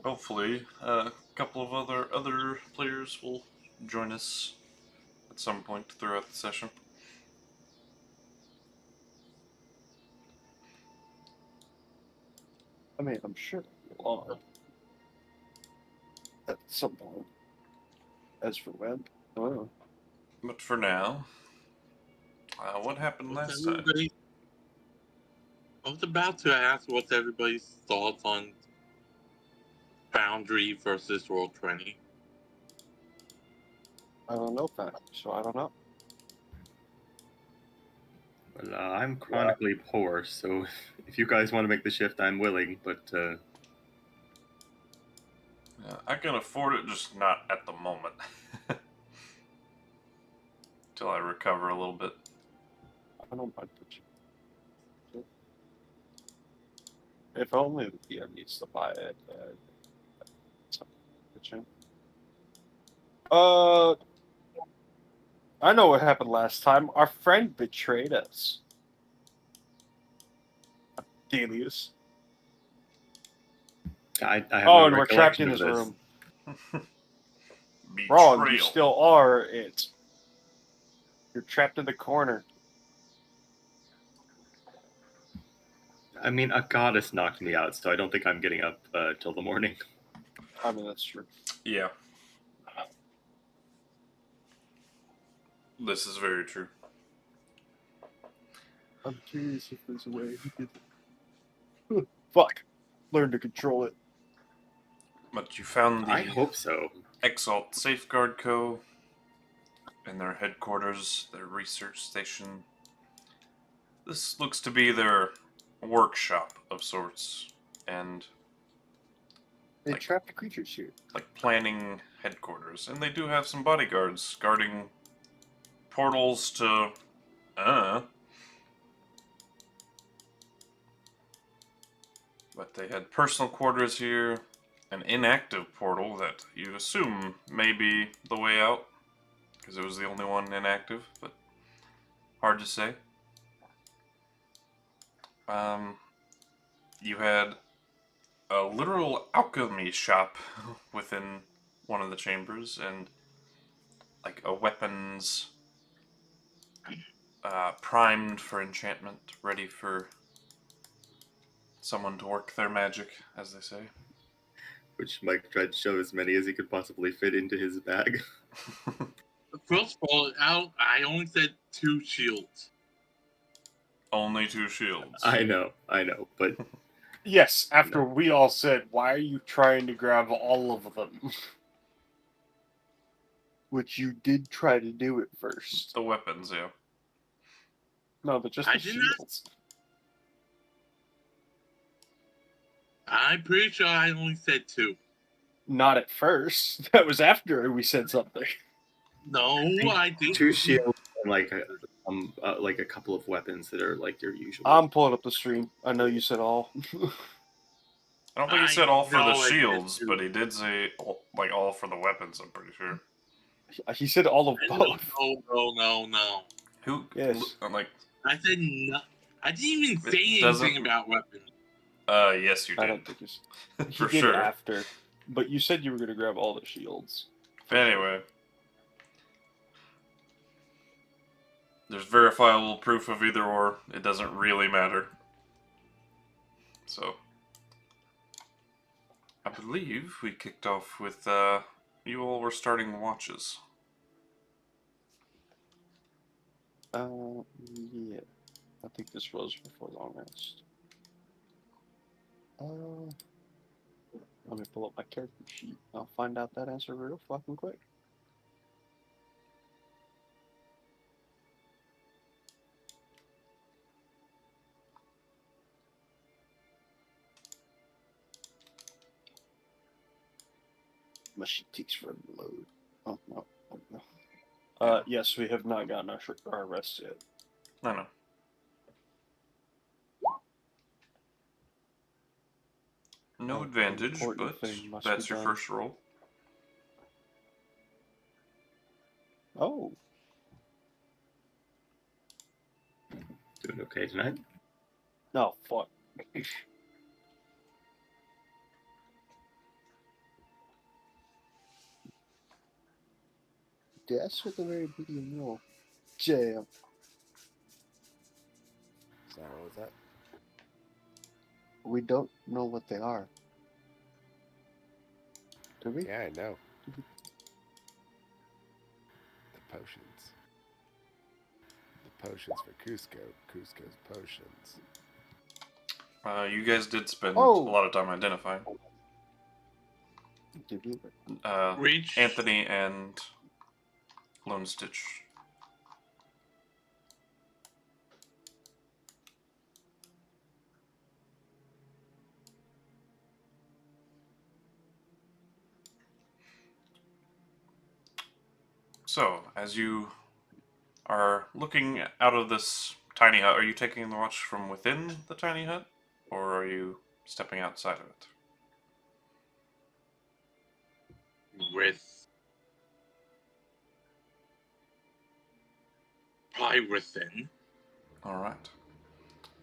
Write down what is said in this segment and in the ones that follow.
Hopefully, a couple of other players will join us at some point throughout the session. I mean, I'm sure they will at some point. As for when, I don't know. But for now, what happened last time? I was about to ask what's everybody's thoughts on Foundry versus Roll20. I don't know Foundry, so I don't know. Well, I'm chronically poor, so if you guys want to make the shift, I'm willing, but... I can afford it, just not at the moment. Till I recover a little bit. I don't mind pitching. If only the DM needs to buy it. Pitching. I know what happened last time. Our friend betrayed us. Andelias. I have Oh, no and we're trapped recollection in of his this. room. Betrayal. Wrong, you still are it. You're trapped in the corner. I mean, a goddess knocked me out, so I don't think I'm getting up till the morning. I mean, that's true. Yeah. This is very true. I'm curious if there's a way he could... Fuck. Learn to control it. But you found the I hope so. Exalt Safeguard Co. and their headquarters, their research station. This looks to be their workshop of sorts, and They trapped creatures here. like planning headquarters. And they do have some bodyguards guarding portals to but they had personal quarters here, an inactive portal that you assume may be the way out, because it was the only one inactive, but hard to say. You had a literal alchemy shop within one of the chambers, and like a weapons primed for enchantment, ready for someone to work their magic, as they say. Which Mike tried to show as many as he could possibly fit into his bag. First of all, I only said 2 shields. Only 2 shields. I know, but... Yes, after we all said, why are you trying to grab all of them? Which you did try to do at first. The weapons, yeah. No, but just the shields. I'm pretty sure I only said 2. Not at first. That was after we said something. No, I did. 2 shields and like a couple of weapons that are like your usual. I'm pulling up the stream. I know you said all. I don't think he said all for the shields, but he did say like all for the weapons, I'm pretty sure. He said all of both. No. Who? Yes. Like, I said no. I didn't even say anything about weapons. Yes, you did. I don't think he for did sure. after. But you said you were going to grab all the shields. Anyway. There's verifiable proof of either or. It doesn't really matter. So, I believe we kicked off with, you all were starting the watches. Yeah. I think this was before long rest. Let me pull up my character sheet. I'll find out that answer real fucking quick. My sheet takes forever to load. Oh, no. Yes, we have not gotten our rest yet. No. No advantage, but that's your first roll. Oh. Doing okay tonight? No, fuck. That's at the very beginning. No. Jam. Sorry, what was that? We don't know what they are. Do we? Yeah, I know. The potions. The potions for Cusco. Cusco's potions. You guys did spend Oh! a lot of time identifying. Did we? Reach. Anthony and Lone Stitch. So, as you are looking out of this tiny hut, are you taking the watch from within the tiny hut? Or are you stepping outside of it? With. Probably within. Alright.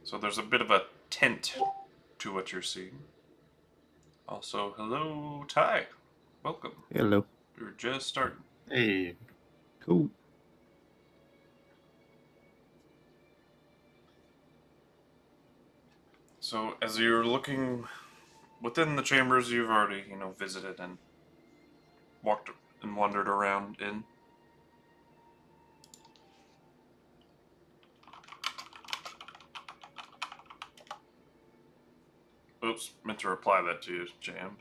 So there's a bit of a tent to what you're seeing. Also, hello, Ty. Welcome. Hello. We were just starting. Hey, Cool. So, as you're looking within the chambers you've already, visited and walked and wandered around in. Oops, meant to reply that to you, Jam.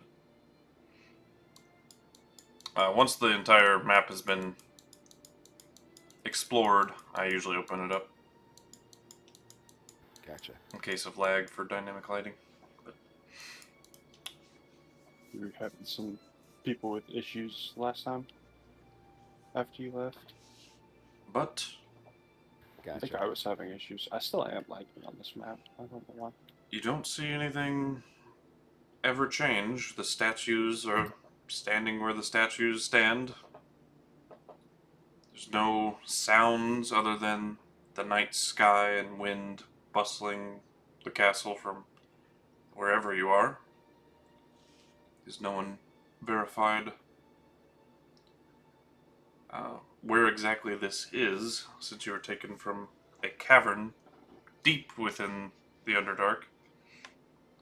Once the entire map has been explored, I usually open it up Gotcha. in case of lag for dynamic lighting. But We were having some people with issues last time. After you left. But I think Gotcha. I was having issues. I still am lagging on this map. I don't know why. you don't see anything ever change. The statues are standing where the statues stand. There's no sounds other than the night sky and wind bustling the castle from wherever you are. There's no one verified where exactly this is, since you were taken from a cavern deep within the Underdark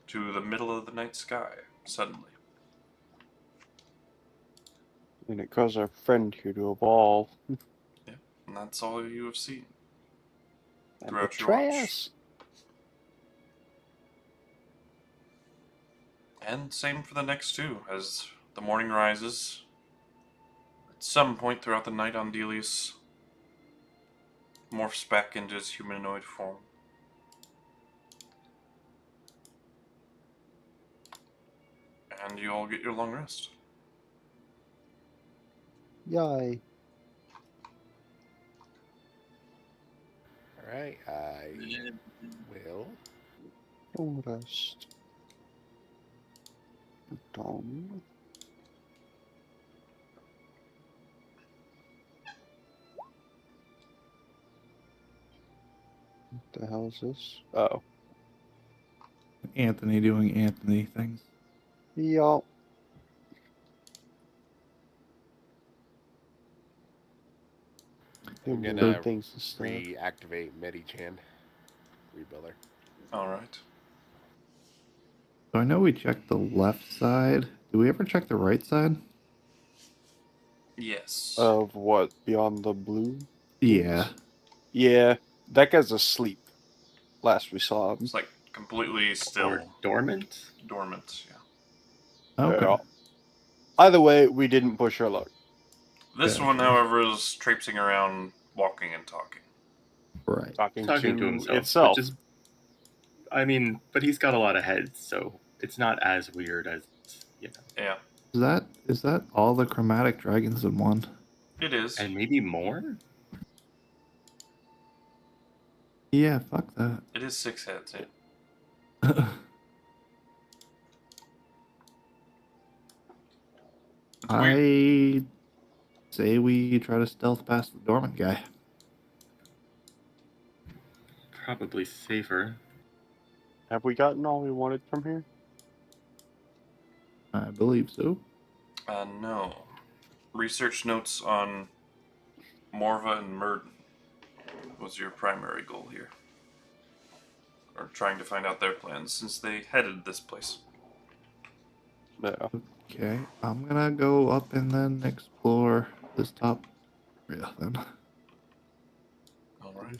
to the middle of the night sky, suddenly. And it caused our friend here to evolve. And that's all you have seen And throughout your betray watch. us. And same for the next two. As the morning rises, at some point throughout the night, Andelias morphs back into his humanoid form. And you all get your long rest. Yay. Alright, I will. Long rest. Done. What the hell is this? Oh. Anthony doing Anthony things. Yup. I'm Doing gonna things instead. reactivate Medichan. Rebuilder. Alright. So I know we checked the left side. Do we ever check the right side? Yes. Of what? Beyond the blue? Yeah. Yeah. That guy's asleep. Last we saw him. It's like completely still. or dormant? Dormant, yeah. Okay. Yeah. Either way, we didn't push our luck. This Gotcha. one, however, is traipsing around, walking and talking. Right. Talking Talking to himself. itself. Which is, I mean, but he's got a lot of heads, so it's not as weird as, you know. Yeah, Is that all the chromatic dragons in one? it is. And maybe more? Yeah, fuck that. It is 6 heads, yeah. It's weird. I say we try to stealth past the dormant guy. Probably safer. Have we gotten all we wanted from here? I believe so. No. Research notes on Morva and Murden was your primary goal here. Or trying to find out their plans, since they headed this place. Yeah. Okay, I'm gonna go up and then explore this top area then. Alright.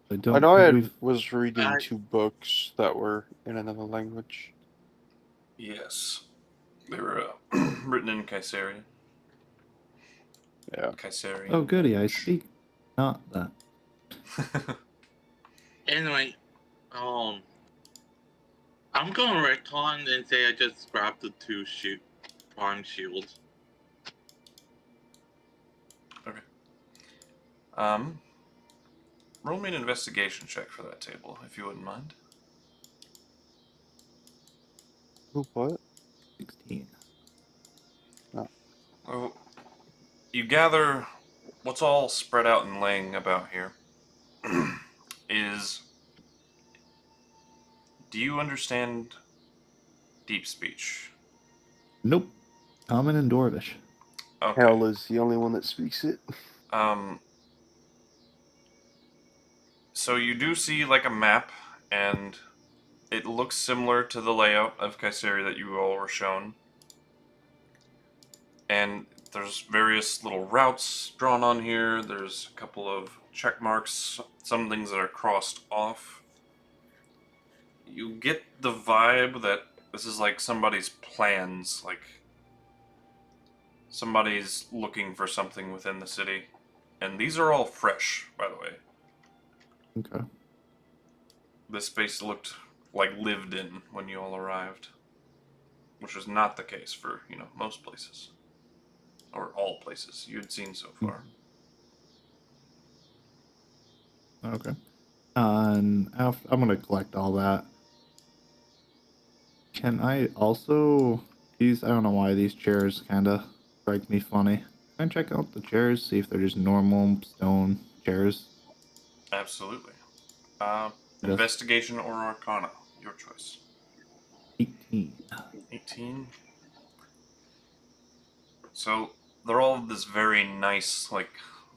I don't I know think I we've... was reading I- 2 books that were in another language. Yes. They were written in Kaiserian. Yeah. Kaiserian. Oh, goody, I speak not that. Anyway, I'm gonna retcon and say I just grabbed the 2 prime shields. Roll me an investigation check for that table, if you wouldn't mind. Who what? 16. Well, you gather what's all spread out and laying about here is... Do you understand deep speech? Nope. Common and Dwarvish. Okay. Hell is the only one that speaks it. So you do see like a map, and it looks similar to the layout of Kaiseri that you all were shown. And there's various little routes drawn on here. There's a couple of check marks, some things that are crossed off. You get the vibe that this is like somebody's plans, like somebody's looking for something within the city. And these are all fresh, by the way. Okay. This space looked like lived in when you all arrived, which was not the case for, most places. Or all places you'd seen so far. Okay. And I'm gonna collect all that. Can I also... I don't know why these chairs kind of strike me funny. Can I check out the chairs, see if they're just normal stone chairs? Absolutely. Yes. Investigation or Arcana, your choice. 18. 18. So they're all this very nice, like,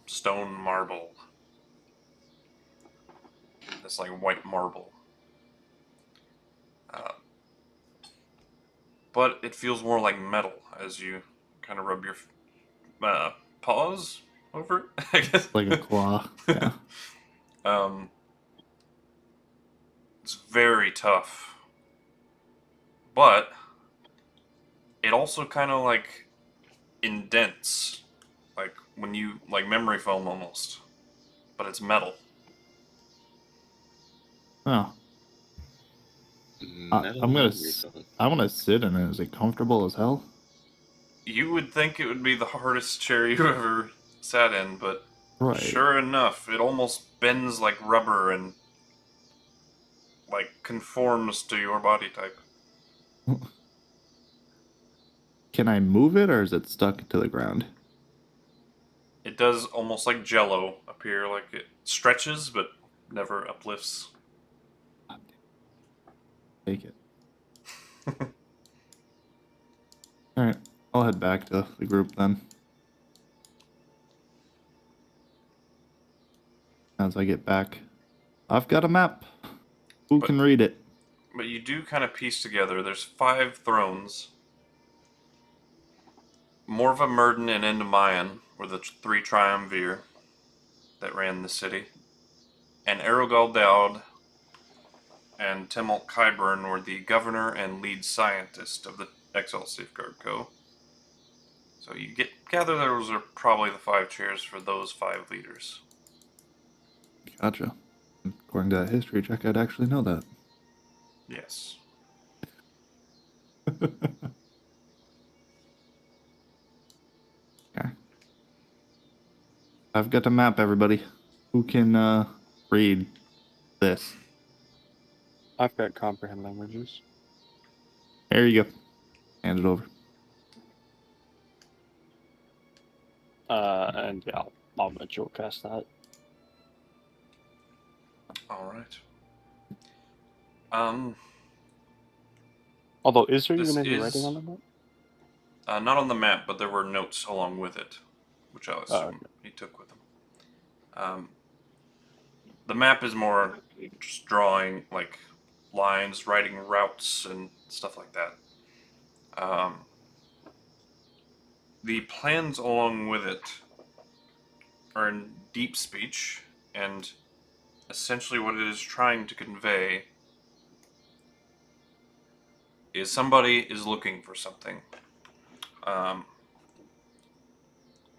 stone marble. This, like, white marble. But it feels more like metal as you kind of rub your paws over it, I guess. Like a claw. Yeah. It's very tough. But it also kind of, like, indents. Like, when you, like, memory foam almost. But it's metal. Oh. Metal I'm gonna memory foam. I want to sit in it. Is it comfortable as hell? You would think it would be the hardest chair you've ever sat in, but Right. sure enough, it almost bends like rubber and, like, conforms to your body type. Can I move it, or is it stuck to the ground? It does almost like Jello appear, like it stretches but never uplifts. Take it. All right. I'll head back to the group then. As I get back, I've got a map. Who can read it? But you do kind of piece together. There's 5 thrones. Morva, Murden, and Endemion were the 3 triumvir that ran the city. And Erogal Dowd and Timalt Kyburn were the governor and lead scientist of the Exile Safeguard Co. So you gather those are probably the 5 chairs for those 5 leaders. Gotcha. According to that history check, I'd actually know that. Yes. Okay. I've got a map, everybody. Who can read this? I've got comprehend languages. There you go. Hand it over. And yeah, I'll let you cast that. Alright. Although, is there This even any is- writing on the map? Not on the map, but there were notes along with it, which I'll assume he took with him. The map is more just drawing like lines, writing routes, and stuff like that. The plans along with it are in deep speech, and essentially what it is trying to convey is somebody is looking for something.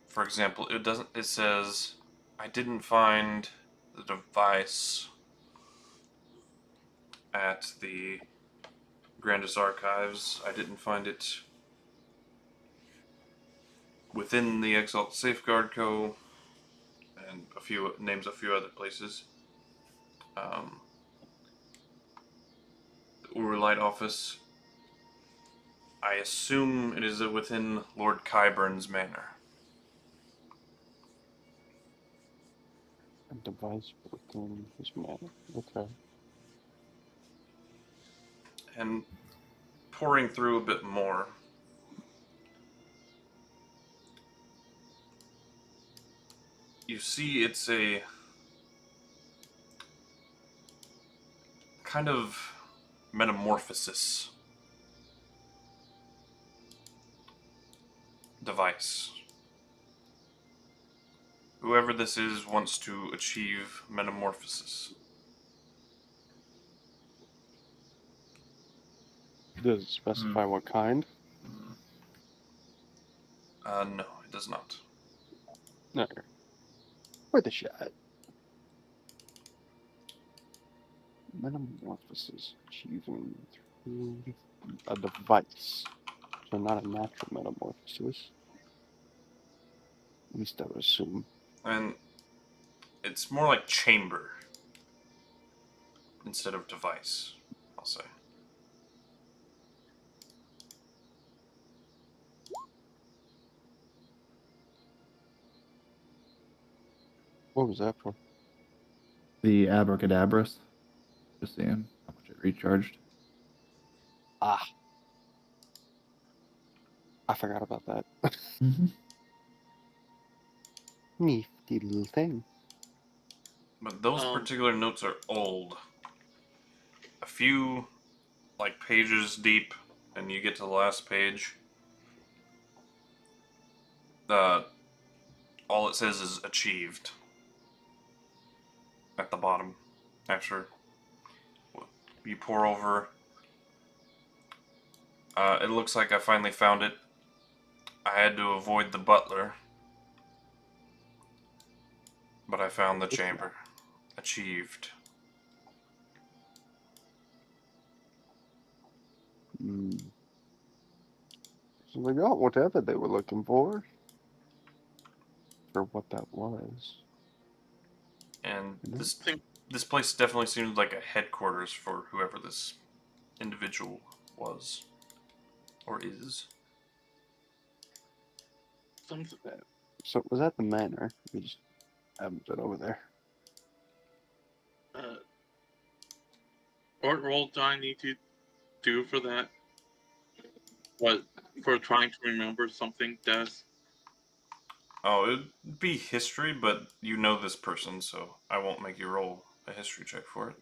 For example, it says, I didn't find the device at the Grandis Archives. I didn't find it within the Exalt Safeguard Co. and a few other places. The Urulite office. I assume it is within Lord Qyburn's manor. A device within his manor. Okay. And pouring through a bit more, you see it's a kind of metamorphosis device. Whoever this is wants to achieve metamorphosis. Does it specify what kind? No, it does not. No. Worth a shot. Metamorphosis achieving through a device. So not a natural metamorphosis. At least I would assume. And it's more like chamber instead of device, I'll say. What was that for? The abracadabras. Just seeing how much it recharged. Ah. I forgot about that. Mm-hmm. Nifty little thing. But those particular notes are old. A few, like, pages deep, and you get to the last page. All it says is achieved at the bottom. After you pour over, it looks like I finally found it. I had to avoid the butler, but I found the chamber. Achieved. So they got whatever they were looking for. Or what that was. And this place definitely seems like a headquarters for whoever this individual was. Or is. So was that the manor? We just haven't been over there. What role do I need to do for that? What, for trying to remember something, Des? Oh, it'd be history, but you know this person, so I won't make you roll a history check for it.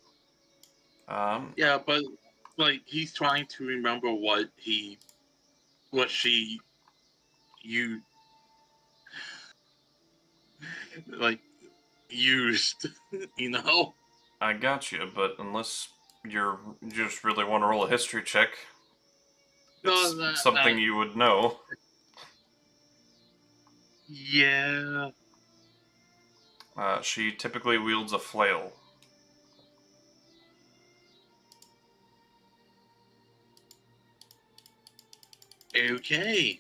Yeah, but like he's trying to remember what she, you, like used, you know. I got you, but unless you just really want to roll a history check, it's something you would know. Yeah. She typically wields a flail. Okay.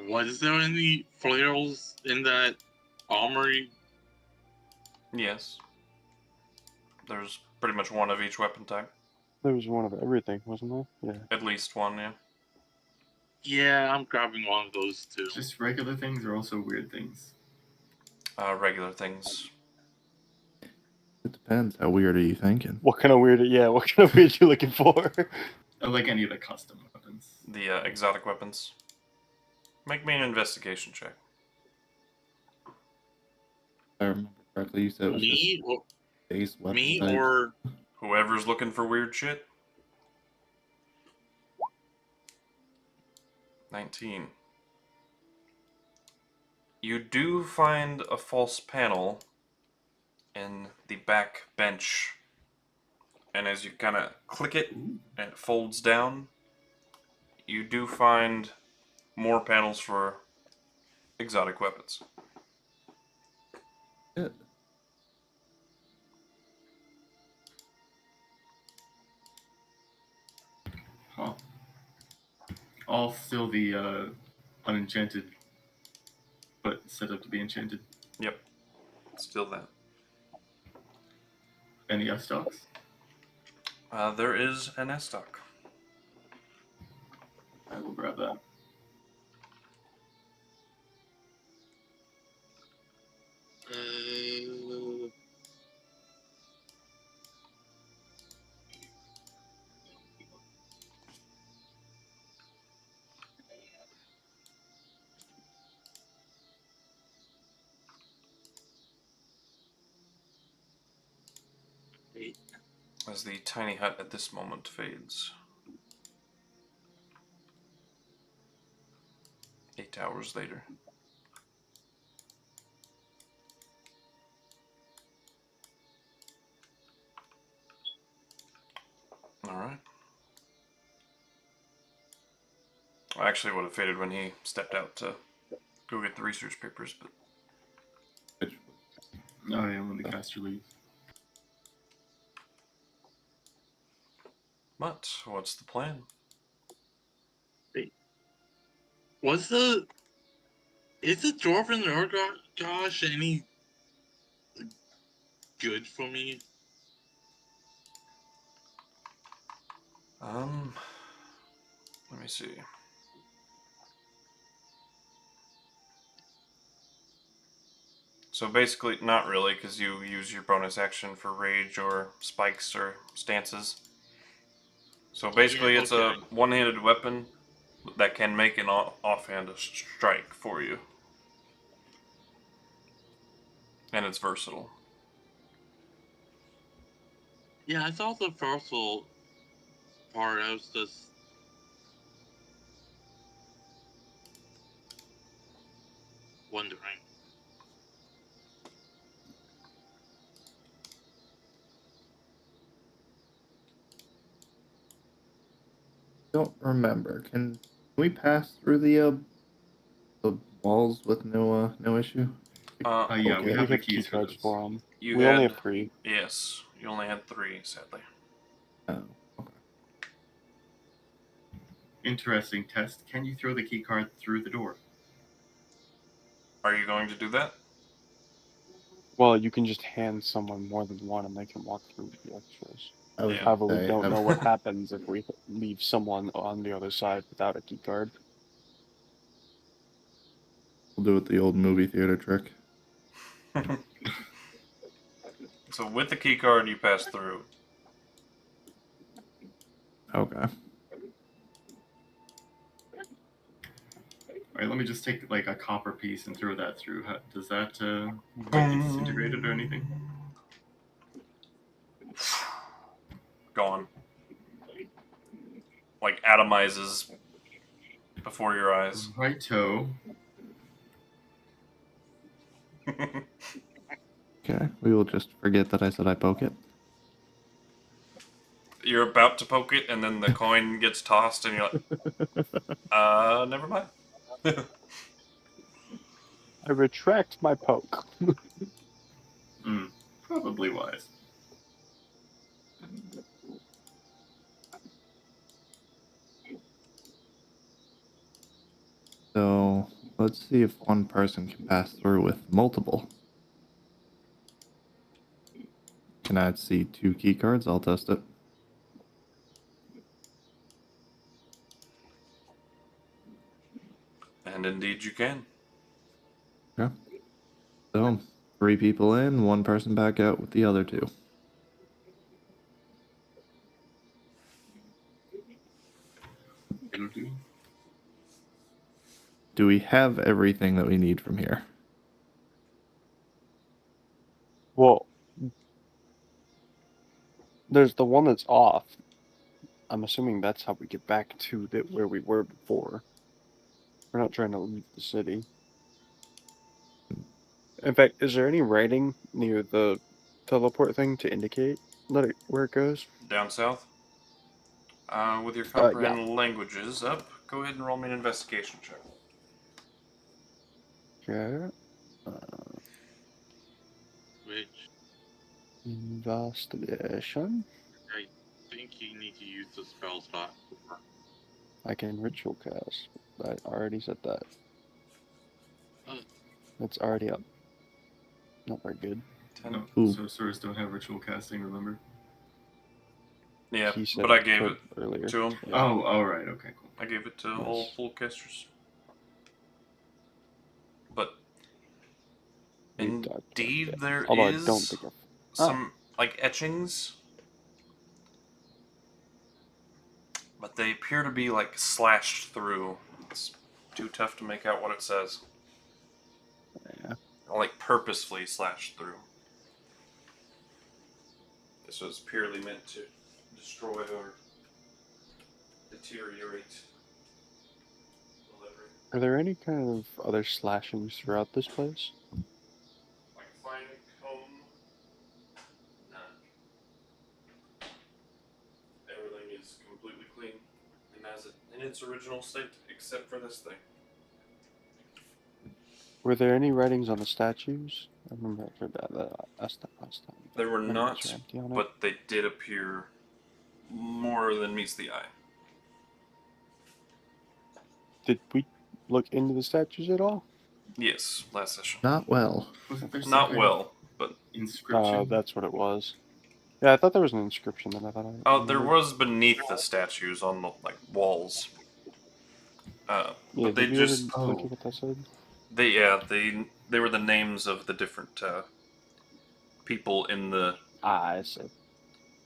Was there any flails in that armory? Yes. There's pretty much one of each weapon type. There was one of everything, wasn't there? Yeah. At least one, yeah. Yeah, I'm grabbing one of those too. Just regular things or also weird things? Regular things. It depends. How weird are you thinking? What kind of weird? Yeah, what kind of weird you looking for? Like any of the custom weapons. The exotic weapons. Make me an investigation check. If I remember correctly, you said it was just Me or base weapon me types. or Whoever's looking for weird shit. 19. You do find a false panel in the back bench. And as you kind of click it and it folds down, you do find more panels for exotic weapons. Shit. Huh. All still the unenchanted, but set up to be enchanted. Yep. Still that. Any stocks? There is an S-Stock. I will grab that. wait, As the tiny hut at this moment fades. 8 hours later. Alright. I actually would have faded when he stepped out to go get the research papers, but Which, Oh yeah, when the caster leaves. what's the plan? is the dwarf in the gosh any good for me? Let me see. So basically, not really, because you use your bonus action for rage or spikes or stances. So basically, Yeah, it's okay. a one-handed weapon that can make an offhand strike for you. And it's versatile. Yeah, I thought the first little part. I was just wondering. don't remember. Can we pass through the walls with no issue? Yeah, we Okay. have the had keys for keycards those. for them. You We had, only have 3. yes, you only had 3, sadly. Oh, okay. Interesting test. Can you throw the key card through the door? Are you going to do that? Well, you can just hand someone more than one and they can walk through the extras. I was Yeah. gonna However, we say, don't know what happens if we leave someone on the other side without a keycard. we'll do it the old movie theater trick. So with the key card, you pass through. Okay. All right, let me just take like a copper piece and throw that through. Does that like get disintegrated or anything? Gone. Like atomizes before your eyes. Righto. Okay. We will just forget that I said I poke it. You're about to poke it, and then the coin gets tossed, and you're like, never mind. I retract my poke. Probably wise. So let's see if one person can pass through with multiple. Can I see 2 key cards? I'll test it. And indeed you can. Okay. So 3 people in, 1 person back out with the other 2. It'll do. do we have everything that we need from here? Well, there's the one that's off. I'm assuming that's how we get back to where we were before. We're not trying to leave the city. In fact, is there any writing near the teleport thing to indicate where it goes? Down south. With your Yeah. comprehend languages up, go ahead and roll me an investigation check. Okay. Which Investigation. I think you need to use the spell slot for. I can ritual cast. I already said that. Uh. It's already up. Not very good. No, Ooh. sorcerers don't have ritual casting, remember? Yeah, He said but I gave could it earlier. to him. Yeah. Oh, alright, okay, cool. I gave it to Yes. all full casters. But We talked about indeed, that. there Although is I don't think some like etchings, but they appear to be like slashed through. It's too tough to make out what it says. Yeah. Like purposefully slashed through. This was purely meant to destroy or deteriorate the lettering. Are there any kind of other slashings throughout this place? Like fine comb. None. Everything is completely clean and has it in its original state, except for this thing. Were there any writings on the statues? I remember I heard that asked that last time. There were Maybe not, those are empty on it. but they did appear more than meets the eye. Did we look into the statues at all? Yes, last session. Not well. Wasn't there some Not kind well, but of inscription? That's what it was. Yeah, I thought there was an inscription that I thought I there remembered. was beneath the statues on the like walls. Yeah, But they did you just ever look at what that said? they were the names of the different people in the I see.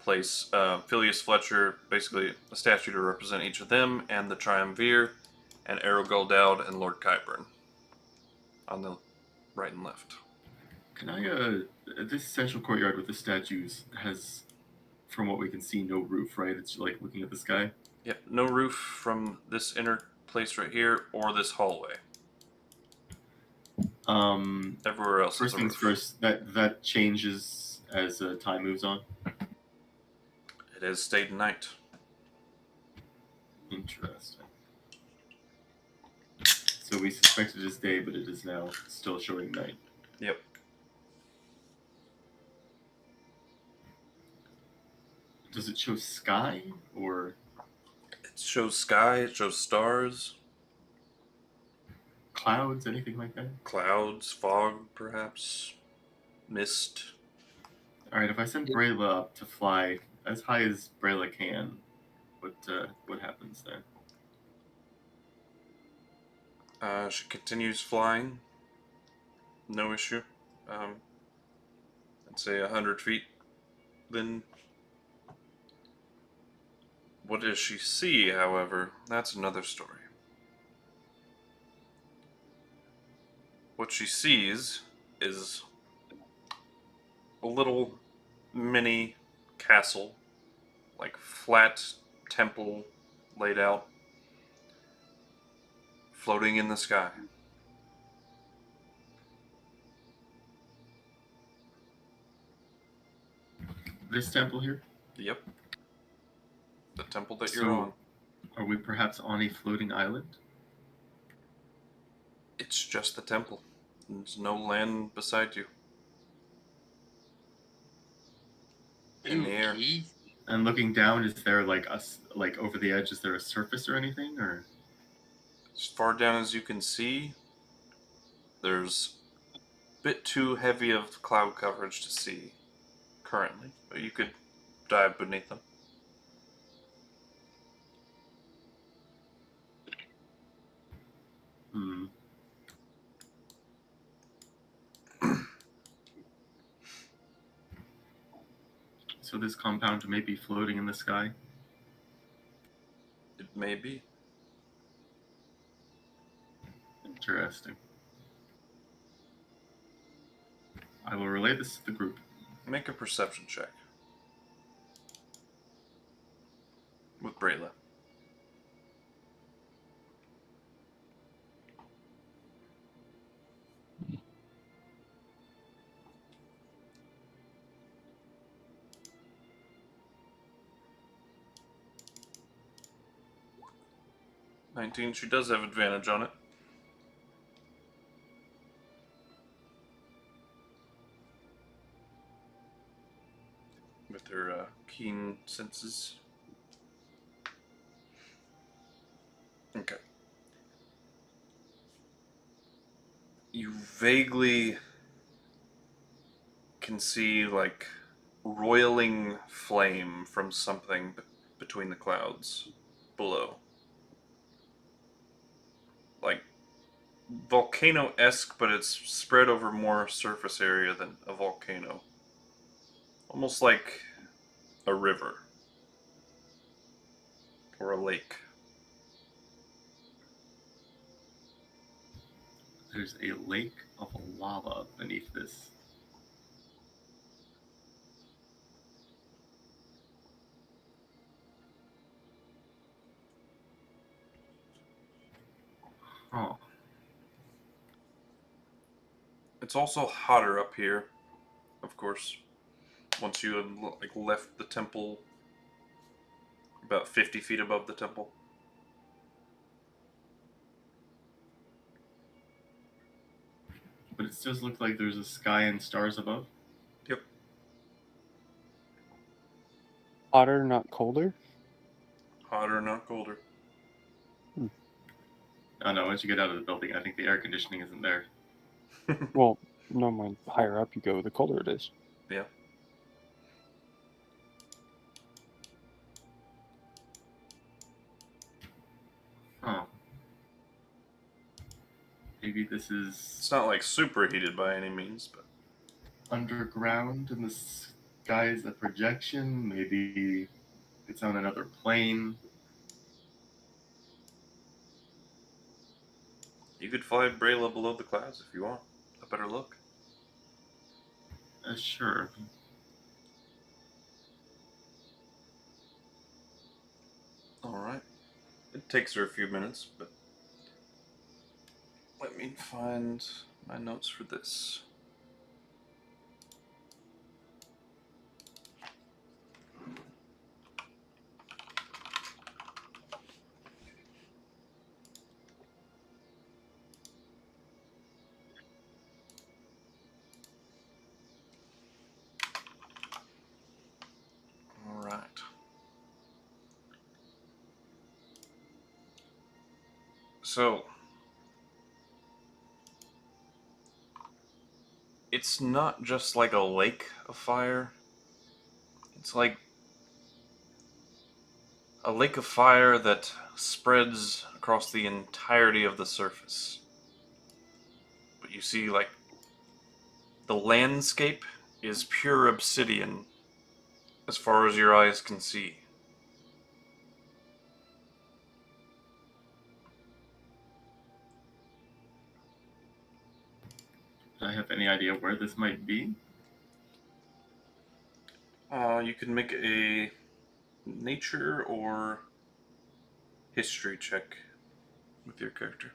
place. Phileas Fletcher, basically a statue to represent each of them, and the Triumvir, and Errol Dowd and Lord Kyburn on the right and left. Can I, this central courtyard with the statues has, from what we can see, no roof, right? It's like looking at the sky. Yep, no roof from this inner place right here or this hallway. Everywhere else First is a things roof. first, that changes as time moves on. It has stayed night. Interesting. So we suspected it is day, but it is now still showing night. Yep. Does it show sky or It shows sky, it shows stars, clouds, anything like that? clouds, fog, perhaps, mist. All right, if I send Brayla up to fly as high as Brayla can, what happens there? She continues flying. No issue. I'd say 100 feet. Then, what does she see, however? That's another story. What she sees is a little mini castle, like flat temple laid out, floating in the sky. This temple here? Yep. The temple that you're So- on. Are we perhaps on a floating island? It's just the temple. There's no land beside you. In the air. Okay. And looking down, is there like over the edge? Is there a surface or anything, or? As far down as you can see, there's a bit too heavy of cloud coverage to see currently, but you could dive beneath them. Hmm. So this compound may be floating in the sky. It may be. Interesting. I will relay this to the group. Make a perception check. With Brayla. "19, she does have advantage on it. With her keen senses. Okay. You vaguely can see, like, roiling flame from something between the clouds below. Like, volcano-esque, but it's spread over more surface area than a volcano. Almost like a river. Or a lake. There's a lake of lava beneath this. Oh, It's also hotter up here, of course. Once you had like left the temple, about 50 feet above the temple. but it does look like there's a sky and stars above. Yep. Hotter, not colder? Hotter, not colder. Oh no, once you get out of the building, I think the air conditioning isn't there. Well, normally higher up you go, the colder it is. Yeah. Huh. Maybe this is It's not like super heated by any means, but underground and the sky is a projection. Maybe it's on another plane. you could fly Brayla below the clouds if you want. A better look. Sure. Alright. It takes her a few minutes, but let me find my notes for this. Alright. So, it's not just like a lake of fire. It's like a lake of fire that spreads across the entirety of the surface. But you see, like, the landscape is pure obsidian as far as your eyes can see. Do I have any idea where this might be? You can make a nature or history check with your character.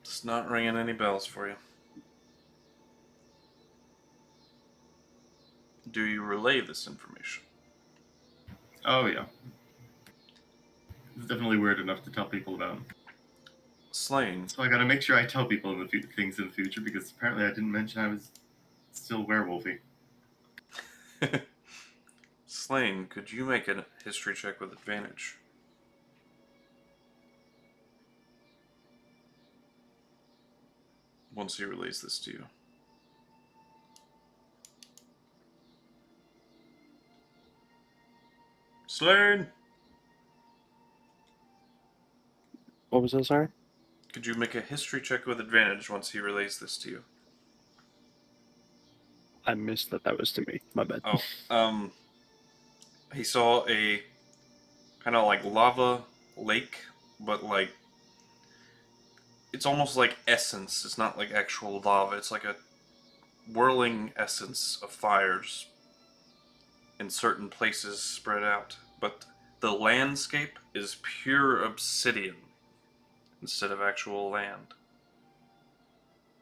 It's not ringing any bells for you. Do you relay this information? Oh yeah. It's definitely weird enough to tell people about. Slane, So I gotta make sure I tell people things in the future because apparently I didn't mention I was still werewolfy. Slane, could you make a history check with advantage? Once he relays this to you. Slane! What was that, sorry? Could you make a history check with advantage once he relays this to you? I missed that. That was to me. My bad. Oh, he saw a kind of like lava lake, but like it's almost like essence. It's not like actual lava. It's like a whirling essence of fires in certain places spread out. But the landscape is pure obsidian instead of actual land.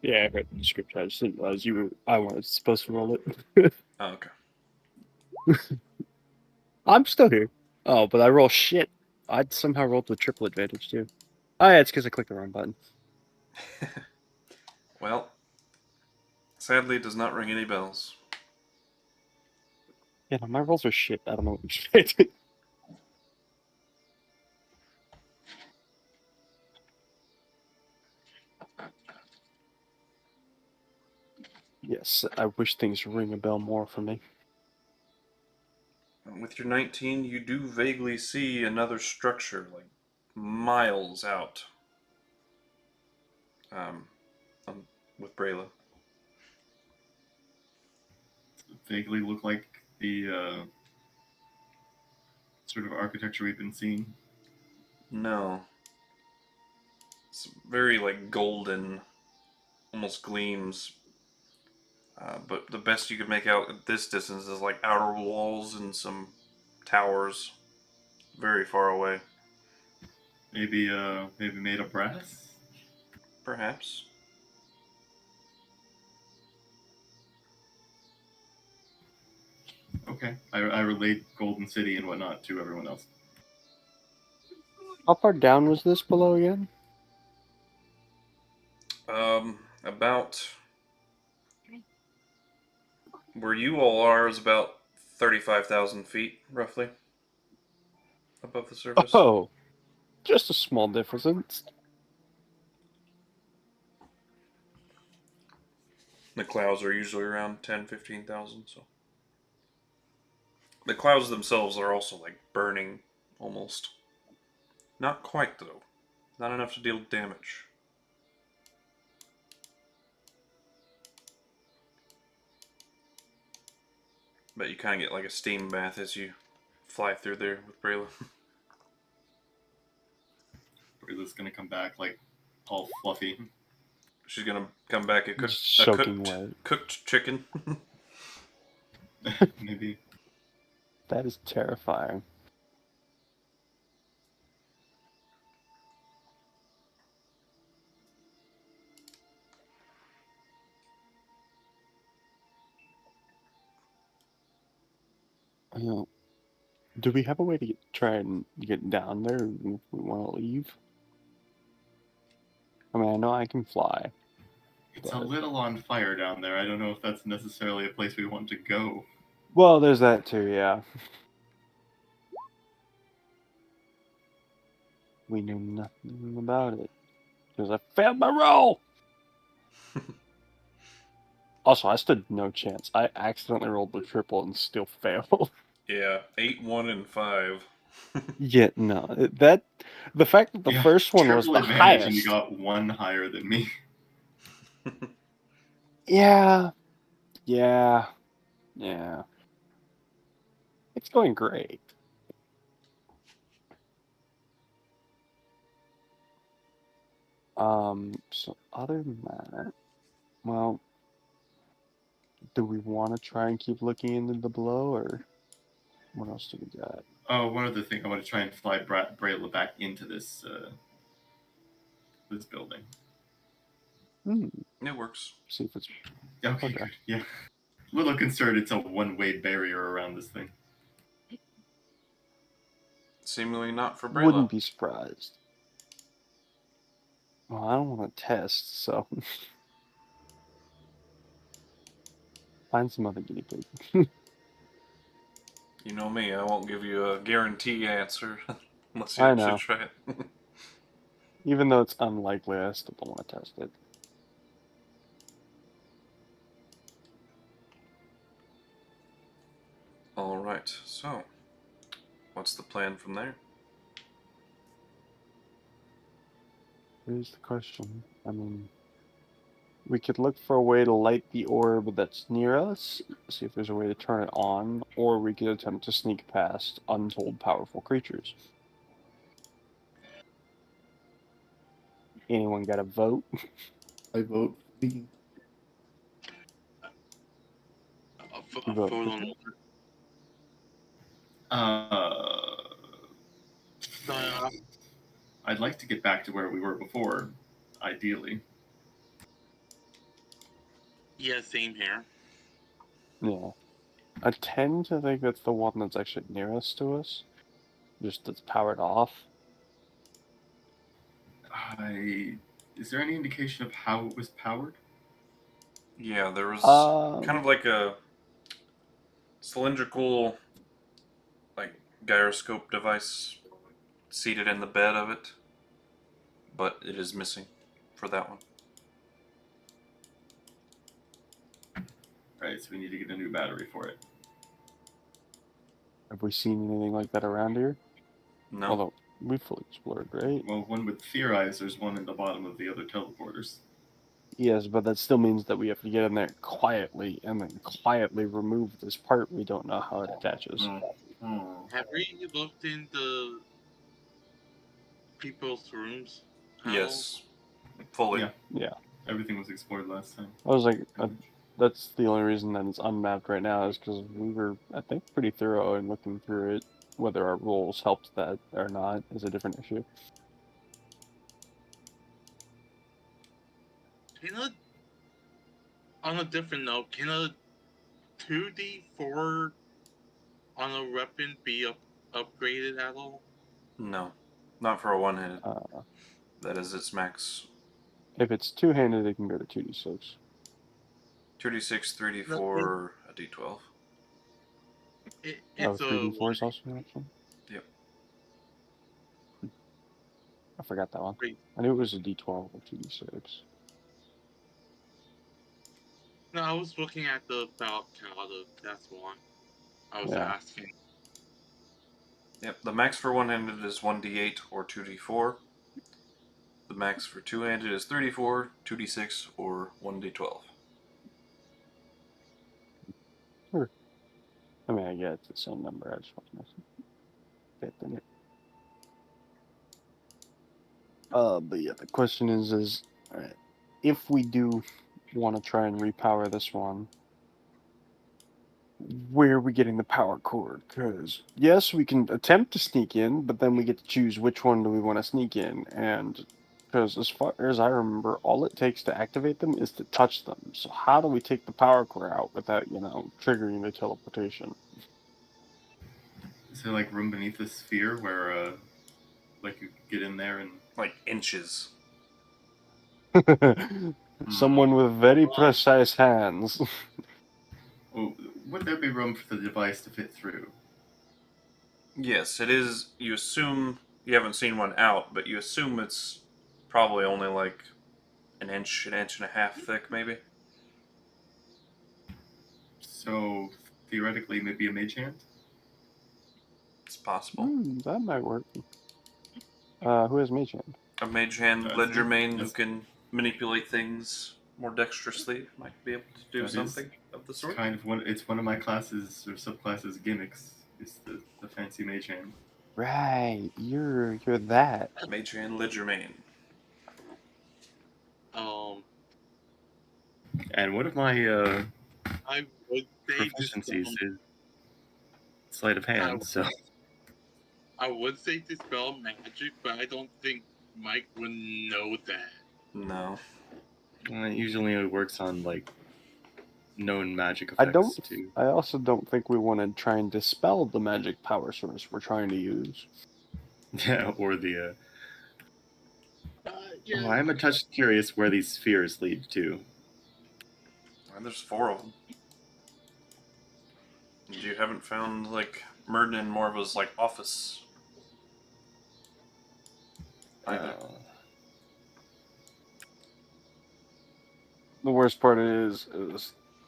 Yeah, I heard the description. I just didn't realize I was supposed to roll it. Oh, okay. I'm still here. Oh, but I roll shit. I somehow rolled the triple advantage too. Oh yeah, it's because I clicked the wrong button. Well, sadly, it does not ring any bells. Yeah, no, my rolls are shit. I don't know what you're saying. Yes, I wish things ring a bell more for me. With your 19, you do vaguely see another structure, like miles out. Um, with Brayla. Vaguely look like the sort of architecture we've been seeing. No. It's very like golden, almost gleams. But the best you could make out at this distance is like outer walls and some towers very far away. Maybe made of brass. Perhaps. Okay, I relate Golden City and whatnot to everyone else. How far down was this below again? About where you all are is about 35,000 feet, roughly, above the surface. Oh, just a small difference. The clouds are usually around 10, 15,000, so. The clouds themselves are also like burning, almost. Not quite, though. Not enough to deal damage. But you kind of get like a steam bath as you fly through there with Brayla. Brayla's gonna come back like all fluffy. She's gonna come back a Soaking wet. cooked chicken. Maybe. That is terrifying. Do we have a way to try and get down there if we want to leave? I mean, I know I can fly. It's a But- little on fire down there. I don't know if that's necessarily a place we want to go. Well, there's that too, yeah. We knew nothing about it. Because I failed my roll! Also, I stood no chance. I accidentally rolled the triple and still failed. Yeah, 8, 1, and 5. Yeah, no. The fact that the Yeah, first one was triple the advantage highest. and you got one higher than me. Yeah. It's going great. So other than that, well, do we want to try and keep looking into the below, or what else do we got? Oh, one other thing. I want to try and fly Brayla back into this this building. It works. See if it's Okay, Okay. good. Yeah. A little concerned it's a one-way barrier around this thing. Seemingly not for wouldn't Brayla. be surprised. Well, I don't want to test, so find some other guinea pig. You know me, I won't give you a guarantee answer unless you I actually know. try it. Even though it's unlikely, I still don't want to test it. Alright, so what's the plan from there? Here's the question. I mean, We could look for a way to light the orb that's near us, see if there's a way to turn it on, or we could attempt to sneak past untold powerful creatures. Anyone got a vote? I vote. Speaking. A Vote photo for on Uh, uh, I'd like to get back to where we were before, ideally. yeah, same here. Yeah. I tend to think that's the one that's actually nearest to us. Just that's powered off. Is there any indication of how it was powered? Yeah, there was kind Um, of like a cylindrical, like, gyroscope device seated in the bed of it, but it is missing for that one. Right, so we need to get a new battery for it. have we seen anything like that around here? No. Although, we fully explored, right? Well, one would theorize there's one in the bottom of the other teleporters. Yes, but that still means that we have to get in there quietly and then quietly remove this part. We don't know how it attaches. Have we looked in the people's rooms? Yes. Fully. Yeah, Yeah. everything was explored last time. I was like, that's the only reason that it's unmapped right now is because we were, I think, pretty thorough in looking through it. Whether our rules helped that or not is a different issue. On a different note, can a 2d4 on a weapon be upgraded at all? No. Not for a one-handed. Uh, That is its max. if it's two-handed, it can go to 2d6. 2d6, 3d4, No, a d12. Oh, It's a 3d4 is also an option? Yep. I forgot that one. Wait. I knew it was a d12 or 2d6. No, I was looking at the Valcata. That's one. I was Yeah. asking. Yep. The max for one-handed is 1d8 or 2d4. The max for two-handed is 3d4, 2d6, or 1d12. Sure. I mean, I get it's the same number. I just want to fit in it. But yeah, the question is, alright, if we do want to try and repower this one, where are we getting the power cord? Because yes, we can attempt to sneak in, but then we get to choose which one do we want to sneak in. And because as far as I remember, all it takes to activate them is to touch them. So how do we take the power core out without, triggering the teleportation? Is there like room beneath the sphere where, like you could get in there and? Like inches. Someone with very precise hands. Oh, would there be room for the device to fit through? Yes, it is. You assume you haven't seen one out, but you assume it's probably only like an inch and a half thick, maybe. So theoretically, maybe a mage hand. It's possible. That might work. Who has mage hand? A mage hand That's ledger it. main who That's- can manipulate things more dexterously might be able to do That is- something of the It's sort. kind of one. It's one of my classes or subclasses gimmicks. Is the fancy mage hand. Right, you're that. Mage hand ledger main. And one of my I would say proficiencies dispel. is sleight of hand. So I would say dispel magic, but I don't think Mike would know that. No. it usually works on like known magic I effects don't. too. I also don't think we want to try and dispel the magic power source we're trying to use. Yeah, or the. Yeah. Oh, I'm a touch curious where these spheres lead to. And there's 4 of them. And you haven't found like Murden in Morva's like office either. The worst part is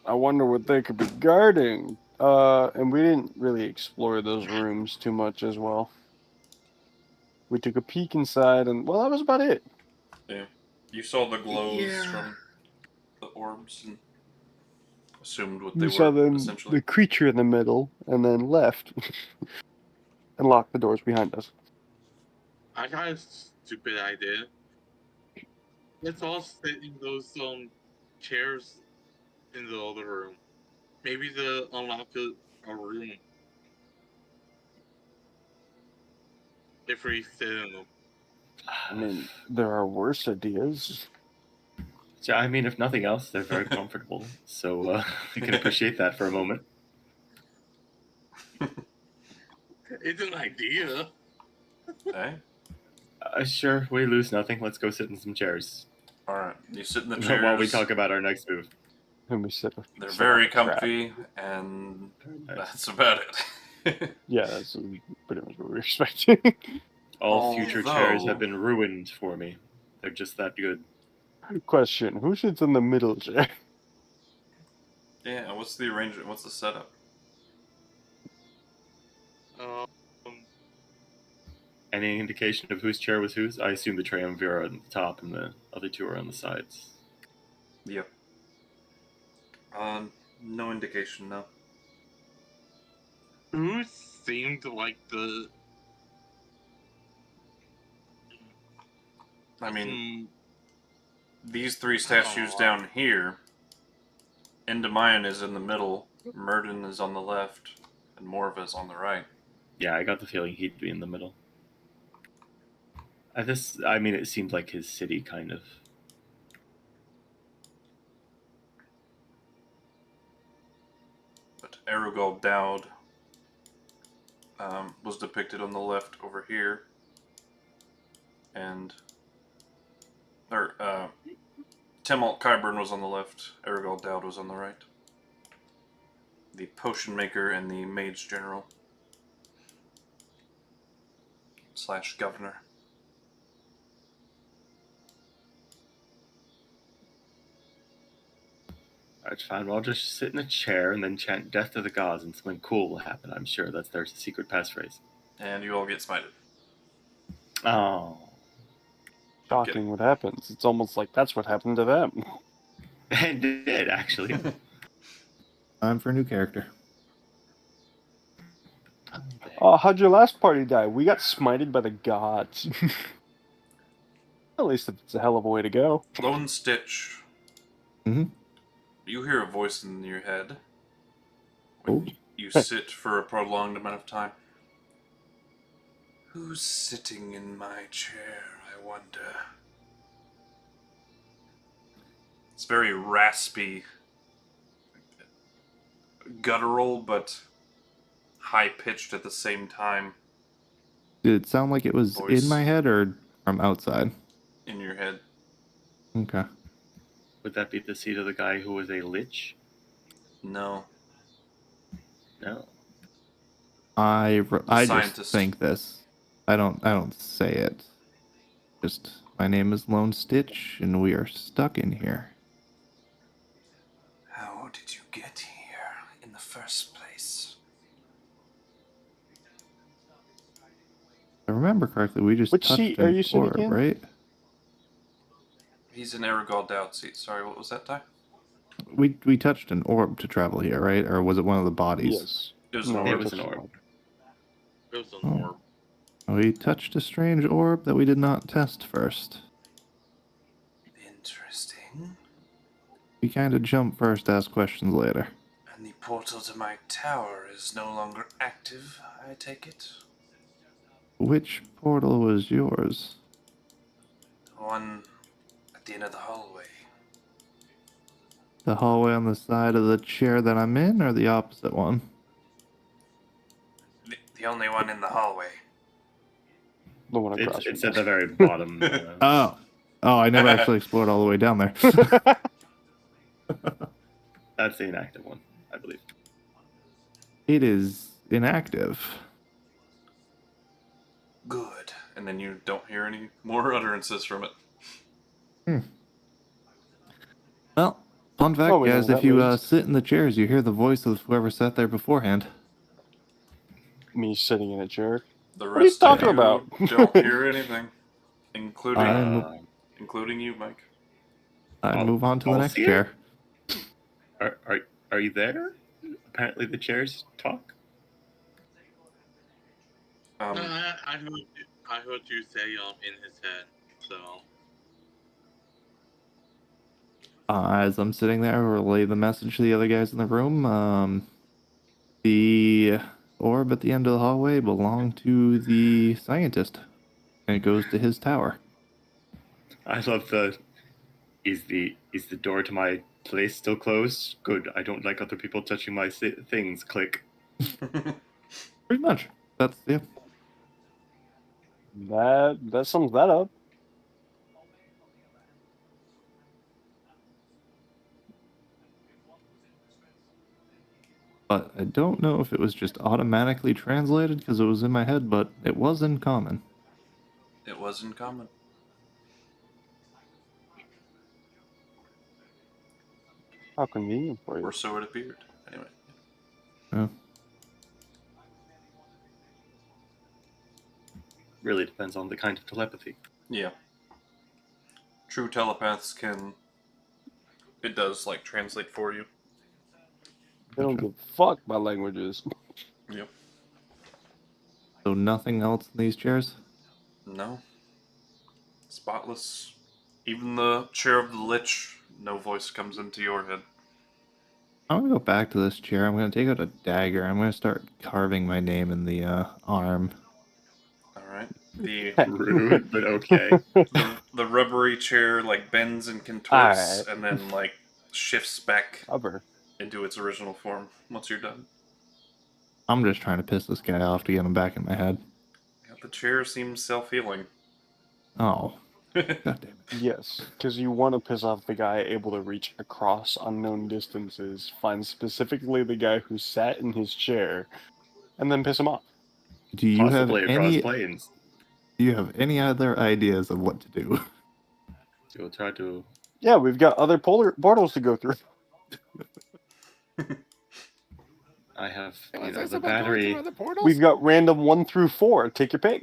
I wonder what they could be guarding. And we didn't really explore those rooms too much as well. We took a peek inside, and well, that was about it. Yeah. You saw the glows Yeah. from orbs and assumed what they You saw were, them, essentially. the creature in the middle, and then left and locked the doors behind us. I got a stupid idea. Let's all sit in those chairs in the other room. Maybe to unlock a room. If we sit in them. I mean, there are worse ideas. Yeah, I mean, if nothing else, they're very comfortable. So we can appreciate that for a moment. It's an idea. Hey? Sure, we lose nothing. Let's go sit in some chairs Alright, you sit in the chairs. while we talk about our next move. And we sit. They're sit very on a trap. comfy, and that's about it. Yeah, that's pretty much what we were expecting. All future chairs Although- have been ruined for me. They're just that good. Question: who sits in the middle chair? Yeah, what's the arrangement? What's the setup? Any indication of whose chair was whose? I assume the triumvirate on the top and the other two are on the sides. Yep. No indication, no. Who seemed like the? I mean, Hmm, these three statues down here, Endemion is in the middle, Murden is on the left, and Morva's on the right. Yeah, I got the feeling he'd be in the middle. I mean, it seemed like his city, kind of. But Arugol Dowd was depicted on the left over here. And Timalt Kyburn was on the left, Arugol Dowd was on the right. The potion maker and the mage general / governor. Alright, fine. Well, I'll just sit in a chair and then chant death to the gods and something cool will happen, I'm sure. That's their secret passphrase. And you all get smited. Oh. Shocking what happens. It's almost like that's what happened to them. It did, actually. Time for a new character. Oh, how'd your last party die? We got smited by the gods. At least it's a hell of a way to go. Lone Stitch. Mhm. You hear a voice in your head. Oh. When you sit for a prolonged amount of time. Who's sitting in my chair, I wonder? It's very raspy, guttural, but high-pitched at the same time Did it sound like it was Voice. in my head or from outside? in your head. Okay. Would that be the seat of the guy who was a lich? No. No. I just Scientist. think this. I don't say it. Just my name is Lone Stitch and we are stuck in here. How did you get here in the first place? If I remember correctly, we just Which touched seat an are you sitting orb, in? right? He's in Aragol Dowd seat. Sorry, what was that, Ty? We touched an orb to travel here, right? Or was it one of the bodies? Yes. It was an No, orb. It was an orb. it was an Oh. orb. We touched a strange orb that we did not test first. Interesting. We kind of jump first, ask questions later. And the portal to my tower is no longer active, I take it? Which portal was yours? The one at the end of the hallway. The hallway on the side of the chair that I'm in, or the opposite one? The only one in the hallway. The one across. It's from at the very bottom. Oh, I never actually explored all the way down there. That's the inactive one, I believe. It is inactive. Good. And then you don't hear any more utterances from it. Well, fun fact, Oh, we know guys, that if you was- sit in the chairs, you hear the voice of whoever sat there beforehand. Me sitting in a chair. The What are you rest of talking about? don't hear anything. Including I'm- including you, Mike. I I'll- move on to the I'll next see it. chair. Are you there? Apparently the chairs talk. I heard you say in his head. So As I'm sitting there, I relay the message to the other guys in the room. The orb at the end of the hallway belonged to the scientist, and it goes to his tower. I love the. Is the door to my place still closed? Good. I don't like other people touching my things. Click. Pretty much. That's yeah. That sums that up. But I don't know if it was just automatically translated because it was in my head, but it was in common. It was in common. How convenient for you. Or so it appeared. Anyway. Yeah. Really depends on the kind of telepathy. Yeah. True telepaths can... It does, like, translate for you. They don't give a fuck about languages. Yep. So nothing else in these chairs? No. Spotless. Even the chair of the Lich, no voice comes into your head. I'm gonna go back to this chair. I'm gonna take out a dagger. I'm gonna start carving my name in the arm. Alright. The Rude, but okay. the rubbery chair, like, bends and contorts, Alright. and then, like, shifts back Cover. into its original form once you're done. I'm just trying to piss this guy off to get him back in my head. Yeah, the chair seems self-healing. Oh. God damn it. Yes, because you want to piss off the guy able to reach across unknown distances, find specifically the guy who sat in his chair, and then piss him off. Do you have Possibly across any planes. do you have any other ideas of what to do? You'll try to. Yeah, we've got other portals to go through. I have, Hey, you what's know, this the about going battery. through other portals? We've got random 1 through 4. Take your pick.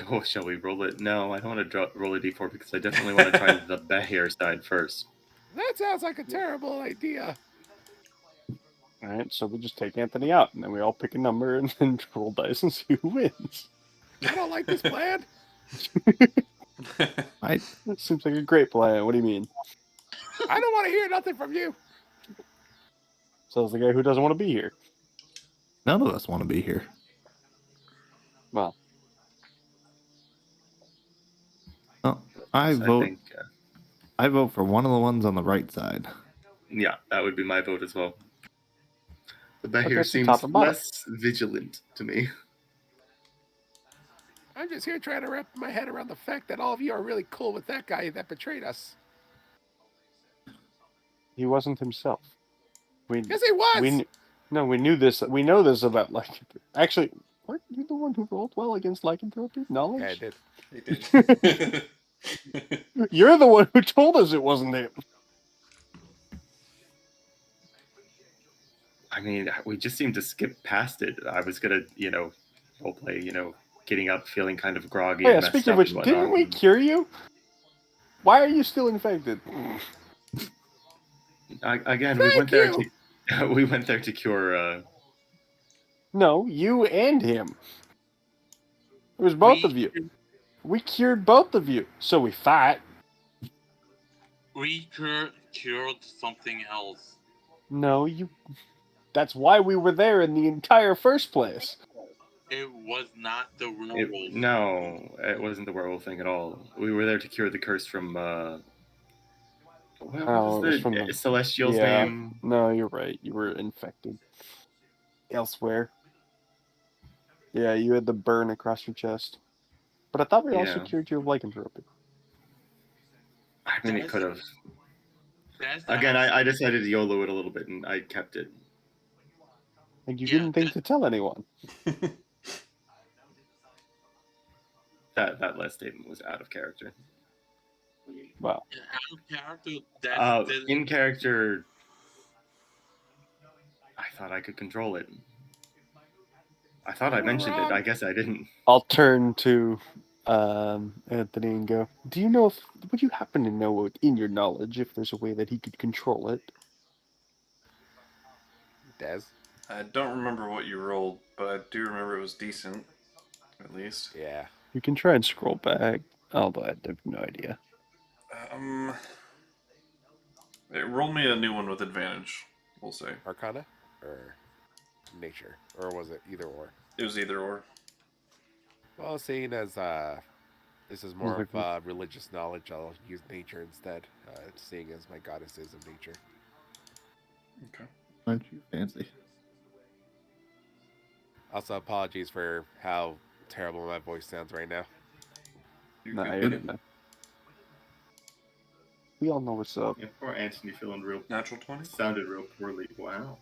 Oh, shall we roll it? No, I don't want to roll a d4 because I definitely want to try the Bahir side first. That sounds like a terrible idea. Alright, so we just take Anthony out, and then we all pick a number and then roll dice and see who wins. I don't like this plan. That seems like a great plan. What do you mean? I don't want to hear nothing from you. Says the guy who doesn't want to be here. None of us want to be here. Well, Oh, I So vote. think, I vote for one of the ones on the right side. yeah, that would be my vote as well. The Bahir that's the seems top and bottom. less vigilant to me. I'm just here trying to wrap my head around the fact that all of you are really cool with that guy that betrayed us. he wasn't himself. Yes, he was. We knew this. We know this about lycanthropy. Actually, weren't you the one who rolled well against lycanthropy? Knowledge? Yeah, I did. He did. You're the one who told us it wasn't him. I mean, we just seemed to skip past it. I was gonna, roleplay, getting up, feeling kind of groggy. Oh, yeah, and messed speaking of up which, and didn't whatnot. we cure you? Why are you still infected? Again, we Thank went there you. to we went there to cure. No, you and him. It was both of you. We cured both of you, so we fight. we cured something else. No, you. That's why we were there in the entire first place. It was not the werewolf. No, it wasn't the werewolf thing at all. We were there to cure the curse from. What Oh, it was was from the the- Celestial's Yeah. name? No, you're right. You were infected. Elsewhere. Yeah, you had the burn across your chest. But I thought we also Yeah. cured you of lycanthropy. I mean, it could have. That's Again, I decided to YOLO it a little bit, and I kept it. And you Yeah, didn't think to tell anyone. That last statement was out of character. Wow. out of character. That In character, I thought I could control it. I thought I mentioned it. I guess I didn't. I'll turn to Anthony and go, do you know if, would you happen to know in your knowledge if there's a way that he could control it? Des? I don't remember what you rolled, but I do remember it was decent, at least. Yeah. You can try and scroll back, although I have no idea. Roll me a new one with advantage, we'll say. Arcana? Or nature? Or was it either or? It was either or. Well, seeing as this is more Looks like of religious knowledge, I'll use nature instead, seeing as my goddess is of nature. Okay. Aren't you fancy? Also, apologies for how terrible my voice sounds right now. You No, could you're get good, man. We all know what's up. Yeah, poor Anthony feeling real. natural 20. Sounded real poorly. Wow.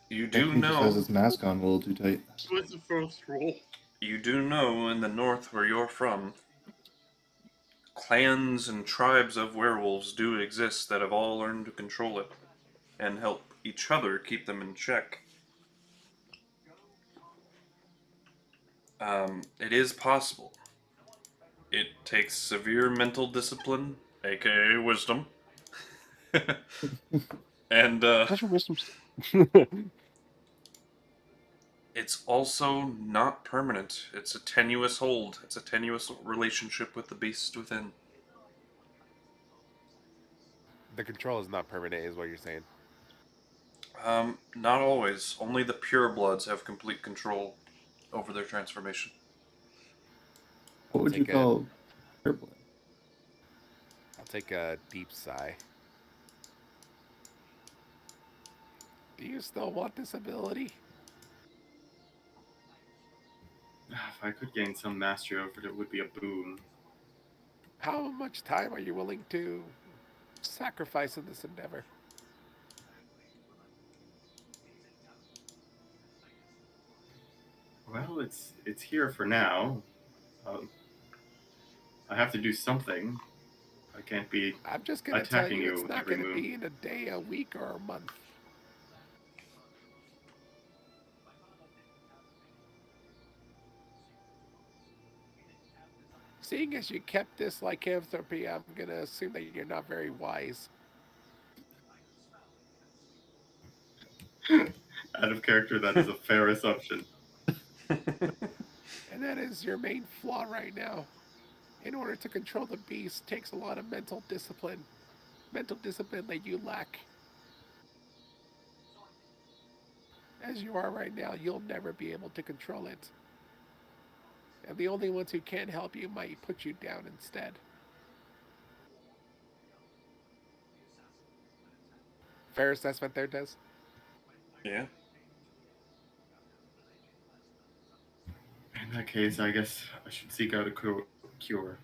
You do Anthony just has know. his mask on a little too tight. What's the first roll? You do know in the north where you're from, clans and tribes of werewolves do exist that have all learned to control it and help each other keep them in check. It is possible. It takes severe mental discipline, aka wisdom, and How's your wisdom? it's also not permanent. It's a tenuous hold. It's a tenuous relationship with the beast within. The control is not permanent, is what you're saying. Not always. Only the purebloods have complete control over their transformation. What would you take a- call purple? I'll take a deep sigh. Do you still want this ability? If I could gain some mastery over it, it would be a boon. How much time are you willing to sacrifice in this endeavor? Well, it's here for now. I have to do something. I can't be. I'm just going to tell Attacking you, you it's not every going to move. be in a day, a week, or a month. Seeing as you kept this lycanthropy, I'm going to assume that you're not very wise. Out of character, that is a fair assumption. And that is your main flaw right now. In order to control the beast takes a lot of mental discipline. Mental discipline that you lack. As you are right now, you'll never be able to control it. And the only ones who can help you might put you down instead. Fair assessment there, Des? Yeah. In that case, I guess I should seek out a cure.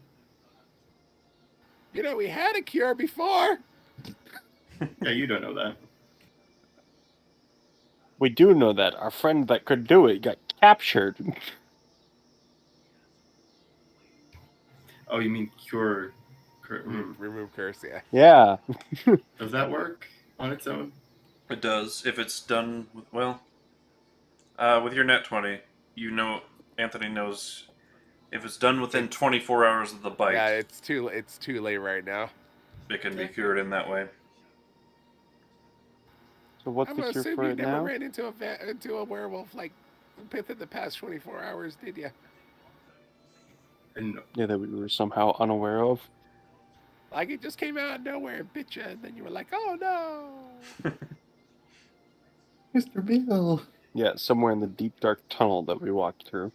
You know, we had a cure before. Yeah, you don't know that. We do know that our friend that could do it got captured. Oh, you mean cure? Remove curse, yeah. Yeah. Does that work on its own? It does if it's done with, well, with your net 20, you know, Anthony knows if it's done within 24 hours of the bite, Yeah, it's too late right now. it can be cured in that way. So what's I'm the gonna cure assume for you it never now? ran into a werewolf like within the past 24 hours, did you? And Yeah, that we were somehow unaware of. Like it just came out of nowhere and bit you, and then you were like, "Oh no!" Mr. Bill. Yeah, somewhere in the deep dark tunnel that we walked through.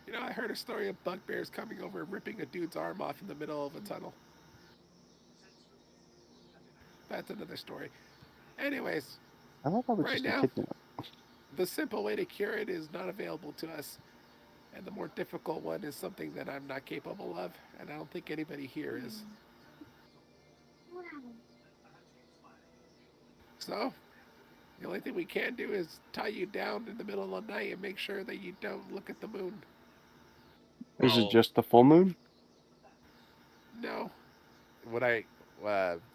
You know, I heard a story of bugbears coming over and ripping a dude's arm off in the middle of a tunnel. That's another story. Anyways, I thought that was right just a now, kidnap. the simple way to cure it is not available to us. And the more difficult one is something that I'm not capable of, and I don't think anybody here is. So, the only thing we can do is tie you down in the middle of the night and make sure that you don't look at the moon. Is it Well, just the full moon? No. What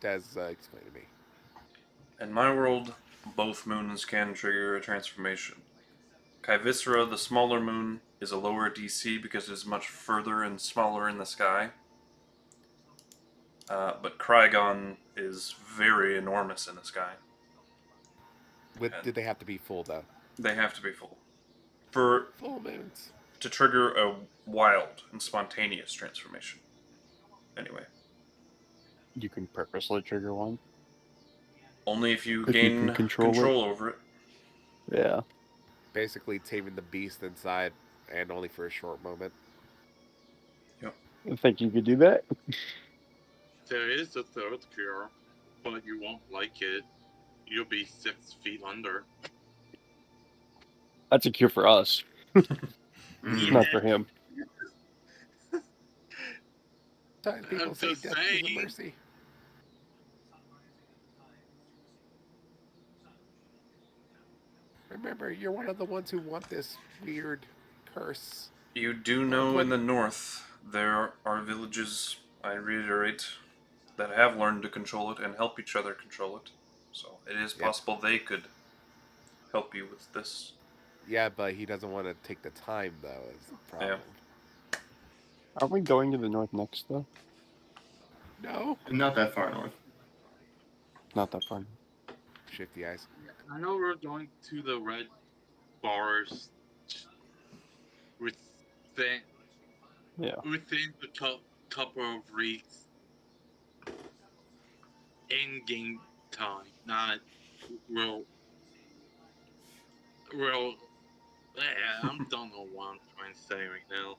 Des explained to me. In my world, both moons can trigger a transformation. Kaivisra, the smaller moon, is a lower DC because it is much further and smaller in the sky. But Krygon is very enormous in the sky. Did they have to be full though? They have to be full Full moons. to trigger a wild and spontaneous transformation. Anyway, You can purposely trigger one. only if you If you gain can control control over it. Yeah. Basically taming the beast inside, and only for a short moment. I think you could do that. There is a third cure, but you won't like it. You'll be 6 feet under. That's a cure for us, Mm. not for him. Sometimes people I'm say just death is a saying. mercy. Remember, you're one of the ones who want this weird curse. You do know in the north there are villages, I reiterate, that have learned to control it and help each other control it. So it is possible they could help you with this. Yeah, but he doesn't want to take the time, though, is the problem. Aren't we going to the north next, though? No. Not that far north. Not that far. Shifty eyes. I know we're going to the red bars within the couple of weeks in game time, not real. I don't know what I'm trying to say right now.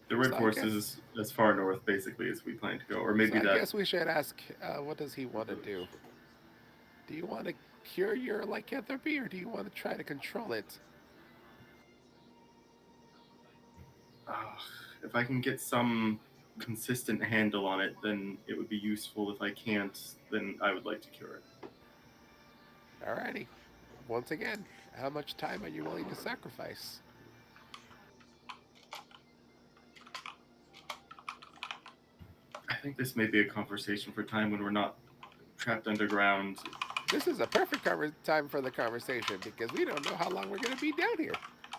The red So I force guess- is as far north, basically, as we plan to go. Or maybe So I that. guess we should ask, what does he want to do? Do you want to cure your lycanthropy, or do you want to try to control it? If I can get some consistent handle on it, then it would be useful. If I can't, then I would like to cure it. Alrighty. Once again, how much time are you willing to sacrifice? I think this may be a conversation for time when we're not trapped underground. This is a perfect time for the conversation because we don't know how long we're going to be down here.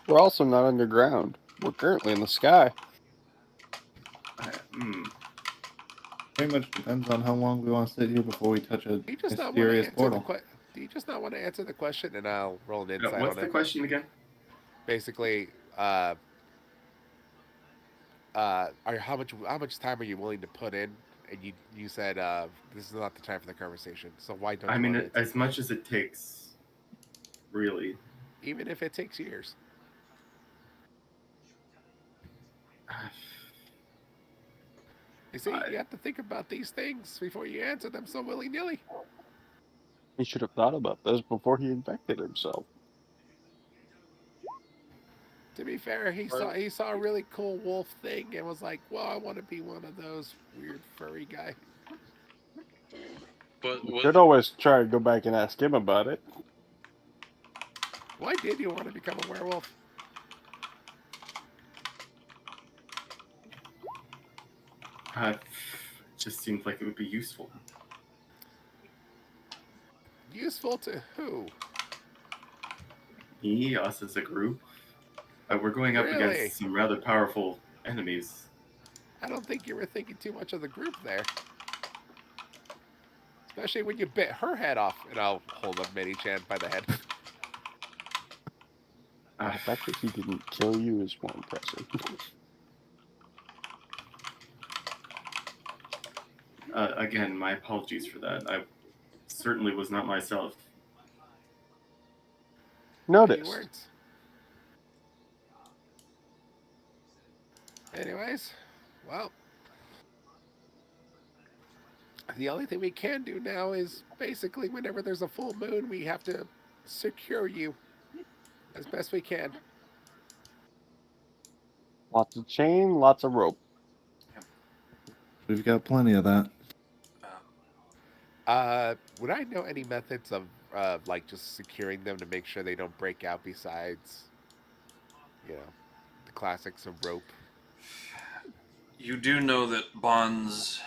We're also not underground. We're currently in the sky. Pretty much depends on how long we want to sit here before we touch a Do you just not want to mysterious answer portal. Do you just not want to answer the question, and I'll roll an insight What's on the it? question again? Basically, how much time are you willing to put in? And you said this is not the time for the conversation. So why don't you? I mean, want to as much as it takes, really. even if it takes years. You see, you have to think about these things before you answer them so willy-nilly. He should have thought about this before he infected himself. To be fair, he saw a really cool wolf thing and was like, "Well, I want to be one of those weird furry guy." But You should always try to go back and ask him about it. Why did you want to become a werewolf? It just seems like it would be useful. Useful to who? Us as a group. We're going up Really? against some rather powerful enemies. I don't think you were thinking too much of the group there. Especially when you bit her head off, and I'll hold up Mini-chan by the head. The fact that he didn't kill you is more impressive. Again, my apologies for that. I certainly was not myself. Noticed. You weren't. Anyways, well, the only thing we can do now is basically whenever there's a full moon, we have to secure you as best we can. Lots of chain, lots of rope. We've got plenty of that. Would I know any methods of like just securing them to make sure they don't break out besides, you know, the classics of rope? You do know that bonds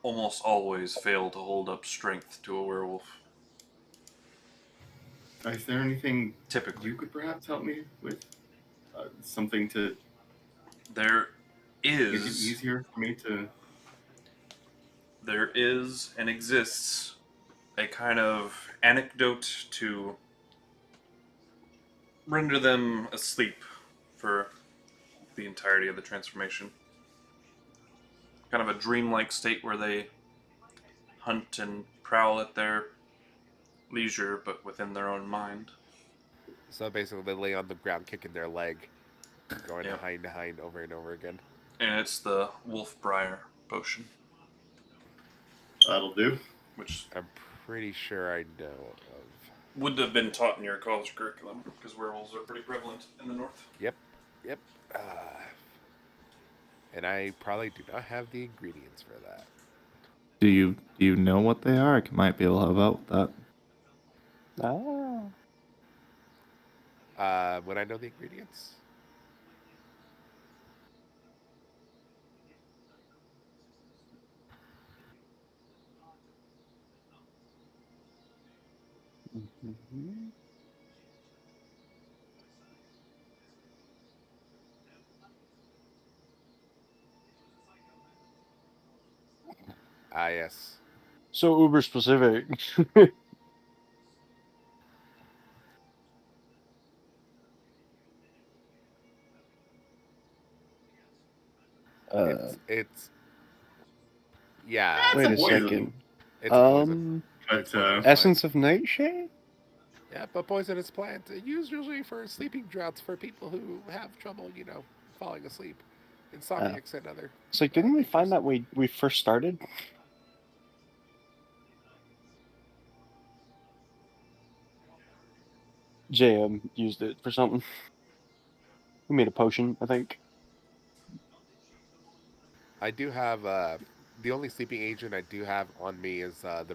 almost always fail to hold up strength to a werewolf. Is there anything Typically. you could perhaps help me with? Something to There make it is easier for me to... there is and exists a kind of anecdote to render them asleep for the entirety of the transformation. Kind of a dreamlike state where they hunt and prowl at their leisure, but within their own mind. So basically, they lay on the ground, kicking their leg, going Yep. hind to hind over and over again. And it's the Wolfbriar potion, That'll do. which I'm pretty sure I know of. would have been taught in your college curriculum, because werewolves are pretty prevalent in the north. Yep. And I probably do not have the ingredients for that. Do you know what they are? I might be able to help out with that. Would I know the ingredients? Mhm. Ah, yes. So uber specific. It's yeah. Wait a poison. second. It's poison. But Essence of Nightshade? Yeah, but poisonous plant used usually for sleeping droughts for people who have trouble, falling asleep. Insomniacs and other. It's like, didn't we creatures. find that we first started? JM used it for something. We made a potion, I think. I do have the only sleeping agent I do have on me is the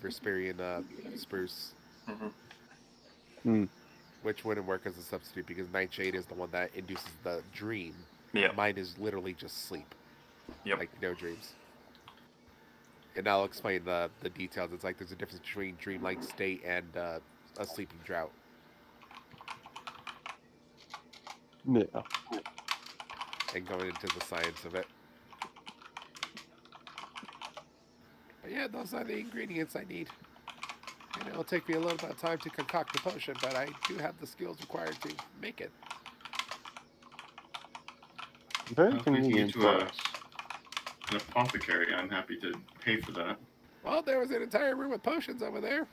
Vesperian spruce, Mm-hmm. which wouldn't work as a substitute because Nightshade is the one that induces the dream. Yeah. Mine is literally just sleep. Yep. Like no dreams. And I'll explain the details. It's like there's a difference between dreamlike state and a sleeping drought. Yeah. And going into the science of it. But yeah, those are the ingredients I need. And it'll take me a little bit of time to concoct the potion, but I do have the skills required to make it. Very if we can convenient get for to us. an apothecary, I'm happy to pay for that. Well, there was an entire room with potions over there.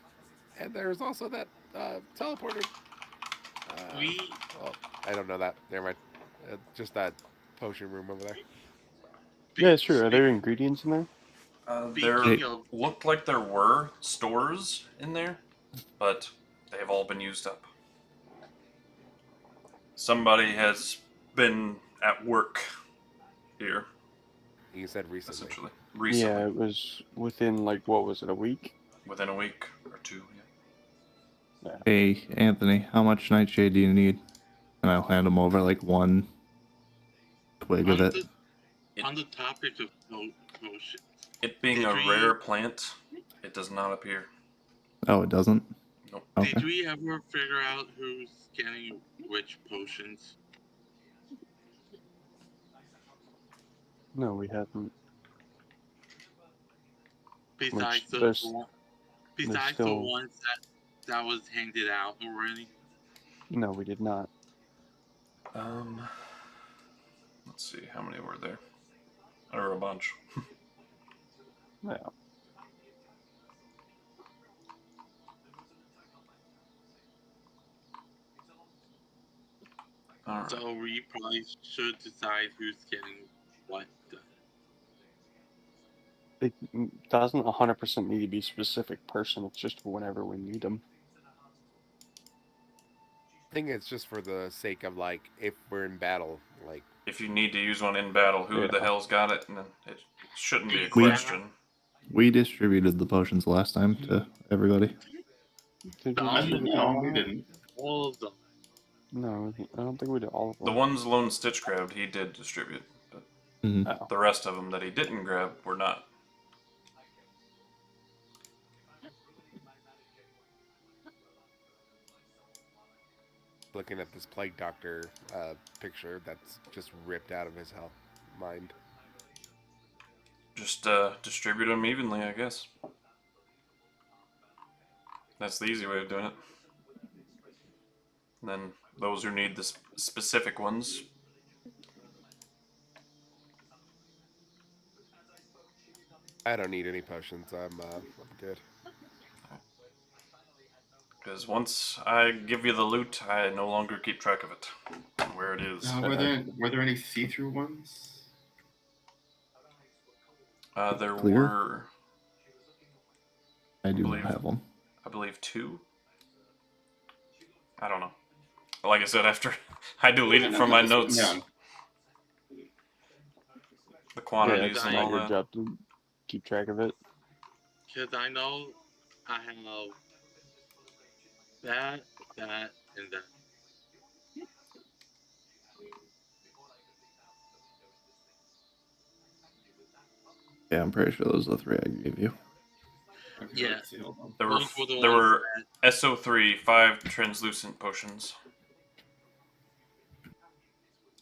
And there's also that teleporter. I don't know that. Never mind. Just that potion room over there. Yeah, it's true. Are there ingredients in there? There Speaking of, looked like there were stores in there, but they've all been used up. Somebody has been at work here, You said recently. essentially. Recently. Yeah, it was within, like, what was it, a week? Within a week or two, yeah. Hey, Anthony, how much nightshade do you need? And I'll hand him over like one twig of it. on the topic of potions, It being Did a we- rare plant, it does not appear. Oh, it doesn't? Nope. Okay. did we ever figure out who's getting which potions? No, we haven't. Besides the there's- one- there's besides still- the ones that was handed out already. No, we did not. Let's see, how many were there? There were a bunch. Yeah. Alright. So we probably should decide who's getting what. It doesn't 100% need to be a specific person. It's just whenever we need them. I think it's just for the sake of, like, if we're in battle, like... If you need to use one in battle, who the Yeah. hell's got it? And then it shouldn't be a We- question. We distributed the potions last time to everybody. Did we I do didn't it know, all we out? didn't. All of them. No, I don't think we did all of them. The ones Lone Stitch grabbed, he did distribute. But Mhm. Oh. the rest of them that he didn't grab were not. looking at this Plague Doctor picture that's just ripped out of his mind. Just distribute them evenly, I guess. That's the easy way of doing it. And then those who need the specific ones. I don't need any potions. I'm good. Because once I give you the loot, I no longer keep track of it, where it is. Were there any see-through ones? There Clear? were, I do believe- not have them. I believe, 2. I don't know. Like I said, after I deleted from my notes the quantities it's and not all your that. job to keep track of it. Because I know I have that, and that. Yeah, I'm pretty sure those are the 3 I gave you. Okay, Yeah. let's see, hold on. There were Those were the there ones were SO3 5 translucent potions,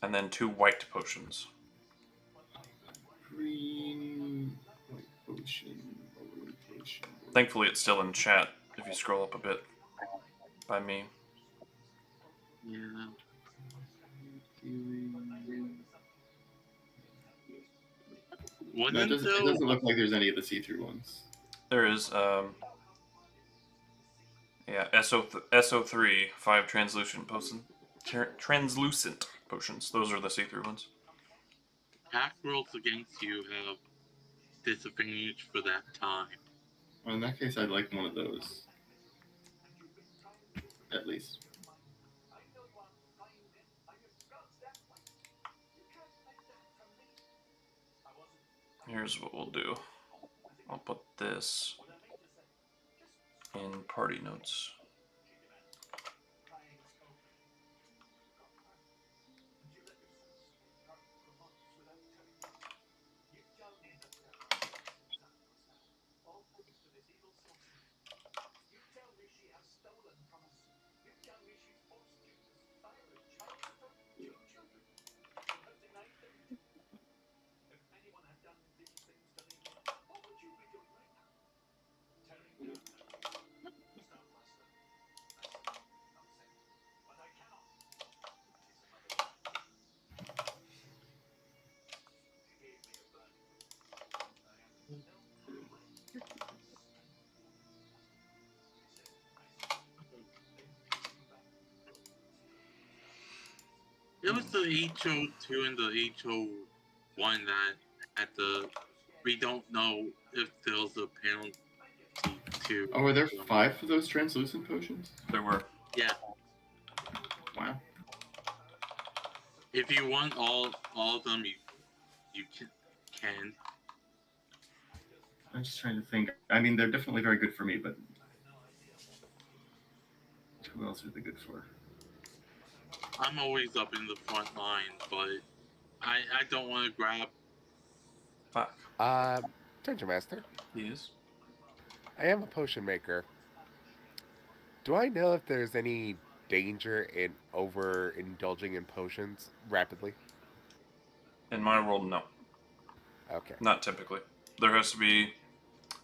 and then 2 white potions. Green, white potion, overlay potion. Thankfully, it's still in chat if you scroll up a bit by me. Yeah. No, Wouldn't it doesn't look like there's any of the see-through ones. There is yeah, SO3 5 translucent potions. Those are the see-through ones. Pack rolls against you have disadvantage for that time. Well, in that case, I'd like one of those. At least. Here's what we'll do. I'll put this in party notes. It was the HO2 and the HO1 that at the we don't know if there's a penalty to. Oh, were there 5 of those translucent potions? There were. Yeah. Wow. If you want all of them, you can. I'm just trying to think. I mean, they're definitely very good for me, but who else are they good for? I'm always up in the front line, but I don't want to grab. Fuck. Dungeon Master, Yes. I am a potion maker. Do I know if there's any danger in overindulging in potions rapidly? In my world, no. Okay. Not typically. There has to be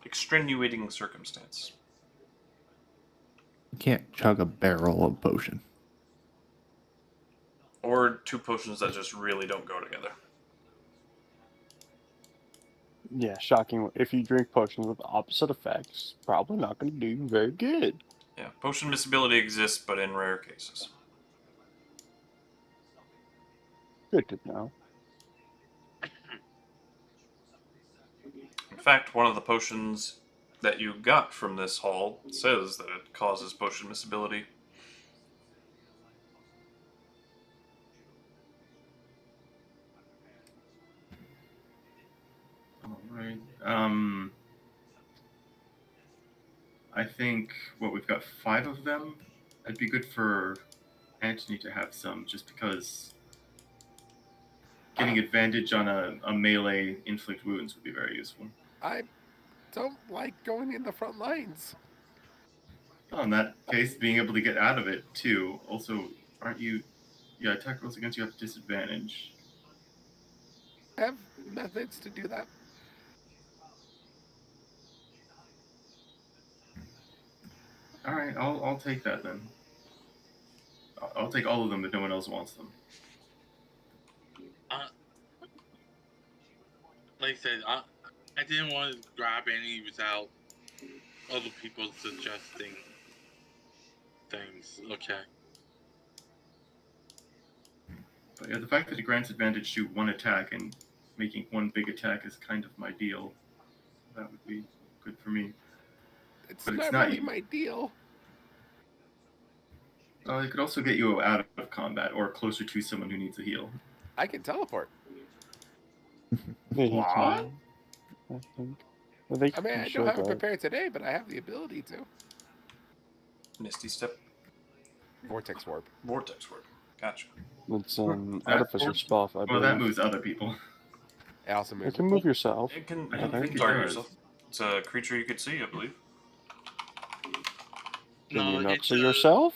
extenuating circumstance. You can't chug a barrel of potion. Or 2 potions that just really don't go together. Yeah, shocking. If you drink potions with opposite effects, probably not going to do very good. Yeah, potion miscibility exists, but in rare cases. Good to know. In fact, one of the potions that you got from this hall says that it causes potion miscibility. All right. I think we've got 5 of them. It'd be good for Antony to have some, just because getting advantage on a melee inflict wounds would be very useful. I don't like going in the front lines. Well, in that case, being able to get out of it too also Aren't you? Yeah, attack rolls against you have disadvantage. I have methods to do that. All right, I'll take that then. I'll take all of them if no one else wants them. Like I said, I didn't want to grab any without other people suggesting things. Okay. But yeah, the fact that it grants advantage to one attack and making one big attack is kind of my deal. That would be good for me. It's But not it's not really you. my deal. It could also get you out of combat or closer to someone who needs a heal. I can teleport. Yeah, he What? can. I think. Well, they I mean, can I show don't have it that. prepared today, but I have the ability to. Misty Step, Vortex Warp. Vortex Warp. Gotcha. It's That- artificer spell, I Well, believe. that moves other people. It also You moves. can move yourself. It can I don't Okay. think it target does. yourself. It's a creature you could see, I believe. Can No, you not it's see yourself?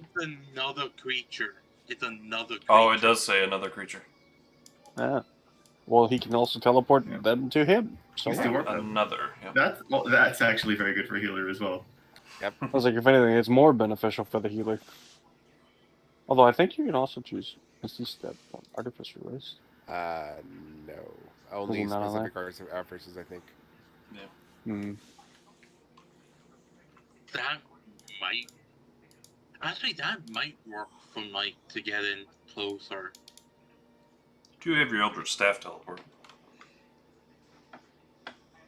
It's another creature. It's another creature. Oh, it does say another creature. Yeah. Well, he can also teleport Yeah. them to him. So You still what? work that. Another. Yeah. That's actually very good for a healer as well. I was like, if anything, it's more beneficial for the healer. Although I think you can also choose Misty Step on Artificer list. No. Only it not on specific artificers, I think. Yeah. Hmm. That might actually work for Mike to get in closer. Do you have your Eldritch Staff teleport?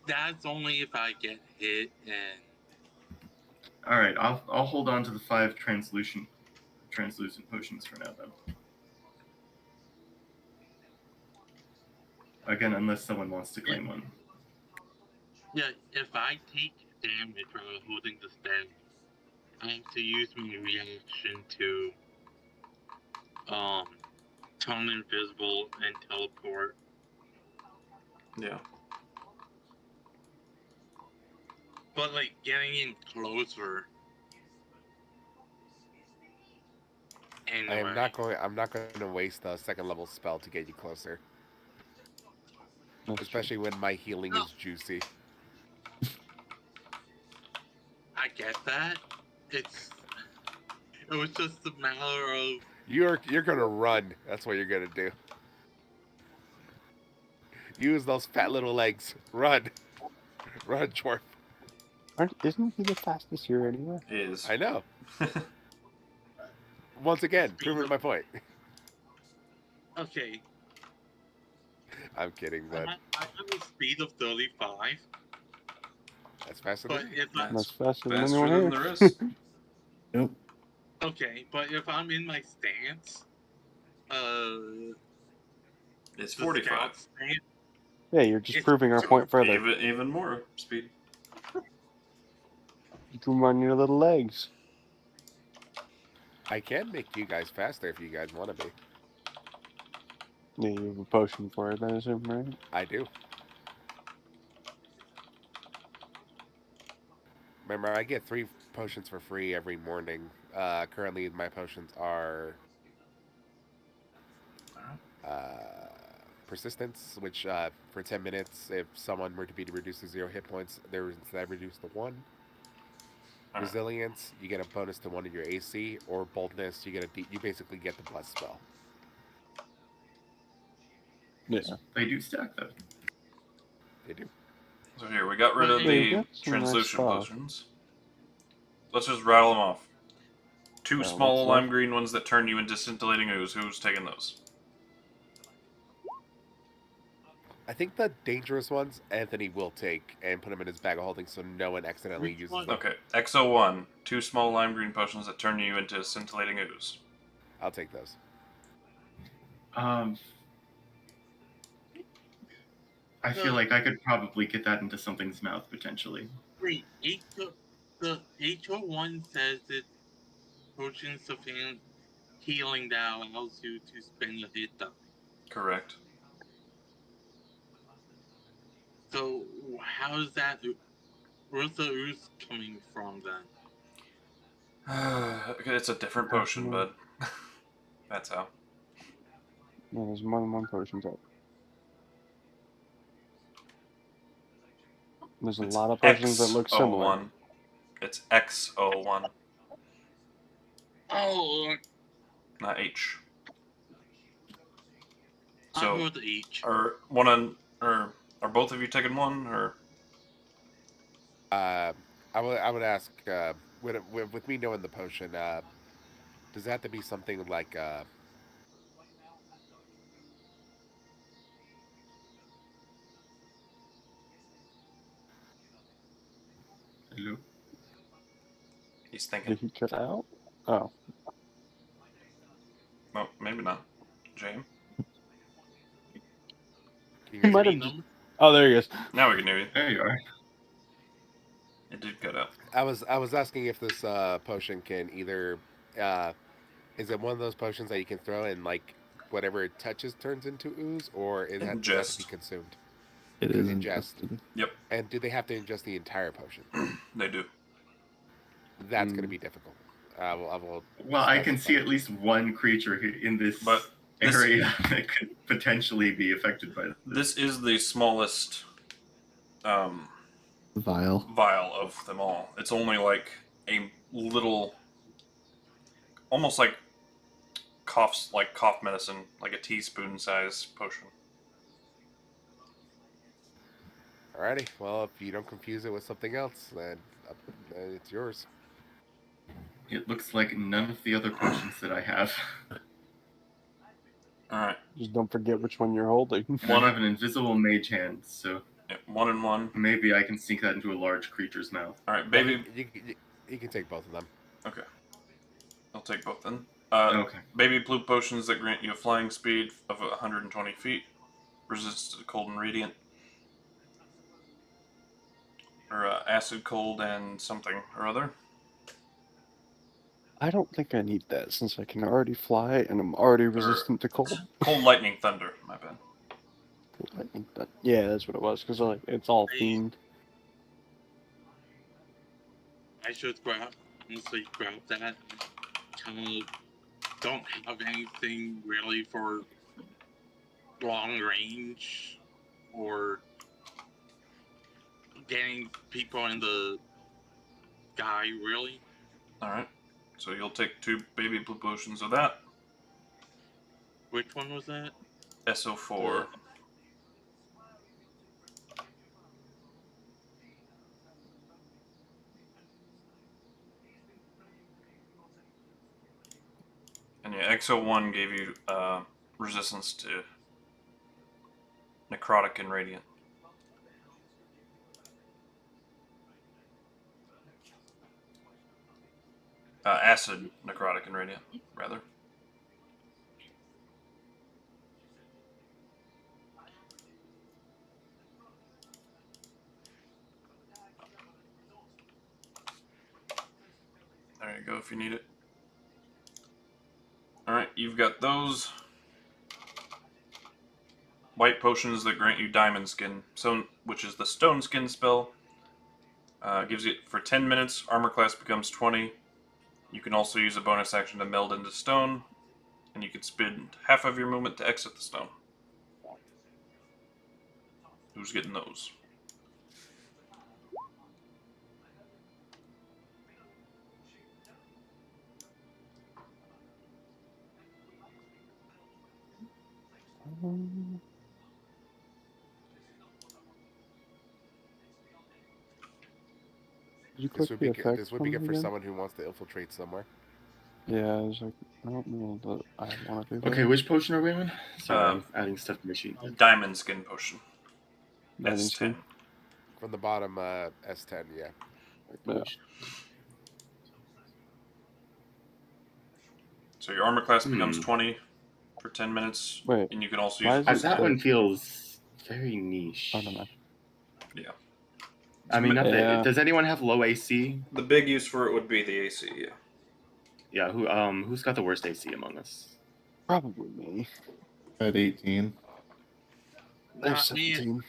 That's only if I get hit and All right, I'll hold on to the 5 translucent potions for now then. Again, unless someone wants to claim one. yeah, if I take damage while holding the staff, I have to use my reaction to turn invisible and teleport. Yeah. But like getting in closer. Anyway. I'm not going to waste a second level spell to get you closer. That's Especially when my healing is juicy. I get that. It was just a matter of You're gonna run. That's what you're gonna do. Use those fat little legs. Run. Run, Dwarf. Isn't he the fastest here anyway? It is. I know. Once again, proving my point. okay. I'm kidding, but I have a speed of 35, that's faster but than me. if I, That's faster than Faster anyone than here. the rest. Yep. okay, but if I'm in my stance, It's the 45. scout stance, Yeah, you're just It's proving our point further. Even more speed. You can run your little legs. I can make you guys faster if you guys want to be. Yeah, you have a potion for it, I assume, right? I do. Remember, I get 3 potions for free every morning. Currently, my potions are persistence, which for 10 minutes, if someone were to be reduced to 0 hit points, they're instead reduced to 1. Alright. Resilience, you get a bonus to 1 of your AC, or boldness, you get you basically get the bless spell. Yeah. They do stack though. They do. So here, we got rid of Yeah, you the got some nice translucent stuff. potions. Let's just rattle them off. 2 Yeah, small what's lime left? green ones that turn you into scintillating ooze. Who's taking those? I think the dangerous ones, Anthony will take and put them in his bag of holding so no one accidentally Which uses one? them. Okay, XO1. 2 small lime green potions that turn you into scintillating ooze. I'll take those. I feel like I could probably get that into something's mouth potentially. wait, the HO1 says it's potion sufficient healing that allows you to spend a hit die. Correct. So how is that? Where's the ooze coming from then? Okay, it's a different potion, bud. That's how. Yeah, there's more than one potion type. There's a It's lot of potions that look similar. X01. It's X01, Oh, not H. I'll go So, with H. are both of you taking one, or I would ask, with me knowing the potion, does it have to be something like Hello. he's thinking? Did he cut out? Oh, No, maybe not. James? can you he guys might hear have me? just. Oh, there he is. Now we can hear you. There you are. It did cut out. I was asking if this potion can either is it one of those potions that you can throw and like whatever it touches turns into ooze, or does it have to be Ingest. consumed? It Can is ingest. ingested. Yep, And do they have to ingest the entire potion? they do. That's going to be difficult. I will Well, I can see specify. at least one creature in this But this- area that could potentially be affected by this. This is the smallest Vile. vial of them all. It's only like a little, almost like cough medicine, like a teaspoon size potion. Alrighty. Well, if you don't confuse it with something else, then it's yours. It looks like none of the other potions that I have. All right, Just don't forget which one you're holding. I have an invisible mage hand, so yeah, 1 and 1. maybe I can sink that into a large creature's mouth. All right, baby. You can take both of them. Okay, I'll take both then. Okay. Baby blue potions that grant you a flying speed of 120 feet, resist to cold and radiant, or acid, cold, and something or other. I don't think I need that since I can already fly and I'm already resistant to cold. Cold, lightning, thunder. My bad. Lightning, yeah, that's what it was. Because like it's all themed. I should honestly grab that. Kind of don't have anything really for long range or getting people in the sky, really. All right, so you'll take 2 baby blue potions of that. Which one was that? SO4. And yeah, XO1 gave you resistance to necrotic and radiant. Acid, necrotic, and radiant, rather. There you go if you need it. Alright, you've got those. White potions that grant you diamond skin, which is the stone skin spell. Gives you for 10 minutes, armor class becomes 20. You can also use a bonus action to meld into stone, and you can spend half of your movement to exit the stone. Who's getting those? Did you click the effects This would be one good for again? someone who wants to infiltrate somewhere. Yeah, I was like, I don't know that I want to do that. Okay, which potion are we on? Sorry, I'm Um, adding stuff to the machine. Diamond skin potion. Diamond S10. skin? From the bottom, S10, yeah. Yeah. So your armor class becomes 20 for 10 minutes. Wait, and you can also why use is it That the- one feels very niche. I don't know. Yeah. I mean, not Yeah. that, does anyone have low AC? The big use for it would be the AC, yeah. Yeah, who's got the worst AC among us? Probably me. At 18. There's Not me. 17.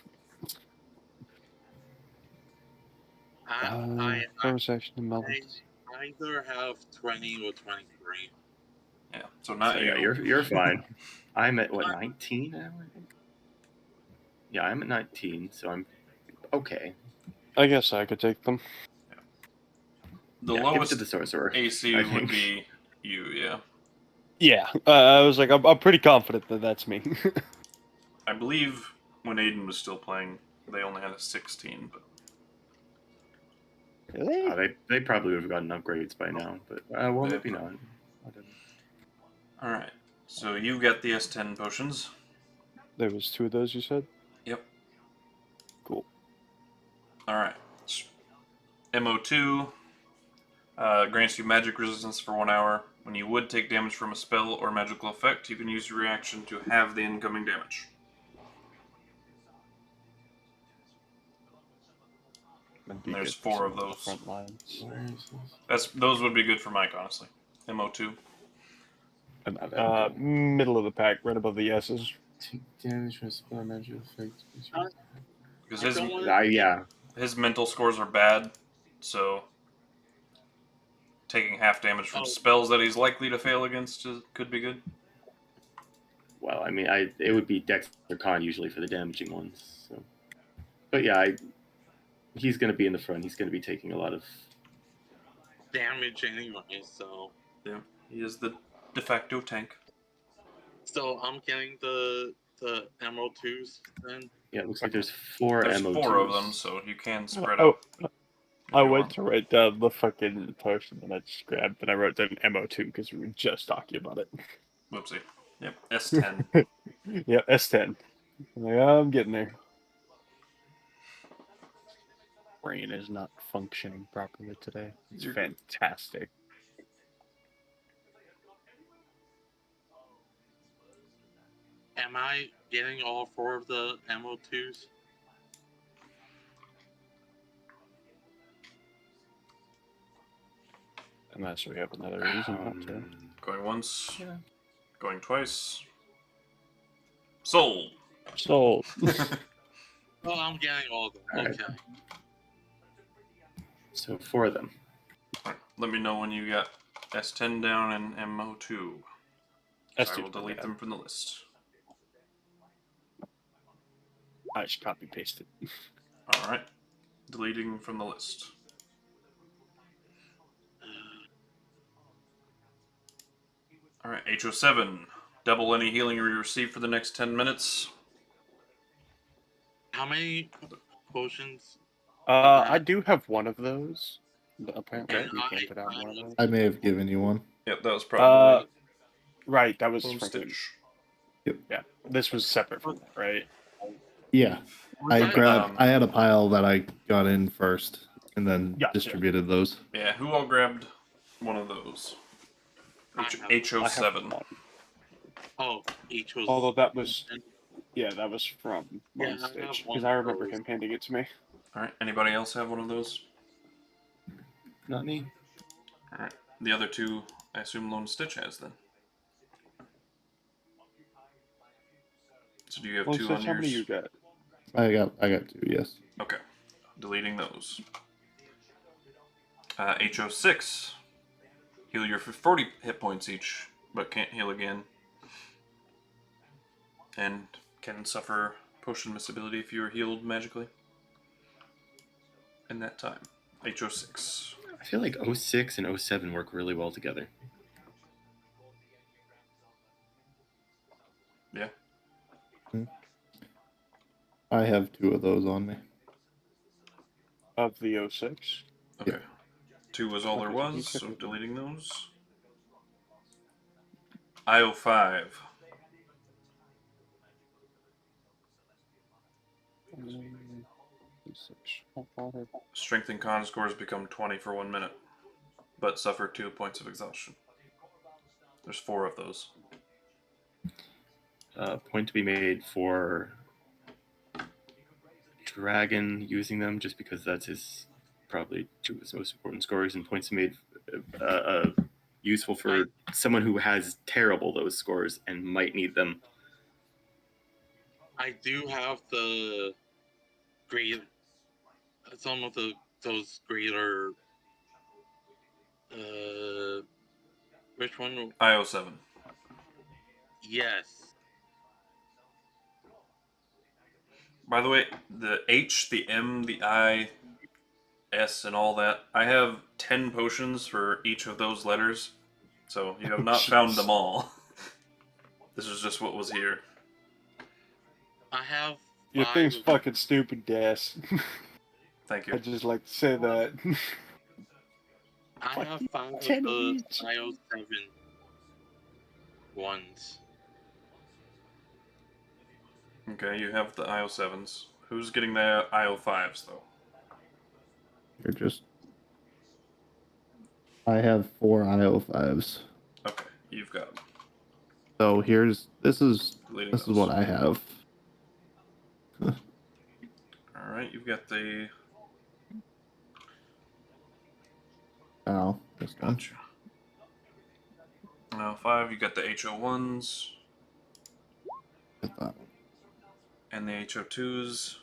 I Bonus action to meld. either have 20 or 23. Yeah, so not So, you. yeah, you're fine. I'm at what 19 now, I think. Yeah, I'm at 19, so I'm okay. I guess I could take them. The Yeah, give it to lowest the sorcerer. AC I would think. be you, yeah. Yeah, I was like, I'm pretty confident that that's me. I believe when Aiden was still playing, they only had a 16, but Really? They probably would have gotten upgrades by now, but well, Yeah, maybe not. Whatever. alright. So you get the S10 potions. There was 2 of those you said? Yep. Cool. Alright. MO2 grants you magic resistance for 1 hour. When you would take damage from a spell or magical effect, you can use your reaction to halve the incoming damage. That'd be There's good for 4 of some the those. front lines. Those would be good for Mike, honestly. MO2. Middle of the pack, right above the S's. Damage from spell magic effect. Because Yeah. his mental scores are bad, so taking half damage from spells that he's likely to fail against could be good. Well, I mean, it would be Dex or Con usually for the damaging ones. So, but yeah, he's going to be in the front. He's going to be taking a lot of damage anyway, so. Yeah, he is the de facto tank. So I'm getting the Emerald 2s then? Yeah, it looks like there's 4 There's MO2s. 4 of them, so you can spread Oh, out. I went to write down the fucking potion that I just grabbed, and I wrote down MO2 because we were just talking about it. Whoopsie. Yep, S10. Yeah, S10. I'm getting there. Brain is not functioning properly today. It's You're fantastic. Am I getting all 4 of the Emerald 2s? Unless we have another reason not to. Going once. Yeah. Going twice. Sold. Sold. Oh, I'm getting all of them. All right. Okay. So 4 of them. Right, let me know when you got S10 down and MO2. I will delete them from the list. I just copy pasted. Alright. Deleting from the list. Alright, HO7. Double any healing you receive for the next 10 minutes. How many potions? I do have one of those. But apparently And we handed out one of those. I may have given you one. Yep, that was probably Right, that was Bone from Stitch. Yeah, this was separate from that, right? Yeah, I grabbed. I had a pile that I got in first, and then distributed those. Yeah, who all grabbed one of those? HO7. Oh, HO7. Although that was, that was from Yeah, Bone I Stitch, have because one I of remember those. him handing it to me. Alright, anybody else have one of those? Not me. Alright, the other 2, I assume Lone Stitch has then. So do you have Lone 2 Stitch, on how many yours? you got? I got 2. Yes. Okay, deleting those. HO6. Heal your 40 hit points each, but can't heal again. And can suffer potion missability if you are healed magically. In that time. HO6. I feel like 06 and 07 work really well together. Yeah. I have 2 of those on me. Of the 06? Okay. Yep. 2 was all there was, so deleting those. IO5. Strength and con scores become 20 for 1 minute, but suffer 2 points of exhaustion. There's 4 of those. Point to be made for Dragon using them, just because that's his probably 2 of his most important scores, and points made useful for someone who has terrible those scores and might need them. I do have the great. Some of those greater Which one? IO7. Yes. By the way, the H, the M, the I, S, and all that, I have 10 potions for each of those letters, so you have not found them all. This is just what was here. I have Your 5 thing's of them. fucking stupid, Gas. Thank you. I'd just like to say that. I have 5 of 10 the each. IO7 ones. Okay, you have the IO7s. Who's getting the IO5s, though? You're just. I have 4 IO5s. Okay, you've got them. So this is Leading this is those. what I have. Alright, you've got the... Oh, this one. Gotcha. IO5, you got the HO1s, Get that. and the HO2s.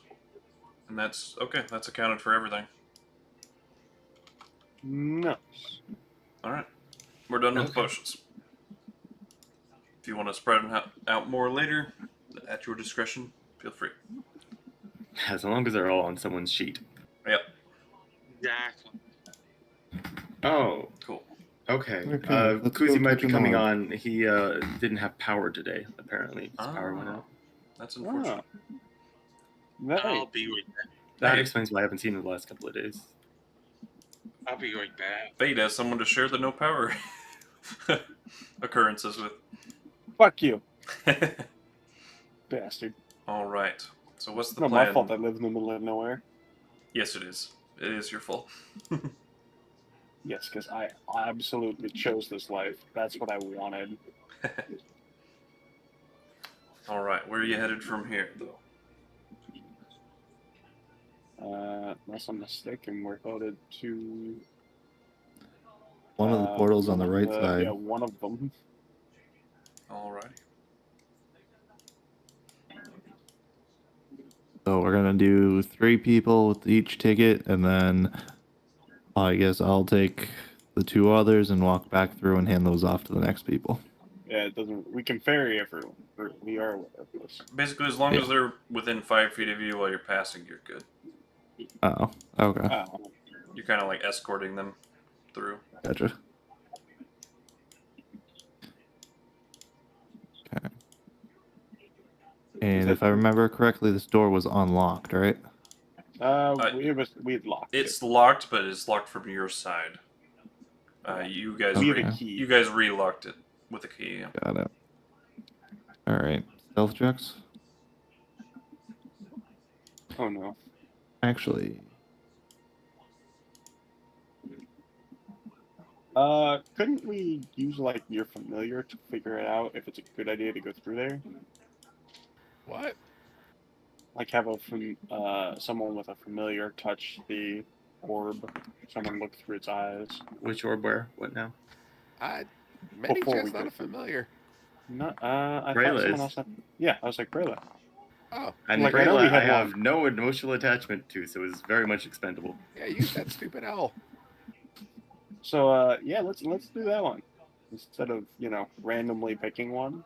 And that's... Okay, that's accounted for everything. No. Alright, we're done with the Okay. potions. If you want to spread them out more later, at your discretion, feel free. As long as they're all on someone's sheet. Yep, Exactly. Oh, cool. okay. Okay, let's go KuZii might touch be an coming orb. on. He didn't have power today, apparently. His power went out. That's unfortunate. Right. I'll be right back. That Hey. explains why I haven't seen him the last couple of days. I'll be right back. Fate has someone to share the no power occurrences with. Fuck you, bastard. Alright, so what's the Not plan? my fault I live in the middle of nowhere. Yes, it is. It is your fault. Yes, because I absolutely chose this life. That's what I wanted. Alright, where are you headed from here, though? Unless I'm mistaken, we're headed to... One of the portals on one the of right side. Yeah, one of them. Alrighty. So we're gonna do 3 people with each ticket, and then I guess I'll take the 2 others and walk back through and hand those off to the next people. Yeah, it doesn't... We can ferry everyone. We are aware of this. Basically, as long Yeah. as they're within 5 feet of you while you're passing, you're good. Oh, okay, Oh, You're kind of like escorting them through. gotcha. Okay. And if I remember correctly, this door was unlocked, right? we had locked It's it. locked, but it's locked from your side. You guys, We have Okay. a key. you guys relocked it with a key. Yeah. Got it. All right, stealth checks. Oh no. Actually, Couldn't we use like your familiar to figure it out if it's a good idea to go through there? What? Like have someone with a familiar touch the orb, someone look through its eyes. Which orb where? What now? Before Many we not go a familiar. No, I Rayla thought someone is. else had... Yeah, I was like, Rayla. Oh, And Like, I know Rayla, we I had have one. no emotional attachment to, so it's very much expendable. yeah, use that stupid owl. So, yeah, let's do that one. Instead of, randomly picking one.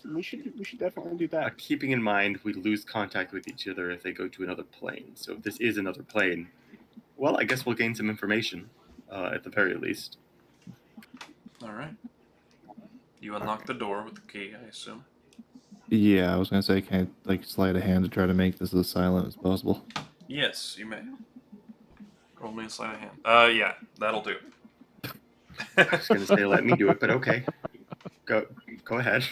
We should definitely do that. Keeping in mind, we lose contact with each other if they go to another plane. So if this is another plane, well, I guess we'll gain some information, at the very least. Alright. You unlock the door with the key, I assume. yeah, I was gonna say, can I like slide a hand to try to make this as silent as possible? Yes, you may. Roll me a sleight of hand. Yeah, that'll do. I was going to say, let me do it, but okay. Go ahead.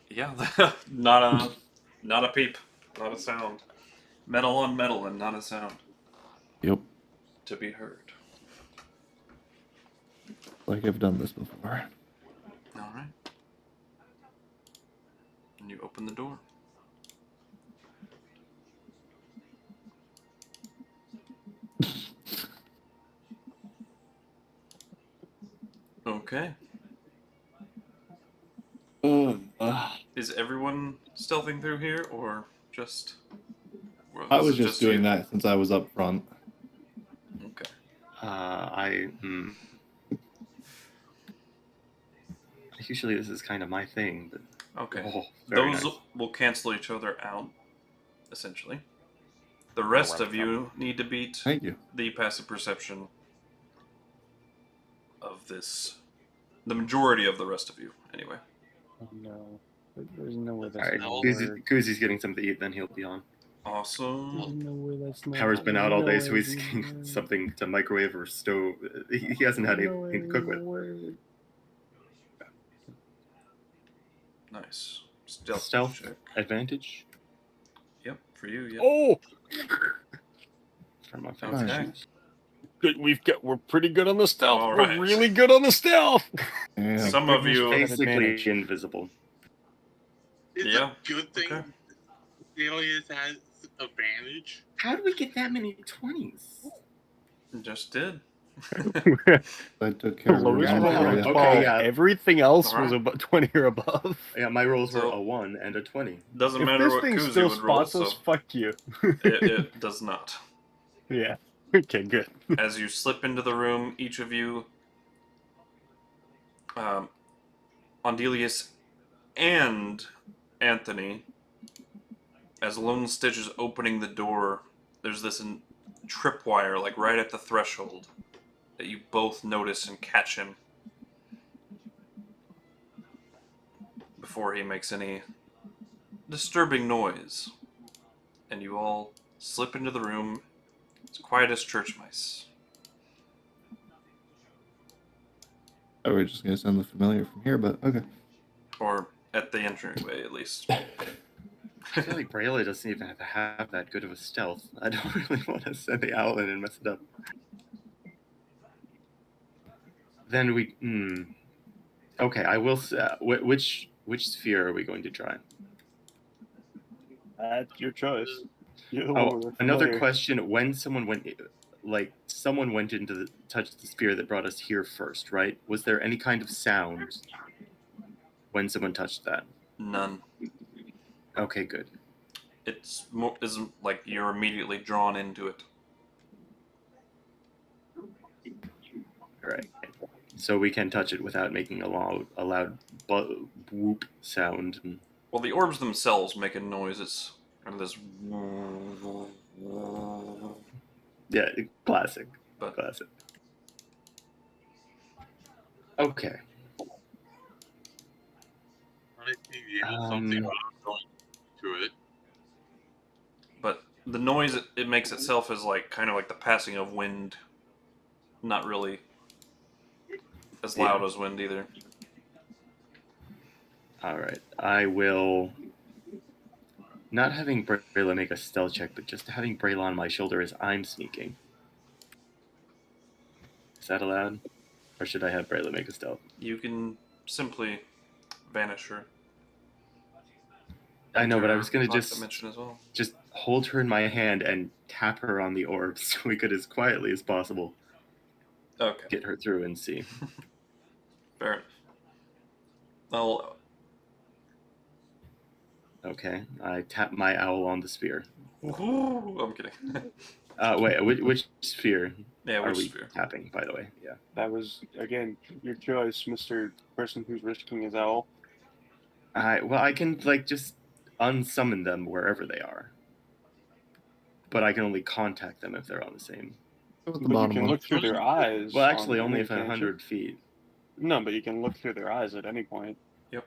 Yeah, not a peep, not a sound. Metal on metal and not a sound Yep, to be heard. like I've done this before. Alright. And you open the door. Okay. Is everyone stealthing through here, or just I it was just doing you? that since I was up front. Okay. Usually this is kind of my thing, but Okay. oh, very Those nice. will cancel each other out, essentially. The rest of you need to beat Thank you. the passive perception of this. The majority of the rest of you, anyway. Oh, no. There's no way that's Alright, gonna KuZii- work. KuZii's getting something to eat, then he'll be on. There's Awesome. no way that's not. Power's been out all day, so he's there's getting no way. something to microwave or stove. He hasn't had No way anything to cook it's with. gonna work. Nice. Stealth, Stealth check. advantage Yep, for you, yep. Oh, from my fancy Okay. shoes. good. We're pretty good on the stealth. All We're right. really good on the stealth. Yeah. Some of goodness you... for that Basically advantage. invisible. It's Yeah, a good thing okay. Andelias has advantage. How do we get that many 20s? Just did. I took care of Lowest everyone roll for was you. Okay, 12. yeah. Everything else was Alright. about 20 or above. Yeah, my rolls were So- a 1 and a 20. Doesn't If matter this what thing KuZii still would roll, spots so us, fuck you. it does not. Yeah. Okay, good. As you slip into the room, each of you, Andelias and Anthony, as Lone Stitch is opening the door, there's this tripwire, like right at the threshold, that you both notice and catch him before he makes any disturbing noise. And you all slip into the room as quiet as church mice. Oh, we're just gonna send the familiar from here, but okay. Or at the entryway, at least. I feel like Braille doesn't even have that good of a stealth. I don't really want to send the owl in and mess it up. Then we... Okay, I will... which sphere are we going to try? That's your choice. You're the one Oh, with the another familiar. question. When someone went... Like, someone went into the... touched the sphere that brought us here first, right? Was there any kind of sound when someone touched that? None. Okay, good. It's isn't like you're immediately drawn into it. Alright. So we can touch it without making a loud whoop sound. Well, the orbs themselves make a noise. It's kind of this. Yeah, classic. But Classic. Okay. I see something about going to it. but the noise it makes itself is like kind of like the passing of wind. Not really as loud as wind either. Alright. I will... Not having Braille make a stealth check, but just having Braille on my shoulder as I'm sneaking. Is that allowed? Or should I have Braille make a stealth? You can simply vanish her. I know, but I was going to Talk just dimension as well. just hold her in my hand and tap her on the orb so we could, as quietly as possible, Okay, get her through and see. fair enough. I'll Okay, I tap my owl on the sphere. Ooh, I'm kidding. Wait, which sphere Yeah, are which we sphere? tapping, by the way? Yeah. That was, again, your choice, Mr. Person who's risking his owl. Well, I can, like, just unsummon them wherever they are. But I can only contact them if they're on the same... Go with the But you bottom can one. look through their eyes. Well, actually, on only any, if at can't you? 100 feet. No, but you can look through their eyes at any point.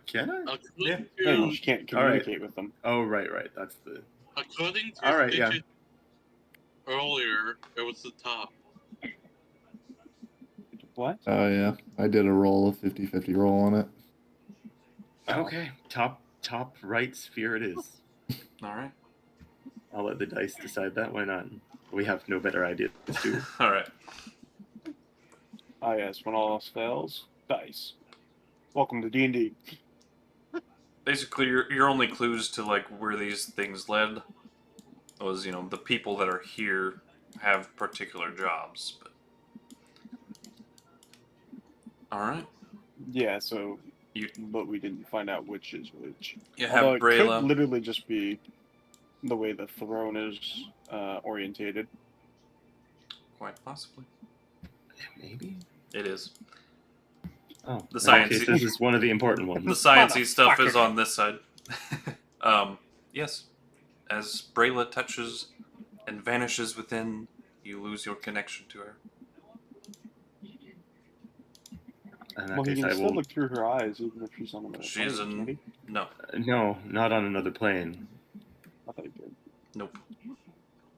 Can I? Yeah. Yeah, you just can't All right. communicate with them. Oh, right. That's the... According to All right, yeah. Stitches earlier, it was the top. What? Oh yeah, I did a roll, a 50-50 roll on it. Okay, top right sphere it is. All right. I'll let the dice decide that. Why not? We have no better idea to do. All right. Ah, yes. When all else fails, dice. Welcome to D&D. Basically, your only clues to like where these things led was, the people that are here have particular jobs. But all right, Yeah. So, You- but we didn't find out which is which. you Although have it could Brayla. literally just be the way the throne is orientated. Quite possibly. Maybe. It is. Oh, The in science- that case, this is one of the important ones. The sciencey stuff is Motherfucker. on this side. Yes. As Brayla touches and vanishes within, you lose your connection to her. In that Well, he case, can I still will. look through her eyes, even if she's on another She is plane, can't in. he? No. No, not on another plane. I thought he did. Nope.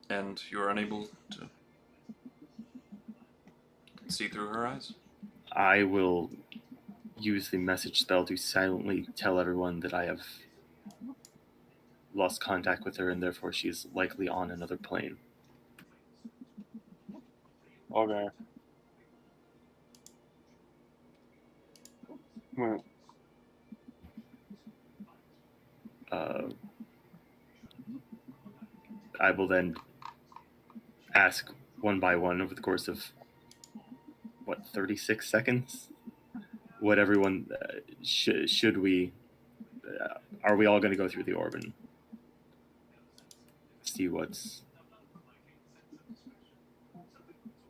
And you're unable to see through her eyes. I will use the message spell to silently tell everyone that I have lost contact with her and therefore she is likely on another plane. Okay. Well, I will then ask one by one over the course of, 36 seconds? What everyone, should we, are we all going to go through the orb and see what's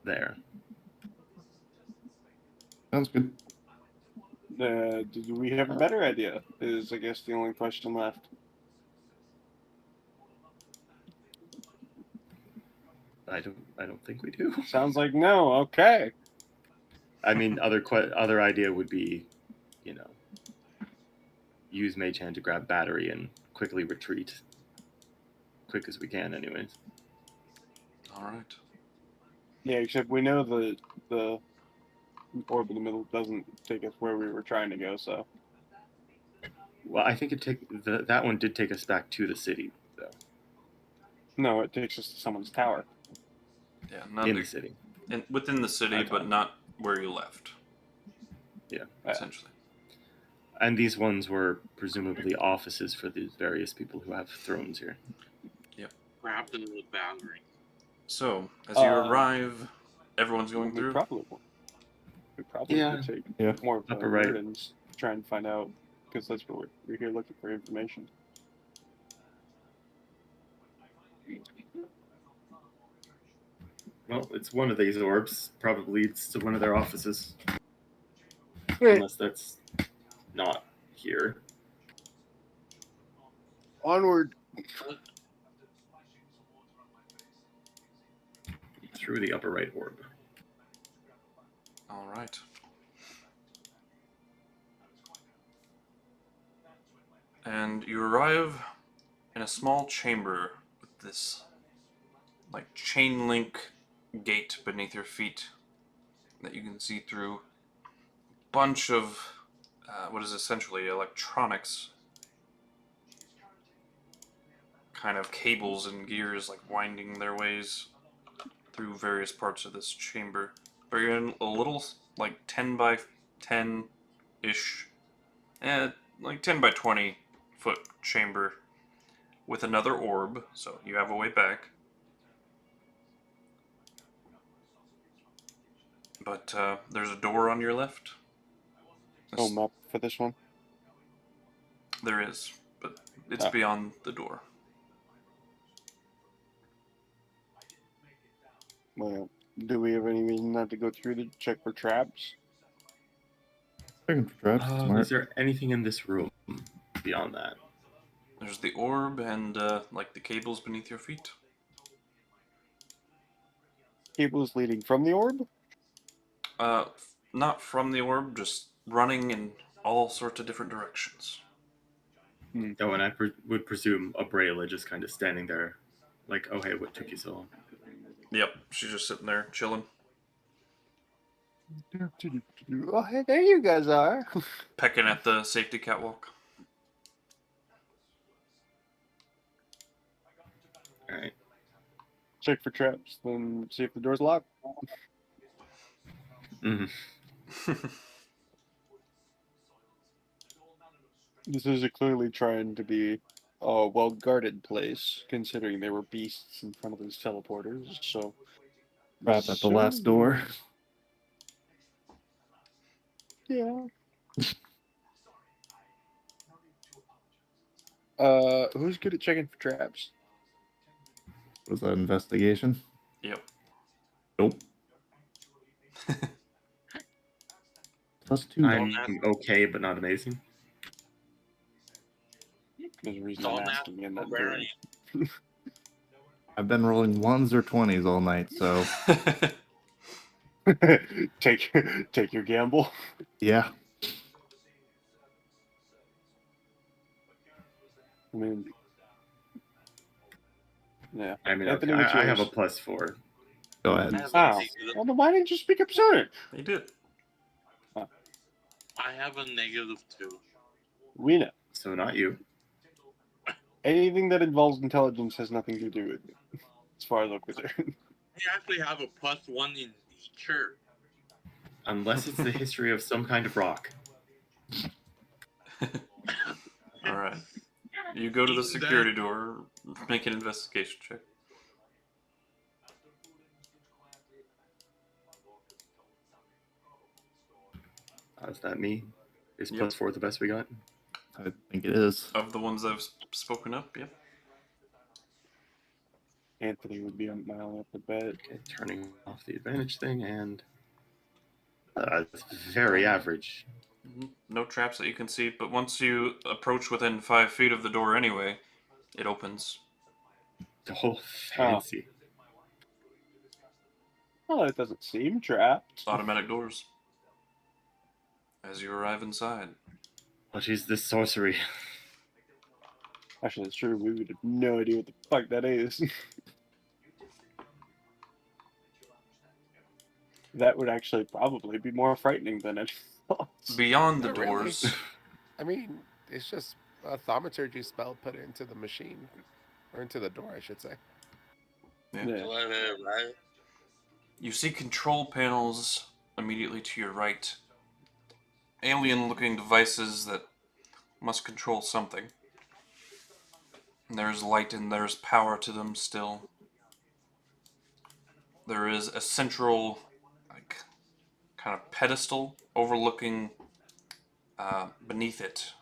there? Sounds good. do we have a better idea? Is, I guess, the only question left. I don't think we do. Sounds like no. Okay. I mean, other idea would be, use Mage Hand to grab battery and quickly retreat. Quick as we can, anyways. Alright. Yeah, except we know the orb in the middle doesn't take us where we were trying to go, so. Well, I think that one did take us back to the city, though. No, it takes us to someone's tower. Yeah, not In the city. within the city, Okay. but not where you left. Yeah. Essentially. And these ones were presumably offices for these various people who have thrones here. Wrapped in the battery. So, as you arrive, everyone's going We through. probably Yeah. could take Yeah. more of Upper a right. word and try and find out, because that's what we're here looking for information. Well, it's one of these orbs. Probably leads to one of their offices. Great. Unless that's not here. Onward. Through the upper right orb. Alright. And you arrive in a small chamber with this, like, chain link gate beneath your feet that you can see through. Bunch of what is essentially electronics, kind of cables and gears, like, winding their ways through various parts of this chamber. But you're in a little, like, 10 by 10 ish, like 10 by 20 foot chamber with another orb, so you have a way back. But there's a door on your left. Oh, map for this one? There is, but it's Ah. beyond the door. Well, do we have any reason not to go through to check for traps? Checking for traps. Smart. Is there anything in this room beyond that? There's the orb and like the cables beneath your feet. Cables leading from the orb? Not from the orb, just running in all sorts of different directions. Oh, and I would presume Abrela just kind of standing there, like, oh hey, what took you so long? Yep, she's just sitting there chilling, Oh, hey, there you guys are. pecking at the safety catwalk. All right. Check for traps, then see if the door's locked. Mm-hmm. This is clearly trying to be a well-guarded place, considering there were beasts in front of these teleporters, so... Trap at the last door. Yeah. Who's good at checking for traps? Was that investigation? Yep. Nope. +2. I'm okay, but not amazing. There's a reason Don't I'm ask asking in that Barbarian. dream. I've been rolling 1s or 20s all night, so take your gamble. yeah. I mean, yeah. I mean, Anthony, okay, what's I have a yours? +4. Go I ahead. have a Oh, negative. well, then why didn't you speak up sooner? He did. I have a -2. We know. So not you. Anything that involves intelligence has nothing to do with it, as far as I'm concerned. I actually have a +1 in nature. Unless it's the history of some kind of rock. All right. You go to the Even security door, make an investigation check. Is that me? Is Yep. +4 the best we got? I think it is. Of the ones I've spoken up, yep. Anthony would be on my only up the bet. Okay, turning off the advantage thing, and it's very average. No traps that you can see, but once you approach within 5 feet of the door anyway, it opens. Oh, fancy. Well, it doesn't seem trapped. Automatic doors. As you arrive inside. What is this sorcery? Actually, it's true. We would have no idea what the fuck that is. That would actually probably be more frightening than anything else. Beyond the Not really. doors, I mean, it's just a thaumaturgy spell put into the machine, or into the door, I should say. yeah. Yeah. Right? You see control panels immediately to your right. Alien-looking devices that must control something. There's light and there's power to them still. There is a central, kind of pedestal overlooking beneath it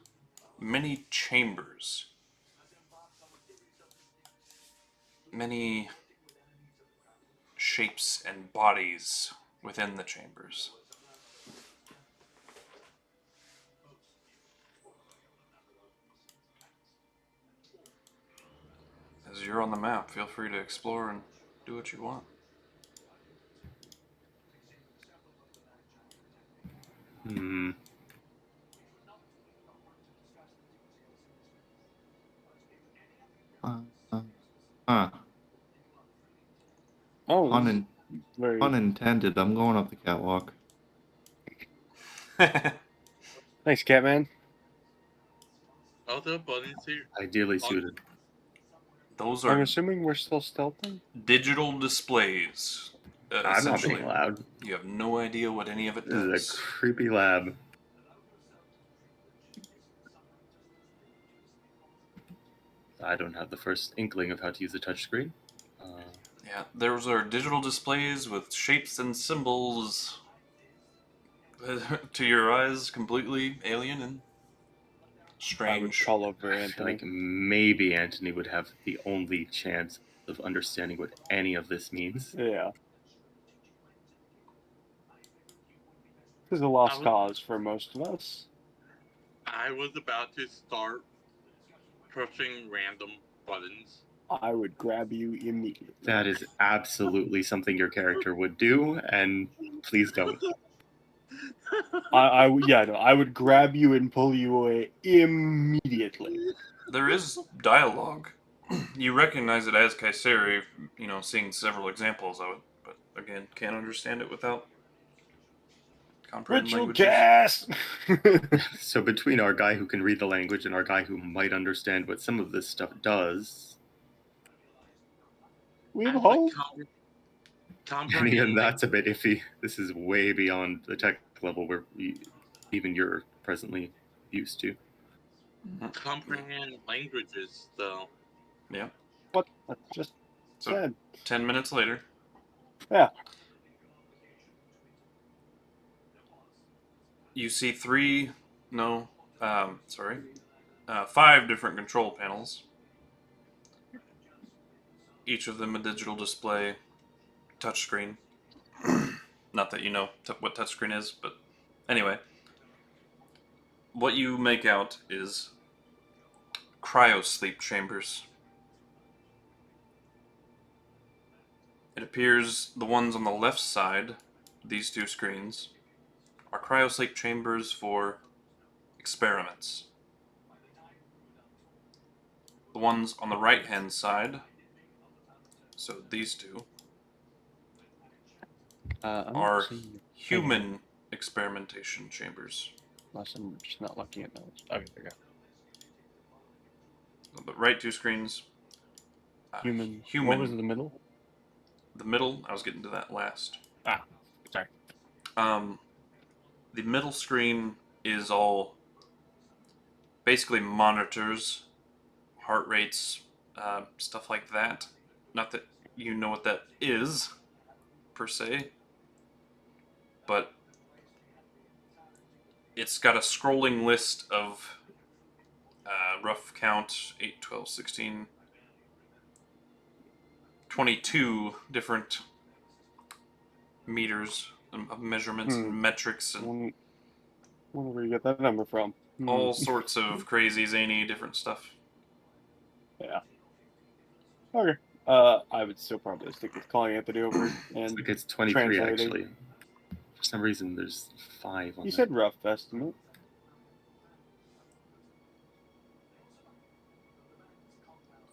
many chambers. Many shapes and bodies within the chambers. As you're on the map, feel free to explore and do what you want. Hmm. Huh. Oh, this is very Unintended. I'm going up the catwalk. nice, Catman. All the buttons here. Ideally suited. Those I'm are assuming we're still stealthing. digital displays. I'm not Essentially, being loud. you have no idea what any of it This is a does. creepy lab. I don't have the first inkling of how to use a touchscreen. Yeah, those are digital displays with shapes and symbols. To your eyes, completely alien and I would strange. call over I feel Anthony. like maybe Anthony would have the only chance of understanding what any of this means. Yeah. This is a lost cause for most of us. I was about to start pushing random buttons. I would grab you immediately. That is absolutely something your character would do, and please don't. I would grab you and pull you away immediately. There is dialogue. You recognize it as Kaiseri, seeing several examples of it, but again, can't understand it without comprehending Ritual languages. cast! So between our guy who can read the language and our guy who might understand what some of this stuff does, We have As a hope. and even that's a bit iffy. This is way beyond the tech level where even you're presently used to. comprehend languages, though. Yeah. What I just So, said. 10 minutes later. Yeah. You see 5 different control panels. each of them a digital display, touchscreen. Not that you know what touchscreen is, but anyway. What you make out is cryo-sleep chambers. It appears the ones on the left side, these two screens, are cryo-sleep chambers for experiments. The ones on the right-hand side, so these two, I'm are seeing human experimentation chambers. unless I'm just not looking at those. Okay, there you go. The right two screens, Human. human. What was in the middle? The middle, I was getting to that last. Ah, sorry. The middle screen is all basically monitors, heart rates, stuff like that. Not that you know what that is, per se, but it's got a scrolling list of rough count 8, 12, 16, 22 different meters of measurements and metrics and Wonder where you get that number from. all sorts of crazy, zany, different stuff. Yeah. Okay. I would still probably stick with calling Anthony over I and think it's 23 translating. actually. For some reason, there's 5 on You there. said rough estimate.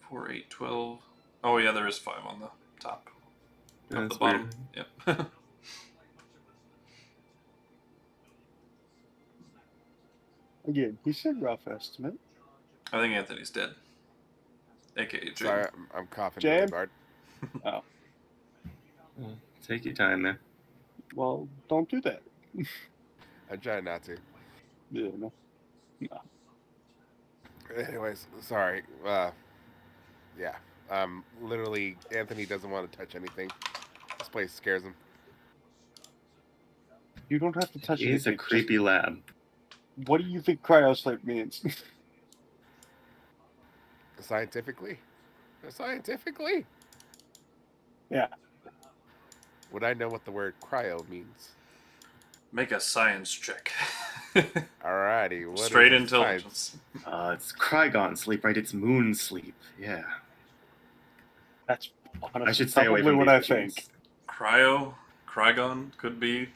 4, 8, 12. Oh yeah, there is 5 on the top. Yeah, At that's the bottom. weird. Yep. Again, he said rough estimate. I think Anthony's dead. AKA Jay. Sorry, I'm coughing Jam? really hard. Oh, Take your time, man. well, don't do that. I'm trying not to. Yeah, no. Anyways, sorry. Yeah. Literally, Anthony doesn't want to touch anything. This place scares him. You don't have to touch He's a anything. creepy lab. Just, what do you think cryosleep means? Scientifically, Scientifically, Yeah. would I know what the word cryo means? Make a science check. Alrighty. What Straight is intelligence. It's Krygon sleep, right? It's moon sleep. Yeah. That's honestly I should stay away probably from what these I machines. think. Krygon could be.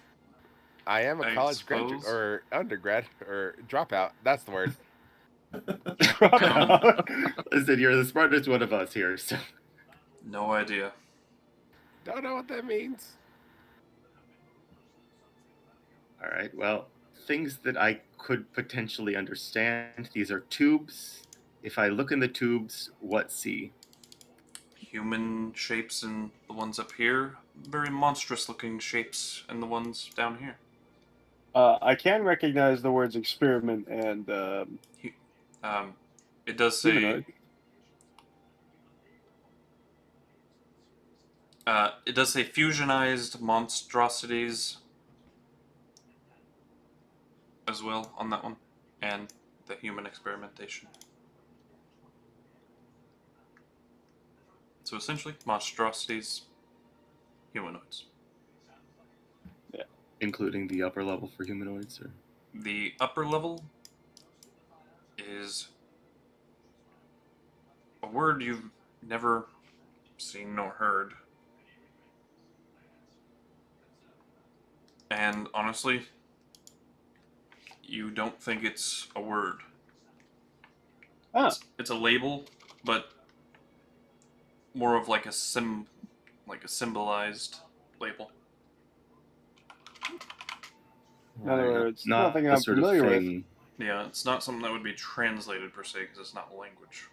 I am a I college graduate suppose. or undergrad or dropout. That's the word. Listen, you're the smartest one of us here, so No idea. Don't know what that means. all right. Well, things that I could potentially understand. These are tubes. If I look in the tubes, what see? Human shapes and the ones up here. Very monstrous looking shapes and the ones down here. I can recognize the words experiment and It does say. humanoid. It does say fusionized monstrosities as well on that one, and the human experimentation. So essentially, monstrosities, humanoids. Including the upper level for humanoids, or The upper level is a word you've never seen nor heard. And honestly, you don't think it's a word. Ah, It's a label, but more of like a symbolized label. in other words, not nothing the I'm sort of familiar with. thing. Yeah, it's not something that would be translated per se because it's not language.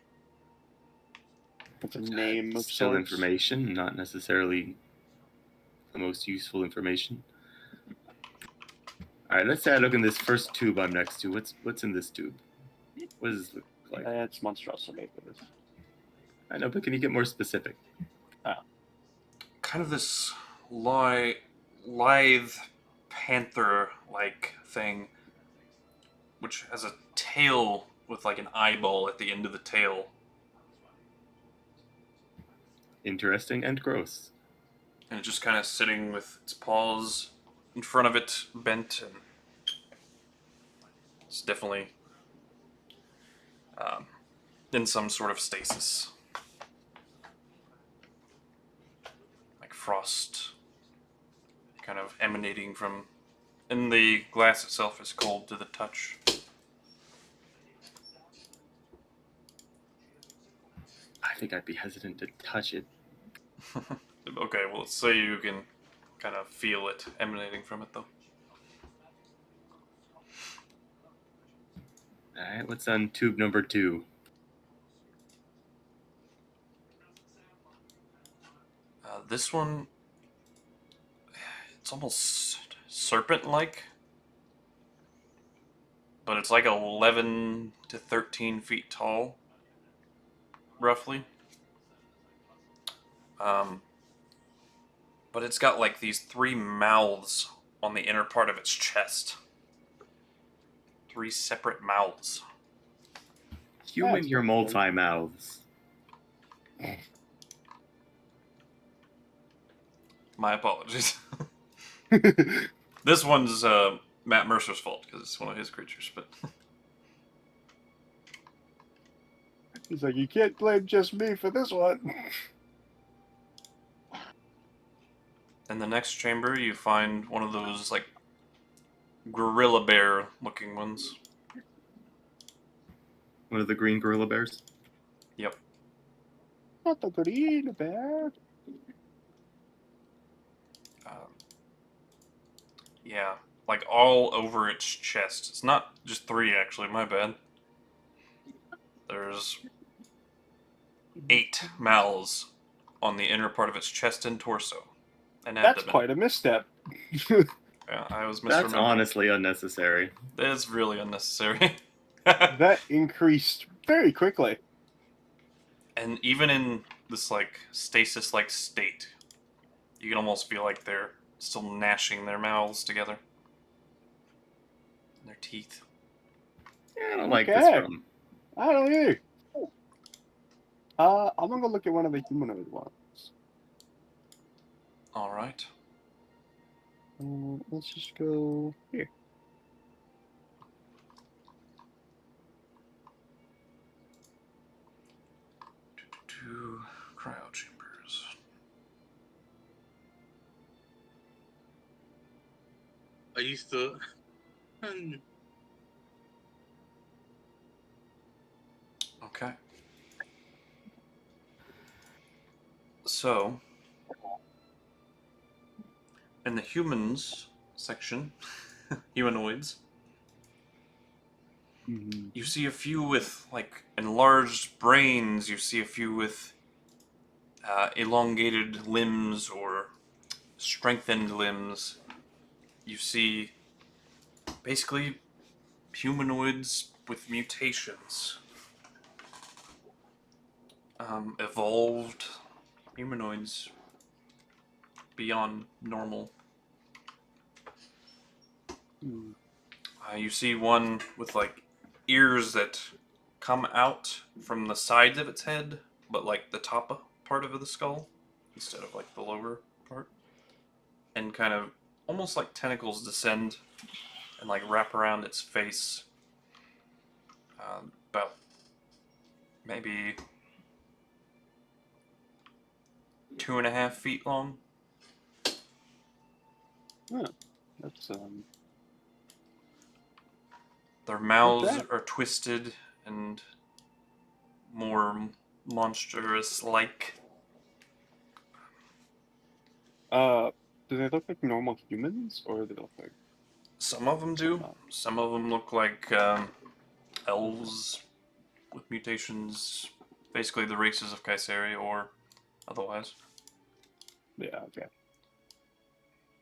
It's a name of Still sorts. information, not necessarily the most useful information. All right, let's say I look in this first tube I'm next to. What's in this tube? What does this look like? That's monstrosity for this. I know, but can you get more specific? Kind of this lithe panther-like thing, which has a tail with like an eyeball at the end of the tail. interesting and gross. And it's just kind of sitting with its paws in front of it, bent, and it's definitely in some sort of stasis. Like frost kind of emanating from... And the glass itself is cold to the touch. I think I'd be hesitant to touch it. Okay, well, let's say you can kind of feel it emanating from it, though. Alright, what's on tube number 2? This one, it's almost serpent-like, but it's like 11 to 13 feet tall, roughly. But it's got like these 3 mouths on the inner part of its chest. 3 separate mouths. You and your multi-mouths. My apologies. This one's Matt Mercer's fault, because it's one of his creatures, but... He's like, you can't blame just me for this one. In the next chamber, you find one of those, like, gorilla bear-looking ones. One of the green gorilla bears? Yep. Not the green bear. Yeah, like all over its chest. It's not just 3, actually, my bad. There's 8 mouths on the inner part of its chest and torso. And That's abdomen. quite a misstep. Yeah, I was misremembering. That's honestly unnecessary. It's really unnecessary. That increased very quickly. And even in this, like, stasis-like state, you can almost feel like they're still gnashing their mouths together. And their teeth. Yeah, I don't like this from. I don't either. I'm gonna go look at one of the humanoid ones. Alright. Let's just go here. Two cryo chambers. I used to. Okay. So, in the humans section, humanoids, you see a few with, like, enlarged brains, you see a few with elongated limbs or strengthened limbs. You see, basically, humanoids with mutations. Evolved humanoids beyond normal. You see one with, like, ears that come out from the sides of its head, but, like, the top part of the skull instead of, like, the lower part. And kind of almost like tentacles descend and, like, wrap around its face. About maybe 2.5 feet long. Huh. That's Their mouths that? are twisted and more monstrous-like. Do they look like normal humans, or do they look like... Some of them do. Some of them look like elves with mutations. Basically the races of KuZii or otherwise. Yeah, okay.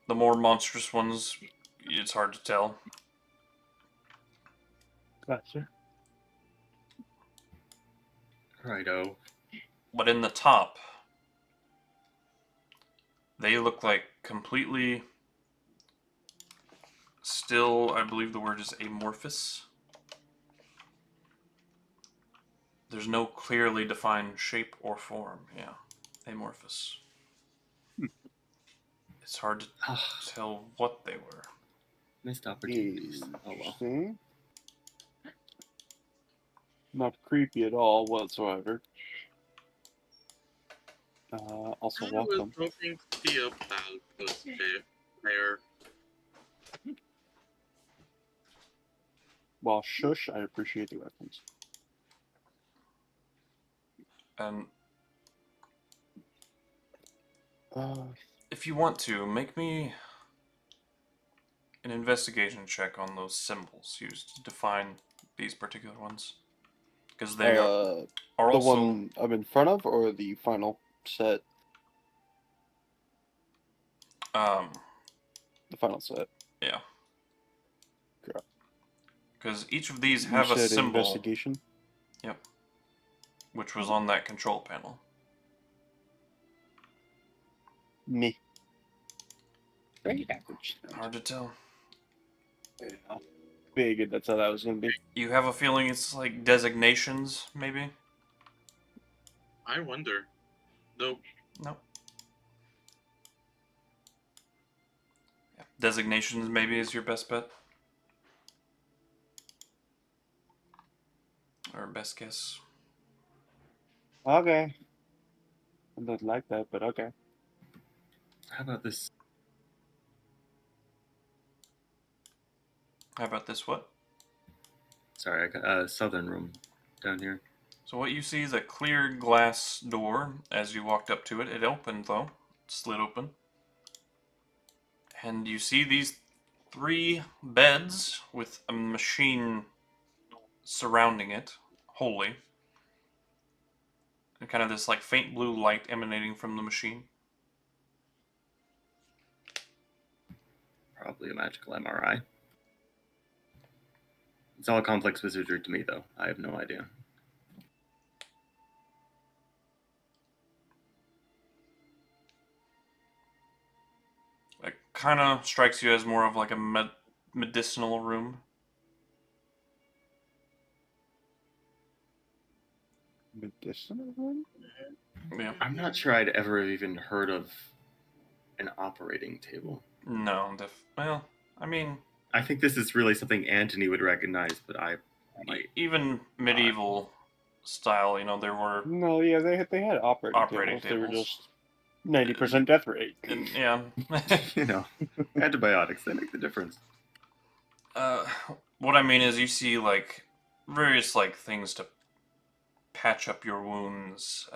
The more monstrous ones, it's hard to tell. Gotcha. Righto. But in the top, they look like completely still, I believe the word is amorphous. There's no clearly defined shape or form, yeah. amorphous. Hmm. It's hard to tell what they were. Missed opportunities. Oh well. Interesting. Not creepy at all whatsoever. Also I was welcome. hoping to see a platypus there. Well, shush, I appreciate the reference. And Uh, if you want to, make me an investigation check on those symbols used to define these particular ones. Because they are the also... one I'm in front of, or the final set? The final set. Yeah. Okay. Because each of these You have a said symbol. investigation? Yep. Which was on that control panel. Me. Very average. Hard to tell. Yeah. Figured that's how that was going to be. You have a feeling it's like designations, maybe? I wonder. Nope. Nope. Yeah. Designations maybe is your best bet? Or best guess? Okay. I don't like that, but okay. How about this? How about this what? Sorry, I got a southern room down here. So what you see is a clear glass door as you walked up to it. It opened though. It slid open. And you see these 3 beds with a machine surrounding it, wholly. And kind of this like faint blue light emanating from the machine. Probably a magical MRI. It's all complex wizardry to me, though. I have no idea. It kind of strikes you as more of like a medicinal room. Medicinal one? Yeah. I'm not sure I'd ever even heard of an operating table. No, well, I mean, I think this is really something Anthony would recognize, but I might. even medieval style, you know, there were No, yeah, they had operating, Operating tables. They were tables. just 90% death rate. and yeah. You know, antibiotics, they make the difference. What I mean is you see like various like things to patch up your wounds.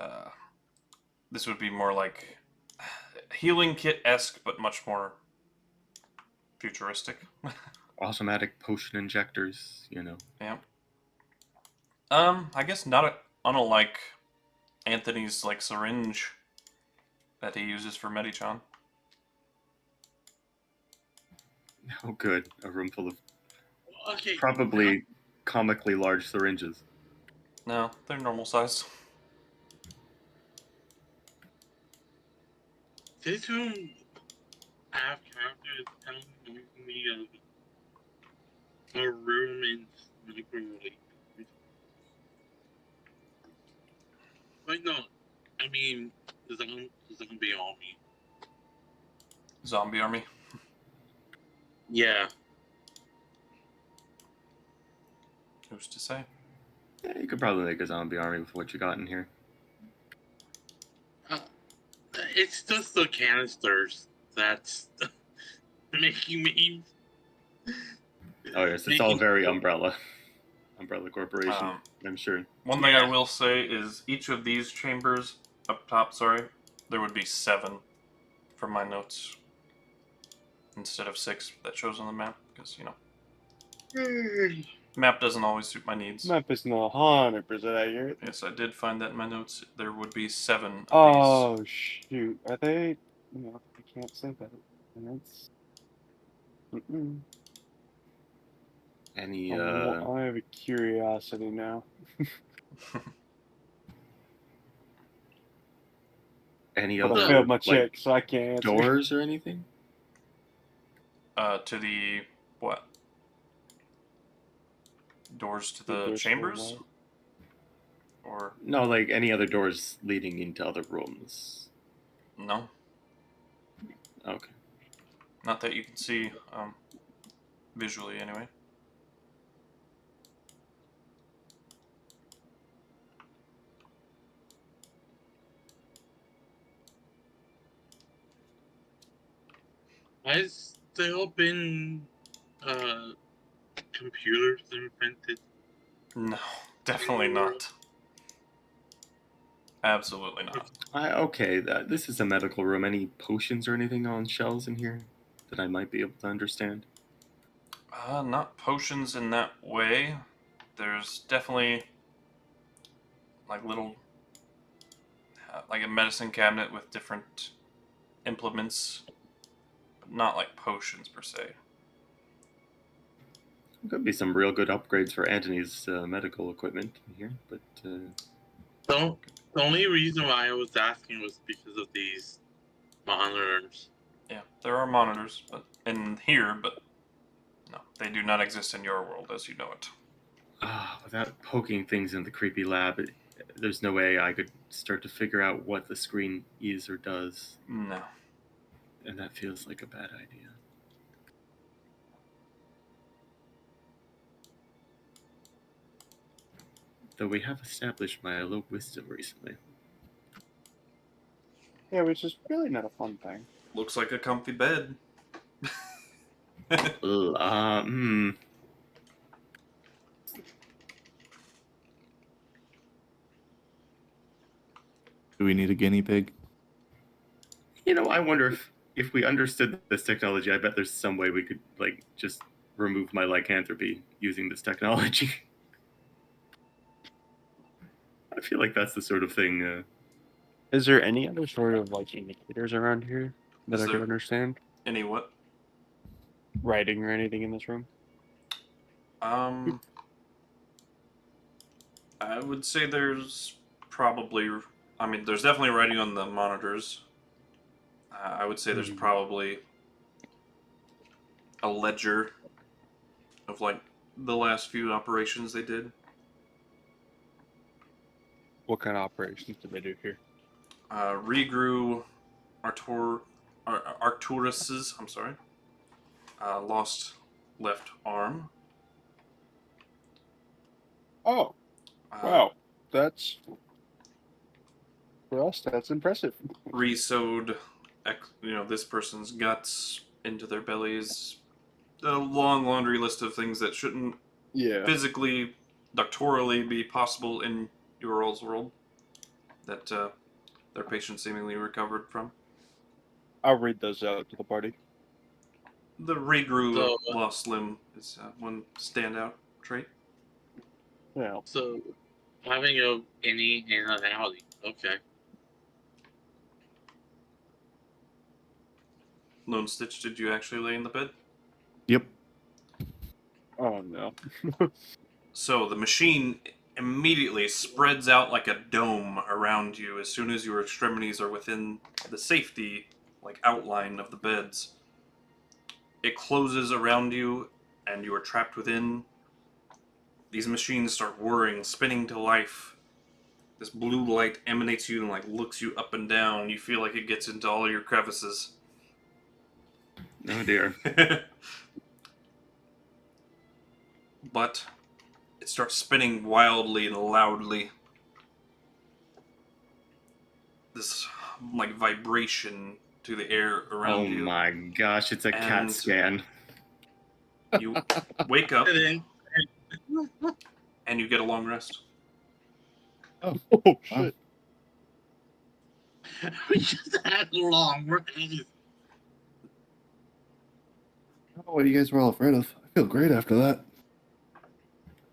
This would be more like healing kit-esque, but much more futuristic. Automatic potion injectors, you know. Yeah. I guess not unlike Anthony's like syringe that he uses for Medichan. Oh, good. A room full of Okay. probably comically large syringes. No, they're normal size. This room have characters telling me of a room in Sniper. Wait, no. I mean, the zombie army. Zombie army. Yeah. Who's to say? Yeah, you could probably make a zombie army with what you got in here. It's just the canisters that's making me. Oh yes, it's all very Umbrella Corporation. I'm sure. One thing I will say is each of these chambers up top, there would be 7 from my notes instead of 6 that shows on the map because, you know, map doesn't always suit my needs. Map is not 100% accurate. Yes, I did find that in my notes. There would be 7 of these. Oh, shoot. Are they? No, I can't say that. And that's... Any I have a curiosity now. any But other I failed my like, check, so I can't answer. doors or anything? To the what? Doors to the Doors to the chambers? what? Or No, like any other doors leading into other rooms. No, Okay. not that you can see visually, anyway. Has there been computers invented? No, definitely not. Absolutely not. Okay, this is a medical room. Any potions or anything on shelves in here that I might be able to understand? Not potions in that way. There's definitely like little, like a medicine cabinet with different implements, but not like potions per se. Could be some real good upgrades for Antony's medical equipment in here, but The only reason why I was asking was because of these monitors. Yeah, there are monitors, but in here, but no, they do not exist in your world as you know it. without poking things in the creepy lab, there's no way I could start to figure out what the screen is or does, No. and that feels like a bad idea. Though we have established my low wisdom recently. Yeah, which is really not a fun thing. Looks like a comfy bed. Do we need a guinea pig? You know, I wonder if we understood this technology, I bet there's some way we could like just remove my lycanthropy using this technology. I feel like that's the sort of thing. Is there any other sort of like indicators around here that Is I there- could understand? Any what? Writing or anything in this room? I would say there's probably, I mean, there's definitely writing on the monitors. I would say there's probably a ledger of like the last few operations they did. What kind of operations did they do here? Regrew Arcturus's, I'm sorry, lost left arm. Oh, wow. That's, for us, that's impressive. Resewed, this person's guts into their bellies. A long laundry list of things that shouldn't Yeah. physically, doctorally be possible in your all's world that their patient seemingly recovered from. I'll read those out to the party. The regrew So, lost limb is one standout trait. Yeah. So, having a any anality. Okay. Lone Stitch, did you actually lay in the bed? Yep. Oh, no. So the machine immediately spreads out like a dome around you as soon as your extremities are within the safety, like outline of the beds. It closes around you, and you are trapped within. These machines start whirring, spinning to life. This blue light emanates you and like looks you up and down. You feel like it gets into all your crevices. Oh dear. But it starts spinning wildly and loudly. This like vibration to the air around Oh you. my gosh, it's a CAT And- scan. You wake up And then and you get a long rest. Oh, shit. we just had a long rest. What you guys were all afraid of. I feel great after that.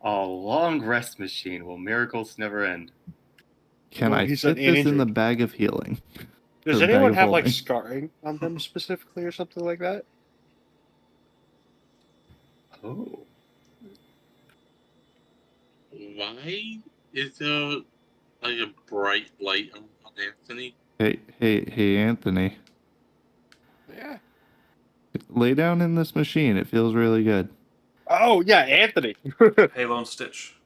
A long rest machine. Will miracles never end? Can Well, I he's fit an this in the injured. bag of healing? Does Or bag anyone of have like holding? scarring on them specifically or something like that? Oh. Why is there like a bright light on Anthony? Hey, Anthony. Yeah. Lay down in this machine. It feels really good. Oh, yeah, Anthony. Hey, Lone Stitch.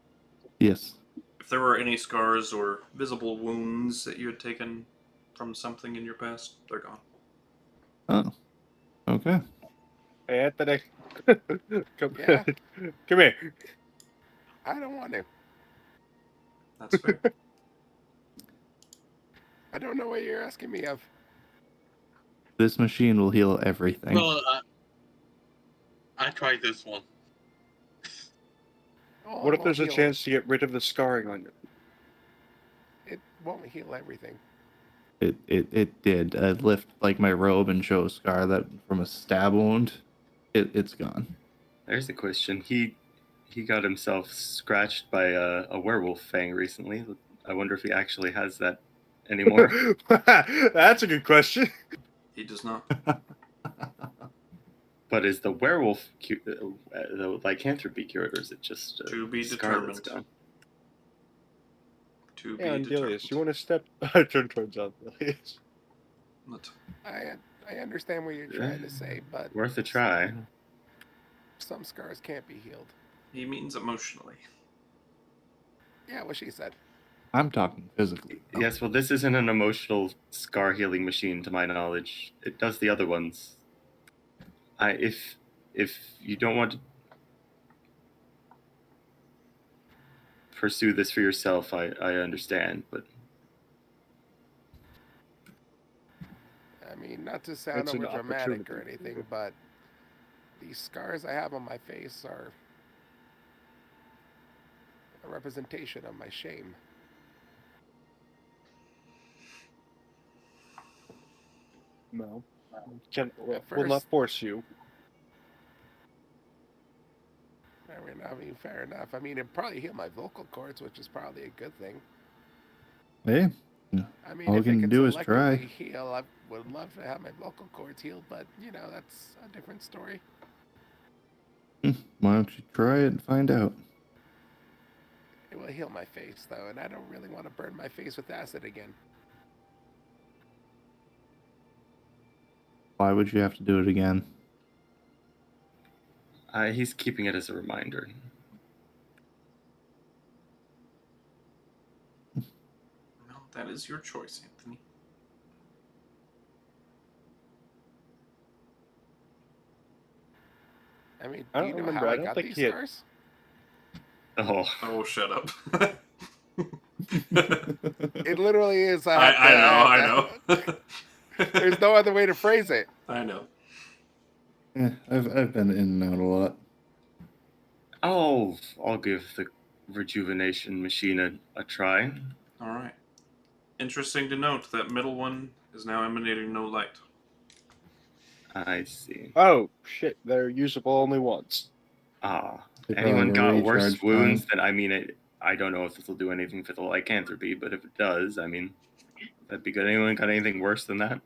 Yes. If there were any scars or visible wounds that you had taken from something in your past, they're gone. Oh, okay. Hey, Anthony. Come, Yeah. come here. I don't want to. That's fair. I don't know what you're asking me of. This machine will heal everything. Well, I tried this one. Oh, What it if there's a won't heal- chance to get rid of the scarring on you? It won't heal everything. It did. I lift like my robe and show a scar that from a stab wound. It's gone. There's the question. He got himself scratched by a werewolf fang recently. I wonder if he actually has that anymore. That's a good question. He does not. But is the werewolf the lycanthropy cured, or is it just To be a scar that's determined. gone? To Yeah, be Andelias, determined. you want to step? I turn towards Andelias. But I understand what you're trying to say, but Worth a try. some scars can't be healed. he means emotionally. Yeah, what she said. I'm talking physically. Yes, well, this isn't an emotional scar healing machine, to my knowledge. It does the other ones. If you don't want to pursue this for yourself, I understand, but I mean, not to sound It's an over dramatic or opportunity. anything, but these scars I have on my face are a representation of my shame. No, we'll first- not force you. I mean, fair enough. I mean, it'd probably heal my vocal cords, which is probably a good thing. Hey, I mean, all we if it can can do is selectively try. heal, I would love to have my vocal cords healed, but, you know, that's a different story. Why don't you try it and find out? It will heal my face, though, and I don't really want to burn my face with acid again. Why would you have to do it again? he's keeping it as a reminder. Well, that is your choice, Anthony. I mean, I do don't you know remember. how I I don't got think these he had- scars? Oh, Oh, shut up. It literally is. I know. There's no other way to phrase it. I know. Yeah, I've been in and out a lot. I'll give the rejuvenation machine a try. All right. Interesting to note that middle one is now emanating no light. I see. Oh shit! They're usable only once. They Anyone probably got worse recharge wounds? time. Then I mean, I don't know if this will do anything for the lycanthropy, but if it does, I mean, that'd be good. Anyone got anything worse than that?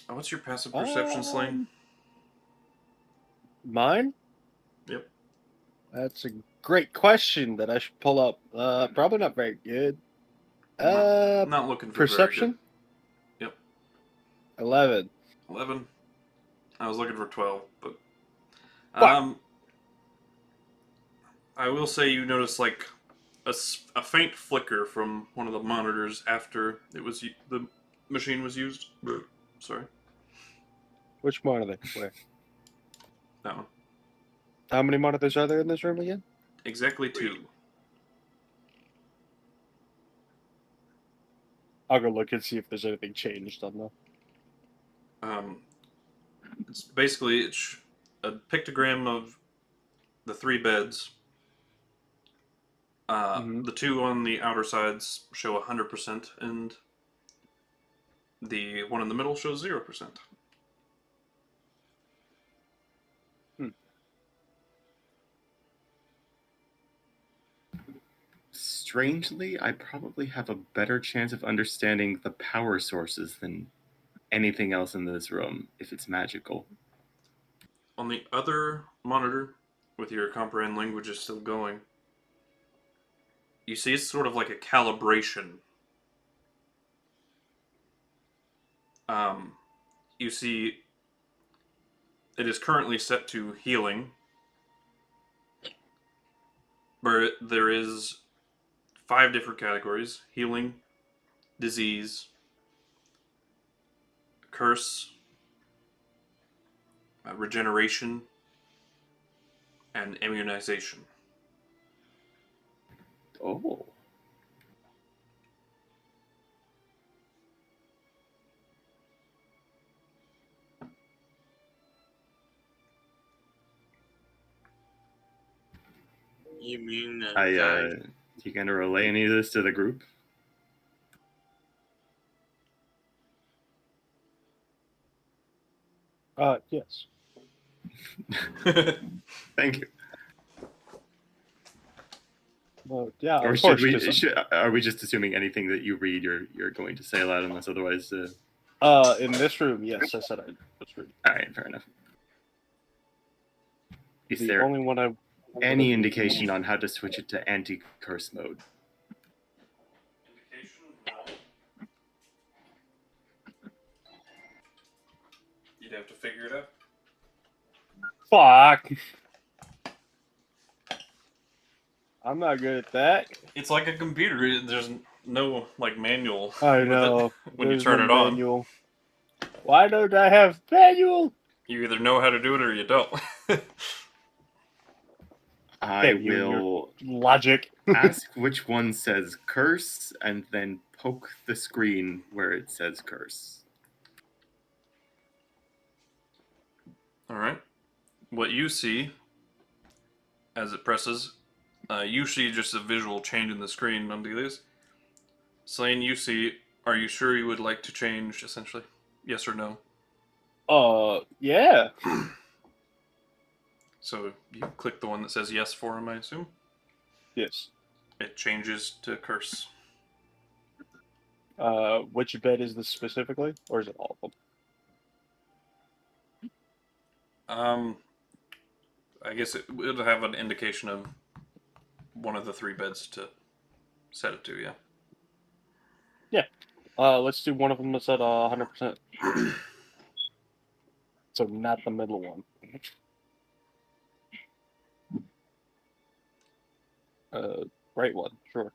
What's your passive perception, Slane? Mine? Yep. That's a great question that I should pull up. Probably not very good. Not looking for Perception? Very good. Yep. 11. 11. I was looking for 12, but Fuck. I will say you notice like a faint flicker from one of the monitors after the machine was used. Sorry, Which monitor? Where? that one. How many monitors are there in this room again? Exactly 2. I'll go look and see if there's anything changed on them. It's basically a pictogram of the 3 beds. The 2 on the outer sides show 100%, and the one in the middle shows 0%. Strangely, I probably have a better chance of understanding the power sources than anything else in this room, if it's magical. On the other monitor, with your comprehend languages still going, you see it's sort of like a calibration. You see it is currently set to healing, where there is 5 different categories: healing, disease, curse, regeneration, and immunization. Oh. You mean You gonna relay any of this to the group? Yes. Thank you. Well, yeah, Or of should course. we? 'Cause, Are we just assuming anything that you read, you're going to say aloud, unless otherwise? in this room, yes, I said I was reading. All right, fair enough. Is The there only one I any indication on how to switch it to anti-curse mode? Indication? No. You'd have to figure it out. Fuck. I'm not good at that. It's like a computer. There's no like manual. I with it know. when you There's turn no it on. manual. Why don't I have manual? You either know how to do it or you don't. I Damn you and your will logic. ask which one says curse, and then poke the screen where it says curse. All right. What you see as it presses, you see just a visual change in the screen on these. Slane, you see. Are you sure you would like to change? Essentially, yes or no. Yeah. So you click the one that says yes for him, I assume. Yes. It changes to curse. Which bed is this specifically, or is it all of them? I guess it would have an indication of one of the 3 beds to set it to, yeah. Let's do one of them that's at 100%. So not the middle one. Right one, sure.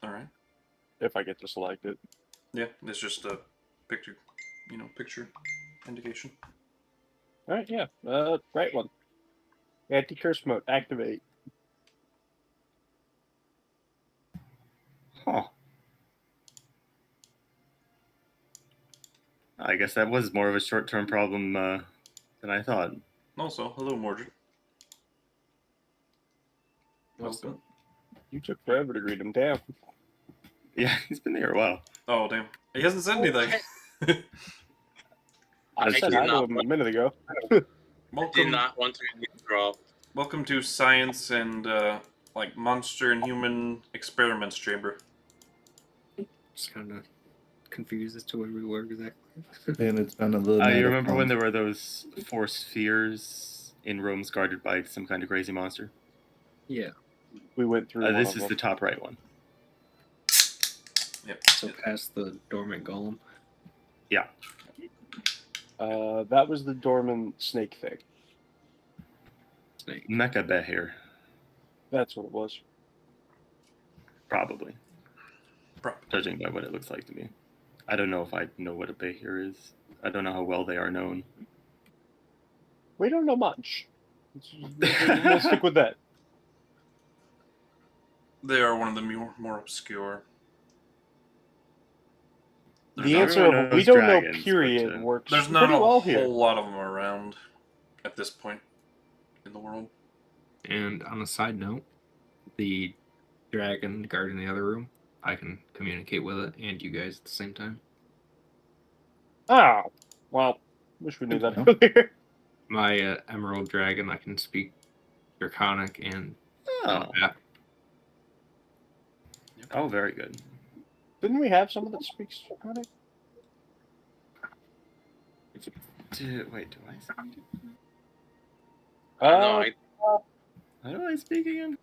Alright. If I get to select it. Yeah, it's just a picture, picture indication. Alright, yeah. Right one. Anti-curse mode, activate. Huh. I guess that was more of a short-term problem than I thought. Also, hello, Mordred. Welcome. You took forever to read him down. Yeah, he's been there a while. Oh, damn. He hasn't said anything. I said did hi to not him a minute ago. did Welcome, not want to get dropped. welcome to Science and, Monster and Human Experiments Chamber. Just kind of confused as to where we were exactly. And it's been a little. You remember when there were those 4 spheres in rooms guarded by some kind of crazy monster? Yeah. We went through one This of is them. the top right one. Yep. So past the dormant golem. Yeah. That was the dormant snake thing. Snake. Mecha Behir, That's what it was. probably. Judging by what it looks like to me. I don't know if I know what a Behir is. I don't know how well they are known. We don't know much. We'll stick with that. They are one of the more obscure. The There's answer everyone of we knows don't know, dragons, period, but, works There's not pretty a well whole here. lot of them around at this point in the world. And on a side note, the dragon guarding the other room, I can communicate with it and you guys at the same time. Ah, well, wish we knew that earlier. My emerald dragon, I can speak Draconic and Oh. Bat. Oh, very good. Didn't we have someone that speaks Draconic? Wait, do I speak? No, How do I speak again?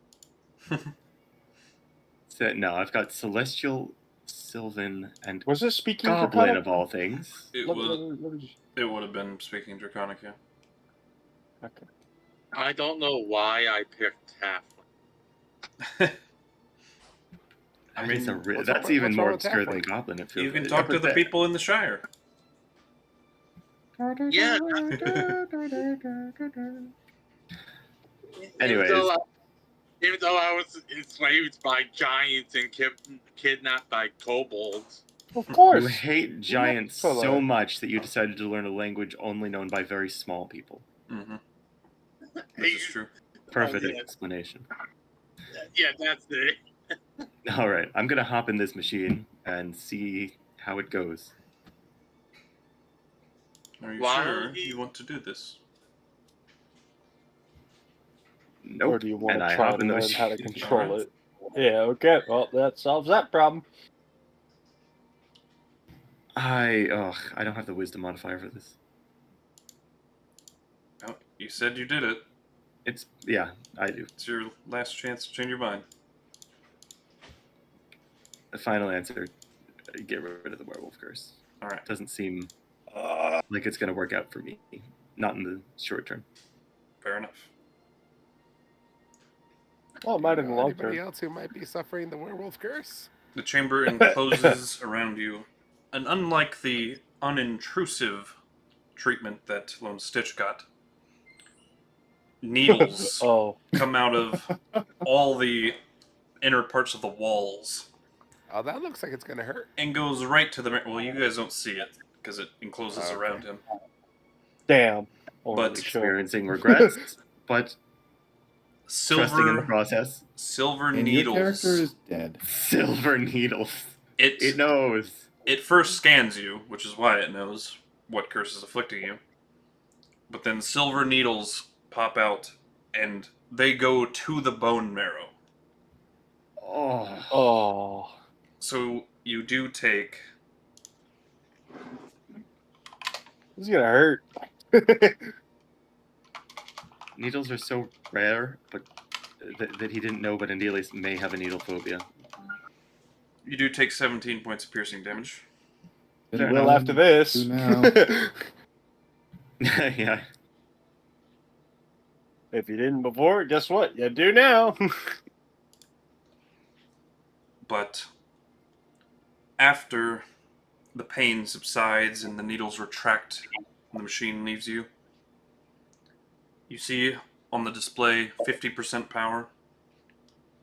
No, I've got Celestial, Sylvan, and Was it speaking Goblin Draconic? of all things. It Let me would just- it would have been speaking Draconic, yeah. Okay. I don't know why I picked half. I mean, What's even wrong more with obscure than halfling? Goblin. It feels You can like. talk to the people in the Shire. Yeah. Anyways. Even though I was enslaved by giants and kidnapped by kobolds. Of course. You hate giants so much that you decided to learn a language only known by very small people. Mm-hmm. This is true. Perfect Oh, yeah. explanation. Yeah, that's it. All right, I'm gonna hop in this machine and see how it goes. Are you Why sure are you- you want to do this? Nope. Or do you want And to I try hop to in the learn how to machine. control Alright. it? Yeah, okay. Well, that solves that problem. I don't have the wisdom modifier for this. Oh, you said you did it. Yeah, I do. It's your last chance to change your mind. The final answer: get rid of the werewolf curse. All right. Doesn't seem like it's gonna work out for me. Not in the short term. Fair enough. Well, it might in the long Anybody term. else who might be suffering the werewolf curse? The chamber encloses around you, and unlike the unintrusive treatment that Lone Stitch got, needles Oh, come out of all the inner parts of the walls Oh, that looks like it's gonna hurt. and goes right to the. Well, you guys don't see it because it encloses Okay. around him. damn. But Experiencing regrets, but trusting in the Silver, process. silver And your character needles. is dead. Silver needles. It It knows. it first scans you, which is why it knows what curse is afflicting you. But then silver needles pop out, and they go to the bone marrow. Oh. Oh. So you do take. This is gonna hurt. Needles are so rare, but that he didn't know, but Andelias may have a needle phobia. You do take 17 points of piercing damage. You Fair will enough. after this. Do now. Yeah. If you didn't before, guess what? You do now. But after the pain subsides and the needles retract and the machine leaves you, you see on the display 50% power,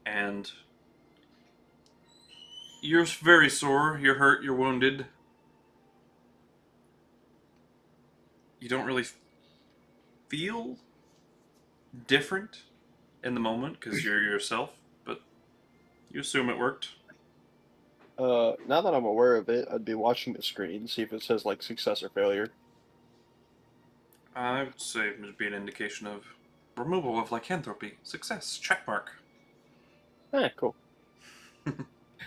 and you're very sore, you're hurt, you're wounded. You don't really feel different in the moment because you're yourself, but you assume it worked. Now that I'm aware of it, I'd be watching the screen, see if it says like success or failure. I would say it would be an indication of removal of lycanthropy. Success. Checkmark. Eh, cool.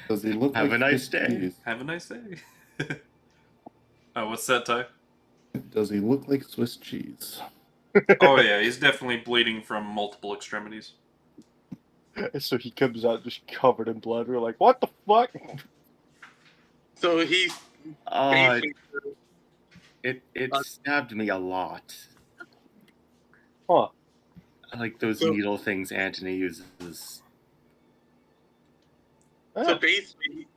Does he look Have like a nice Swiss day. cheese? Have a nice day. Oh, what's that, Ty? Does he look like Swiss cheese? Oh yeah, he's definitely bleeding from multiple extremities. So he comes out just covered in blood. We're like, what the fuck? So he's Uh, basically it stabbed me a lot. Huh. Like those So- needle things Antony uses. so Ah, basically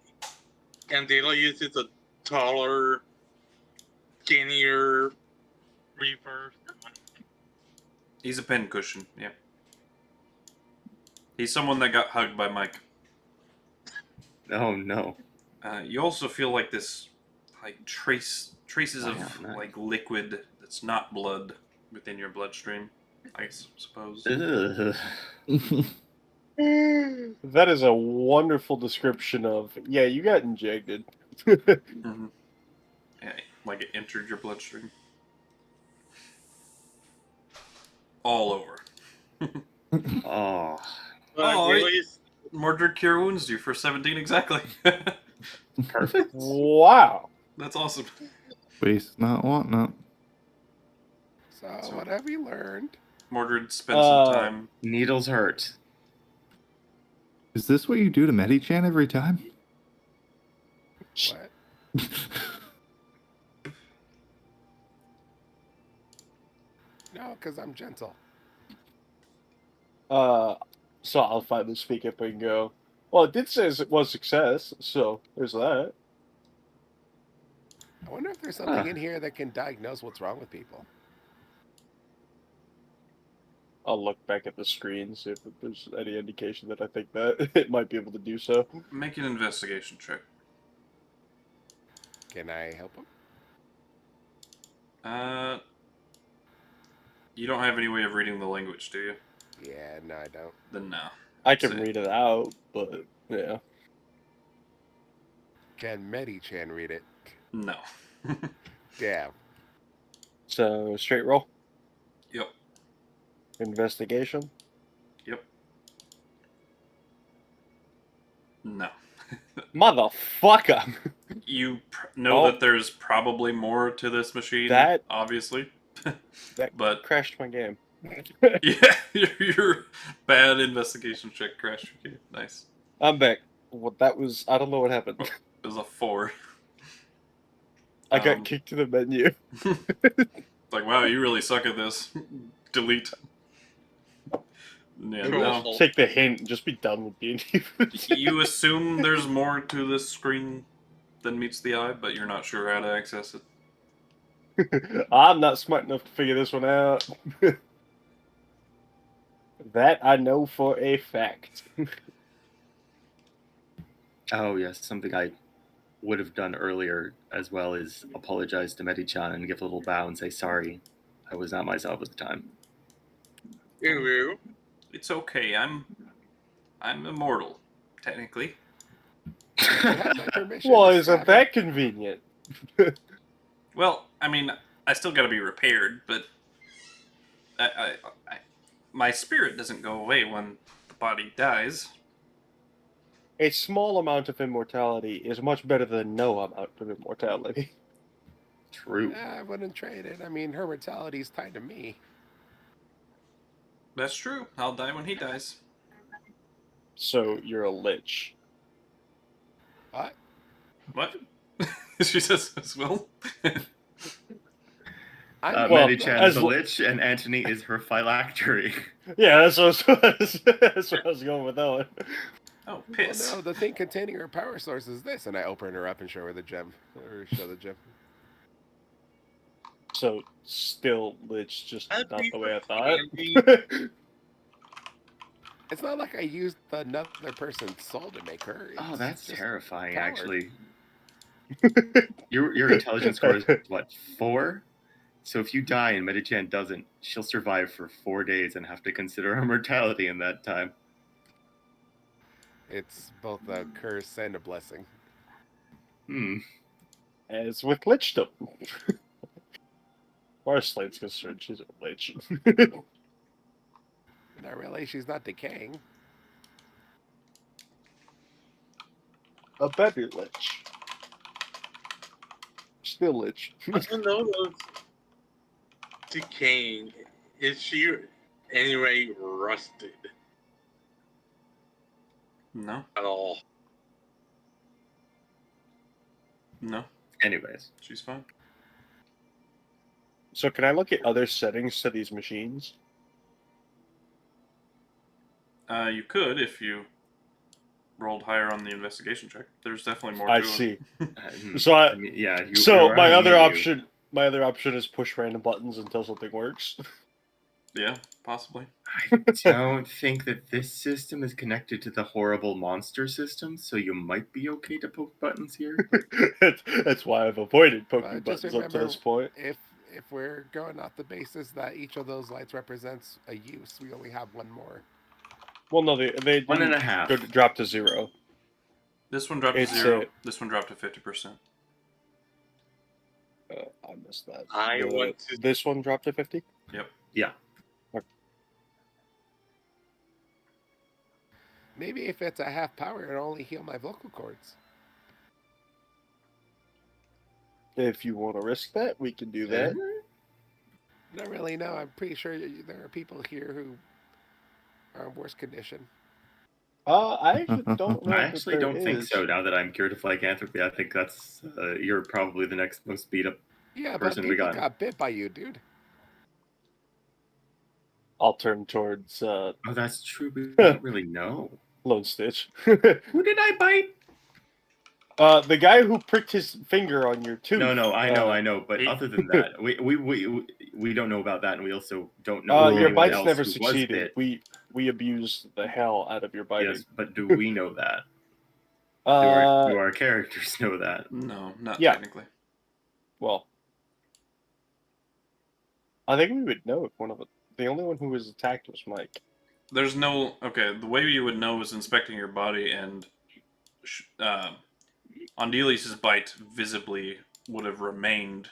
Andelias is a taller, skinnier reaper. He's a pincushion, yeah. He's someone that got hugged by Mike. Oh no. You also feel like this, like traces Oh, of yeah, nice. like liquid that's not blood within your bloodstream. I suppose. Ugh. that is a wonderful description of, yeah, you got injected. Mm-hmm. Yeah, like it entered your bloodstream. All over. Oh. Oh, Andelias, Mordred cure wounds you for 17 exactly. Perfect. Wow. That's awesome. Waste not, want not. So, what have you learned? Mordred spent some time. Needles hurt. Is this what you do to Medichan every time? What? No, because I'm gentle. So I'll finally speak up and go, Well, it did say it was success, so there's that. I wonder if there's something in here that can diagnose what's wrong with people. I'll look back at the screen, see if there's any indication that I think that it might be able to do so. Make an investigation check. Can I help him? You don't have any way of reading the language, do you? Yeah, no, I don't. Then no. I can Say- read it out, but yeah. Can Medi-chan read it? No. Damn. So straight roll, Yep. investigation. Yep. No. Motherfucker! You know Oh. that there's probably more to this machine, That- obviously. That But crashed my game. yeah, your bad investigation check crashed your game. Nice. I'm back. What that was? I don't know what happened. It was a 4. I got Um, kicked to the menu. Like, wow, you really suck at this. Delete. Yeah, no. Cool. Take the hint and just be done with D&D. You assume there's more to this screen than meets the eye, but you're not sure how to access it. I'm not smart enough to figure this one out. That I know for a fact. Oh yes, something I would have done earlier as well is apologize to Medi-chan and give a little bow and say sorry. I was not myself at the time. Ew. It's okay. I'm immortal, technically. You have my permission Well, to isn't stab that convenient? Well, I mean, I still got to be repaired, but my spirit doesn't go away when the body dies. A small amount of immortality is much better than no amount of immortality. True. him. I wouldn't trade it. I mean, her mortality is tied to me. That's true. I'll die when he dies. So you're a lich. What? What? She says as well. I'm Well, Medi-chan as is a l- lich and Antony is her phylactery. Yeah, that's what that's where I was going with that one. Oh, piss. Well, no, the thing containing her power source is this, and I open her up and show her the gem, or show the gem. So still lich, just That'd not be the way I for thought. It's not like I used another person's soul to make her. Oh, It's that's just terrifying, power. actually. Your intelligence score is what, 4? So if you die and Medi-chan doesn't, she'll survive for 4 days and have to consider her mortality in that time. It's both a curse and a blessing. As with lichdom. As far as Slane's concerned, she's a lich. Not really. She's not decaying. A better lich. Still lich. I don't know those decaying. Is she anyway rusted No. at all? No. Anyways. She's fine. So can I look at other settings to these machines? You could if you rolled higher on the investigation check. There's definitely more I to it. see. Hmm. So I mean, yeah. You, so you're my on other menu. option is push random buttons until something works. Yeah, possibly. I don't think that this system is connected to the horrible monster system, so you might be okay to poke buttons here. That's why I've avoided poking Just buttons up to remember, this point. if we're going off the basis that each of those lights represents a use, we only have one more. Well, no, they 1.5. go to drop to 0. This one dropped to It's 0. This one dropped to 50%. I missed that. I want to. This one dropped to 50. Yeah. Maybe if it's a half power, it'll only heal my vocal cords. If you want to risk that, we can do that. Not really, no. I'm pretty sure there are people here who are in worse condition. I actually don't know. I if actually there don't think is. so. Now that I'm cured of lycanthropy, I think that's you're probably the next most beat up. Yeah, but Person we people got. got bit by you, dude. I'll turn towards. Oh, that's true. But we don't really know. Lone Stitch. Who did I bite? The guy who pricked his finger on your tooth. No, I know. But he- other than that, we don't know about that, and we also don't know Your anyone bites else never who was succeeded. bit. We abused the hell out of your biting. Yes, but do we know that? Do our characters know that? No, not Yeah. technically. Well, I think we would know if one of it. The only one who was attacked was Mike. There's no... Okay, the way you would know is inspecting your body, and Andelias' bite visibly would have remained.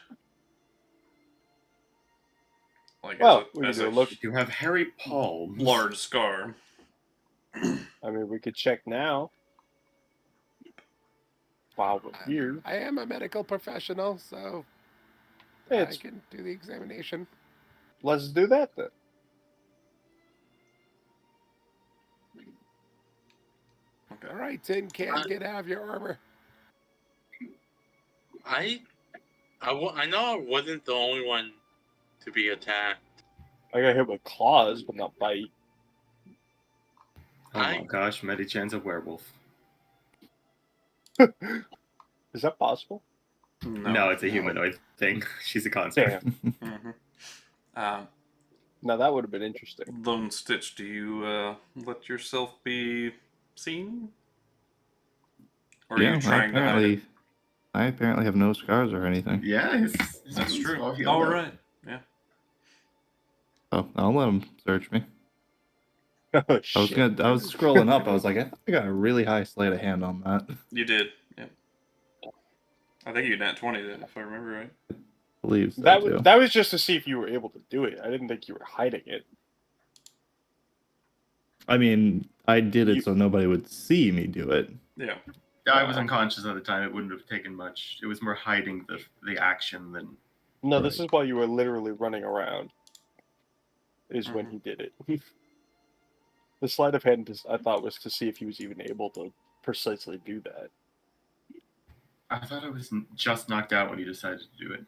Like, Well, we as could a do a look. You have hairy palms. large scar. I mean, we could check now. While we're here. I am a medical professional, so Hey, I it's, can do the examination. let's do that then. Okay. All right, Tin Can, get out of your armor. I know I wasn't the only one to be attacked. I got hit with claws, but not bite. Oh my gosh, Medichan's a werewolf. Is that possible? No, it's a humanoid thing. She's a construct. Damn. Mm-hmm. Now that would have been interesting. Lone Stitch, do you let yourself be seen? Or are you trying to hide it? I apparently have no scars or anything. Yeah, his That's wounds true. all healed All up. right. Yeah. Oh, I'll let him search me. Oh, I was shit. I was scrolling up. I was like, I think I got a really high sleight of hand on that. You did. Yeah. I think you nat 20 did, if I remember right. I believe so That too. was just to see if you were able to do it. I didn't think you were hiding it. I mean, I did it so nobody would see me do it. Yeah. I was unconscious at the time. It wouldn't have taken much. It was more hiding the action than. No, this Right. is while you were literally running around. Is when he did it. The sleight of hand, I thought, was to see if he was even able to precisely do that. I thought I was just knocked out when he decided to do it.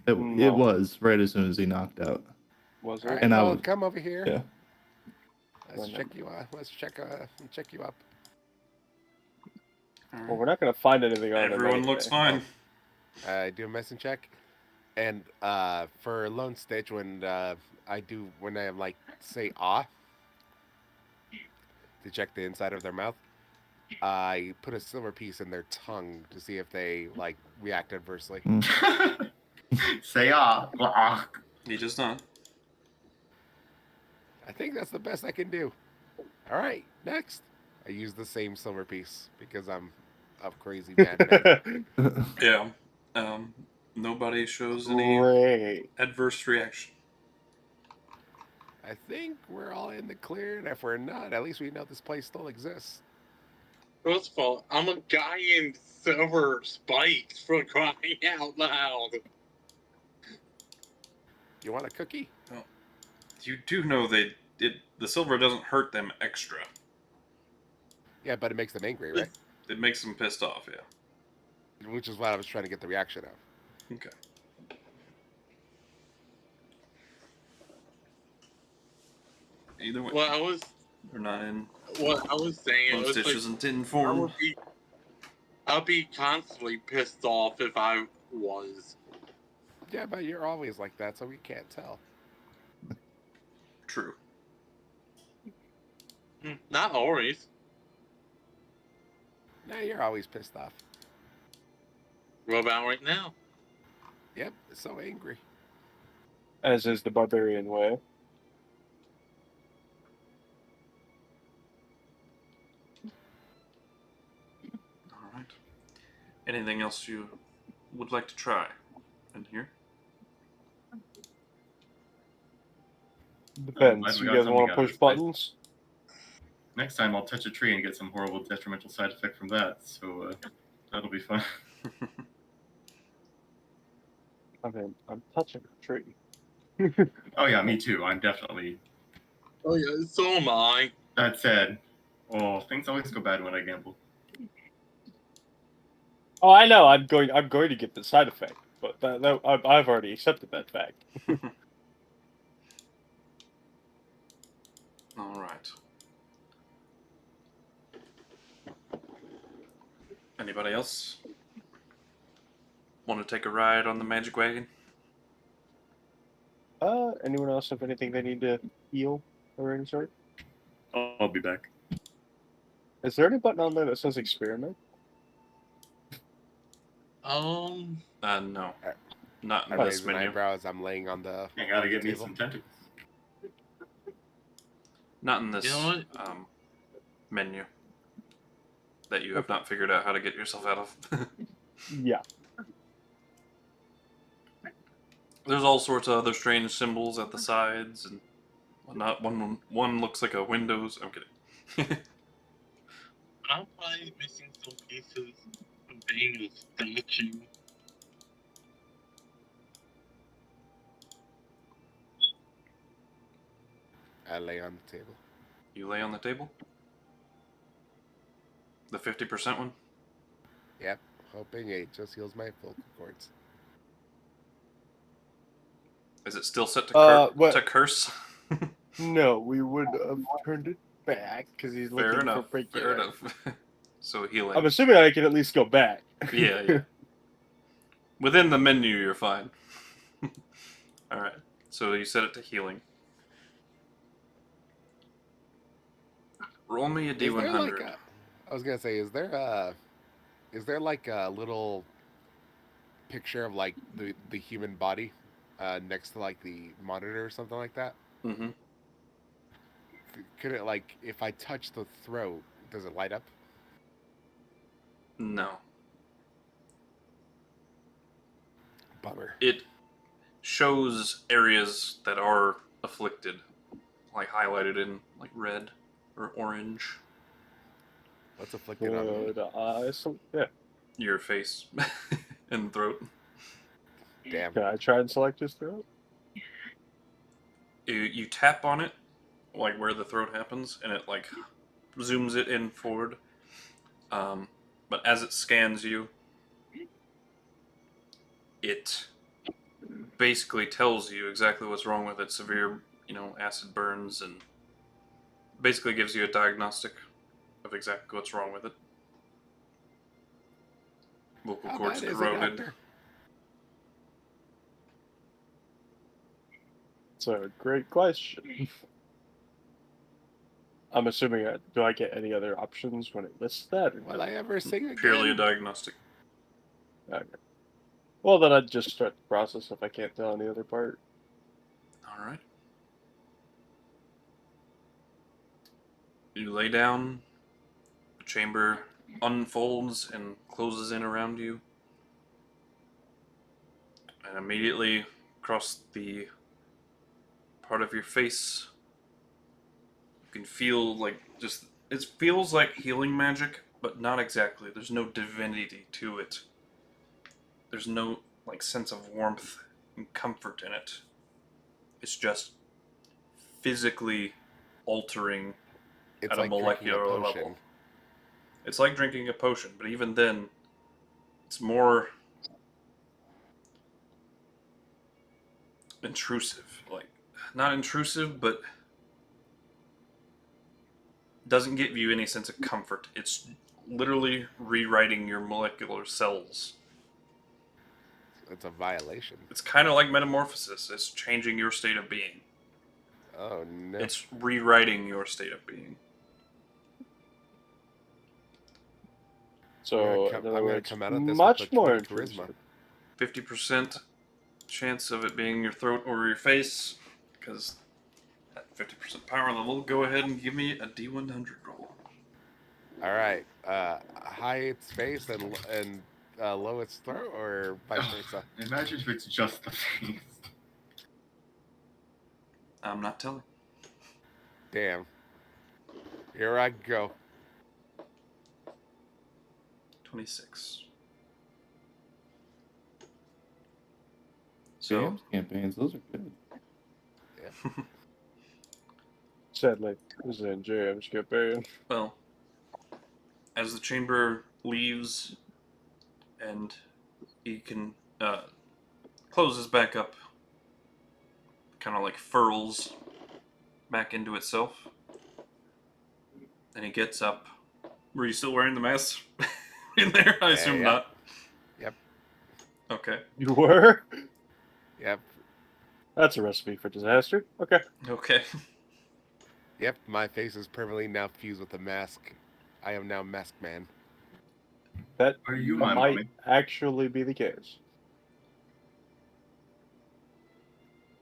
It No. was right as soon as he knocked out. Was All it? right, And I well, was- come over here. Yeah. Let's check you out. Let's check you up. Well, we're not going to find anything on him Everyone looks anyway. fine. Do a medicine check, and for Lone Stitch, when I'm like say to check the inside of their mouth, I put a silver piece in their tongue to see if they like react adversely. Say ah. He does not. I think that's the best I can do. All right, next. I use the same silver piece because I'm a crazy madman. Yeah. Nobody shows any Great. adverse reaction. I think we're all in the clear, and if we're not, at least we know this place still exists. First of all, I'm a guy in silver spikes for crying out loud. You want a cookie? You do know the silver doesn't hurt them extra. Yeah, but it makes them angry, right? It makes them pissed off, yeah. Which is what I was trying to get the reaction of. Okay. Either way, Well, they're not in. what I was saying, it Lone was Stitch like, isn't I informed. would be, I'd be constantly pissed off if I was. Yeah, but you're always like that, so we can't tell. True. Not always. No, you're always pissed off. What about right now? Yep, so angry. As is the barbarian way. All right. Anything else you would like to try in here? Depends. glad we You got guys something want out to of push this place. buttons? Next time I'll touch a tree and get some horrible detrimental side effect from that. So that'll be fun. I mean, I'm touching a tree. Oh yeah, me too. I'm definitely. Oh yeah, so am I. That said, things always go bad when I gamble. Oh, I know. I'm going to get the side effect, but I've already accepted that fact. All right. Anybody else want to take a ride on the magic wagon? Anyone else have anything they need to heal or any sort? I'll be back. Is there any button on there that says experiment? Um, No. Not I in raise this an menu. eyebrow as I'm laying on the I gotta get me table. some tentacles. Not in this You know what? menu. That you have not figured out how to get yourself out of. Yeah. There's all sorts of other strange symbols at the sides and whatnot. One looks like a Windows. I'm kidding. I'm probably missing some pieces of being a statue. I lay on the table. You lay on the table? The 50% one? Yep, hoping it just heals my vocal cords. Is it still set to, what- to curse? No, we would have turned it back because he's Fair looking enough. for break. Fair enough. So healing. I'm assuming I can at least go back. Yeah, yeah. Within the menu, you're fine. Alright. So you set it to healing. Roll me a Is there D100. like a, I was gonna say, is there like a little picture of like the human body next to like the monitor or something like that? Mm-hmm. Could it, like, if I touch the throat, does it light up? No. Bummer. It shows areas that are afflicted, like highlighted in like red or orange. What's afflicted on me? Yeah. Your face and throat. Damn. Can I try and select his throat? You tap on it, like where the throat happens, and it like zooms it in forward. But as it scans you, it basically tells you exactly what's wrong with it. Severe, acid burns, and basically gives you a diagnostic of exactly what's wrong with it. Vocal How cords bad is it, corroded. doctor? It's a great question. I'm assuming, do I get any other options when it lists that? Or Will I ever sing again? Purely a diagnostic. Okay. Well, then I'd just start the process if I can't tell any other part. All right. You lay down. The chamber unfolds and closes in around you. And immediately across the part of your face, you can feel like it feels like healing magic, but not exactly. There's no divinity to it. There's no sense of warmth and comfort in it. It's just physically altering It's at like a molecular drinking a potion. level. It's like drinking a potion, but even then, it's more intrusive. Not intrusive, but doesn't give you any sense of comfort. It's literally rewriting your molecular cells. It's a violation. It's kind of like metamorphosis. It's changing your state of being. Oh no. It's rewriting your state of being. So, I'm in other gonna words, come out of this much with a more 20 charisma. intrusive. 50% chance of it being your throat or your face, because at 50% power level, go ahead and give me a D100 roll. All right. High its face and low its throat, or vice versa. Imagine if it's just the face. I'm not telling. Damn. Here I go. 26. So, Jams campaigns, those are good. Sadly, this is in James Barbarian. well, as the chamber leaves and he can closes back up, kind of furls back into itself, and he gets up. Were you still wearing the mask in there? I assume yeah. not. Yep. Okay. You were? Yep. That's a recipe for disaster. Okay. Okay. Yep. My face is permanently now fused with the mask. I am now Mask Man. That Are you my might mommy? actually be the case.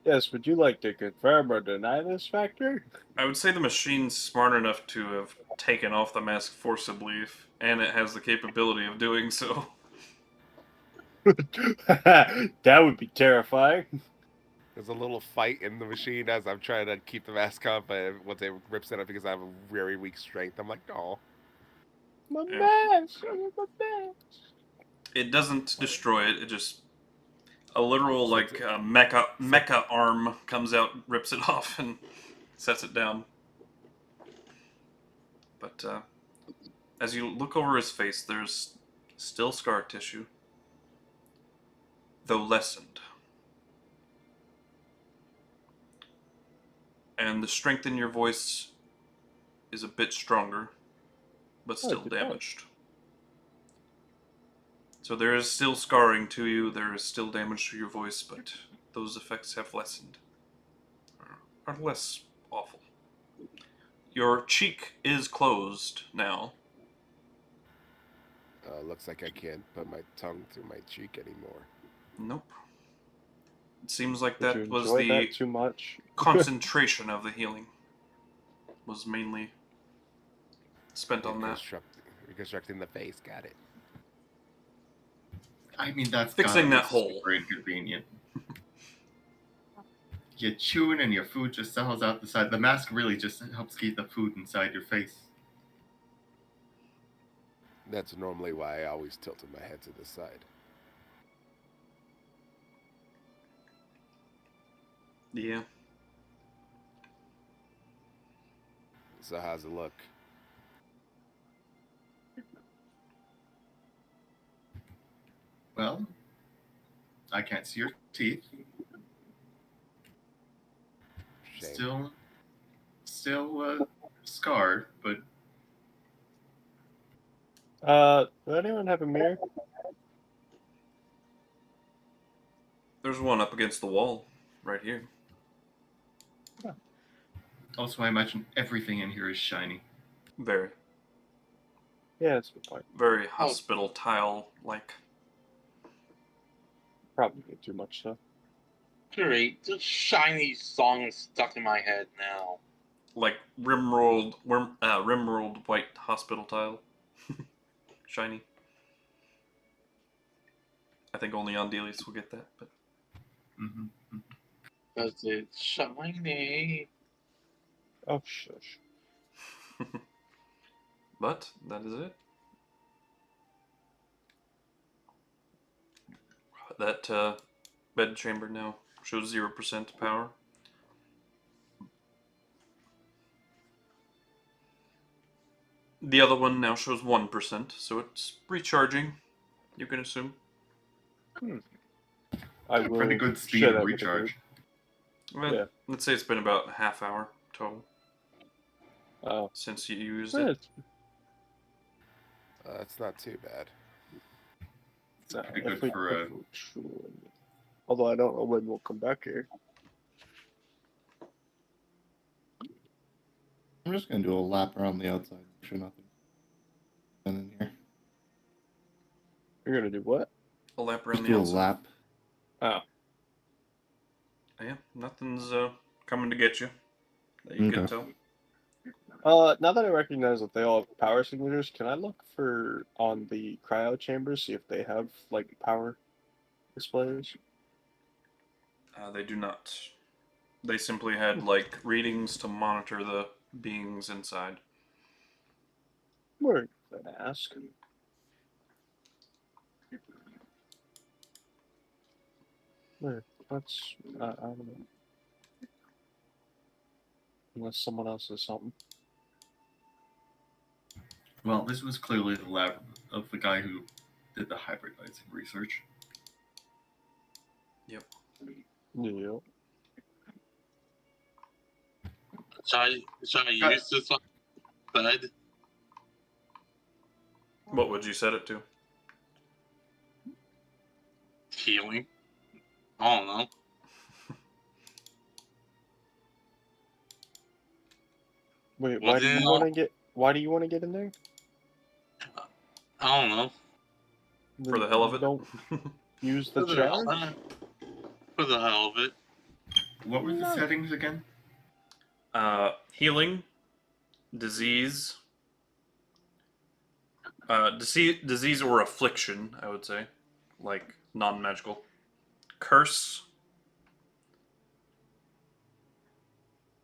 Yes, would you like to confirm or deny this factor? I would say the machine's smart enough to have taken off the mask forcibly, and it has the capability of doing so. That would be terrifying. There's a little fight in the machine as I'm trying to keep the mask on, but once it rips it up because I have a very weak strength, I'm like, no. My Yeah. mask! I want my mask! It doesn't destroy it. It just a literal So it's- mecha arm comes out, rips it off, and sets it down. But as you look over his face, there's still scar tissue, though lessened. And the strength in your voice is a bit stronger, but still good point. damaged. So there is still scarring to you, there is still damage to your voice, but those effects have lessened. Are less awful. Your cheek is closed now. Looks like I can't put my tongue through my cheek anymore. Nope. It seems like Did you that was enjoy the that too much? concentration of the healing. Was mainly spent on that. Reconstructing the face, got it. I mean, that's Fixing gotta that be hole. super inconvenient. You're chewing and your food just settles out the side. The mask really just helps keep the food inside your face. That's normally why I always tilted my head to the side. Yeah. So how's it look? Well, I can't see your teeth. Shame. Still scarred, but Does anyone have a mirror? There's one up against the wall, right here. also I imagine everything in here is shiny. Very, Yeah, that's a good point. very hospital tile-like. Probably too much, though. Great, just shiny song stuck in my head now. Like rim-rolled white hospital tile. Shiny. I think only Andelias will get that, but Mm-hmm. Cause it's shiny. Oh, shush. but that is it. That bed chamber now shows 0% power. The other one now shows 1%, so it's recharging, you can assume. I A will pretty good speed share of that with the group. recharge. Well, Yeah. let's say it's been about a half hour total Oh, since you used it. That's not too bad. It's pretty good for a... Although I don't know when we'll come back here. I'm just gonna do a lap around the outside. Make sure nothing's been in here. You're gonna do what? A lap around Just the do a outside. lap. Oh. Yeah, nothing's coming to get you that you can Okay. tell. Now that I recognize that they all have power signatures, can I look for on the cryo chambers, see if they have like power displays? They do not. They simply had like readings to monitor the beings inside. We're gonna ask. That's I don't know. Unless someone else says something. Well, this was clearly the lab of the guy who did the hybridizing research. Yep. Yeah. Should I use this on bed? What would you set it to? Healing. I don't know. Wait, Well, why do then you want to get? Why do you want to get in there? I don't know. For the hell of it? Don't use the For the, charge. for the hell of it. What were the No. settings again? Healing, disease, disease or affliction, I would say, like non-magical. Curse.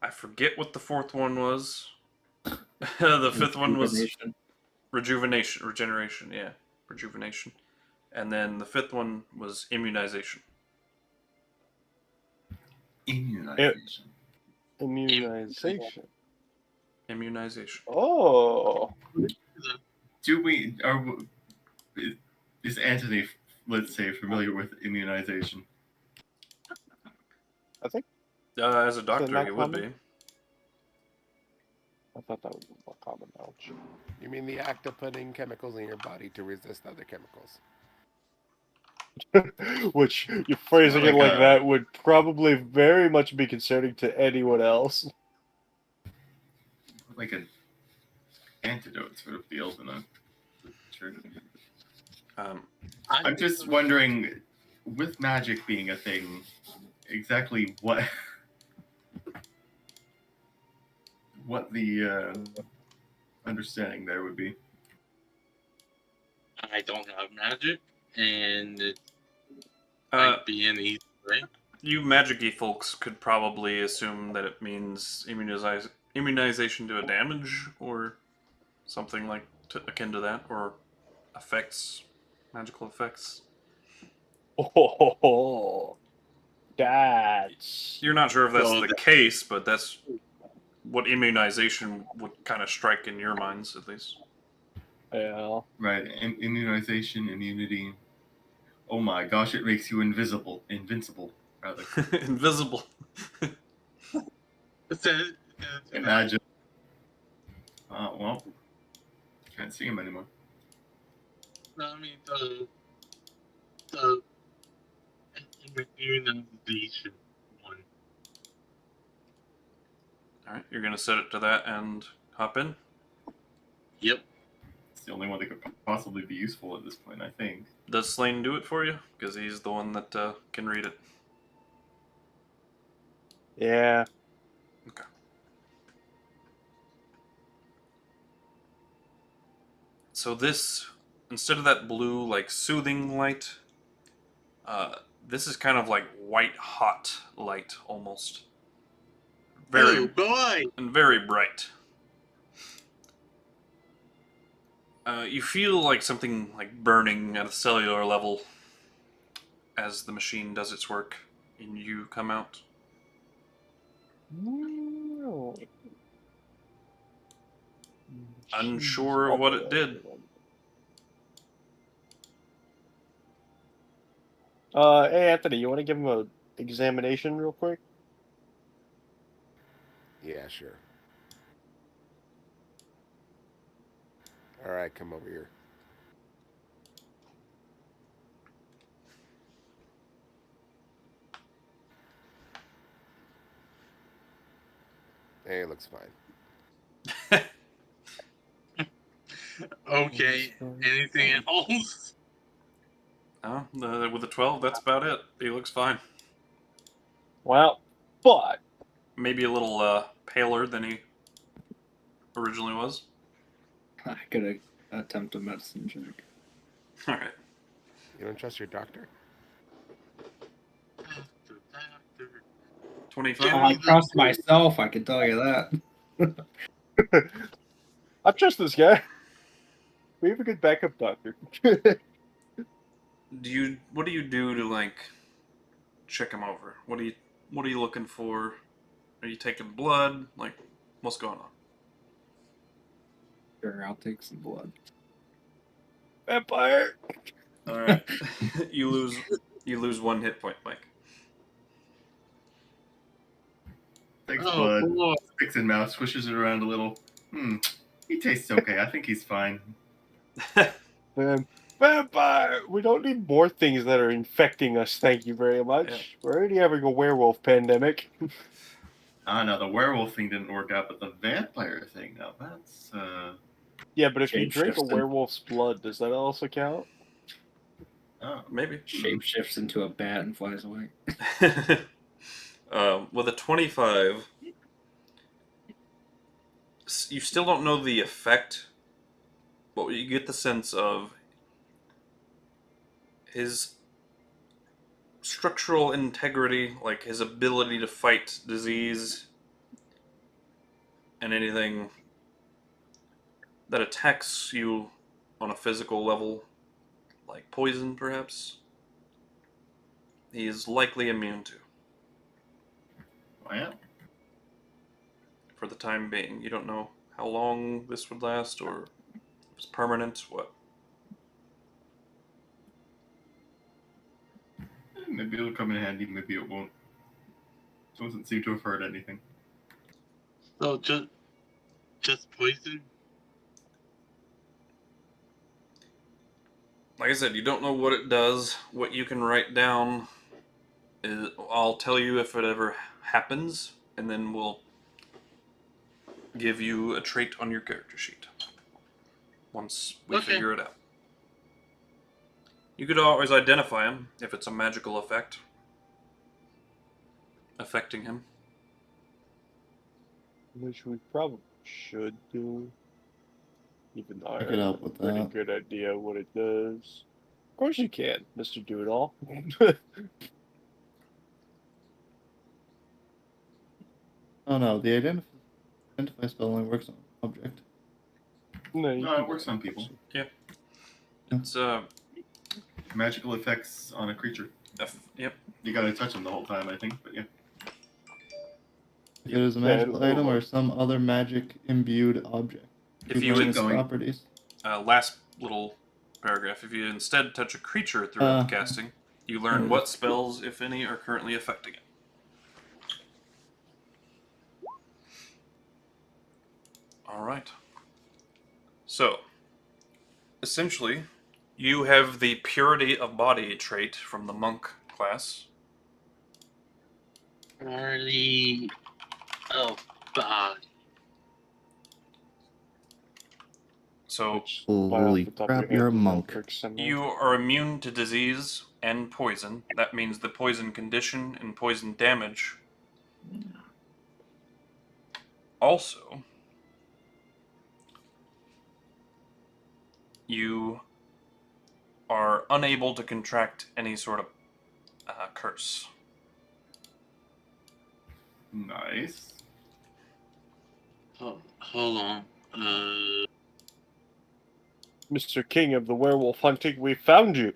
I forget what the fourth one was. The fifth one was regeneration. Yeah, rejuvenation, and then the fifth one was immunization. Immunization. Immunization. Immunization. Oh. Do we is Anthony, let's say, familiar with immunization? I think As a doctor, not he would common? be. I thought that was more common knowledge. You mean the act of putting chemicals in your body to resist other chemicals? Which, you phrasing it like Like, that would probably very much be concerning to anyone else. Like an antidote sort of deal than a sure. I'm just wondering, with magic being a thing, exactly what the understanding there would be. I don't have magic, and it Uh, might be an easy way. you magic-y folks could probably assume that it means immunization to a damage or something like akin to that, or effects, magical effects. Oh, that's You're not sure if that's So the case, but that's what immunization would kind of strike in your minds, at least. yeah. Right, immunization, immunity. Oh my gosh, it makes you invincible, rather. Invisible. Imagine. Well, can't see him anymore. I mean, the immunization one. All right, you're gonna set it to that and hop in. Yep. It's the only one that could possibly be useful at this point, I think. Does Slane do it for you? Because he's the one that can read it. Yeah. Okay. So this, instead of that blue, like, soothing light, this is kind of like white hot light, almost. Very, Oh boy! and very bright. You feel like something like burning at a cellular level as the machine does its work, and you come out. Unsure of what it did. Hey Anthony, you want to give him a examination real quick? Yeah, sure. All right, come over here. Hey, it looks fine. Okay, anything else? Oh, with a 12, that's about it. He looks fine. Well, but Maybe a little paler than he originally was. I could attempt a medicine check. All right. You don't trust your doctor? 25. I trust myself, I can tell you that. I trust this guy. We have a good backup doctor. What do you do to, like, check him over? What are you looking for? Are you taking blood? Like, what's going on? Sure, I'll take some blood. Vampire. All right. you lose 1 hit point, Mike. Takes Oh, blood, boy. sticks in mouth, swishes it around a little. He tastes okay. I think he's fine. Vampire! We don't need more things that are infecting us, thank you very much. Yeah. We're already having a werewolf pandemic. No, the werewolf thing didn't work out, but the vampire thing, now that's, Yeah, but if you drink a Shapeshifts in- werewolf's blood, does that also count? oh. Maybe. Shapeshifts into a bat and flies away. With a 25, you still don't know the effect, but you get the sense of his structural integrity, like his ability to fight disease and anything that attacks you on a physical level, like poison perhaps, he is likely immune to Wow. for the time being. You don't know how long this would last or if it's permanent, what. Maybe it'll come in handy, maybe it won't. Doesn't seem to have hurt anything. So just poison. Like I said, you don't know what it does. What you can write down is I'll tell you if it ever happens, and then we'll give you a trait on your character sheet once we Okay. figure it out. You could always identify him if it's a magical effect affecting him. Which we probably should do. Even though I I could help with have a pretty that. good idea what it does. Of course you can, Mr. Do-It-All. Oh no, the identify spell only works on an object. No, you No, can it works on people. It's Magical effects on a creature. yep. You gotta touch them the whole time, I think, but yeah. If it is a Yeah, magical it'll item or work. some other magic imbued object. If you learn keep its going. properties. last little paragraph, if you instead touch a creature throughout the casting, you learn what spells, if any, are currently affecting it. Alright. So, essentially, you have the Purity of Body trait from the Monk class. Party of body. So, Which, right off Holy the top of crap, your you're a head, does that monk. trick symbol? you are immune to disease and poison. That means the poison condition and poison damage. Also, you are unable to contract any sort of curse. Nice. Hold on. Mr. King of the werewolf hunting, we found you.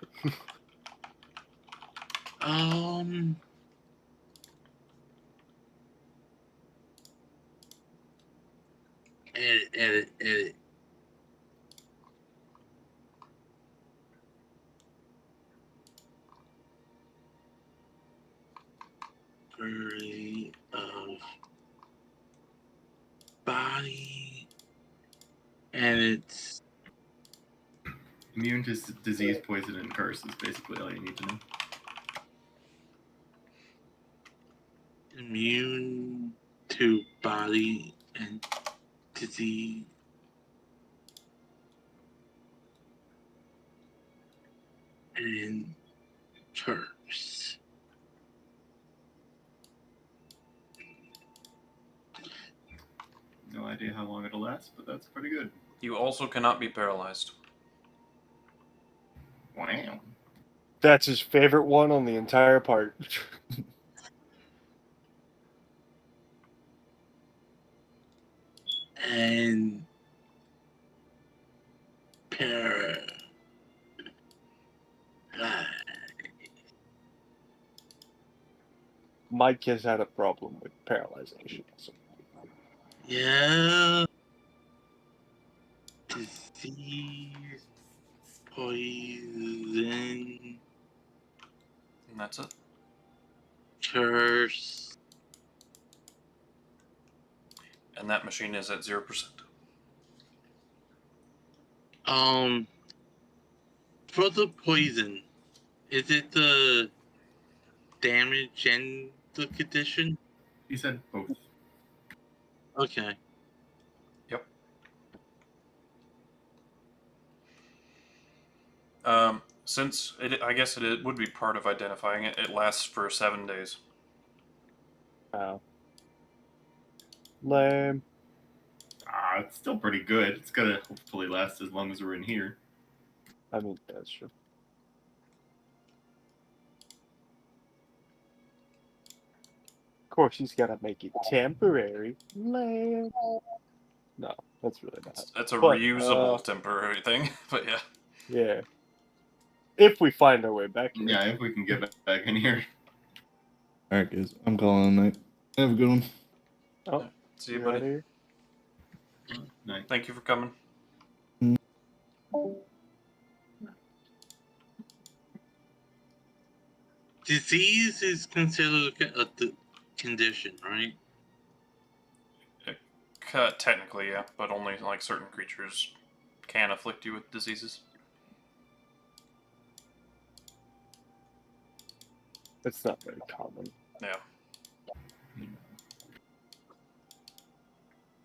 Edit. Purity of body, and it's Immune to disease, poison, and curse is basically all you need to know. immune to body and disease. And curse. No idea how long it'll last, but that's pretty good. You also cannot be paralyzed. Wow. That's his favorite one on the entire part. And paralyze. Mike has had a problem with paralyzation. So. Yeah. Disease, poison, And that's it. curse. And that machine is at 0%. For the poison, is it the damage and the condition? He said both. Okay. Since I guess it would be part of identifying it. It lasts for 7 days. Wow. Lame. It's still pretty good. It's gonna hopefully last as long as we're in here. I mean, that's true. Of course, he's gotta make it temporary. Lame. No, that's really not. It's a But, reusable temporary thing, but yeah. Yeah. If we find our way back here. Yeah, if we can get back in here. All right, guys. I'm calling a night. Have a good one. Oh, See you, you're buddy. outta here? Nice. Thank you for coming. Disease is considered a condition, right? Technically, yeah, but only like certain creatures can afflict you with diseases. It's not very common. Yeah.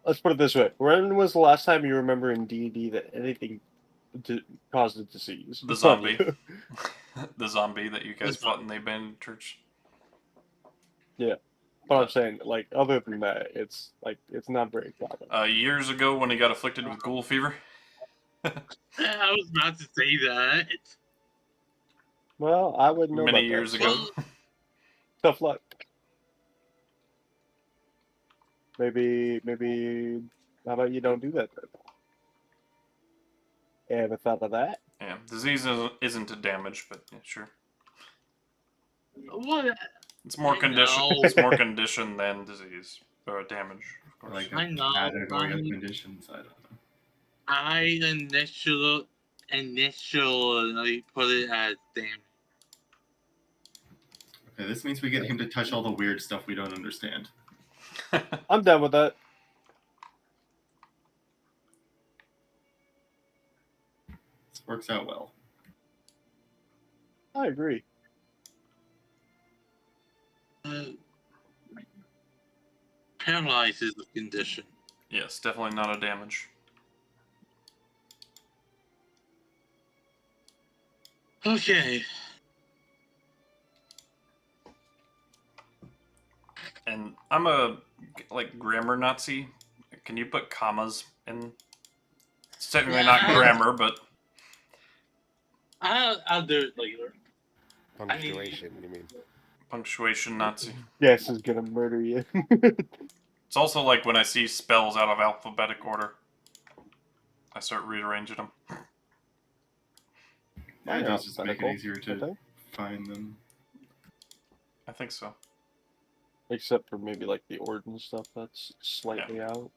Let's put it this way. When was the last time you remember in D&D that anything caused a disease? The zombie. The zombie that you guys fought in the abandoned church. Yeah. But I'm saying, like, other than that, it's not very common. Years ago when he got afflicted with ghoul fever. I was about to say that. Well, I wouldn't know Many about years that, ago. so tough luck. Maybe, how about you don't do that then? Ever thought of that? Yeah, disease isn't a damage, but yeah, sure. What? It's more condition. know. It's more condition than disease or damage. Of course. Like I a know, category of I- conditions. I don't know. I initially put it as damage. Okay, this means we get him to touch all the weird stuff we don't understand. I'm done with that. This works out well. I agree. Paralyzed is a condition. Yes, definitely not a damage. Okay. And I'm a grammar Nazi. Can you put commas in? It's technically not grammar, but I'll do it later. Punctuation, you mean? punctuation Nazi. Yes is gonna murder you. It's also like when I see spells out of alphabetic order, I start rearranging them. Yeah, it does just make it alphabetical, easier I to think. find them. I think so. Except for maybe like the Orden stuff that's slightly out.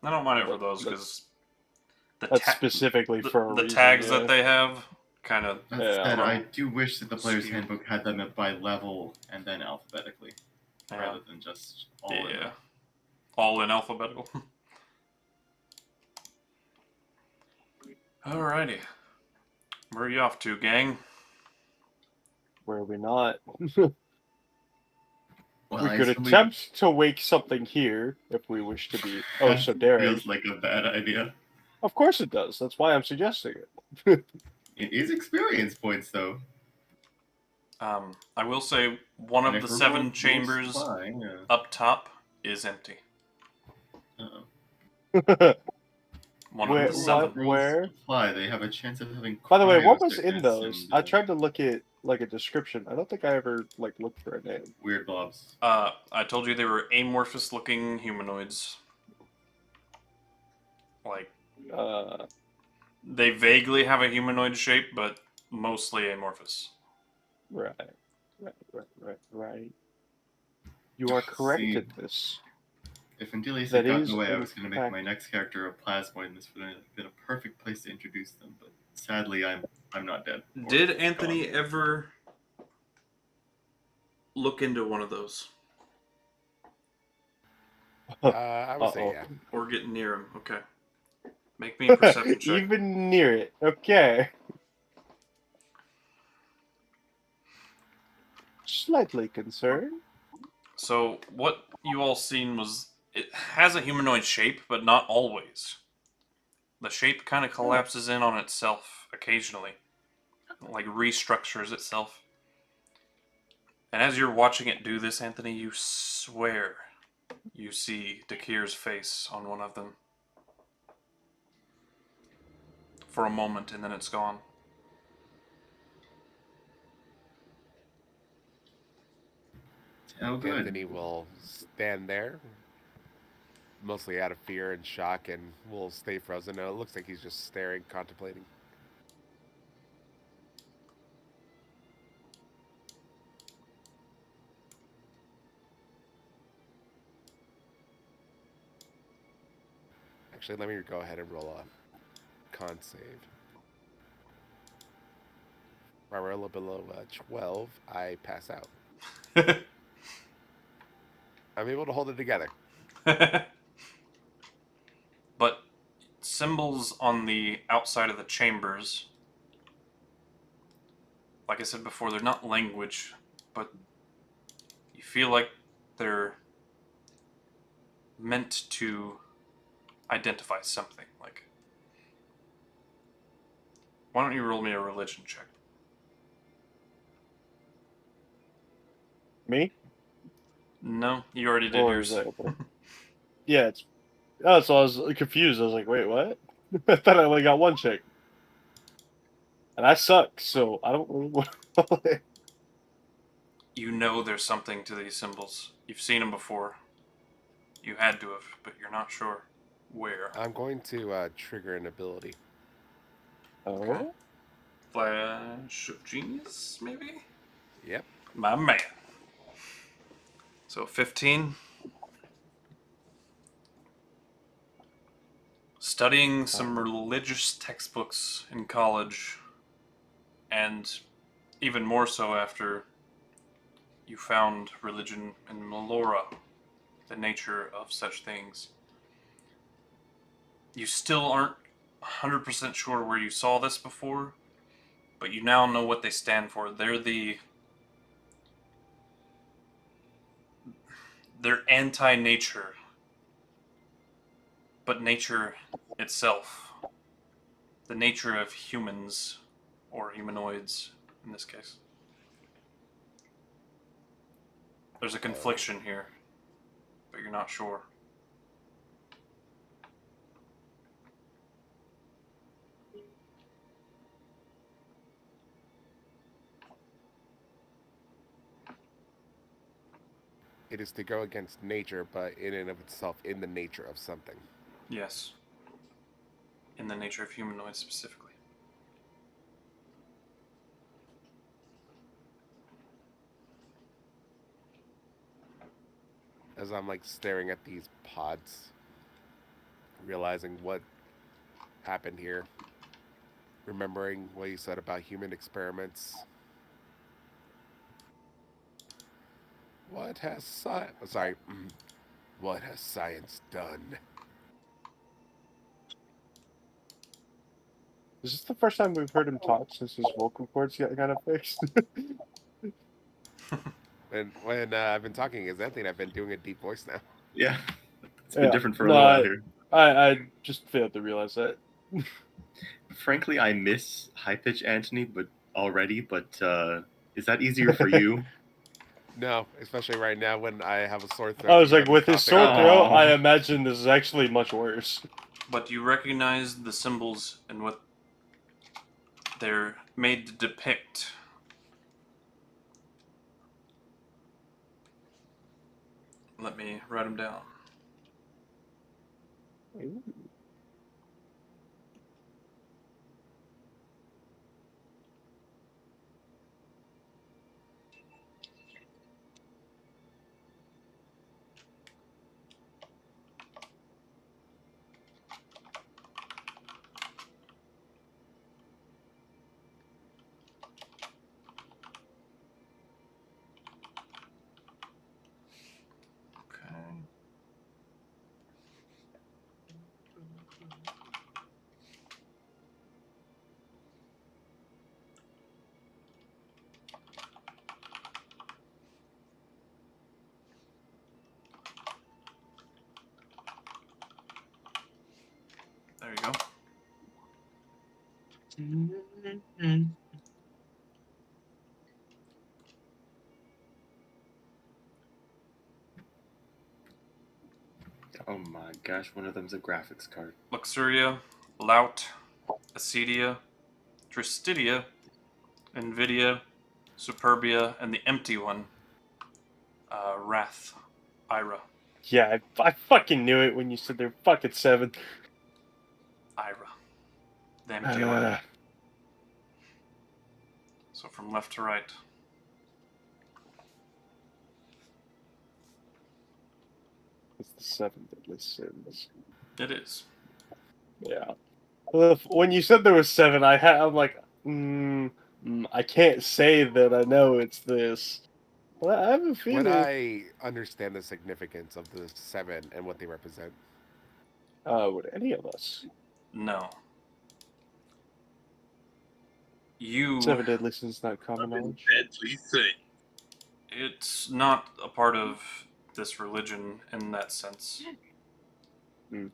I don't mind it for But those that's- because That's specifically for a the reason, tags yeah. that they have kind of. That Yeah, said, I I do wish that the player's Skewed. handbook had them by level and then alphabetically, Yeah. rather than just all in. Yeah. All in alphabetical. Alrighty. Where are you off to, gang? Where we not? Well, We I could assume attempt to wake something here if we wish to be so daring. Feels like a bad idea. Of course it does. That's why I'm suggesting it. It is experience points, though. I will say one And of if the we're 7 rolling chambers supply, yeah. up top is empty. Uh-oh. One Where- of the what? 7. Where? Supply, they have a chance of having. By the way, what was cryo in those? sickness I and, tried to look at like a description. I don't think I ever looked for a name. weird blobs. I told you they were amorphous looking humanoids. Like, they vaguely have a humanoid shape, but mostly amorphous. Right. You are correct See, in this. If Andelias That had gotten is, away, I in was going to make fact- my next character a plasmoid, and this would have been a perfect place to introduce them. But sadly, I'm not dead. Or Did Anthony gone. ever look into one of those? I would say Uh-oh. yeah. Or get near him? Okay. Make me a perception check. Even near it. Okay. Slightly concerned. So what you all seen was it has a humanoid shape, but not always. The shape kind of collapses in on itself occasionally, like restructures itself. And as you're watching it do this, Anthony, you swear you see Dakir's face on one of them. For a moment, and then it's gone. Oh, good. Anthony will stand there, mostly out of fear and shock, and will stay frozen. Now it looks like he's just staring, contemplating. Actually, let me go ahead and roll a con save. If I roll below 12, I pass out. I'm able to hold it together. But symbols on the outside of the chambers, like I said before, they're not language, but you feel like they're meant to identify something. Like, why don't you roll me a religion check? Me? No, you already did Or yours. is that... Yeah, it's... Oh, so I was confused. I was like, wait, what? I thought I only got one check. And I suck, so I don't know what... You know there's something to these symbols. You've seen them before. You had to have, but you're not sure where. I'm going to trigger an ability. Oh? Flash of Genius, maybe? Yep. My man. So 15. Studying some religious textbooks in college, and even more so after you found religion in Melora, the nature of such things. You still aren't 100% sure where you saw this before, but you now know what they stand for. They're anti-nature, but nature itself. The nature of humans, or humanoids in this case. There's a confliction here, but you're not sure. It is to go against nature, but in and of itself, in the nature of something. Yes. In the nature of humanoids specifically. As I'm like staring at these pods, realizing what happened here, remembering what you said about human experiments. What has what has science done? Is this the first time we've heard him talk since his vocal cords got kind of fixed? When I've been talking as Anthony, I've been doing a deep voice now. Yeah, it's been Yeah. different for a No, little while here. I just failed to realize that. Frankly, I miss high pitch Anthony, but is that easier for you? No, especially right now when I have a sore throat. I was because like, I've been with his coughing sore all throat, night. Aw. I imagine this is actually much worse. But you recognize the symbols and what they're made to depict. Let me write them down. Okay. There you go. Oh my gosh, one of them's a graphics card. Luxuria, Lout, Acedia, Tristidia, Nvidia, Superbia, and the empty one, Wrath, Ira. Yeah, I fucking knew it when you said they're fucking 7. Ira. The empty one. Uh, So from left to right. it's the 7 deadly sins. It is. Yeah. Well, when you said there was 7, I'm like, I can't say that I know it's this. Well, I have a feeling. Would I understand the significance of the 7 and what they represent? Would any of us? No. You. 7 deadly sins, not common knowledge. Deadly sin. It's not a part of this religion in that sense. Hmm.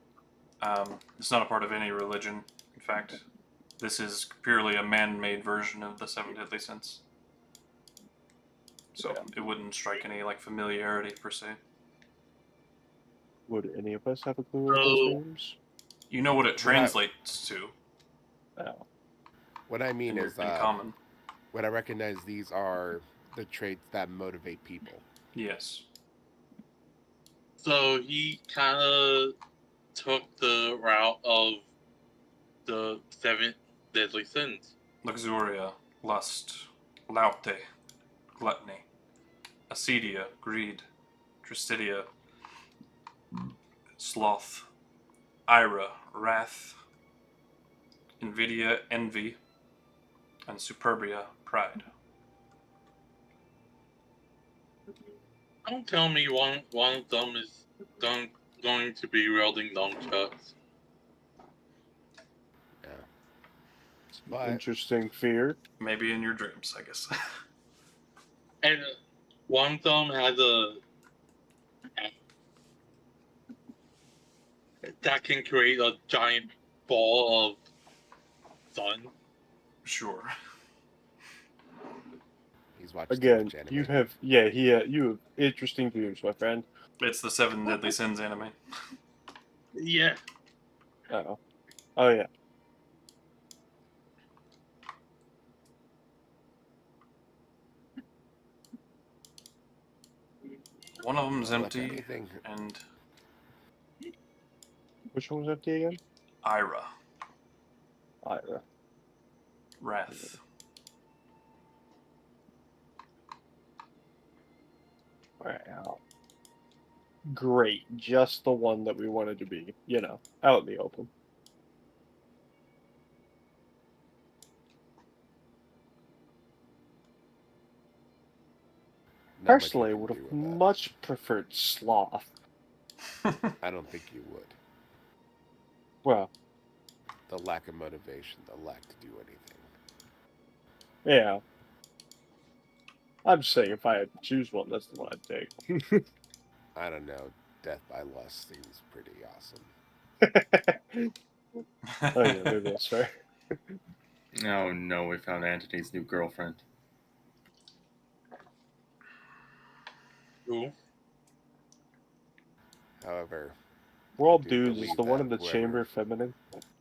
It's not a part of any religion. In fact, this is purely a man-made version of the 7 deadly sins. So it wouldn't strike any like familiarity per se. Would any of us have a clue what this Oh. means? You know what it translates to Oh. What I mean in is, common. what I recognize, these are the traits that motivate people. Yes. So he kind of took the route of the 7 deadly sins. Luxuria, lust, laute, gluttony, acedia, greed, tristidia, sloth, ira, wrath, invidia, envy, and superbia, pride. Don't tell me one of them is going to be wielding nunchucks. Yeah. But Interesting fear. Maybe in your dreams, I guess. And one of them has a that can create a giant ball of sun. Sure. he's watched too Again, much anime. you have interesting views, my friend. It's the 7 Deadly Sins anime. Yeah. Oh yeah. One of them's Well, if empty, anything, and Which one was empty again? Ira, Ira. Wrath. Wow. Great. Just the one that we wanted to be, out in the open. not much we Personally, I can would do have with that. much preferred sloth. I don't think you would. Well, The lack of motivation, the lack to do anything. yeah. I'm just saying, if I had to choose one, that's the one I'd take. I don't know. Death by lust seems pretty awesome. Oh yeah, maybe that's fair. Oh no, we found Antony's new girlfriend. Who? However, We're all do dudes. Is believe the one that in the whoever- chamber feminine?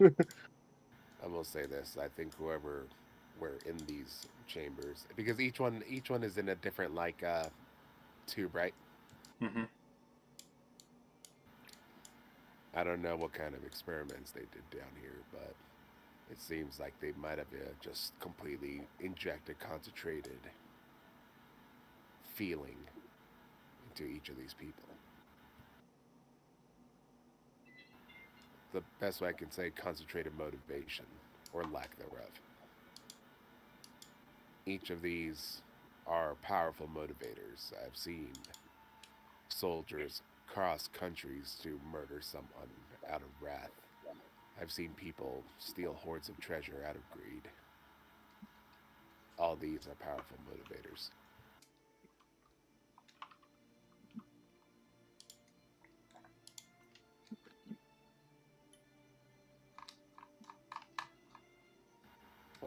I will say this: I think whoever were in these chambers, because each one is in a different tube, right? Hmm. I don't know what kind of experiments they did down here, but it seems like they might have just completely injected concentrated feeling into each of these people. The best way I can say, concentrated motivation or lack thereof. Each of these are powerful motivators. I've seen soldiers cross countries to murder someone out of wrath. I've seen people steal hordes of treasure out of greed. All these are powerful motivators.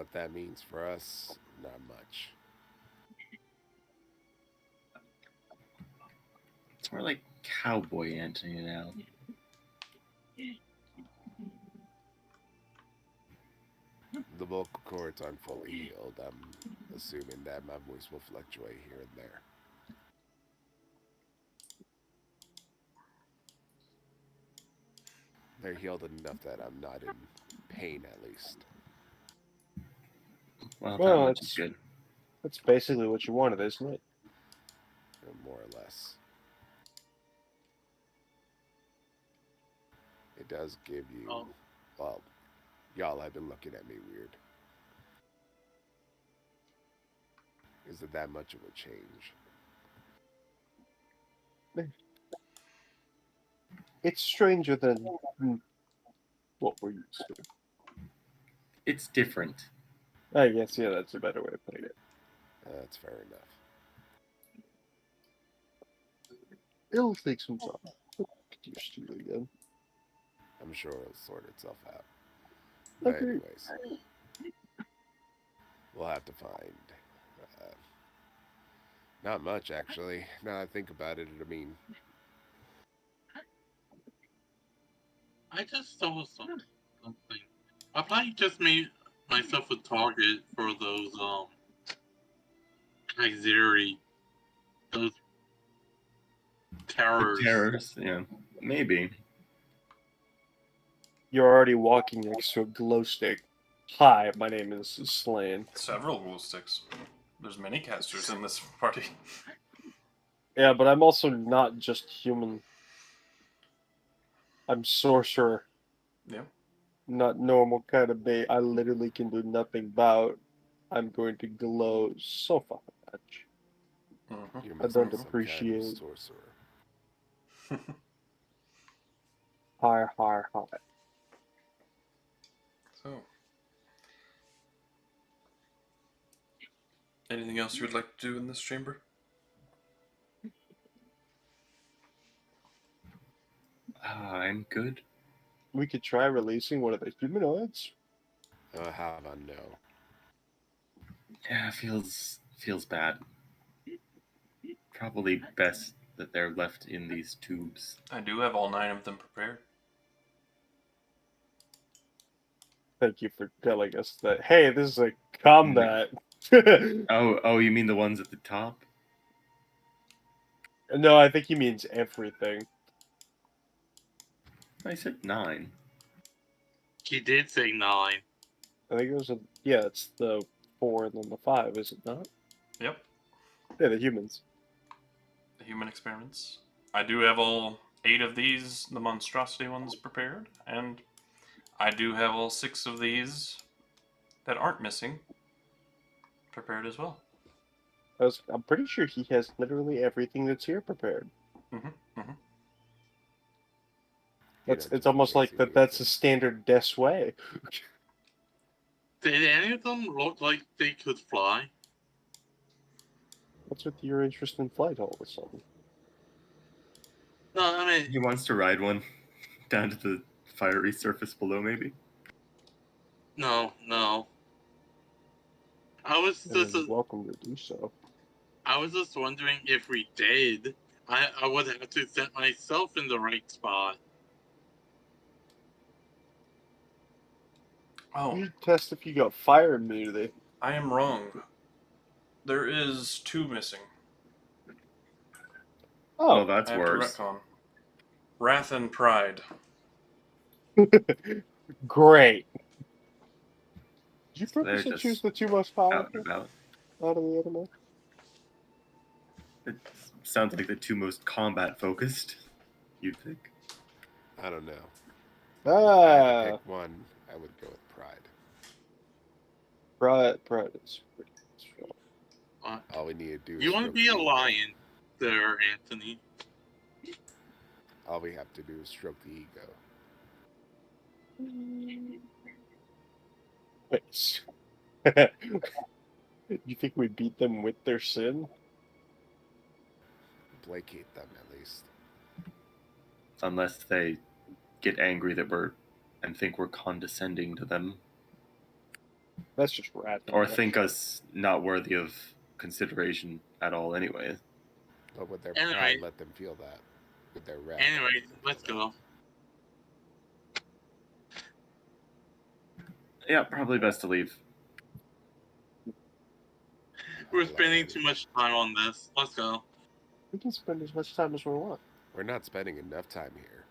What that means for us, not much. It's more like Cowboy Anthony now. The vocal cords aren't fully healed. I'm assuming that my voice will fluctuate here and there. They're healed enough that I'm not in pain, at least. Well, Well, that much is good. That's basically what you wanted, isn't it? More or less. It does give you... Oh. Well, y'all have been looking at me weird. Is it that much of a change? It's stranger than what we're used to. It's different. I guess, yeah, that's a better way of putting it. That's fair enough. It'll take some time. Get used to it again. I'm sure it'll sort itself out. But Agreed. anyways, we'll have to find... not much, actually. Now that I think about it, I mean... I just saw something. I probably just made myself a target for those auxiliary, those terrors. Terrors, yeah. Maybe. You're already walking next to a glow stick. Hi, my name is Slane. Several glow sticks. There's many casters in this party. Yeah, but I'm also not just human. I'm sorcerer. Yeah. Not normal kind of bait. I literally can do nothing about. I'm going to glow so fucking much. Mm-hmm. You I must don't be some appreciate kind of it. sorcerer. Hi, hi, hi. So, anything else you would like to do in this chamber? I'm good. We could try releasing one of the humanoids. How about no? Yeah, feels bad. Probably best that they're left in these tubes. I do have all 9 of them prepared. Thank you for telling us that. Hey, this is a combat. Oh, you mean the ones at the top? No, I think he means everything. I said 9. He did say 9. I think it was it's the 4 and then the 5, is it not? Yep. Yeah, the humans. The human experiments. I do have all 8 of these, the monstrosity ones, prepared, and I do have all 6 of these that aren't missing prepared as well. I'm pretty sure he has literally everything that's here prepared. Mm-hmm. Mm-hmm. It's almost like that's a standard death's way. Did any of them look like they could fly? What's with your interest in flight all of a sudden? No, I mean, He wants to ride one down to the fiery surface below, maybe? no. I was And just you're welcome to do so. I was just wondering if we did, I would have to set myself in the right spot. Oh, You test if you got fire immunity. I am wrong. There is 2 missing. Oh, Well, that's I have to worse. retcon. Wrath and Pride. great. Did you So they're purposely just choose the 2 most out powerful and about. out of the animal? It sounds like the 2 most combat focused, you'd think. I don't know. If I had to Ah, pick one, I would go with Pride. Pride is pretty strong. All we need to do is You want to stroke be the a ego. lion there, Anthony. All we have to do is stroke the ego. Wait. You think we beat them with their sin? Placate them, at least. Unless they get angry that and think we're condescending to them. That's just rad. Or think us not worthy of consideration at all anyway. But would their Anyway. pride let them feel that? With their wrath? Anyway, let them let's feel go. Yeah, probably best to leave. We're spending too much time on this. Let's go. We can spend as much time as we want. We're not spending enough time here.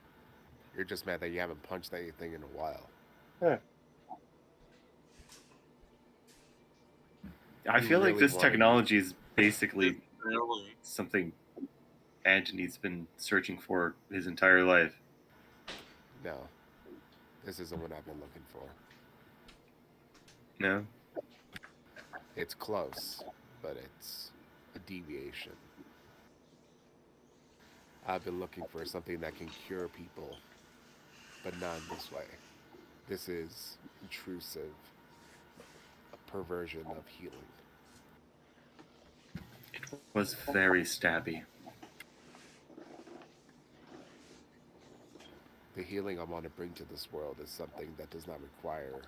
You're just mad that you haven't punched anything in a while. Yeah. I You feel like really this wanna technology is basically Really. something Antony's been searching for his entire life. No. This isn't what I've been looking for. No? It's close, but it's a deviation. I've been looking for something that can cure people, but not in this way. This is intrusive, a perversion of healing. It was very stabby. The healing I want to bring to this world is something that does not require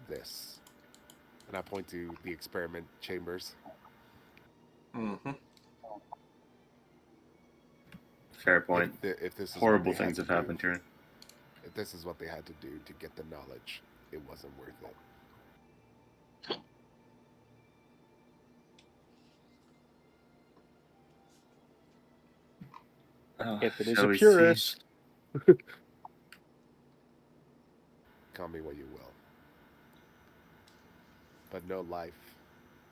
this. And I point to the experiment chambers. Mm-hmm. Fair point. If this is what Horrible they had things to have do- happened here. If this is what they had to do to get the knowledge, it wasn't worth it. Anthony's shall a we see? purist. Call me what you will. But no life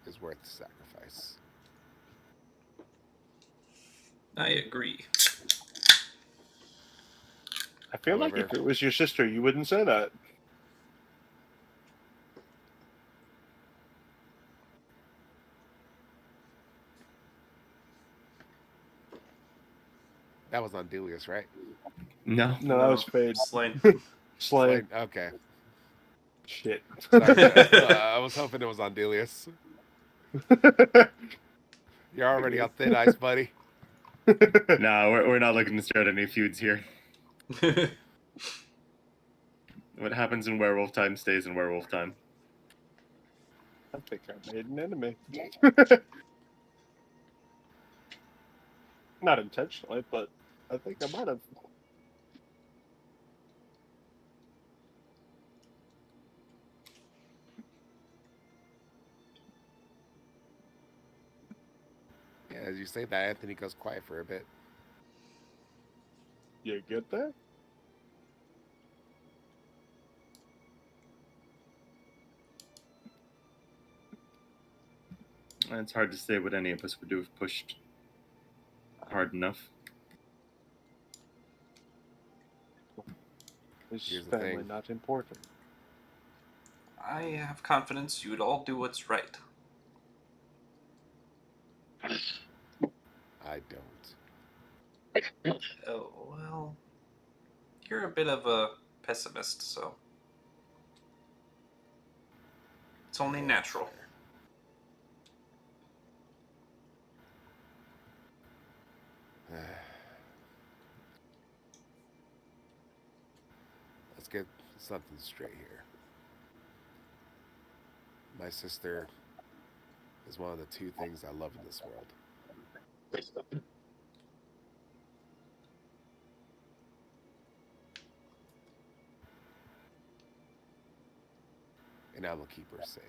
is worth sacrifice. I agree. I feel like However- if it was your sister, you wouldn't say that. That was Andelias, right? No. No, that was Fade. Slane. Slay. Okay. Shit. Sorry. I was hoping it was Andelias. You're already on thin ice, buddy. No, we're not looking to start any feuds here. What happens in werewolf time stays in werewolf time. I think I made an enemy. Not intentionally, but I think I might have. Yeah, as you say that, Anthony goes quiet for a bit. You get that? It's hard to say what any of us would do if pushed hard enough. Is Here's the family thing. not important? I have confidence you'd all do what's right. I don't. Oh, well. You're a bit of a pessimist, so. It's only natural. Let's get something straight here. My sister is one of the two things I love in this world. And I will keep her safe.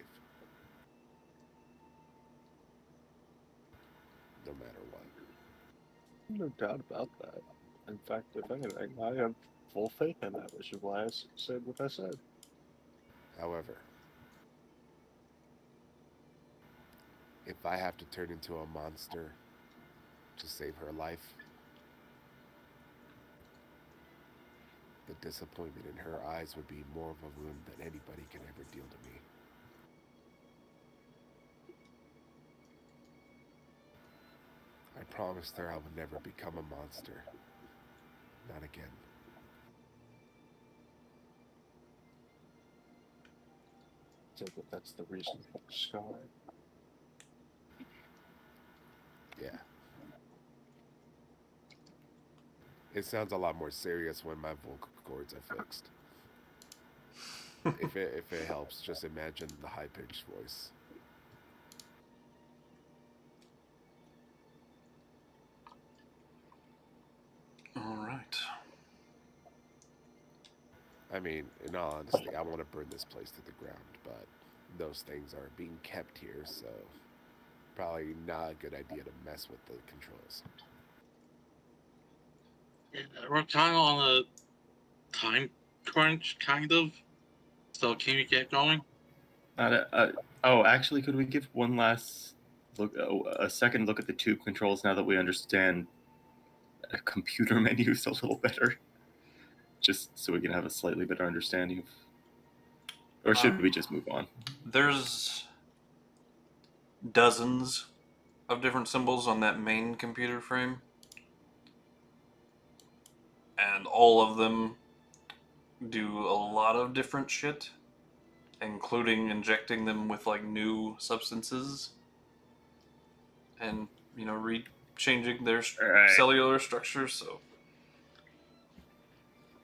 No matter what. No doubt about that. In fact, if anything, I have full faith in that, which is why I said what I said. However, if I have to turn into a monster to save her life, the disappointment in her eyes would be more of a wound than anybody can ever deal to me. I promised her I would never become a monster. Not again. So that's the reason for the scar. Yeah. It sounds a lot more serious when my vocal cords are fixed. if it helps, just imagine the high-pitched voice. All right. I mean, in all honesty, I want to burn this place to the ground, but those things are being kept here, so probably not a good idea to mess with the controls. We're kind of on a time crunch, kind of. So can we get going? Actually, could we give one last look, a second look at the tube controls now that we understand computer menus a little better? Just so we can have a slightly better understanding of. Or should we just move on? There's dozens of different symbols on that main computer frame, and all of them do a lot of different shit, including injecting them with like new substances and changing their Right. cellular structure. So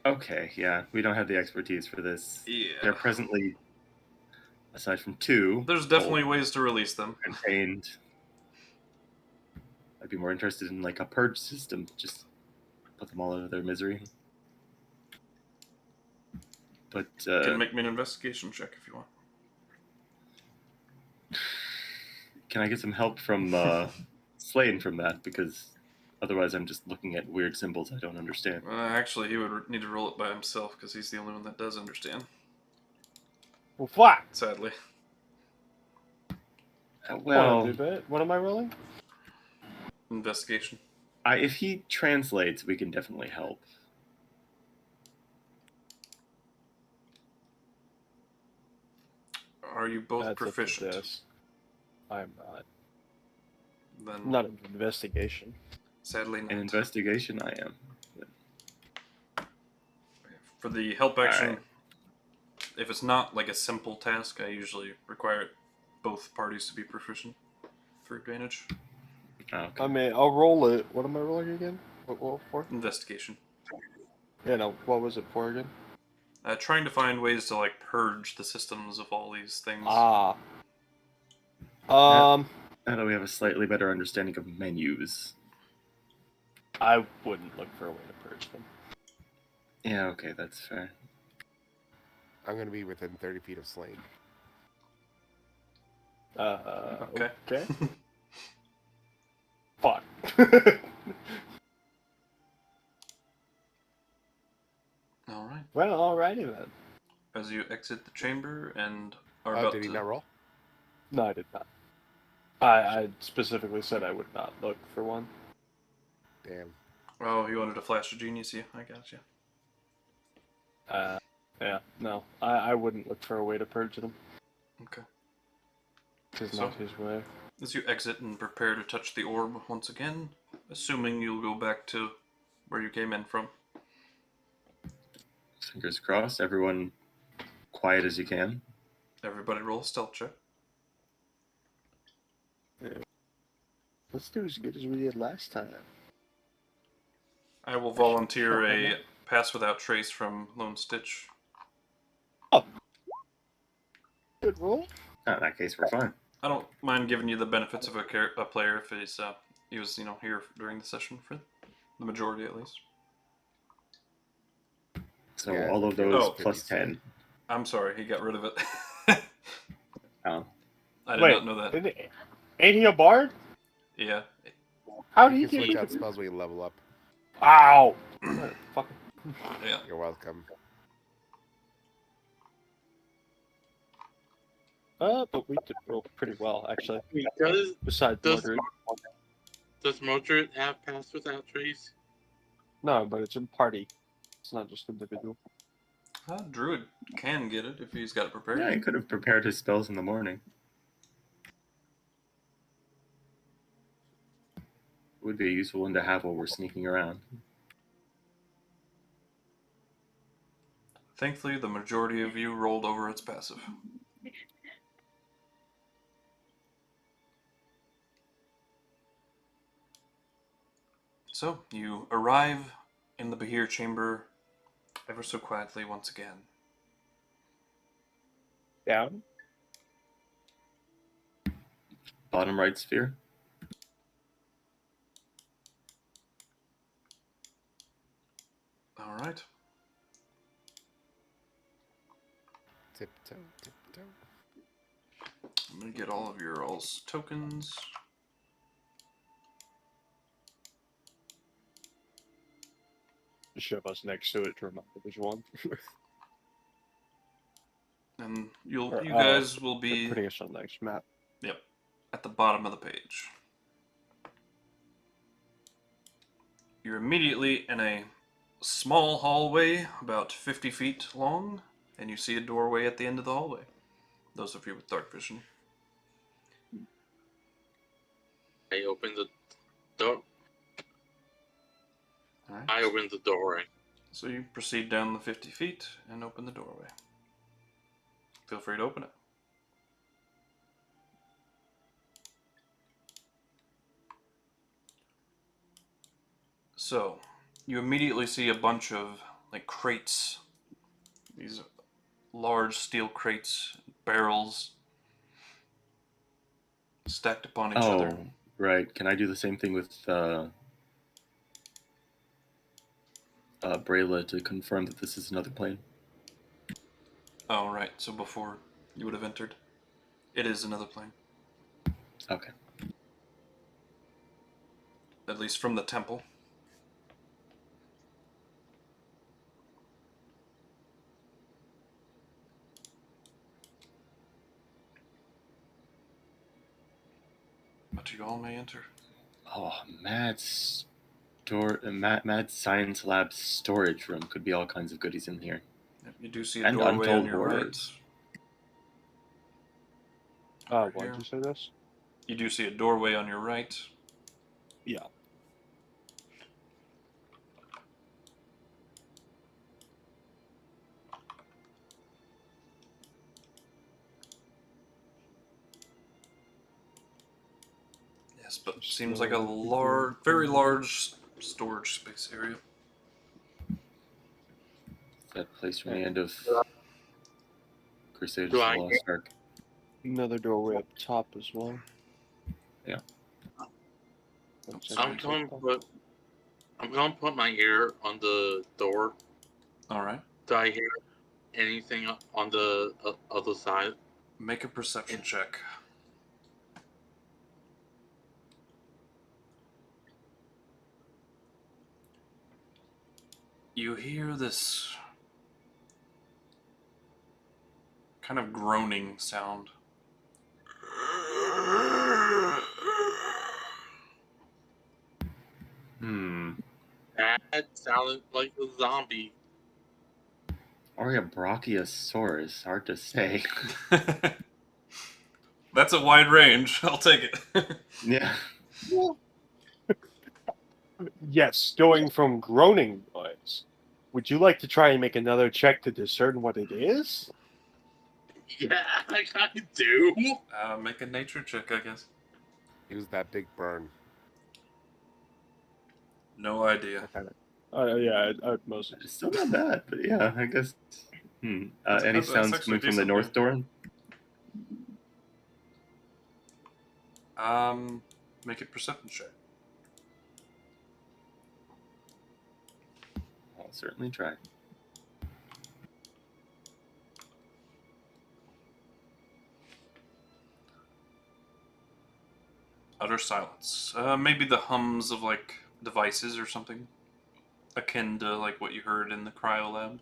Okay, yeah, we don't have the expertise for this. yeah, They're presently, aside from two, there's definitely ways to release them. contained. I'd be more interested in like a purge system, just put them all out of their misery. But You can make me an investigation check if you want. can I get some help from Slane from that? Because otherwise, I'm just looking at weird symbols I don't understand. Actually, he would need to roll it by himself because he's the only one that does understand. Well, what? Sadly. Well, What am I rolling? Investigation. if he translates, we can definitely help. Are you both That's up to proficient? this. I'm not. Then Not an investigation. sadly not. An investigation, I am. For the help action, Alright. if it's not like a simple task, I usually require both parties to be proficient for advantage. Okay. I mean, I'll roll it. What am I rolling again? What for? Investigation. Yeah, no. What was it for again? Trying to find ways to like purge the systems of all these things. Ah. Now that we have a slightly better understanding of menus. I wouldn't look for a way to purge them. Yeah, okay, that's fair. I'm going to be within 30 feet of Slane. Okay. Okay. Fuck. All right. Well, alrighty then. As you exit the chamber and are Oh, about did he to not roll? No, I did not. I specifically said I would not look for one. Damn. Oh, you wanted to flash a genius, yeah, I gotcha. Yeah, no. I wouldn't look for a way to purge them. Okay. This is So- not his way. As you exit and prepare to touch the orb once again, assuming you'll go back to where you came in from. Fingers crossed, everyone quiet as you can. Everybody roll a stealth check. Let's do as good as we did last time. I will volunteer a pass without trace from Lone Stitch. Good roll. In that case, we're fine. I don't mind giving you the benefits of a player if he was here during the session for the majority at least. So Yeah, all of those Oh. plus 10. I'm sorry, he got rid of it. Oh. I did Wait, not know that. Ain't he a bard? Yeah. How do You you can get switch out spells when you level up. Ow! Fucking. Yeah. You're welcome. But we did roll pretty well, actually. Besides does Mordred. does Mordred have pass without trace? No, but it's in party. It's not just individual. Druid can get it if he's got it prepared. Yeah, he could have prepared his spells in the morning. Would be a useful one to have while we're sneaking around. Thankfully, the majority of you rolled over its passive. So, you arrive in the Behir chamber ever so quietly once again. Down. Bottom right sphere. All right. Tiptoe, tiptoe. I'm gonna get all of your all's tokens. Shove us next to it to remind which one. And Or, you guys will they're be putting us on the next map. at the bottom of the page. You're immediately in a small hallway, about 50 feet long, and you see a doorway at the end of the hallway. Those of you with dark vision. I open the door. All right. I open the doorway. So you proceed down the 50 feet and open the doorway. Feel free to open it. So, you immediately see a bunch of like crates. These large steel crates, barrels stacked upon each other. Oh, right. Can I do the same thing with Brayla to confirm that this is another plane? Oh, right. So before you would have entered, it is another plane. Okay. At least from the temple. But you all may enter. Oh, Mad Science Lab storage room. Could be all kinds of goodies in here. Yep, you do see a And doorway on untold your horrors. right. Over Why'd here. you say this? You do see a doorway on your right. Yeah. Yes, but seems like a very large storage space area. That place from the end of Crusaders Do of I the Lost Ark. Another doorway up top as well. Yeah. Looks sorry. I'm gonna put my ear on the door. All right. Do I hear anything on the other side? Make a perception check. You hear this kind of groaning sound. That sounded like a zombie. Or a Brachiosaurus. Hard to say. That's a wide range. I'll take it. Yeah. Yes, going from groaning noise. Would you like to try and make another check to discern what it is? Yeah, I do. Make a nature check, I guess. Use that big burn. No idea. Yeah, I'd mostly. It's still not bad, but yeah, I guess. Any That's sounds actually coming from the decent, north door? Make a perception check. I'll certainly try. Utter silence. Maybe the hums of like devices or something, akin to like what you heard in the cryo lab.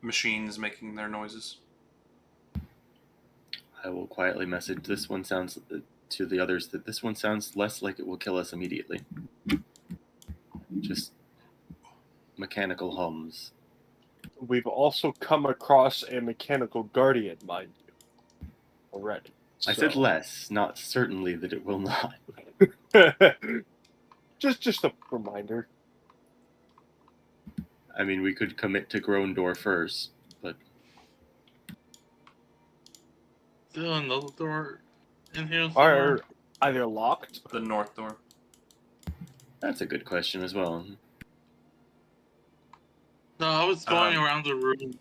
Machines making their noises. I will quietly message this one sounds to the others that this one sounds less like it will kill us immediately. Just mechanical hums. We've also come across a mechanical guardian, mind you, already. I said less, not certainly that it will not. just a reminder. I mean, we could commit to Grown Door first, but Is there another door in here somewhere? Are either locked? The north door. that's a good question as well. No, I was going Um, around the room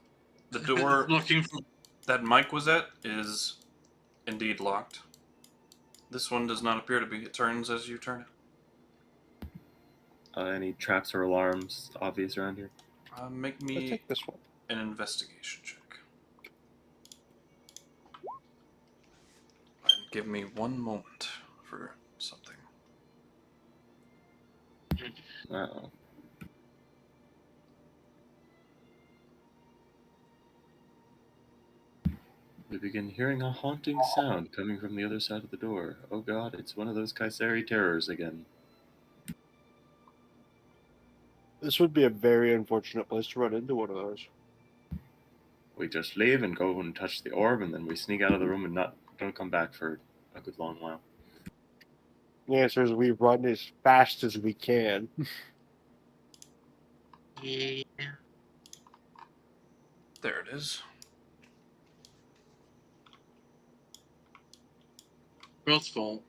The door. looking for that Mike was at is indeed locked. This one does not appear to be. It turns as you turn it. Any traps or alarms obvious around here? Make I'll me take this one. an investigation check. And give me one moment for something. Uh-oh. We begin hearing a haunting sound coming from the other side of the door. Oh god, it's one of those KuZii terrors again. This would be a very unfortunate place to run into one of those. We just leave and go and touch the orb, and then we sneak out of the room and don't come back for a good long while. The answer is we run as fast as we can. Yeah. There it is. Girl's fault.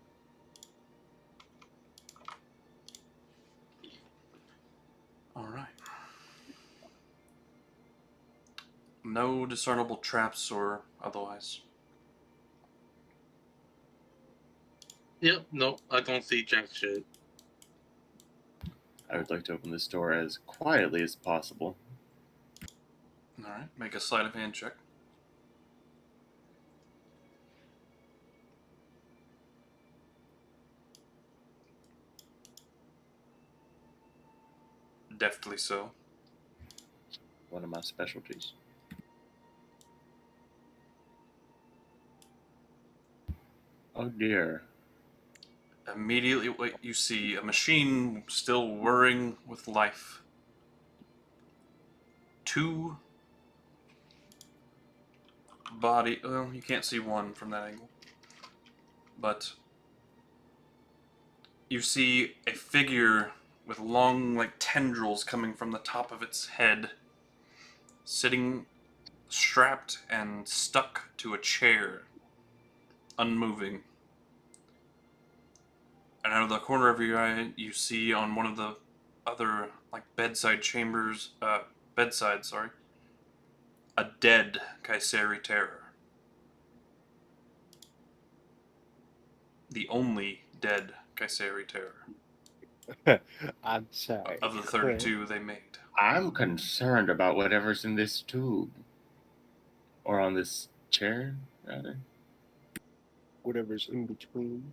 Alright. No discernible traps or otherwise. Yep, no, I don't see jack shit. I would like to open this door as quietly as possible. Alright, make a sleight of hand check. Deftly so. One of my specialties. Oh dear. Immediately, what you see a machine still whirring with life. Two body. Well, you can't see one from that angle, but you see a figure with long, like tendrils coming from the top of its head, sitting strapped and stuck to a chair, unmoving. And out of the corner of your eye, you see on one of the other like bedside, a dead KuZii terror. The only dead KuZii terror I'm sorry. of the 32 they made. I'm concerned about whatever's in this tube. Or on this chair, rather. Whatever's in between.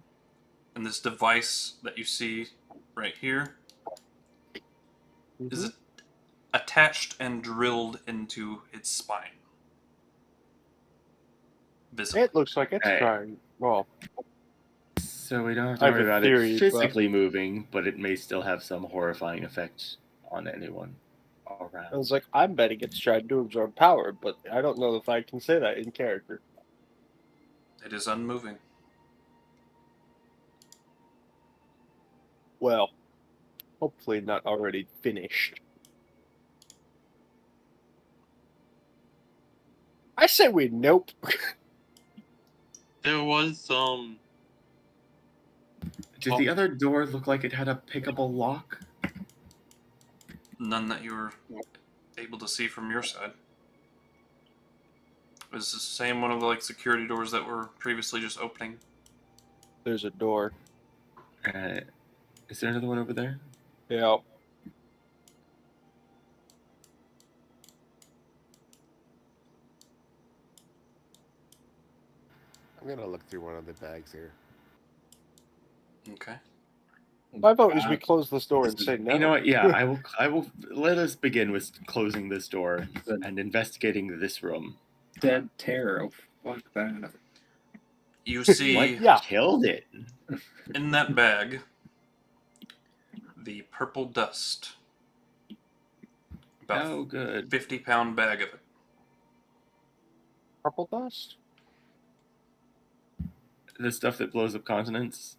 And this device that you see right here is attached and drilled into its spine. Visibly. It looks like it's Hey. trying. Well, So we don't have I to have worry a about theory, it physically moving, but it may still have some horrifying effect on anyone around. I was like, I'm betting it's trying to absorb power, but I don't know if I can say that in character. It is unmoving. Well, hopefully not already finished. I say we nope. There was some. Did the other door look like it had a pickable lock? None that you were able to see from your side. It's the same one of the like security doors that were previously just opening. There's a door. Is there another one over there? Yeah. I'm gonna look through one of the bags here. Okay. My vote is we close this door and say no. You know what? Yeah, I will. Let us begin with closing this door and investigating this room. Dead terror. Fuck that. You see What Yeah. killed it? in that bag the purple dust. About Oh, good. 50-pound bag of it. Purple dust? The stuff that blows up continents.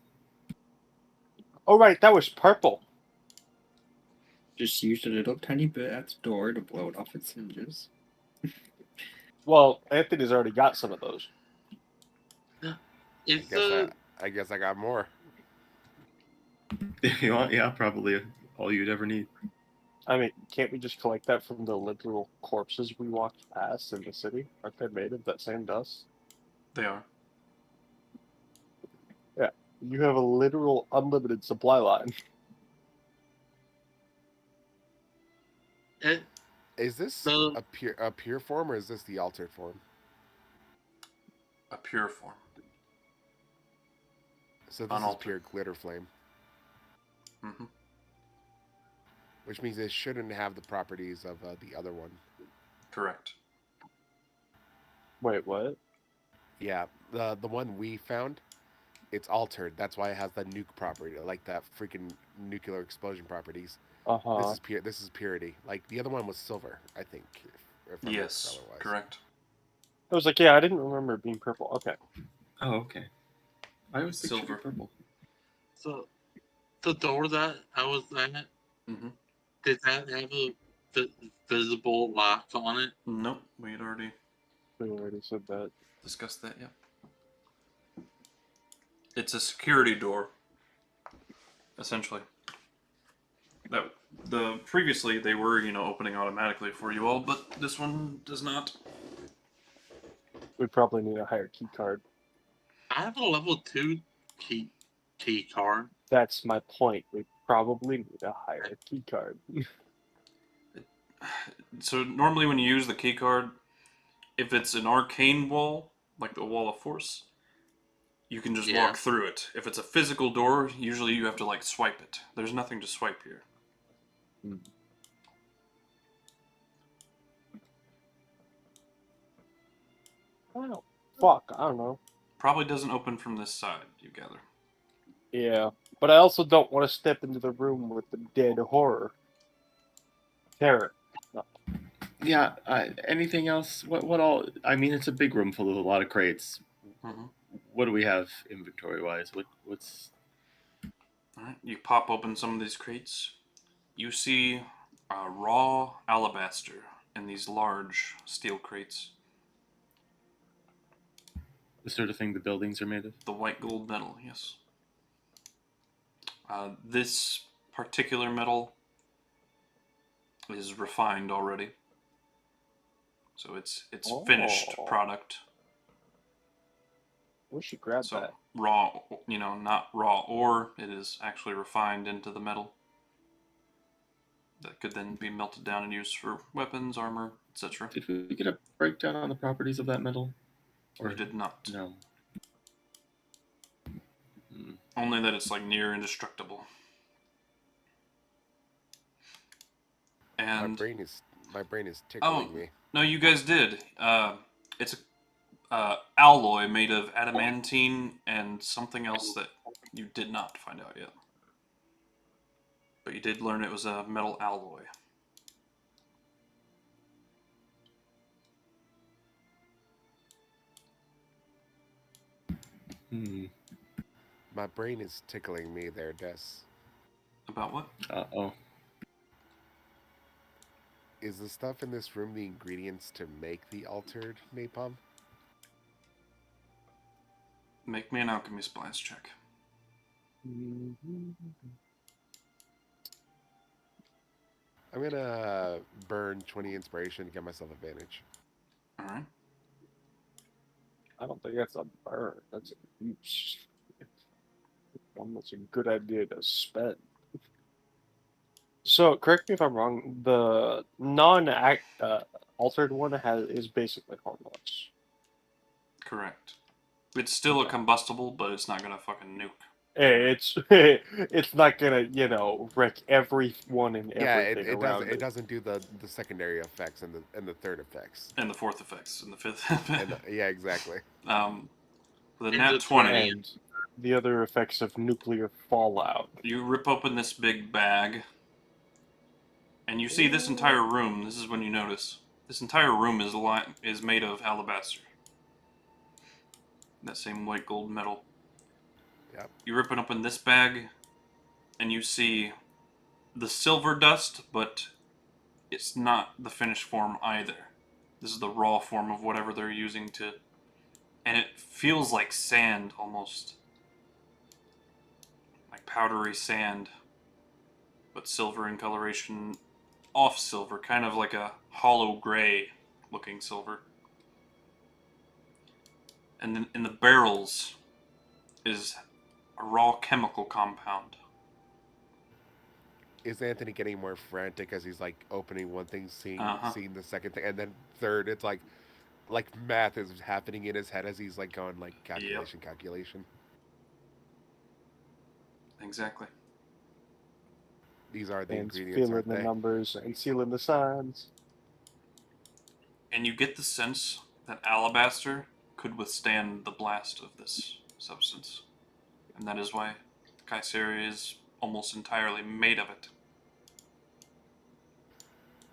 Oh, right, that was purple. Just used a little tiny bit at the door to blow it off its hinges. Well, Anthony's already got some of those. It's a. I guess I got more. You want, yeah, probably all you'd ever need. I mean, can't we just collect that from the literal corpses we walked past in the city? Aren't they made of that same dust? They are. Yeah. You have a literal unlimited supply line. It, Is this the a pure form, or is this the altered form? A pure form. So this is Unaltered. pure glitter flame, Mm-hmm. which means it shouldn't have the properties of the other one. Correct. Wait, what? Yeah, the one we found, it's altered. That's why it has the nuke property, like that freaking nuclear explosion properties. Uh huh. This is purity. Like the other one was silver, I think. If I remember Yes, otherwise. correct. I was like, yeah, I didn't remember it being purple. Okay. Oh, okay. I always pictured Silver. it purple. so the door that I was at, Mm-hmm. did that have a visible lock on it? Nope, we had already We already said that. discussed that, yeah. It's a security door, essentially. That previously they were, opening automatically for you all, but this one does not. We probably need a higher key card. I have a level 2 key card. That's my point. We probably need a higher key card. So normally when you use the key card, if it's an arcane wall, like the wall of force, you can just Yeah. walk through it. If it's a physical door, usually you have to swipe it. There's nothing to swipe here. Oh, fuck. I don't know. Probably doesn't open from this side, you gather. Yeah, but I also don't want to step into the room with the dead horror. Terror. No. Yeah. Anything else? What all? I mean, it's a big room full of a lot of crates. Mm-hmm. What do we have inventory wise? What's? Alright, you pop open some of these crates. You see raw alabaster in these large steel crates. The sort of thing the buildings are made of? The white gold metal, yes. This particular metal is refined already. So it's finished product. We should grab So that. raw, not raw ore, it is actually refined into the metal. That could then be melted down and used for weapons, armor, etc. Did we get a breakdown on the properties of that metal? Or did not. No. Hmm. Only that it's near indestructible. And my brain is tickling me. no, you guys did. It's a alloy made of adamantine and something else that you did not find out yet. But you did learn it was a metal alloy. My brain is tickling me there, Des. About what? Uh-oh. Is the stuff in this room the ingredients to make the altered napalm? Make me an alchemist blast check. I'm gonna burn 20 inspiration to get myself advantage. Alright. I don't think that's a burn. That's a use. That's a good idea to spend. So, correct me if I'm wrong. The altered one is basically harmless. Correct. It's still a combustible, but it's not gonna fucking nuke. It's not gonna wreck everyone and Yeah, everything around it doesn't do the secondary effects and the third effects. And the fourth effects, and the fifth. Yeah, exactly. The And nat the 20. and the other effects of nuclear fallout. You rip open this big bag, and you see this entire room. This is when you notice this entire room is made of alabaster. That same white gold metal. Yep. You rip it open this bag, and you see the silver dust, but it's not the finished form either. This is the raw form of whatever they're using to, and it feels like sand almost, like powdery sand, but silver in coloration. off silver, kind of like a hollow gray looking silver. And then in the barrels is a raw chemical compound. Is Anthony getting more frantic as he's like opening one thing, seeing Uh-huh. seeing the second thing, and then third, it's like math is happening in his head as he's like going like calculation. Exactly. These are the And ingredients, feeling aren't the they? numbers and sealing the signs. And you get the sense that alabaster could withstand the blast of this substance. And that is why Kayseri is almost entirely made of it.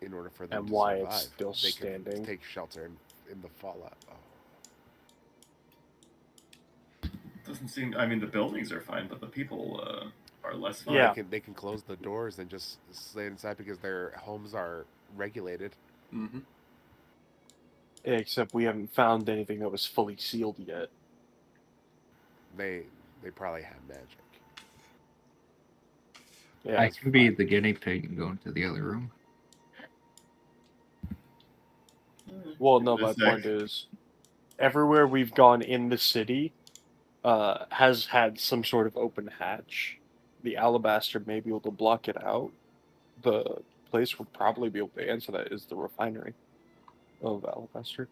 In order for them And to why survive, it's still they can standing. take shelter in the fallout. Oh. Doesn't seem. I mean, the buildings are fine, but the people are less fine. Yeah. They can close the doors and just stay inside because their homes are regulated. Mm-hmm. Except we haven't found anything that was fully sealed yet. They probably have magic. Yeah. I can be the guinea pig and go into the other room. Well, no, my This point deck- is, everywhere we've gone in the city has had some sort of open hatch. The alabaster may be able to block it out. The place would probably be able to answer that is the refinery of alabaster.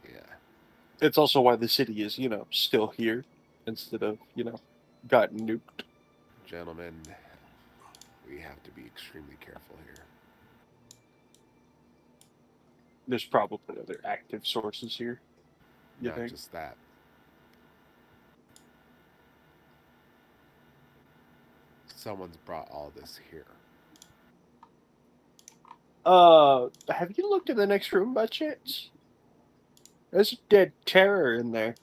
Yeah. It's also why the city is, still here instead of, gotten nuked. Gentlemen, we have to be extremely careful here. There's probably other active sources here. You Not think? just that. Someone's brought all this here. Have you looked in the next room by chance? There's a dead terror in there.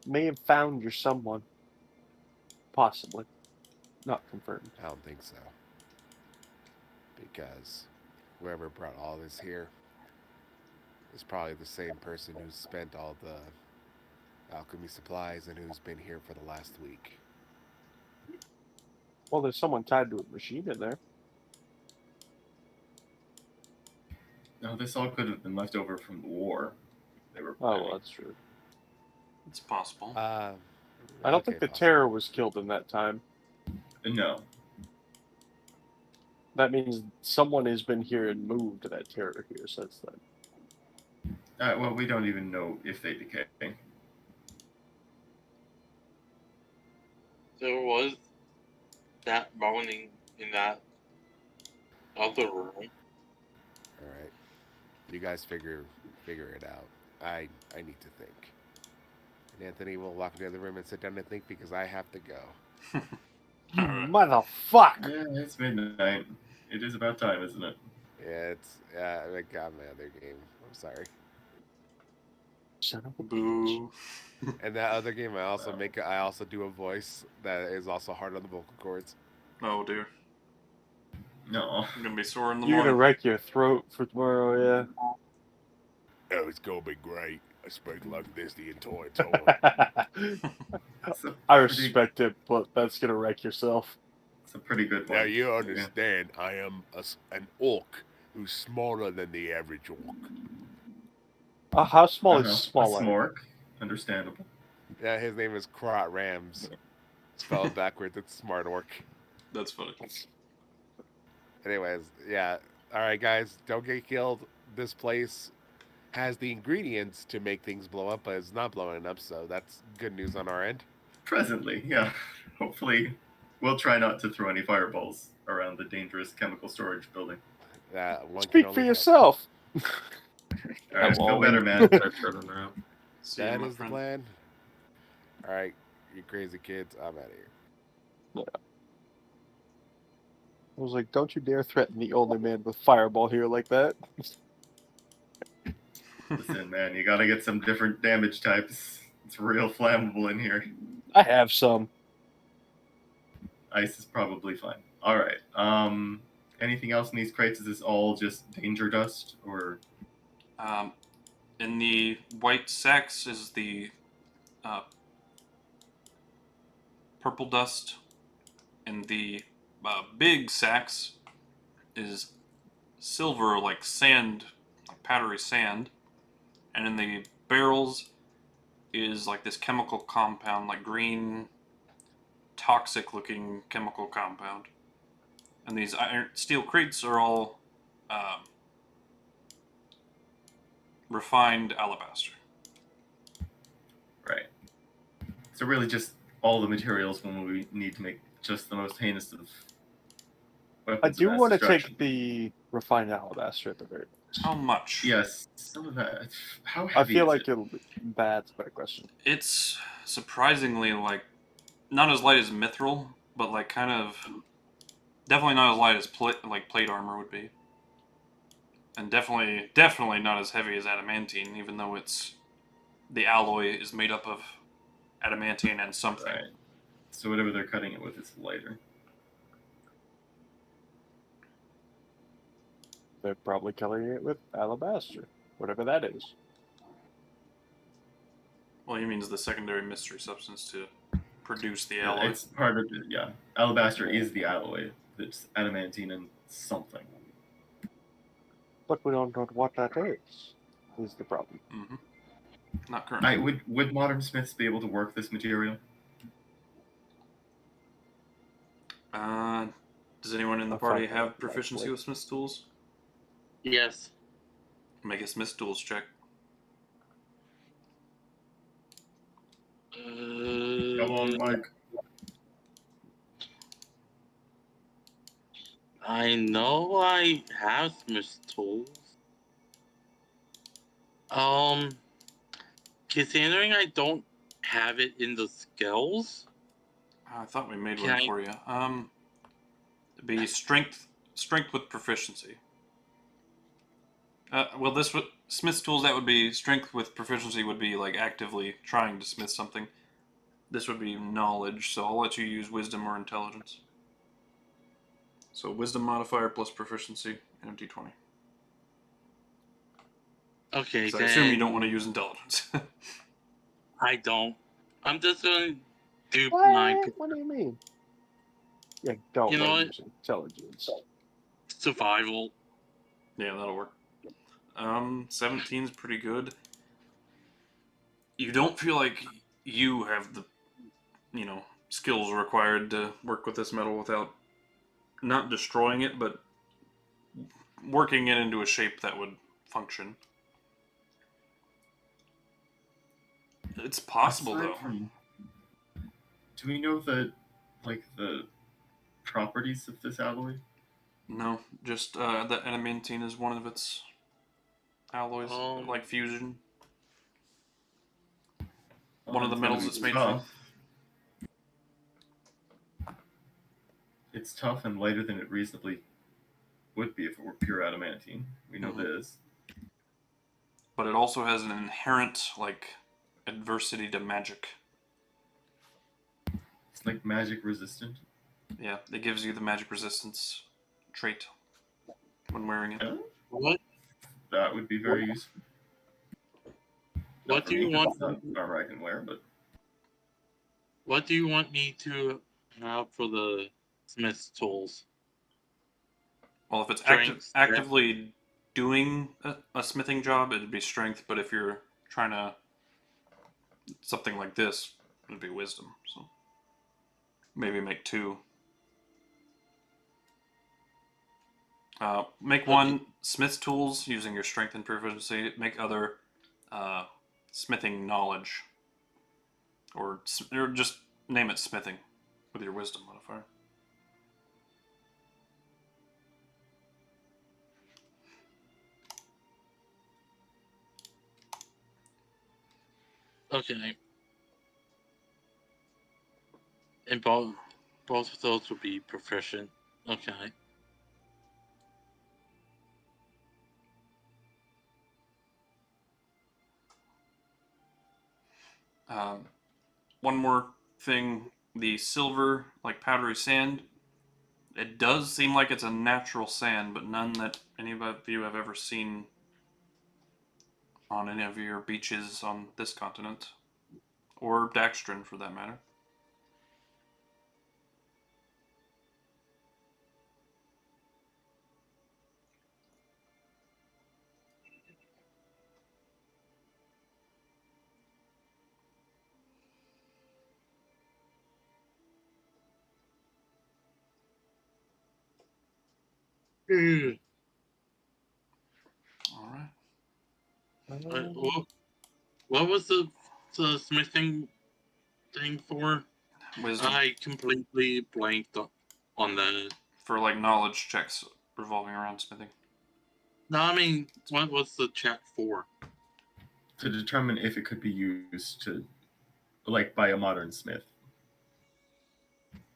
May have found your someone. Possibly. Not confirmed. I don't think so. Because whoever brought all this here is probably the same person who spent all the alchemy supplies and who's been here for the last week. Well, there's someone tied to a machine in there. No, this all could have been left over from the war. They were Oh, planning. well, that's true. It's possible. I don't think the terror was killed in that time. No. That means someone has been here and moved that terror here since then. Well, we don't even know if they decay. There was that moaning in that other room. Alright. You guys figure it out. I need to think. And Anthony will walk into the room and sit down and think because I have to go. You motherfucker! Yeah, it's midnight. It is about time, isn't it? Yeah, it's I got my other game. I'm sorry. Son of a bitch. Boo. And that other game I also do a voice that is also hard on the vocal cords. Oh dear. No. I'm gonna be sore in the You're gonna morning. wreck your throat for tomorrow, Oh, it's gonna be great. I spoke like this the entire time. yeah. I respect it, but that's gonna wreck yourself. It's a pretty good one. Now you Yeah. understand, I am an orc who's smaller than the average orc. How small Uh-huh. is A small? smork. Understandable. Yeah, his name is Krat Rams. Spelled backwards, it's smart orc. That's funny. Anyways, yeah. Alright guys, don't get killed. This place has the ingredients to make things blow up, but it's not blowing up, so that's good news on our end. Presently, yeah. Hopefully, we'll try not to throw any fireballs around the dangerous chemical storage building. One Speak can for only hope. yourself. All right, feel all better, in. man. Start turning around. See you, That my is the friend. plan. Alright, you crazy kids, I'm out of here. I was like, don't you dare threaten the only man with fireball here like that. Listen, man, you gotta get some different damage types. It's real flammable in here. I have some. Ice is probably fine. All right. Anything else in these crates? Is this all just danger dust, or? In the white sacks is the purple dust. And the big sacks is silver, like sand, like powdery sand. And in the barrels is like this chemical compound, like green, toxic-looking chemical compound. And these steel crates are all refined alabaster. Right. So really just all the materials when we need to make just the most heinous of I weapons do of mass want to destruction. take the refined alabaster at the very least. How much? Yes, some of that. How I heavy feel is like it? it'll be that's a better question. It's surprisingly like not as light as mithril, but like kind of definitely not as light as plate armor would be, and definitely not as heavy as adamantine, even though it's the alloy is made up of adamantine and something. Right. So whatever they're cutting it with is lighter. They're probably coloring it with alabaster, whatever that is. Well, he means the secondary mystery substance to produce the Yeah, alloy. it's part of the, yeah. Alabaster is the alloy. It's adamantine and something. But we don't know what that is the problem. Mm-hmm. Not currently. Would modern smiths be able to work this material? Does anyone in the I'll party find out have proficiency likely. with Smith's tools? Yes. Make a Smith's tools check. Come on, Mike. I know I have Smith's tools. Considering I don't have it in the skills, I thought we made Can one I- for you. It'd be strength with proficiency. Well, this would Smith's tools. That would be strength with proficiency. Would be like actively trying to smith something. This would be knowledge. So I'll let you use wisdom or intelligence. So wisdom modifier plus proficiency and a d20. okay, So I then assume you don't want to use intelligence. I don't. I'm just gonna do my What do you mean? Yeah, don't You know let what? use intelligence. survival. Yeah, that'll work. 17's pretty good. You don't feel like you have the, skills required to work with this metal without not destroying it, but working it into a shape that would function. It's possible, Aside though. from- do we know the properties of this alloy? No, just that adamantine is one of its alloys, like fusion. One of the It's gonna metals be it's made tough. from. It's tough and lighter than it reasonably would be if it were pure adamantine. We know this. But it also has an inherent, adversity to magic. It's like magic resistant. Yeah, it gives you the magic resistance trait when wearing it. What That would be very useful. What Not for do you me, 'cause want? it's not armor I can wear, but What do you want me to have for the Smith's tools? Well, if it's Strength, actively doing a smithing job, it'd be strength. But if you're trying to something like this, it'd be wisdom. So maybe make two. Make one smith's tools using your strength and proficiency. Make other smithing knowledge, or just name it smithing with your wisdom modifier. Okay. And both of those would be proficient. Okay. One more thing: the silver, like powdery sand. It does seem like it's a natural sand, but none that any of you have ever seen on any of your beaches on this continent Or Daxtrin, for that matter. Alright. What was the smithing thing for? Wisdom. I completely blanked on that. For, like, knowledge checks revolving around smithing. No, I mean, what was the check for? To determine if it could be used to, like, by a modern smith.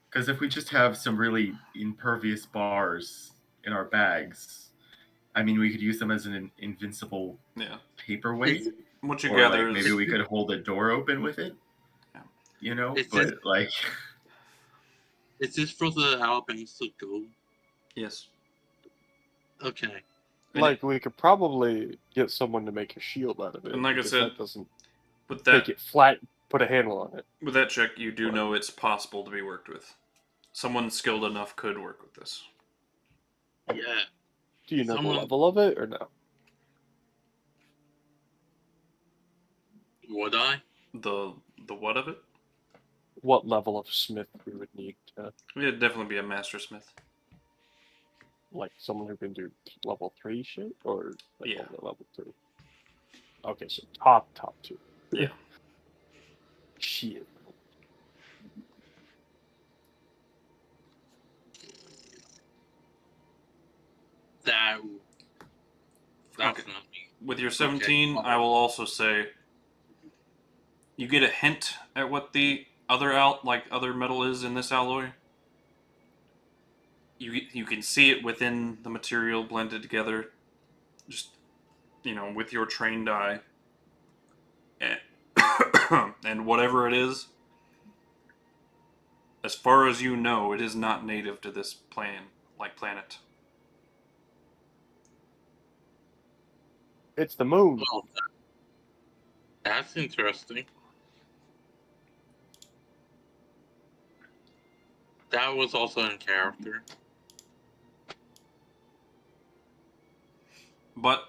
Because if we just have some really impervious bars in our bags, I mean, we could use them as an invincible Yeah. paperweight. What you Or gather like, is... maybe we could hold a door open with it. Yeah. You know? It's but, just- like... Is this for the Alchemist Gold? Yes. Okay. Like, we could probably get someone to make a shield out of it. And like I because said, that doesn't With make that, it flat, put a handle on it. with that check, you do know it's possible to be worked with. Someone skilled enough could work with this. Yeah. Do you know Someone- the level of it, or no? Would I? The what of it? What level of smith we would need to, It'd definitely be a master smith. like, someone who can do level 3 shit, or like Yeah. only level 3? Okay, so top 2. Yeah. Shit. That's Okay. not me. With your 17, I will also say you get a hint at what the other metal is in this alloy. You can see it within the material blended together, just with your trained eye. And, and whatever it is, as far as you know, it is not native to this planet. It's the moon. Well, that's interesting. That was also in character. But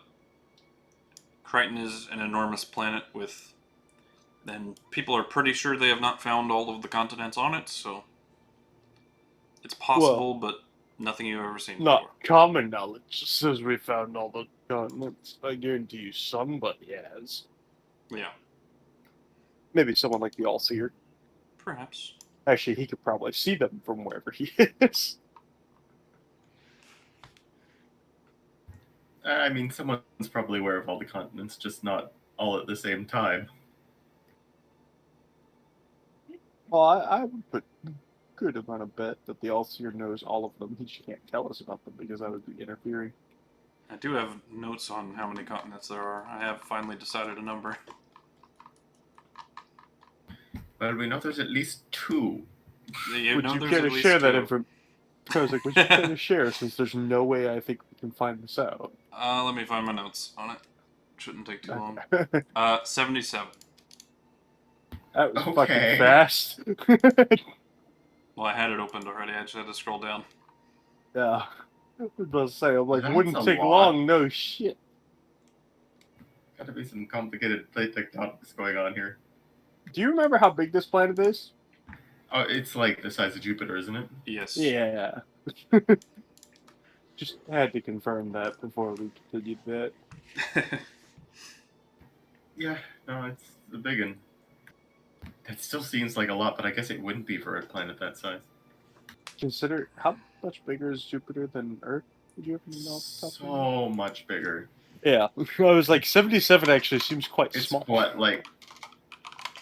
Crichton is an enormous planet and people are pretty sure they have not found all of the continents on it, so it's possible, but nothing you've ever seen Not before. common knowledge says we found all the continents. I guarantee you somebody has. Yeah, Maybe someone like the All-Seer. perhaps. Actually, he could probably see them from wherever he is. I mean, someone's probably aware of all the continents, just not all at the same time. Well, I would put a good amount of bet that the All-Seer knows all of them. He just can't tell us about them because that would be interfering. I do have notes on how many continents there are. I have finally decided a number. Well, we know there's at least 2. You Would know you there's care at to least share that 2. information? I was like, would you care to share since there's no way I think we can find this out? Let me find my notes on it. Shouldn't take too long. 77. That was Okay. fucking fast. Well, I had it opened already. I just had to scroll down. Yeah. I was about to say, I'm like, That's wouldn't a take lot. long, no shit. Gotta be some complicated plate tectonics going on here. Do you remember how big this planet is? Oh, it's like the size of Jupiter, isn't it? Yes. Yeah. Just had to confirm that before we continued that. Yeah, no, it's a big one. That still seems like a lot, but I guess it wouldn't be for a planet that size. Consider how much bigger is Jupiter than Earth? Would you ever know off the top of your head? So much bigger. Yeah. I was like, 77 actually seems quite It's small. what, like,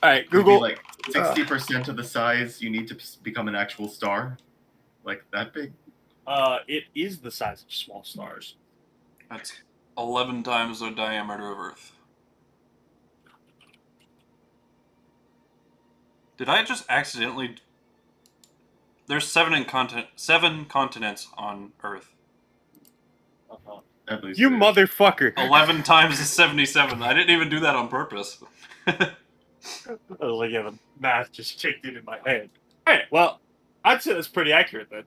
Alright, maybe Google. like 60% of the size you need to become an actual star? Like, that big? It is the size of small stars. That's 11 times the diameter of Earth. Did I just accidentally... There's 7 continents on Earth. Uh-huh. At least You it is. motherfucker! 11 times is 77. I didn't even do that on purpose. I was like, yeah, the math just kicked in my head. Hey, well, I'd say that's pretty accurate then.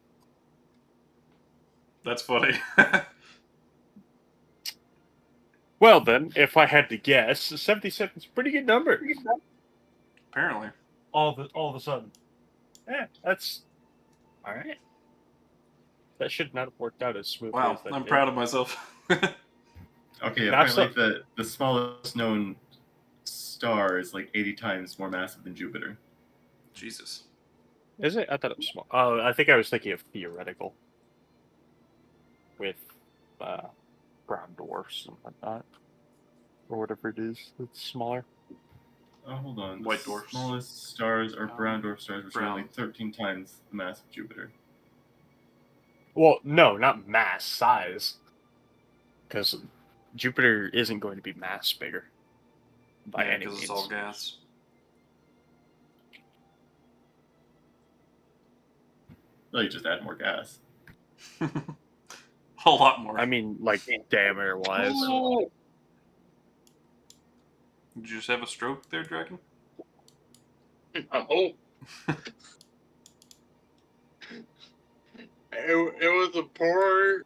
That's funny. Well then, if I had to guess, 77 is a pretty good number. Apparently. All of a sudden. Yeah, that's all right. That should not have worked out as smoothly Wow, as that I'm did. proud of myself. Okay, Now apparently the smallest known star is like 80 times more massive than Jupiter. Jesus. Is it? I thought it was small. Oh, I think I was thinking of theoretical. With brown dwarfs and whatnot. Or whatever it is that's smaller. Oh, hold on. White The dwarfs. smallest stars are brown dwarf stars, which are Brown. only 13 times the mass of Jupiter. Well, no, not mass, size. Because Jupiter isn't going to be mass bigger. By Yeah, any because means. it's all gas. Well, you just add more gas. A lot more. I mean, like, diameter wise. Did you just have a stroke there, Dragon? Oh. It was a poor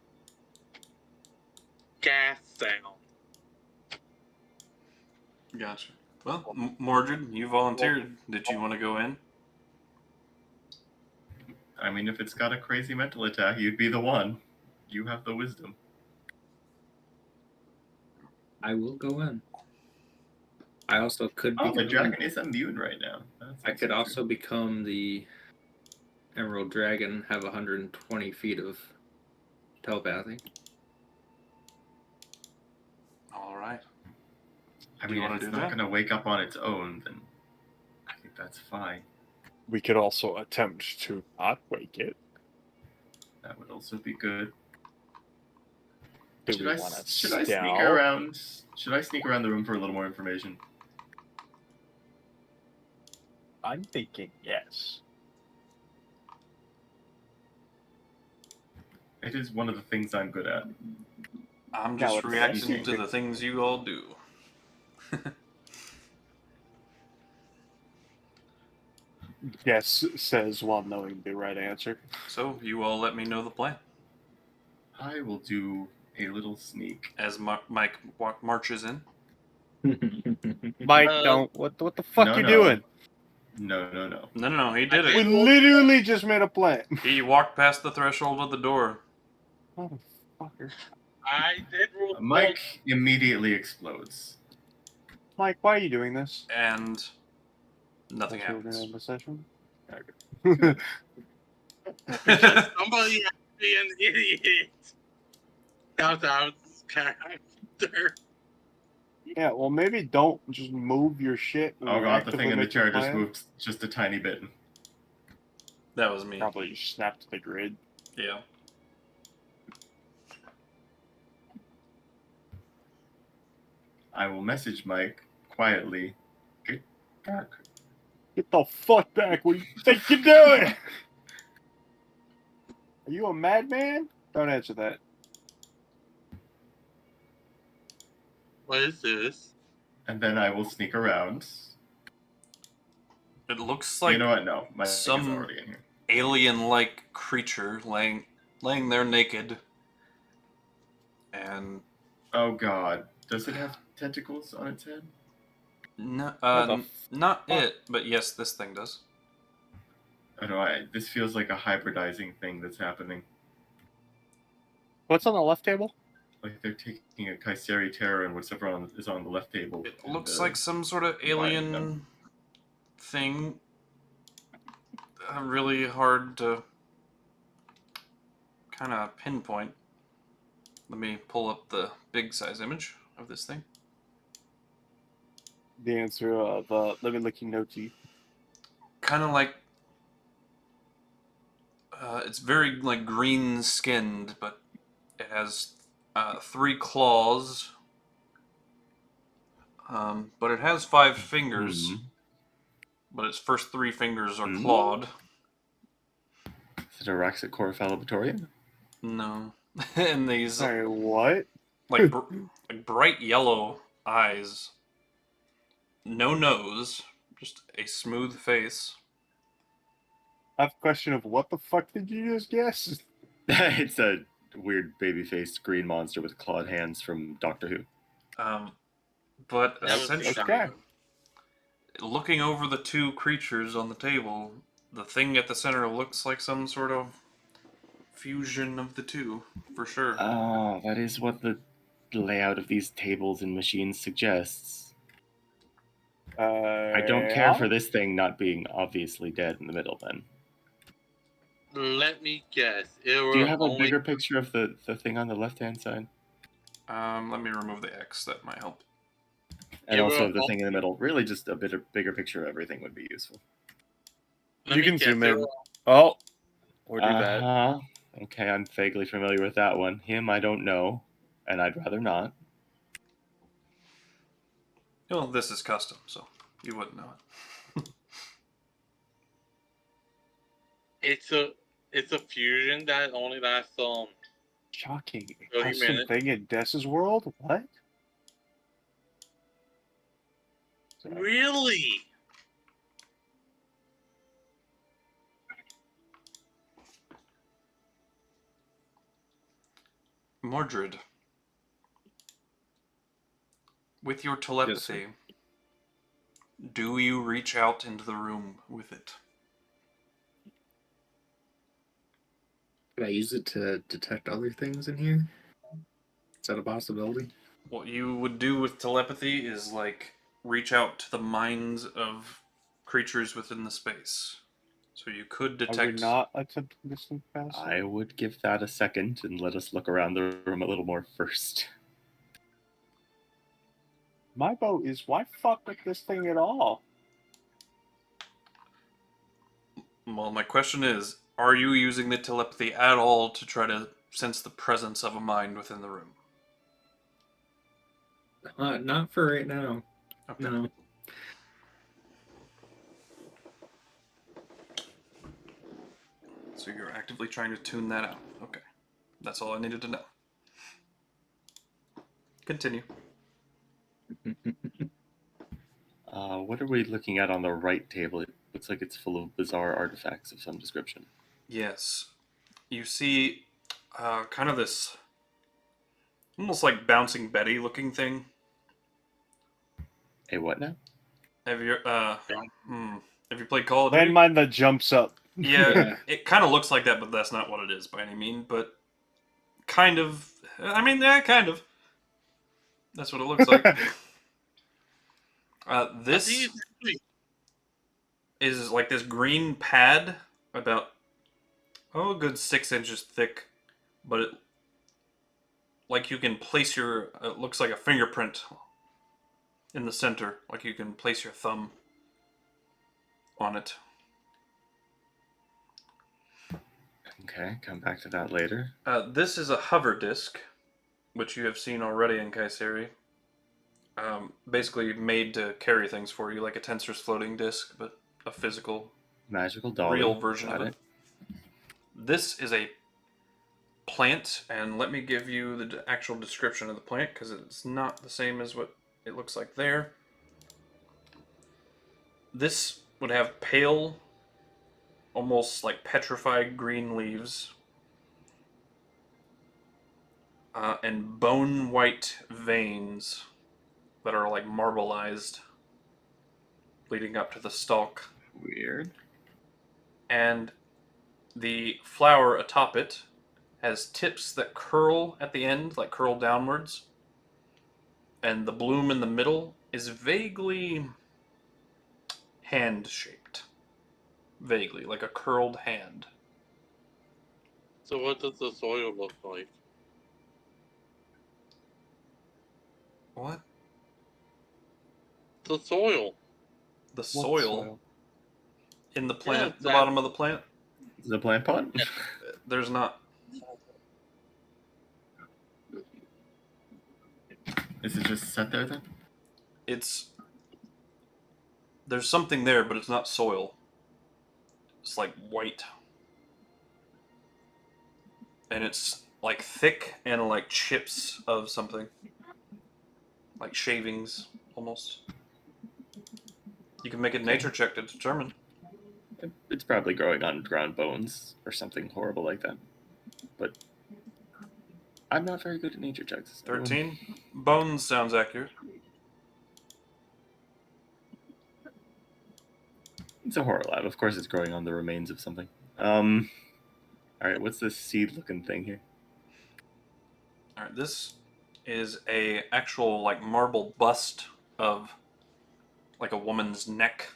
gas sound. Gotcha. Well, Mordred, you volunteered. Did you want to go in? I mean, if it's got a crazy mental attack, you'd be the one. You have the wisdom. I will go in. I also could Oh, the become. dragon is immune right now. That's I could true. also become the Emerald Dragon, have 120 feet of telepathy. All right. I Do you mean, wanna if it's do not that? going to wake up on its own, then I think that's fine. We could also attempt to not wake it. That would also be good. Do Should we I, want to should I sneak stealth? around? Should I sneak around the room for a little more information? I'm thinking yes. It is one of the things I'm good at. I'm Now just it's reacting sneaking. to the things you all do. Yes says while knowing the right answer. So, you all let me know the plan. I will do a little sneak. As Mike marches in. Mike, Uh, don't. What the fuck no, you no. doing? No. No, he did I We it. literally just made a plan. He walked past the threshold of the door. Motherfucker. I did roll. Mike immediately explodes. Mike, why are you doing this? And nothing So we're gonna happens. end the session? Because somebody has to be an idiot. That's out character. Yeah, well, maybe don't just move your shit. when Oh you god, the thing actively in the make your chair just plan. moved just a tiny bit. That was me. Probably just snapped the grid. Yeah. I will message Mike quietly. Get back. Get the fuck back! What do you think you're doing? Are you a madman? Don't answer that. What is this? And then I will sneak around. It looks like You know what? No, Mike is some already in here. alien-like creature laying there naked. And Oh god. Does it have tentacles on its head? no, What the not fuck? it, but yes, this thing does. I don't know, this feels like a hybridizing thing that's happening. What's on the left table? Like they're taking a Kaiseri Terror and whatever is on the left table. It and, looks like some sort of combining them. alien thing. Really hard to kind of pinpoint. Let me pull up the big size image of this thing. The answer of let me look your notesy. Kind of like it's very like green skinned, but it has 3 claws. But it has 5 fingers. Mhm. But its first 3 fingers are Mhm. clawed. Is it a Raxacoriphalobatorian? No. And these Sorry, what? like bright yellow eyes. No nose, Just a smooth face. I have a question of what the fuck did you just guess? It's a weird baby-faced green monster with clawed hands from Doctor Who. But That was essentially, okay. looking over the two creatures on the table, the thing at the center looks like some sort of fusion of the two, for sure. Ah, that is what the layout of these tables and machines suggests. I don't care for this thing not being obviously dead in the middle, then. Let me guess. It Do you were have a only bigger picture of the thing on the left-hand side? Let me remove the X, that might help. And It also were the thing in the middle. Really just a bigger picture of everything would be useful. let You me can guess, zoom it in. were- Oh, or do that. Uh-huh. Okay, I'm vaguely familiar with that one. Him, I don't know, and I'd rather not. Well, this is custom, so you wouldn't know it. It's a fusion that only lasts Shocking. A 30 custom minutes. thing in Dess's world? What? Really? Mordred, with your telepathy, do you reach out into the room with it? Could I use it to detect other things in here? Is that a possibility? What you would do with telepathy is, like, reach out to the minds of creatures within the space. So you could I would detect... not attempt this in fast. I would give that a second and let us look around the room a little more first. My vote is why fuck with this thing at all? Well, my question is, are you using the telepathy at all to try to sense the presence of a mind within the room? Not for right now. Okay. No. So you're actively trying to tune that out. Okay. That's all I needed to know. Continue. What are we looking at on the right table? It looks like it's full of bizarre artifacts of some description. Yes. You see kind of this almost like Bouncing Betty looking thing. Hey, what now? Have you played Call of Duty? Landmine that jumps up. Yeah, it kind of looks like that, but that's not what it is by any means. But kind of, I mean, yeah, kind of. That's what it looks like. This is like this green pad, about a good 6 inches thick, but it like you can place your. It looks like a fingerprint in the center, like you can place your thumb on it. Okay, come back to that later. This is a hover disc, which you have seen already in KuZii. Basically made to carry things for you, like a Tensor's floating disc, but a physical, Magical dolly. real version Got of it. This is a plant, and let me give you the actual description of the plant, because it's not the same as what it looks like there. This would have pale, almost like petrified green leaves, and bone white veins that are like marbleized, leading up to the stalk. Weird. And the flower atop it has tips that curl at the end, like curl downwards. And the bloom in the middle is vaguely hand-shaped. Vaguely, like a curled hand. So what does the soil look like? What? The soil. The soil in the plant, Yeah, the bottom of the plant? Is it a plant pot? There's not. Is it just set there then? There's something there, but it's not soil. It's like white. And it's like thick and like chips of something. Like shavings, almost. You can make a nature check to determine. It's probably growing on ground bones or something horrible like that. But I'm not very good at nature checks. 13. Bones sounds accurate. It's a horror lab. Of course, it's growing on the remains of something. All right, what's this seed-looking thing here? All right, this is a actual like marble bust of like a woman's neck,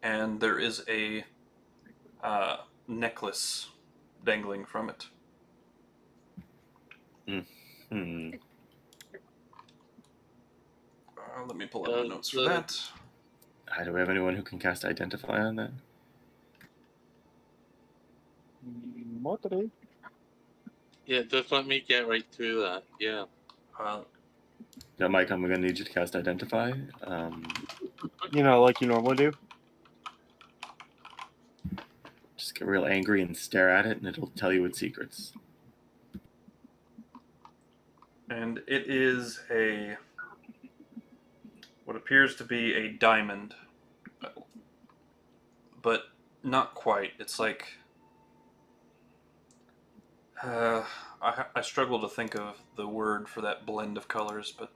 and there is a necklace dangling from it. Hmm. Let me pull out the notes for that. Do we have anyone who can cast Identify on that? Mordred. Yeah, just let me get right through that. Yeah. Yeah, Mike, I'm going to need you to cast Identify. You know, like you normally do. Just get real angry and stare at it, and it'll tell you its secrets. And it is what appears to be a diamond, but not quite. It's like I struggle to think of the word for that blend of colors, but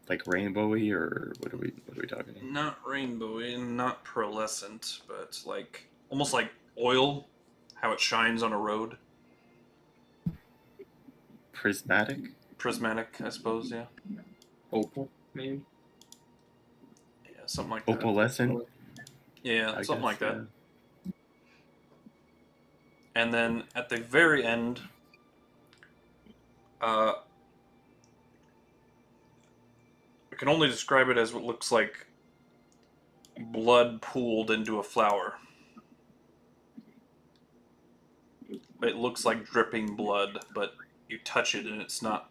Like rainbowy, or what are we talking about? not rainbowy, not pearlescent, but like almost like oil, how it shines on a road. Prismatic? Prismatic, I suppose. Yeah, Opal, maybe. yeah, something like that. Opalescent? Yeah, I something like guess, that. And then at the very end, I can only describe it as what looks like blood pooled into a flower. It looks like dripping blood, but you touch it and it's not,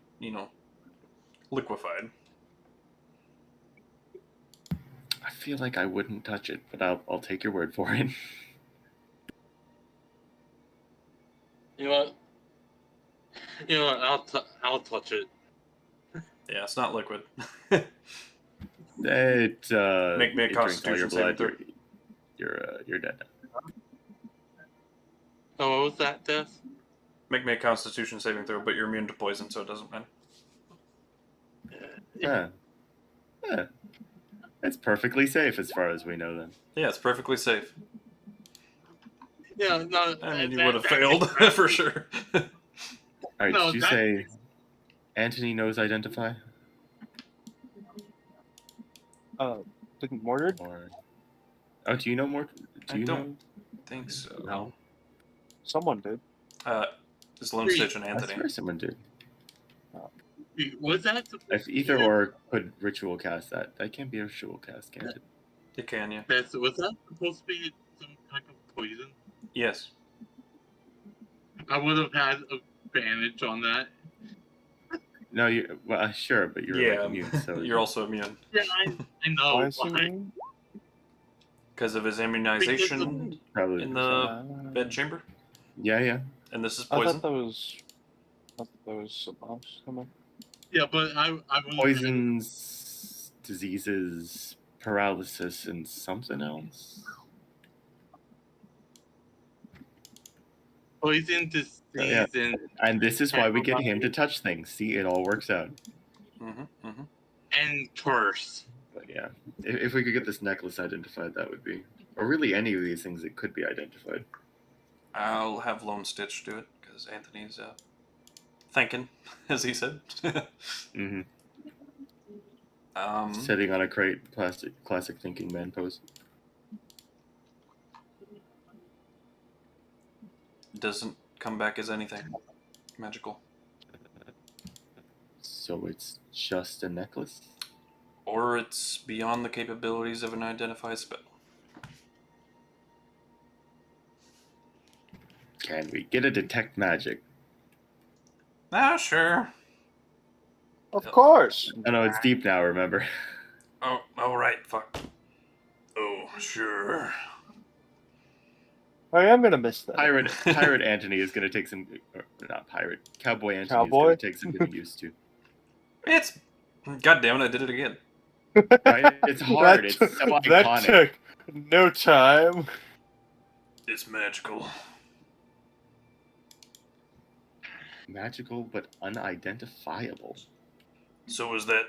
liquefied. I feel like I wouldn't touch it, but I'll take your word for it. You know what? I'll touch it. Yeah, it's not liquid. It Make me a it drinks all your Constitution saving blood. throw. You're dead now. Oh, what was that, Death? Make me a Constitution saving throw, but you're immune to poison, so it doesn't matter. Yeah. It's perfectly safe as far as we know then. Yeah, it's perfectly safe. Yeah, no. I mean, you would have failed for sure. Alright, No, did you that- say Anthony knows Identify? Didn't Mordred? Or do you know more? I don't think so. No. Someone did. It's Lone Stitch and I Anthony. swear someone did. Was that? If either or could ritual cast that, that can't be a ritual cast, can't it? It can, yeah. Was that supposed to be some type of poison? Yes. I would have had advantage on that. No, you well sure, but you're like immune, so You're also immune. Yeah, I know. Why is he immune? Because of his immunization probably in the bedchamber. Yeah. And this is I poison. thought that was something else. Yeah, but I would have Poisons, diseases, paralysis, and something else. poison, disease, Yeah. And this is why we get him to touch things. See, it all works out. and curse. But yeah, if we could get this necklace identified, that would be, or really any of these things that could be identified. I'll have Lone Stitch do it, because Anthony's thinking, as he said. Mm-hmm. Um, Sitting on a crate, classic thinking man pose. doesn't come back as anything magical. So it's just a necklace? Or it's beyond the capabilities of an identified spell. Can we get a detect magic? Ah, sure. Of course. I know it's deep now, remember? Oh, alright, fuck. Oh, sure. I am gonna miss that. Pirate Anthony is gonna take some, or not pirate, Cowboy Anthony is Cowboy? gonna take some getting used to. It's... God damn it, I did it again. It's hard. It's so That iconic. took no time. It's magical. Magical but unidentifiable. So is that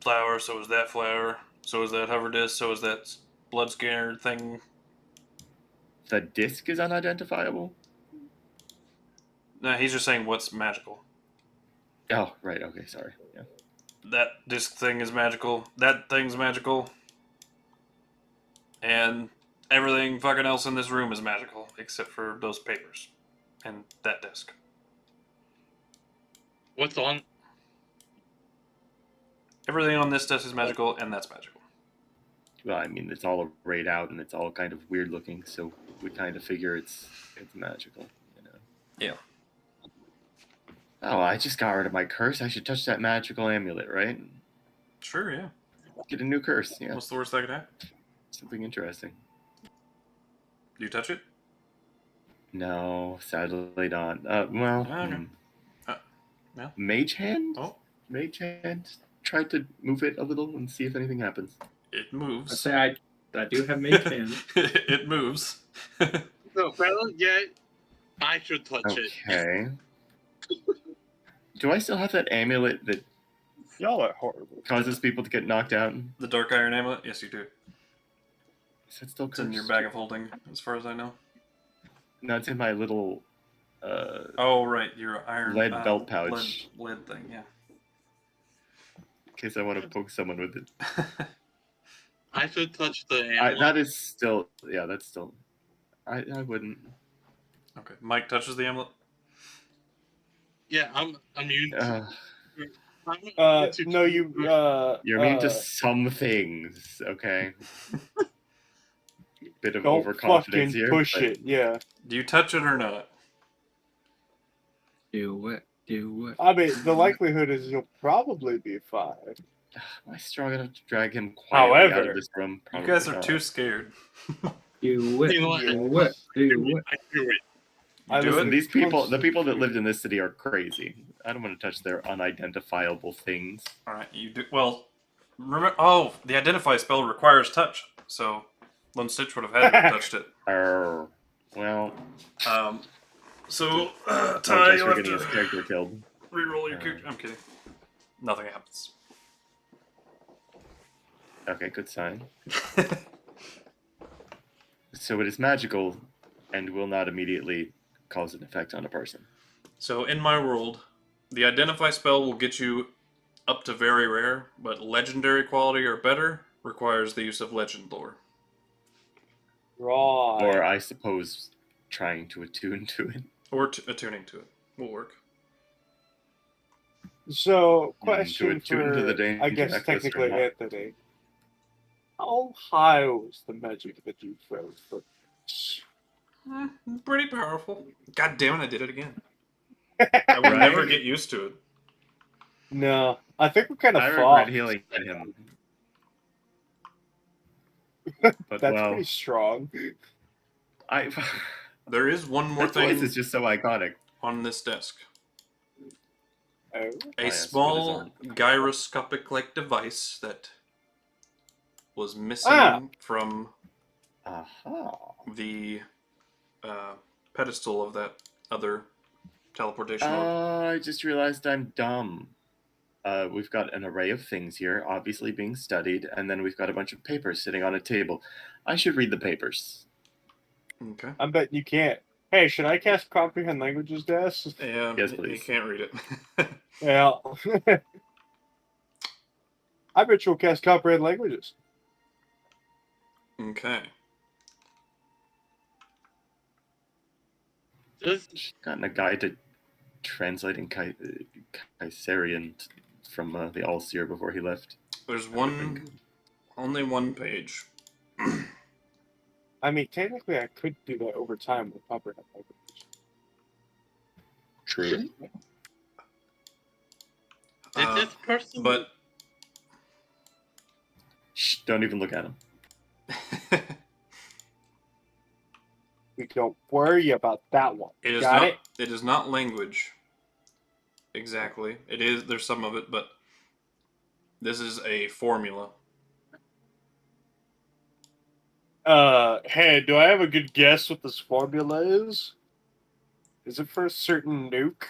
flower, so is that flower, so is that hover disc, so is that blood scanner thing. The disc is unidentifiable? No, he's just saying what's magical. Oh, right. Okay, sorry. Yeah. That disc thing is magical. That thing's magical. And everything fucking else in this room is magical, except for those papers and that disc. What's on? Everything on this desk is magical, and that's magical. Well, I mean, it's all arrayed out and it's all kind of weird looking, so we kind of figure it's magical, you know. Yeah. Oh, I just got rid of my curse. I should touch that magical amulet, right? Sure, yeah. Get a new curse. Yeah, What's the worst that could happen? something interesting. Do you touch it? No, sadly not. Well, Okay. No? Mage Hand? Oh, Mage Hand. Try to move it a little and see if anything happens. it I moves. say I do have mage hand. It moves. No, if I don't get it, I should touch it. Okay. Do I still have that amulet that Y'all are horrible. causes people to get knocked out? The Dark Iron Amulet? Yes, you do. Is that still It's in your cursed? bag of holding, as far as I know. No, it's in my little Oh, right, your iron... lead belt pouch. Lead thing, yeah. In case I want to poke someone with it. I should touch the amulet. That is still... Yeah, that's still... I wouldn't... Okay, Mike touches the amulet. Yeah, I'm immune. Uh, I'm immune to No, you. you're immune to some things, okay? Bit of Don't overconfidence fucking here. push but- it. Yeah. Do you touch it or not? Do it. Do it. I mean, the likelihood is you'll probably be fine. Am I strong enough to drag him quietly out However, of this room? You guys Probably are not. too scared. Do it. You know what? Do it. Do it. I do it. You do Listen, it? these people, the people that lived in this city are crazy. I don't want to touch their unidentifiable things. Alright, you do... Well, remember... Oh, the Identify spell requires touch, so Lone Stitch would have had to have touched it. Well, So, no Ty, chance you'll for have getting his to character killed. reroll your character. I'm kidding. Nothing happens. Okay, good sign. So it is magical and will not immediately cause an effect on a person. So, in my world, the Identify spell will get you up to very rare, but legendary quality or better requires the use of legend lore. Right. Or, I suppose, trying to attune to it. Or attuning to it will work. So, To question attune to the for, danger I guess, necklace or technically not. Anthony. How high was the magic that you throw for? Pretty powerful. God damn it, I did it again. I will never get used to it. No, I think we're kind of I fucked. regret healing him. But, That's well, pretty strong. There is one more that voice thing is just so iconic. on this desk. Oh. A yes, what is small gyroscopic-like device that was missing from Aha. the pedestal of that other teleportation orb. I just realized I'm dumb. We've got an array of things here, obviously being studied, and then we've got a bunch of papers sitting on a table. I should read the papers. Okay. I bet you can't. Hey, should I cast Comprehend Languages, Des? Yeah, Yes, you please. can't read it. Yeah. I bet you'll cast Comprehend Languages. Okay. Just Gotten a guide to translating Kaiserian from the All-Seer before he left. There's only one page. I mean, technically, I could do that over time with Comprehend Languages. True. did this person But Shh, don't even look at him. We don't worry about that one. it is Got not. it? It is not language. Exactly. It is. There's some of it, but This is a formula. Hey, do I have a good guess what this formula is? Is it for a certain nuke?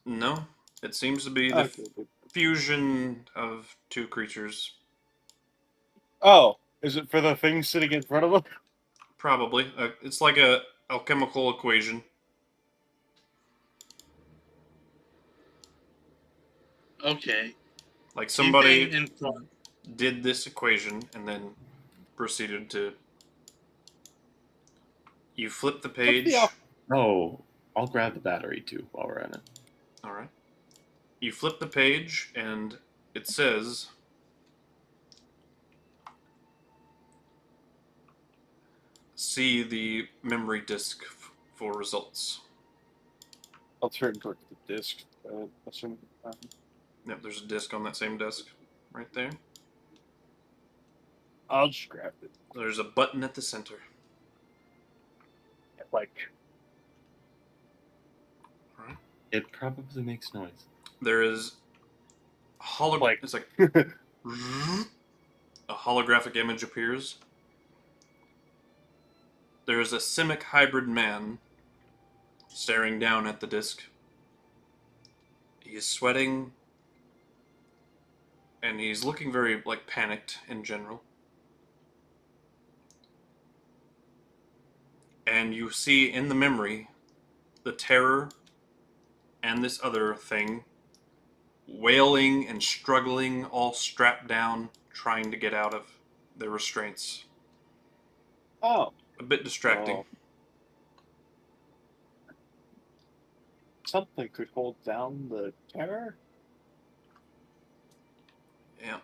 No, it seems to be the Okay. fusion of two creatures. Oh, is it for the thing sitting in front of him? Probably. It's like a alchemical equation. Okay. Like Anything somebody in front? did this equation and then proceeded to. You flip the What's the page. Oh, I'll grab the battery too while we're at it. All right. You flip the page and it says. See the memory disk for results. I'll turn toward the disc. Assuming, Yep, there's a disk on that same desk right there. I'll just grab it. There's a button at the center. Like, All right. It probably makes noise. There is Like- it's like a holographic image appears. There is a simic hybrid man staring down at the disc. He is sweating and he's looking very like panicked in general. And you see in the memory the terror and this other thing wailing and struggling, all strapped down, trying to get out of their restraints. oh, A bit distracting. Oh. Something could hold down the terror? Yeah.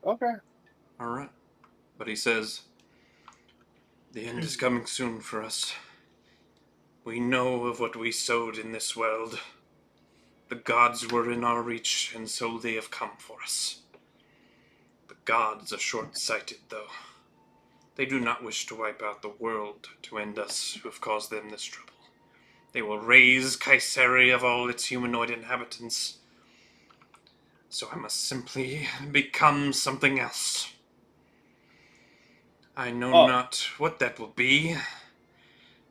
Okay. All right. But he says, the end is coming soon for us. We know of what we sowed in this world. The gods were in our reach, and so they have come for us. The gods are short-sighted, though. They do not wish to wipe out the world to end us who have caused them this trouble. They will raise KuZii of all its humanoid inhabitants. So I must simply become something else. I know not what that will be,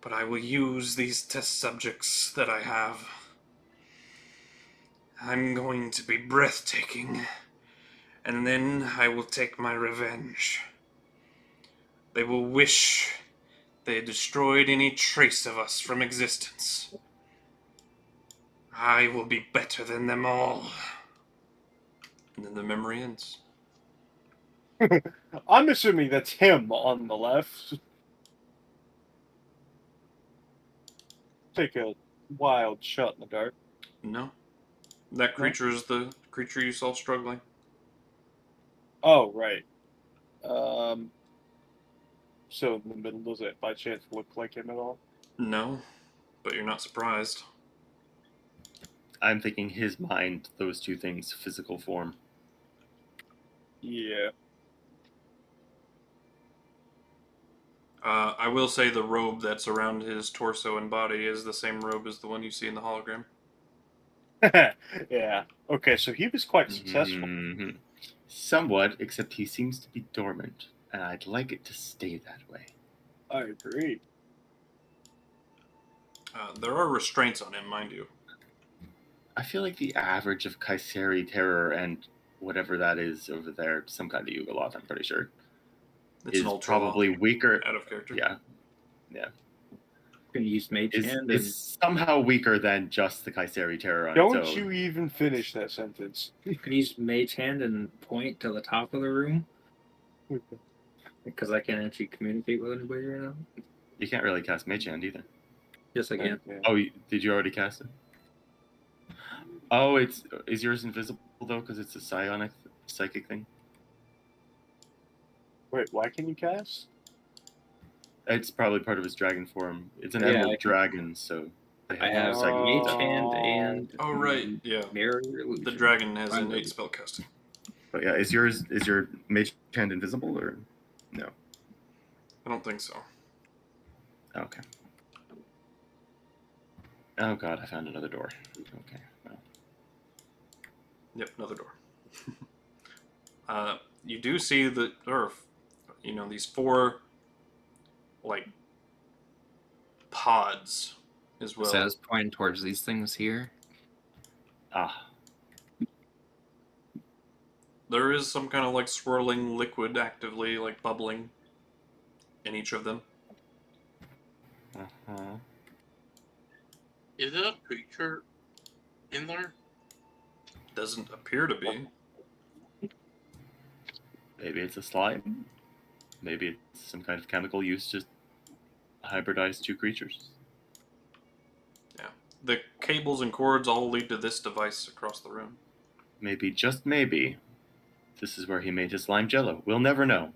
but I will use these test subjects that I have. I'm going to be breathtaking, and then I will take my revenge. They will wish they had destroyed any trace of us from existence. I will be better than them all. And then the memory ends. I'm assuming that's him on the left. Take a wild shot in the dark. No. That creature is the creature you saw struggling. Oh, right. So in the middle, does it by chance look like him at all? No, but you're not surprised. I'm thinking his mind, those two things, physical form. Yeah. I will say the robe that's around his torso and body is the same robe as the one you see in the hologram. Yeah. Okay, so he was quite successful. Mhm. Somewhat, except he seems to be dormant, and I'd like it to stay that way. I agree. There are restraints on him, mind you. I feel like the average of KuZii terror and whatever that is over there, some kind of Yugoloth, I'm pretty sure, It's is an ultra probably weaker. out of character. Yeah, You can use Mage Hand and is somehow weaker than just the KuZii terror on Don't its own. you even finish that sentence. you can use Mage Hand and point to the top of the room. Because I can't actually communicate with anybody right now. You can't really cast Mage Hand either. Yes, I can. Yeah. Oh, did you already cast it? Oh, is yours invisible though? Because it's a psionic psychic thing. Wait, why can you cast? It's probably part of his dragon form. It's an Yeah, emerald I can- dragon, so they I have psychic Mage stuff. Hand and Oh, right, yeah. Mirror Illusion. The dragon has Fine. innate spellcasting. But yeah, is your Mage Hand invisible or no? I don't think so. Okay. Oh god, I found another door. Okay. Well. Yep, another door. You do see the, or these 4 like pods as well. So I was pointing towards these things here. Ah, There is some kind of like swirling liquid actively like bubbling in each of them. uh-huh. Is it a creature in there? Doesn't appear to be. Maybe it's a slime. Maybe it's some kind of chemical used to hybridize 2 creatures. Yeah. The cables and cords all lead to this device across the room. Maybe, just maybe, this is where he made his slime jello. We'll never know.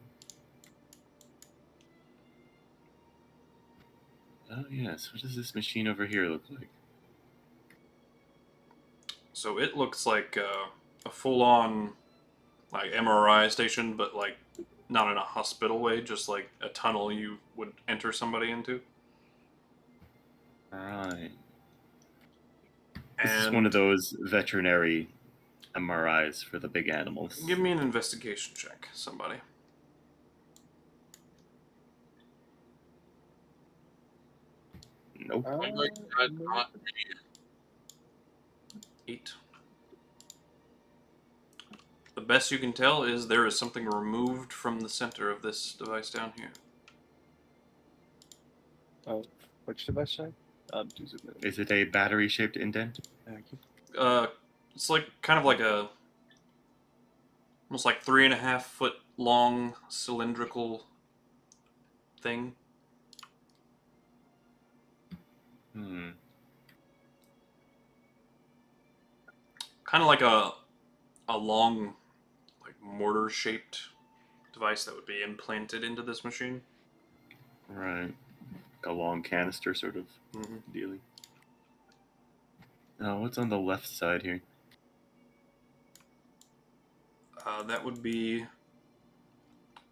Oh yes, what does this machine over here look like? So it looks like a full-on like MRI station, but like not in a hospital way, just like a tunnel you would enter somebody into. Alright. This is And one of those veterinary MRIs for the big animals. give me an investigation check, somebody. Nope. Oh my god, not me. 8. The best you can tell is there is something removed from the center of this device down here. Which device, sorry? Do zoom in. Is it a battery-shaped indent? Thank you. It's like kind of like a almost like 3.5 foot long cylindrical thing. Hmm. Kind of like a long, like mortar shaped device that would be implanted into this machine. Right. Like a long canister sort of Mm-hmm. dealing. Oh, what's on the left side here? That would be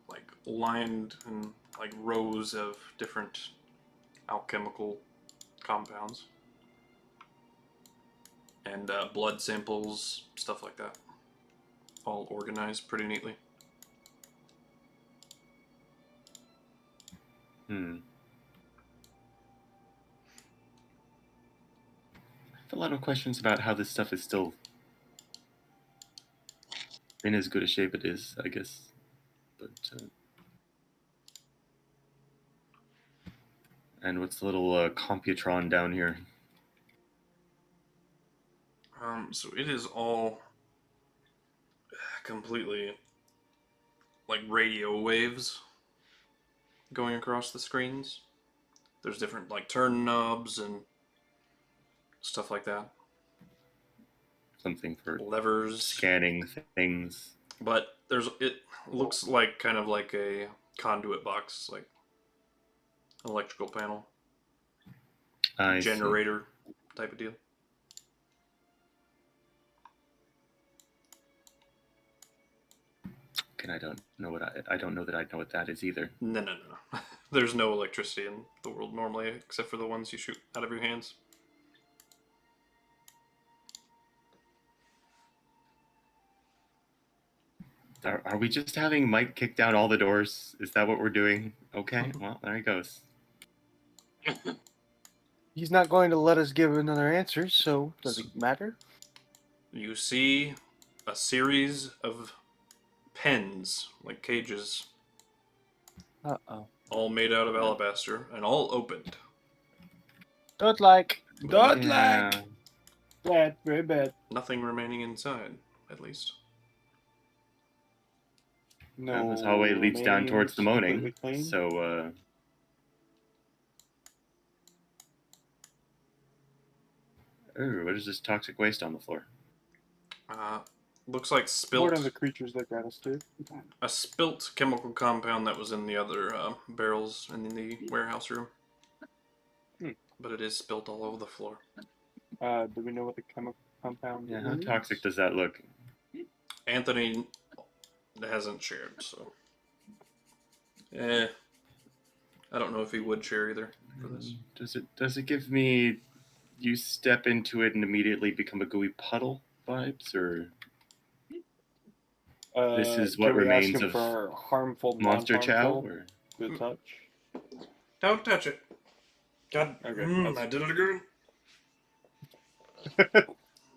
like lined in like rows of different alchemical compounds and blood samples, stuff like that, all organized pretty neatly. Hmm. I have a lot of questions about how this stuff is still in as good a shape it is, I guess. But and what's the little computron down here? So it is all completely like radio waves going across the screens. There's different like turn knobs and stuff like that, Something for levers. scanning things. But it looks like kind of like a conduit box, like an electrical panel, I see. generator type of deal. And I don't know I don't know that I know what that is either. No. There's no electricity in the world normally, except for the ones you shoot out of your hands. Are we just having Mike kick down all the doors? Is that what we're doing? Okay, well, there he goes. He's not going to let us give another answer, so does it matter? You see a series of pens, like cages, Uh-oh. all made out of alabaster and all opened. Don't like. But Don't Yeah. like. Bad, very bad. nothing remaining inside, at least. No. This hallway leads down towards the moaning. completely clean. So, ooh, what is this toxic waste on the floor? Looks like One of the spilt creatures that got us too. a spilt chemical compound that was in the other barrels in the warehouse room. But it is spilt all over the floor. Do we know what the chemical compound Yeah, is? how toxic does that look? Anthony hasn't shared, so I don't know if he would share either for this. Does it give me you step into it and immediately become a gooey puddle vibes, or This is what can we ask remains him of for harmful, Monster Chow? non-harmful, Or... good touch? Don't touch it. God, Okay, I did it again.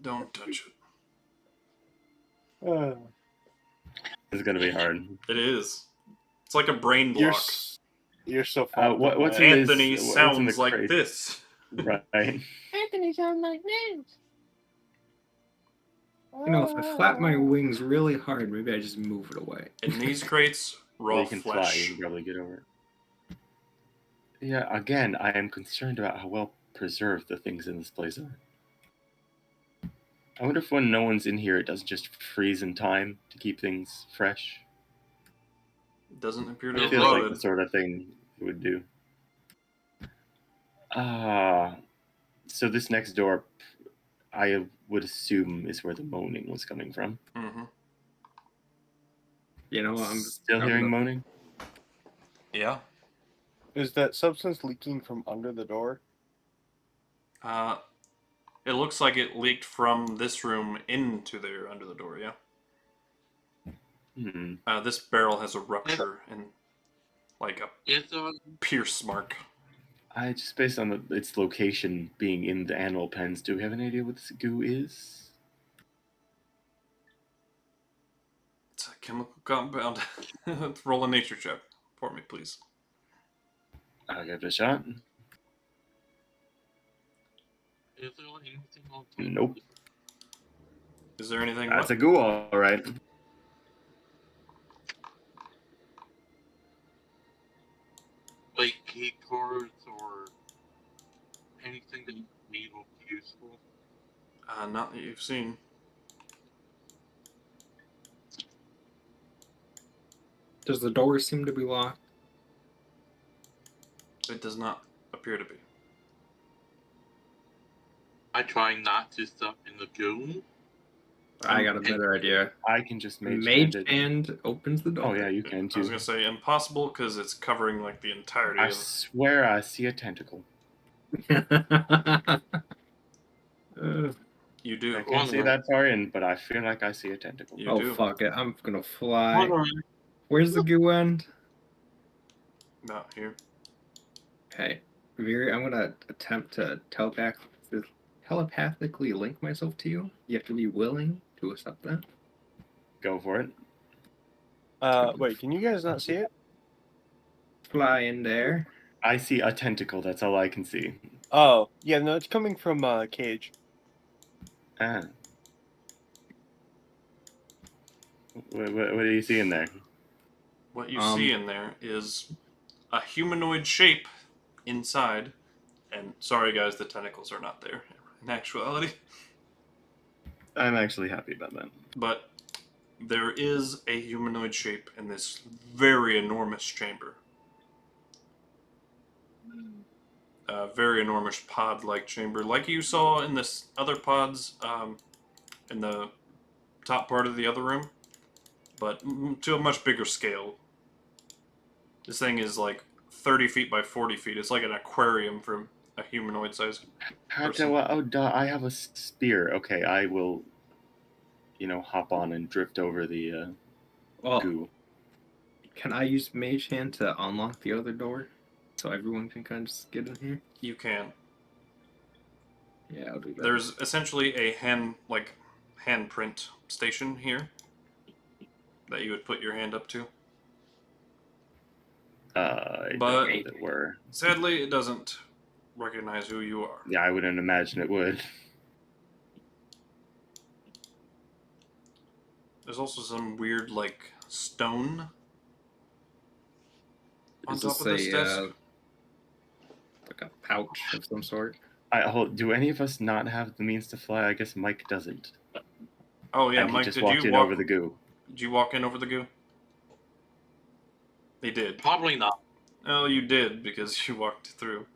Don't touch it. It's gonna be hard. It is. It's like a brain You're block. you're so fucked What's up, in man. this? Anthony what's in sounds the like crate? this. Right. Anthony sounds like this. You know, if I flap my wings really hard, maybe I just move it away. In these crates, Well, raw you can fly. flesh. You can probably get over it. Yeah. Again, I am concerned about how well preserved the things in this place are. I wonder if when no one's in here, it doesn't just freeze in time to keep things fresh. Doesn't appear to It have feels like rotted. the sort of thing it would do. So this next door, I would assume, is where the moaning was coming from. Mm-hmm. You know, I'm Still hearing moaning? Yeah. Is that substance leaking from under the door? It looks like it leaked from this room into there under the door, yeah. Hmm. This barrel has a rupture and like a It's pierce mark. I just based on its location being in the animal pens, do we have any idea what this goo is? It's a chemical compound. Roll a nature check for me, please. I'll give it a shot. Is there anything on Nope. Is there anything? That's what? a goo, all right. like key cards or anything that may look useful? Not that you've seen. Does the door seem to be locked? It does not appear to be. I try not to step in the goo. I got a better idea. I can just Mage it. hand opens the door. Oh yeah, you can I was too. gonna say impossible because it's covering like the entirety I of. swear I see a tentacle. You do. I can't see that far in, but I feel like I see a tentacle. You Oh do. fuck it! I'm gonna fly. Hold on. Where's the goo end? Not here. Okay, Viri, I'm gonna attempt to telepathically link myself to you. You have to be willing to accept that. Go for it. Wait, can you guys not see it? Fly in there. I see a tentacle. That's all I can see. Oh, yeah, no, it's coming from Cage. Ah. What do you see in there? What you see in there is a humanoid shape inside, and sorry guys, the tentacles are not there in actuality. I'm actually happy about that. But there is a humanoid shape in this very enormous chamber. A very enormous pod-like chamber, like you saw in this other pods in the top part of the other room, but to a much bigger scale. This thing is like 30 feet by 40 feet. It's like an aquarium for a humanoid size. I have a spear. Okay, I will, hop on and drift over the goo. Can I use Mage Hand to unlock the other door so everyone can kind of just get in here? You can. Yeah, I'll do that. There's essentially a handprint station here that you would put your hand up to. But it were. Sadly, it doesn't recognize who you are. Yeah, I wouldn't imagine it would. There's also some weird, stone on top of this desk. Like a pouch of some sort. Do any of us not have the means to fly? I guess Mike doesn't. Oh yeah, and Mike, he just did walked you in walk over the goo? Did you walk in over the goo? He did. Probably not. Oh, you did because you walked through.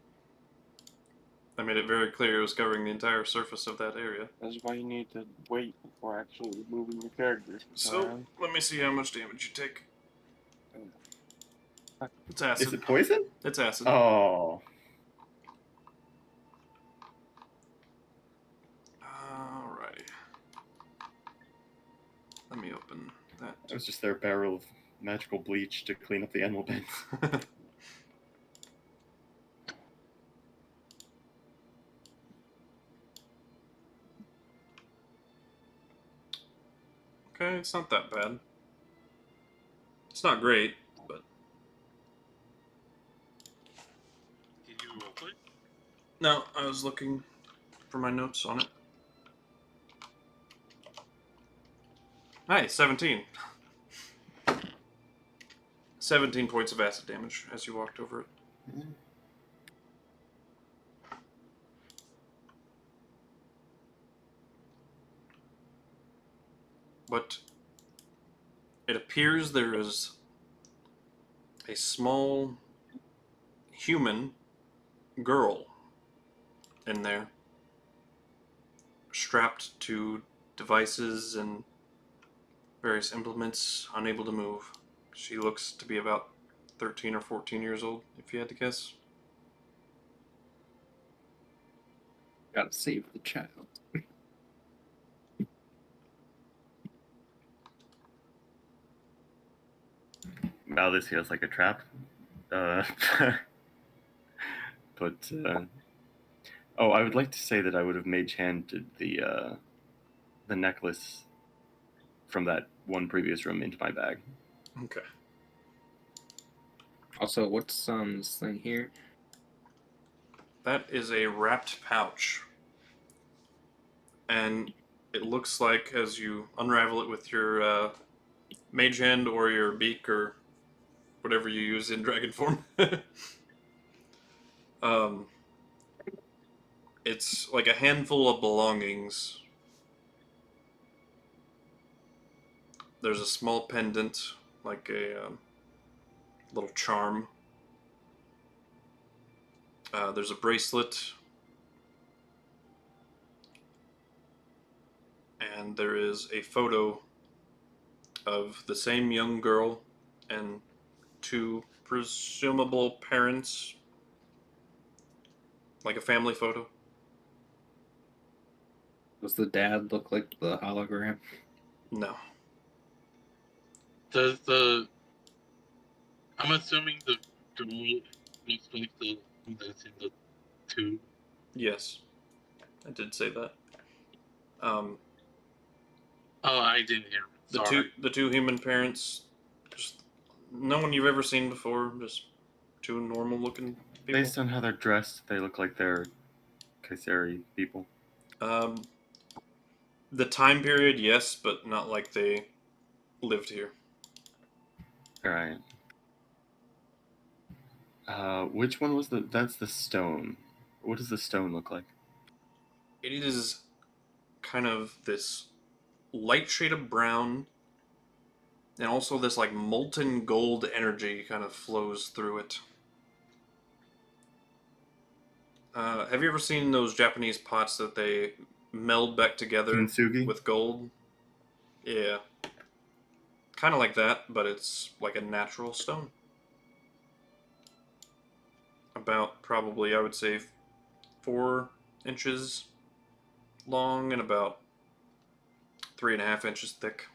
I made it very clear it was covering the entire surface of that area. That's why you need to wait before actually moving your character. So, let me see how much damage you take. It's acid. Is it poison? It's acid. Oh. Alrighty. Let me open That was just their barrel of magical bleach to clean up the animal bins. Okay, it's not that bad. It's not great, but Did you roleplay? no, I was looking for my notes on it. Nice, 17. 17 points of acid damage as you walked over it. But it appears there is a small human girl in there, strapped to devices and various implements, unable to move. She looks to be about 13 or 14 years old, if you had to guess. Gotta save the child. Now this feels like a trap. But I would like to say that I would have mage-handed the necklace from that one previous room into my bag. Okay. Also, what's this thing here? That is a wrapped pouch. And it looks like, as you unravel it with your mage hand or your beak or whatever you use in dragon form, it's like a handful of belongings. There's a small pendant, like a little charm. There's a bracelet. And there is a photo of the same young girl and two presumable parents. Like a family photo. Does the dad look like the hologram? No. Does the... I'm assuming the girl looks like the one that's in the tube. Yes. I did say that. Oh, I didn't hear. Sorry. The two human parents, just no one you've ever seen before, just two normal looking people. Based on how they're dressed, they look like they're KuZii people. The time period, yes, but not like they lived here. Alright. Which one was that's the stone. What does the stone look like? It is kind of this light shade of brown, and also this like molten gold energy kind of flows through it. Have you ever seen those Japanese pots that they meld back together Kintsugi? with gold? Yeah. Kind of like that, but it's like a natural stone. About probably, I would say, 4 inches long and about 3.5 inches thick.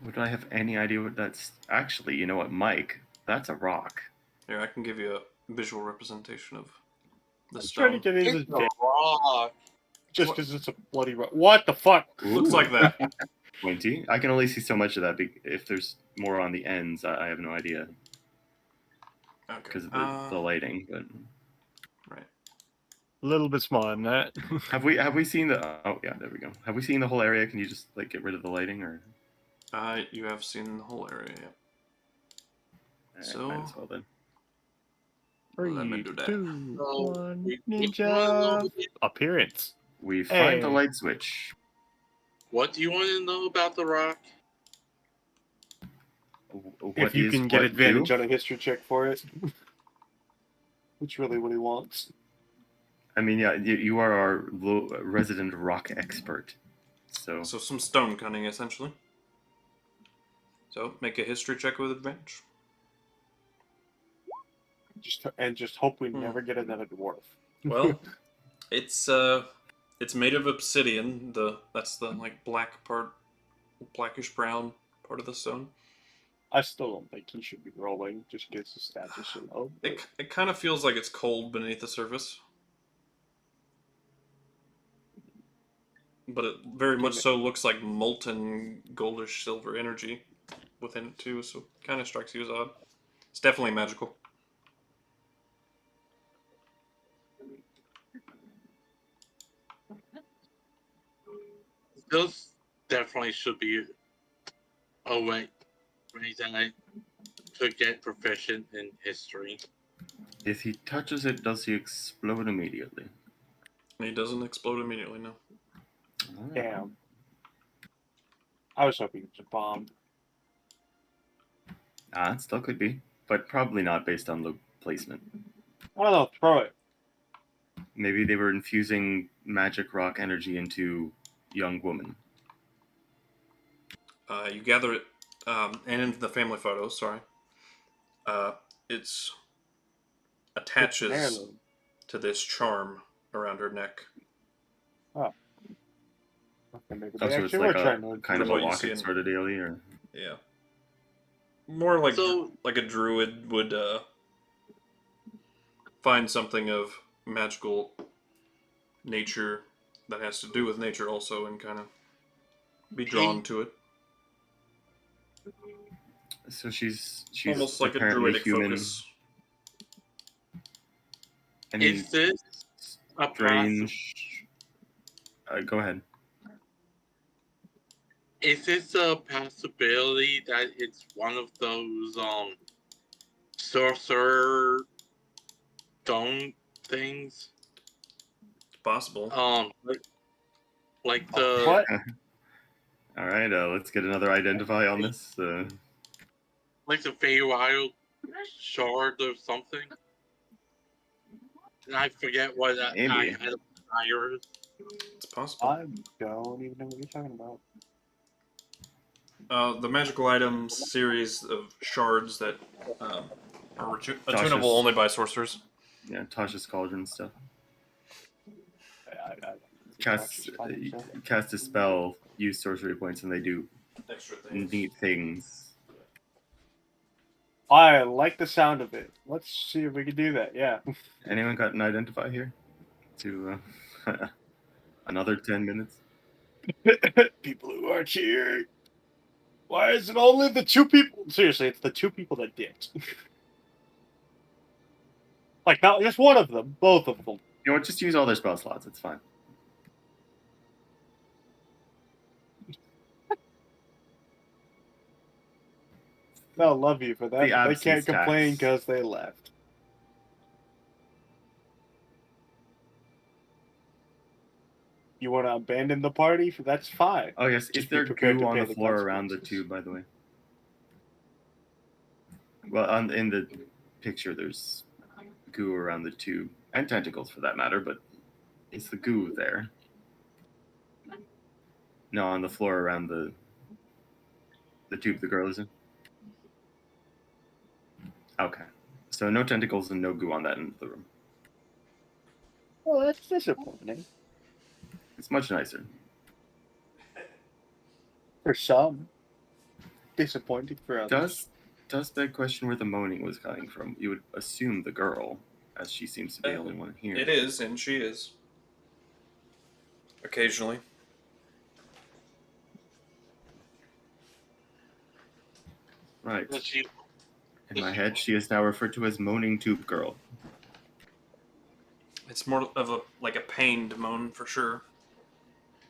Would I have any idea what that's... Actually, you know what, Mike? That's a rock. Here, I can give you a visual representation of the I'm trying to stone. get his It's a rock. just because it's a bloody rock. What the fuck? Looks Ooh. like that. 20. I can only see so much of that. If there's more on the ends, I have no idea Okay. because of the lighting. But Right. A little bit smaller than that. have we seen the? Oh yeah, there we go. Have we seen the whole area? Can you just like get rid of the lighting, or? You have seen the whole area, yeah. So- might as well then. Let me 3, do that. 2, So, 1. we- Ninja appearance. We find the Hey. light switch. What do you want to know about the rock? If you can get advantage on a history check for it. That's really what he wants. I mean, yeah, you are our resident rock expert. So So some stone cutting, essentially. So make a history check with advantage. Just hope we never get another dwarf. Well, it's made of obsidian. That's the like black part, blackish brown part of the stone. I still don't think he should be rolling, just because his stats are so low. It kind of feels like it's cold beneath the surface, but it very much so looks like molten goldish silver energy within it too. So kind of strikes you as odd. It's definitely magical. Those definitely should be a way that I could get proficient in history. If he touches it, does he explode immediately? And he doesn't explode immediately, no. Damn. I was hoping it was a bomb. It still could be, but probably not based on the placement. I don't know, throw it. Maybe they were infusing magic rock energy into young woman. You gather it, and in the family photos, sorry. It's attaches to this charm around her neck. Oh. Okay, maybe Oh, they so it's actually like were a trying to kind of a what you see locket in- sort of dealie, or Yeah. More like So- like a druid would find something of magical nature that has to do with nature also and kind of be drawn to it. so she's Almost like a apparently druidic human. focus. I mean, Is this a strange. Go ahead. Is this a possibility that it's one of those sorcerer stone things? It's possible. Like the What? All right, let's get another identify on this. like the Feywild shard or something. And I forget what I Maybe. had a fire. It's possible. I don't even know what you're talking about. The magical items series of shards that are attunable Josh's- only by sorcerers. Yeah, Tasha's cauldron stuff. I Cast a spell, use sorcery points, and they do Extra things. neat things. I like the sound of it. Let's see if we can do that. Yeah. Anyone got an identify here? To another 10 minutes. People who are cheering. Why is it only the two people? Seriously, it's the two people that dipped. Like, not just one of them, both of them. You know what? Just use all their spell slots. It's fine. They'll love you for that. The But they absence can't complain tax. because they left. You want to abandon the party? That's fine. Oh yes, Just is be there prepared goo to on pay the the floor around the consequences. tube, by the way? Well, in the picture, there's goo around the tube, and tentacles for that matter, but is the goo there? No, on the floor around the tube the girl is in? Okay. So no tentacles and no goo on that end of the room. Well, that's disappointing. It's much nicer. For some. Disappointing for others. Does beg question where the moaning was coming from? You would assume the girl, as she seems to be the only one here. It is, and she is. Occasionally. Right. Does she In my head, she is now referred to as Moaning Tube Girl. It's more of a like a pained moan for sure.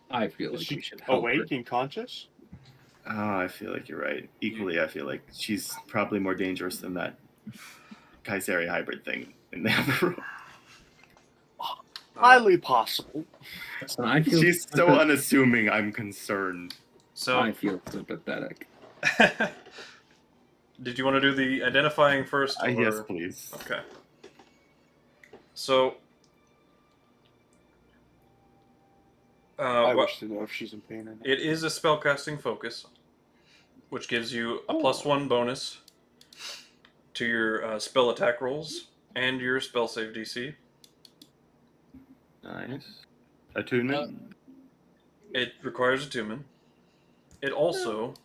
I feel Is like she we should help her. awake and conscious? Oh, I feel like you're right. Equally, I feel like she's probably more dangerous than that KuZii hybrid thing in the other room. Highly possible. So I feel She's so unassuming, I'm concerned. So, I feel sympathetic. did you want to do the identifying first? Yes, or- please. Okay. So, I what- wish to know if she's in pain or not. it is a spellcasting focus, which gives you a +1 bonus to your spell attack rolls and your spell save DC. Nice. Attunement. It requires attunement. It also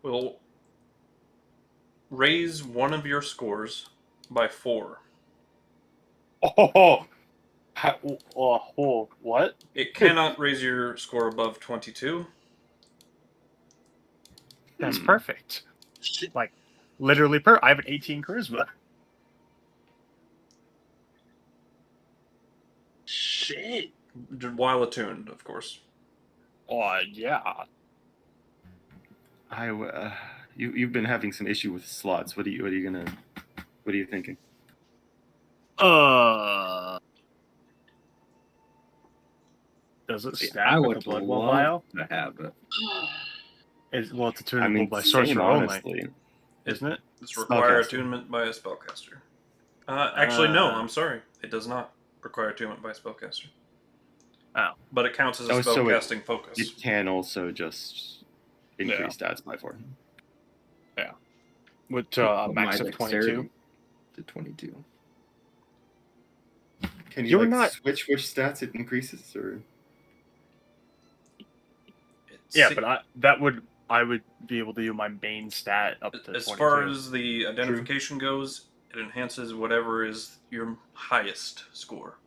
will raise one of your scores by 4. Oh, what? It cannot raise your score above 22. That's perfect. Like, literally I have an 18 charisma. Shit. While attuned, of course. Oh, yeah. You've been having some issue with slots. What are you thinking? Does it See, stack I with would the Blood Well love vial? to have it. It's I attunable mean, by same, sorcerer only, honestly. isn't it? It's require Spellcaster. attunement by a spellcaster. Actually, no, I'm sorry. It does not require attunement by a spellcaster. Oh. But it counts as a Oh, so spellcasting focus. It can also just increase stats by 4. With a max My of 22. dexterity to 22. Can you You're like not- switch which stats it increases, or? Yeah, but I would be able to do my main stat up to As 22. far as the identification goes, it enhances whatever is your highest score.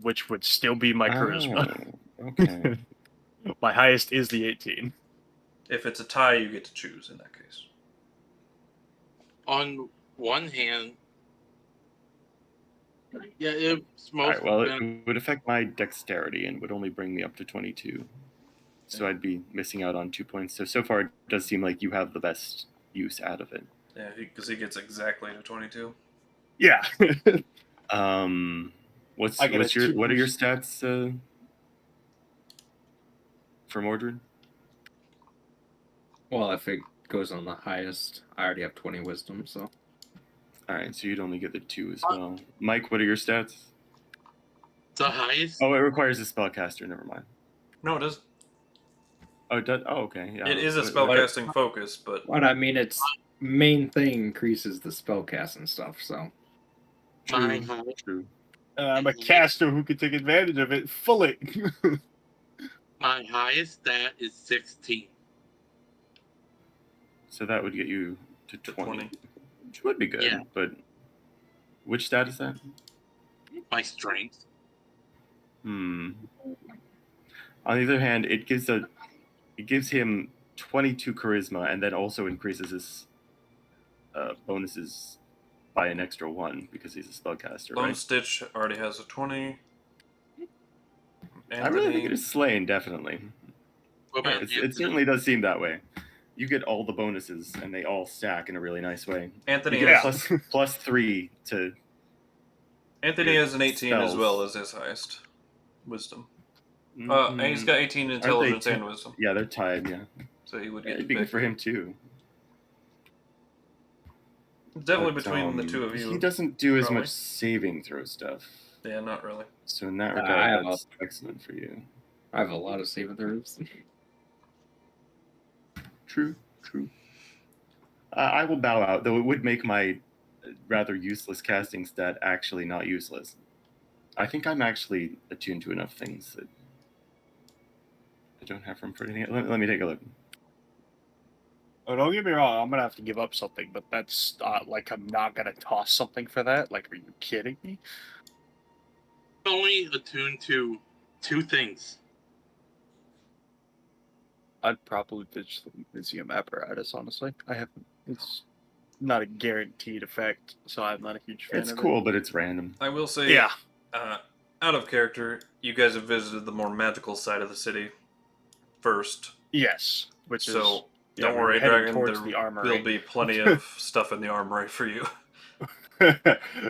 Which would still be my charisma. Oh, okay. My highest is the 18. If it's a tie, you get to choose in that case. On one hand, yeah, it's most. Alright, well, it would affect my dexterity and would only bring me up to 22. So I'd be missing out on 2 points. So far, it does seem like you have the best use out of it. Yeah, because he gets exactly to 22. Yeah. What I get a are your 2. stats for Mordred? Well, if it goes on the highest, I already have 20 wisdom, so. Alright, so you'd only get the 2 as well. Mike, what are your stats? The highest. Oh, it requires a spellcaster. Never mind. No, it does. Oh, it does. Oh, okay. Yeah. It is a spellcasting focus, but What I mean, its main thing increases the spellcast and stuff, so. My True. highest. True. I'm a caster who can take advantage of it fully. My highest stat is 16. So that would get you to 20. 20. Which would be good. Yeah. But which stat is that? My strength. On the other hand, it gives him 22 charisma, and then also increases his bonuses by an extra 1 because he's a spellcaster, Lone right? Stitch already has a 20. I really think it Anthony, is Slane, definitely. What about It Anthony? certainly does seem that way. You get all the bonuses, and they all stack in a really nice way. Anthony You get has, plus 3 to. Anthony has an 18 as spells. well as his highest wisdom. And he's got 18 intelligence and wisdom. Yeah, they're tied. Yeah, So he would get it'd to be good pick. for him too. Definitely But, between the two of you. He doesn't do as probably. much saving throw stuff. Yeah, not really. So in that I regard, have that's excellent for you. I have a lot of saving throws. True. I will bow out, though it would make my rather useless casting stat actually not useless. I think I'm actually attuned to enough things that I don't have room for anything. Let me take a look. Oh, don't get me wrong, I'm gonna have to give up something, but that's like I'm not gonna toss something for that. Like, are you kidding me? Only attuned to 2 things. I'd probably pitch the museum apparatus, honestly. It's not a guaranteed effect, so I'm not a huge fan It's of cool, but it's random. I will it. say, Yeah. out of character, you guys have visited the more magical side of the city first. Yes. Which So is don't we're worry, heading Dragon. towards There the armory. will be plenty of stuff in the armory for you.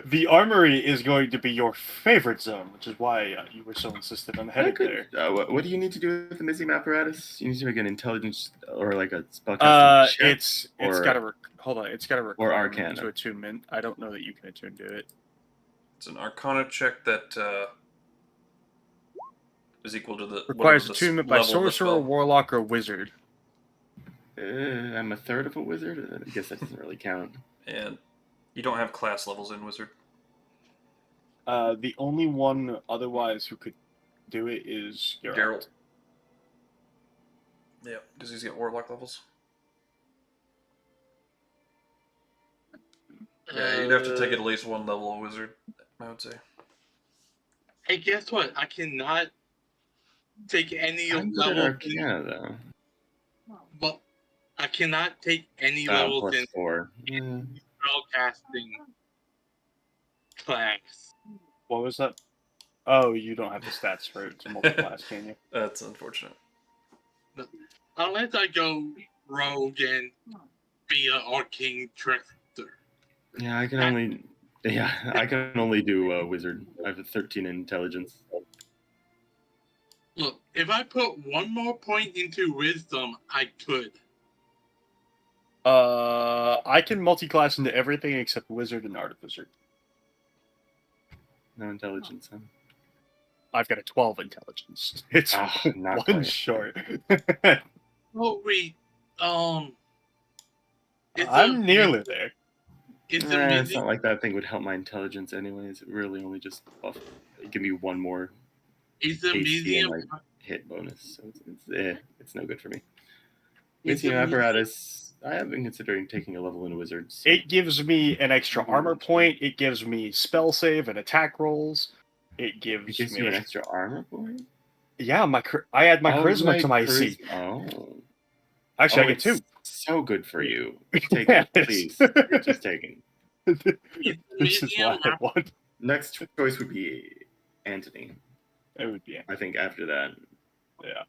The armory is going to be your favorite zone, which is why you were so insistent on heading there. What do you need to do with the museum apparatus? You need to make an intelligence or like a spellcasting check. It's got a hold on. It's got a requirement Arcana. to attunement. I don't know that you can attune to it. It's an Arcana check that is equal to the Requires whatever the attunement by level of the sorcerer, spell. warlock, or wizard. I'm a third of a wizard. I guess that doesn't really count. And you don't have class levels in wizard. The only one otherwise who could do it is Geralt. Yeah, because he's got warlock levels. Yeah, you'd have to take it at least one level of wizard, I would say. Hey, guess what? I cannot take any I'm good at level. Arcana, though. But I cannot take any levels Plus in 4. spellcasting class. What was that? Oh, you don't have the stats for it to multi-class, can you? That's unfortunate. Unless I go rogue and be an arcane trickster. Yeah, I can only do wizard. I have a 13 in intelligence. Look, if I put one more point into wisdom, I could. I can multi-class into everything except wizard and artificer. No intelligence, huh? I've got a 12 intelligence. It's not one quite. short. Oh wait, I'm nearly there. It's not like that thing would help my intelligence anyways. It really only just give me one more AC and hit bonus. So it's no good for me. Medium apparatus. I have been considering taking a level in wizards. So. It gives me an extra armor point. It gives me spell save and attack rolls. It gives you an extra armor point? Yeah, I add my charisma to my AC. Oh. Actually, I get 2. So good for you. Take it, please. You're just taking. This is what I want. Next choice would be Anthony. It would be Anthony. I think after that. Yeah.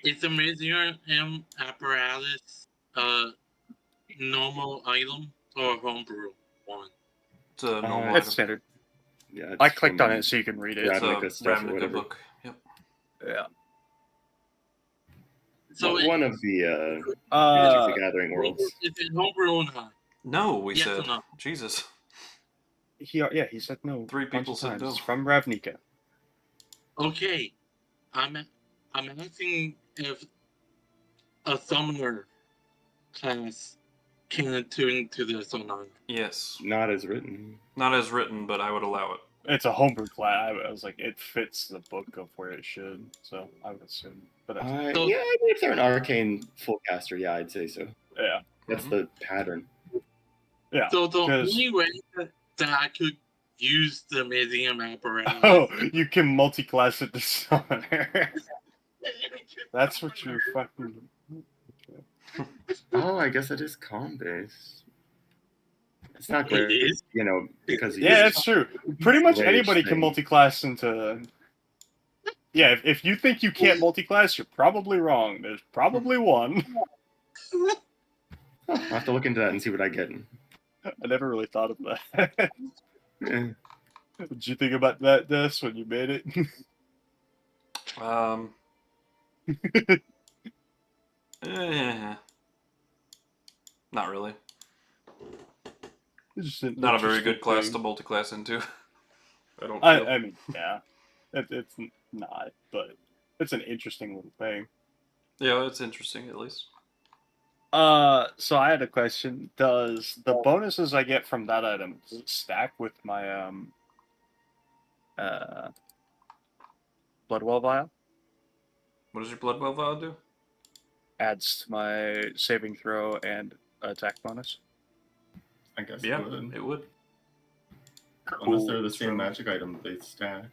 It's a medium apparatus, normal item or homebrew one. It's a normal It's item. standard. Yeah, I clicked on it so you can read it. It's a Ravnica book. Yep. Yeah. So one of the Magic the Gathering worlds. Is it homebrew or not? No, we yes said. Or no? Jesus. He said no. 3 people said no. It's from Ravnica. Okay, I'm asking if a summoner class can attune to this or not. Yes. Not as written. Not as written, but I would allow it. It's a homebrew class. I was like, it fits the book of where it should, so I would assume. But if they're an arcane full caster, yeah, I'd say so. Yeah, that's the pattern. Yeah. So the only way that I could use the medium apparatus. Oh, you can multi-class it to summoner. That's what you're fucking. Oh, I guess it is con based. It's not great, because it's true. Pretty much anybody can multi-class into. Yeah, if you think you can't multi-class, you're probably wrong. There's probably one. I'll have to look into that and see what I get. I never really thought of that. What did you think about that, Des, when you made it? Not really. Not a very good class to multi-class into. I mean, yeah. It's not, but it's an interesting little thing. Yeah, it's interesting at least. So I had a question. Does the bonuses I get from that item, does it stack with my Bloodwell Vial? What does your Bloodwell Vial do? Adds to my saving throw and attack bonus. I guess it would. Cool. Unless they're the same magic item, they stack.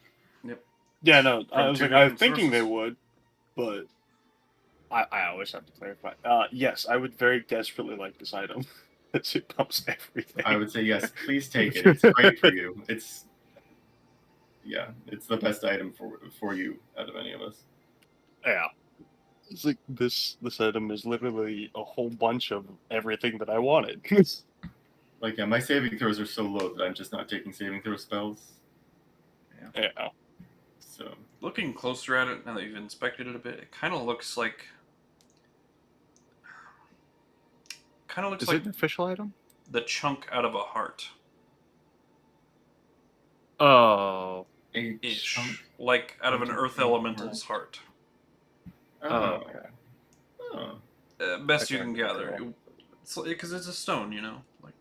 Yep. Yeah, no, I was thinking they would, but I always have to clarify. Yes, I would very desperately like this item. It pumps everything. I would say yes, please take it. It's great for you. It's the best item for you out of any of us. Yeah. It's like this item is literally a whole bunch of everything that I wanted. My saving throws are so low that I'm just not taking saving throw spells. Yeah. So looking closer at it now that you've inspected it a bit, it kind of looks like. Is it an official item? The chunk out of a heart. Oh. Ish. Like out of an earth elemental's heart. Oh, okay. best you Okay. can gather. Because it's a stone, you know. Like,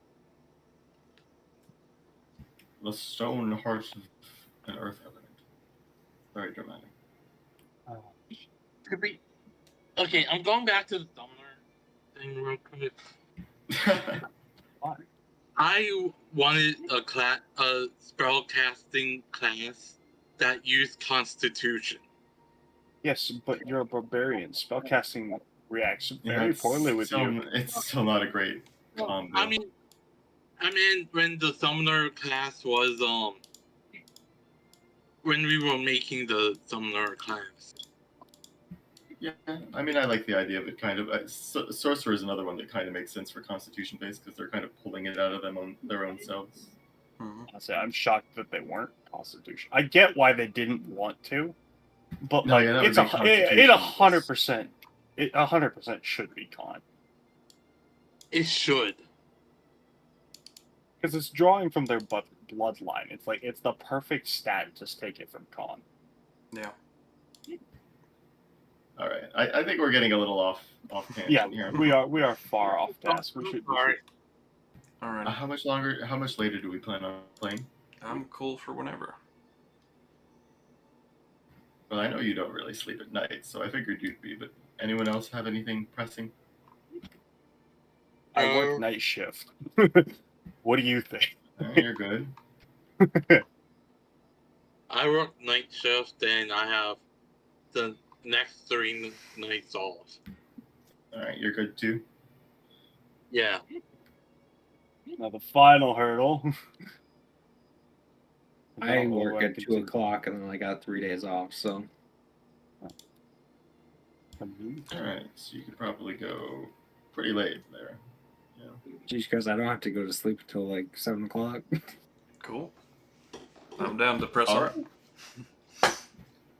The stone heart of an earth element. Very dramatic. Could be. Okay, I'm going back to the summoner thing real quick. I wanted a spell casting class that used Constitution. Yes, but you're a barbarian. Spellcasting reacts very it's poorly with still, you. It's still not a great combo. I mean, when the summoner class was when we were making the summoner class. Yeah, I mean, I like the idea of it kind of. Sorcerer is another one that kind of makes sense for Constitution based because they're kind of pulling it out of them on their own selves. Honestly, I'm shocked that they weren't Constitution. I get why they didn't want to, but No, like yeah, that would it's be it Constitution. 100%. It 100% should be con It should. because it's drawing from their bloodline. It's like it's the perfect stat to take it from con. yeah. All right, I think we're getting a little off tangent Yeah, here. we are far off task. We should. Sorry. All right. How much longer? How much later do we plan on playing? I'm cool for whenever. Well, I know you don't really sleep at night, so I figured you'd be. But anyone else have anything pressing? I work night shift. What do you think? You're good. I work night shift, and I have the next 3 nights off. All right, you're good too. Yeah. Now the final hurdle. I work at 2 o'clock, and then I got 3 days off. So All right, so you could probably go pretty late there. Yeah. just because I don't have to go to sleep until like 7 o'clock. Cool. I'm down to press All on. right.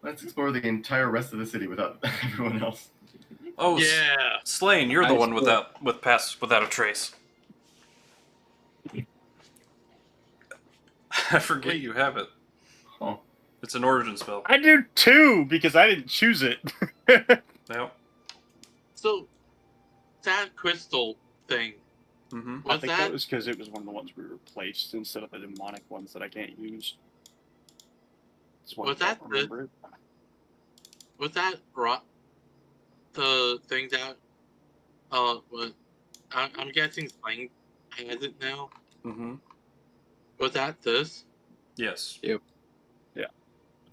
Let's explore the entire rest of the city without everyone else. Oh, Yeah. Slane, you're the I one split. without a trace. I forget you have it. Huh. It's an origin spell. I do too because I didn't choose it. Yep. So, that crystal thing. Mm-hmm. I Was think that that was because it was one of the ones we replaced instead of the demonic ones that I can't use. That's why Was I don't that remember it. was that the thing that was I'm guessing Slane has it now. Mm-hmm. Was that this? Yes. Yep.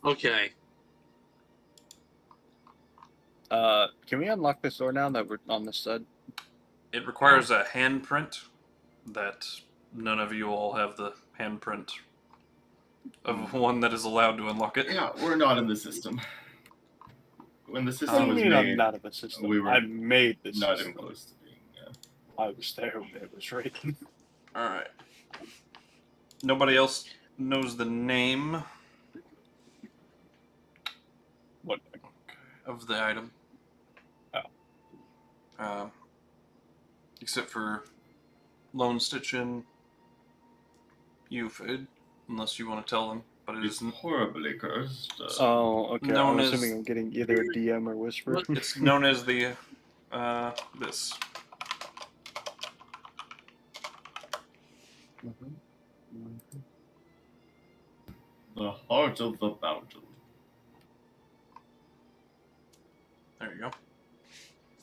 Okay. Can we unlock this door now that we're on this side? It requires a handprint that none of you all have the handprint of one that is allowed to unlock it. Yeah, we're not in the system. When the What system do you was mean made, I'm not in the system? we were I made this not system. even close to being. I was there when it was written. Alright. Nobody else knows the name What? of the item. Oh. Except for Lone Stitch and Euphid, unless you want to tell them. But it It's is horribly cursed. Oh, okay. Known I'm as- assuming I'm getting either a DM or Whisper. it's known as the this. The heart of the mountain. There you go.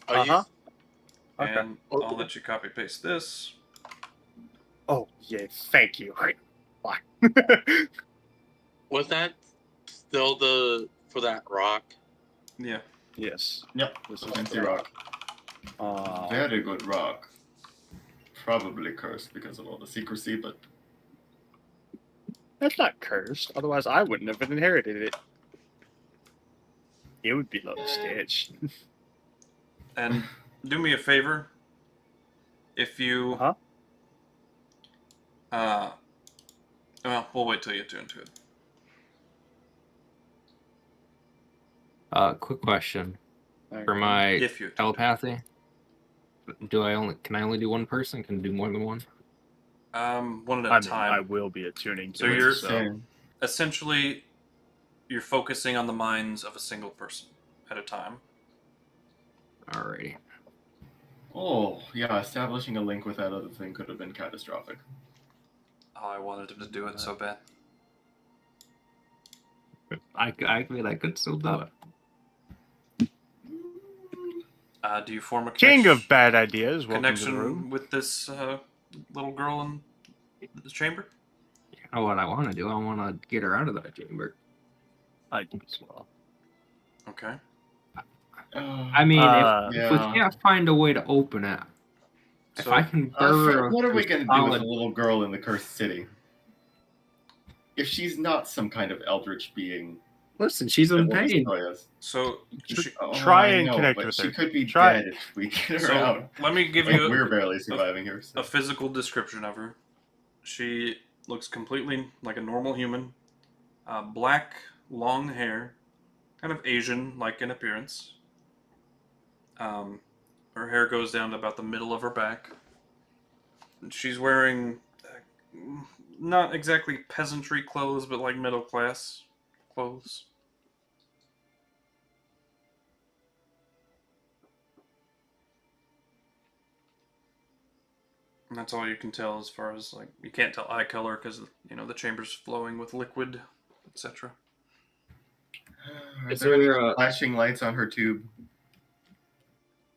Are you? Okay. And I'll let you copy paste this. Oh, yeah. Thank you. Fine. Was that still for that rock? Yeah. Yes. Yep, This this is is fancy the rock. Very Very good rock. Probably cursed because of all the secrecy, but That's not cursed. Otherwise, I wouldn't have inherited it. It would be Lone Stitch. And do me a favor. If you Huh? well, we'll wait till you get into it. Quick question for my If you telepathy. Can I only do one person? Can I do more than one? one at a I time. will be attuning to So it. you're- Same. Essentially, you're focusing on the minds of a single person at a time. Alrighty. Oh, yeah, establishing a link with that other thing could have been catastrophic. Oh, I wanted him to do it so bad. I mean, I could still do it. Do you form a King connection, of bad ideas, welcome to the room. connection with this little girl in the chamber? You know what I want to do? I want to get her out of that chamber. I do as well. Okay. I mean, if we yeah. can't find a way to open it, if So, I can Fred, burrow what are we through going to do with a solid- little girl in the cursed city? If she's not some kind of eldritch being Listen, she's that in will pain. destroy us. So, she, Try I and know, connect but with she her. could be Try- dead if we get her so out. let me give Like, you we're barely surviving here. a physical description of her. She looks completely like a normal human. Black, long hair, kind of Asian-like in appearance. Her hair goes down to about the middle of her back. She's wearing not exactly peasantry clothes, but like middle class clothes. And that's all you can tell as far as like you can't tell eye color because the chamber's flowing with liquid, etc. Are Is there any there, flashing lights on her tube?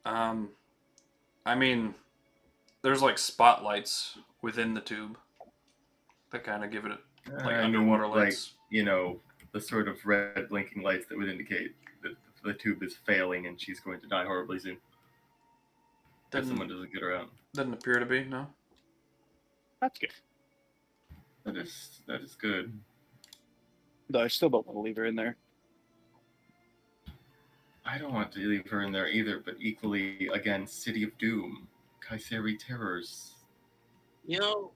I mean, there's like spotlights within the tube that kind of give it like I mean, underwater like, lights. the sort of red blinking lights that would indicate that the tube is failing and she's going to die horribly soon. If someone doesn't get her out. Doesn't appear to be, no. That's good. That is good. No, I still don't want to leave her in there. I don't want to leave her in there either, but equally, again, City of Doom, Kayseri Terrors. You know,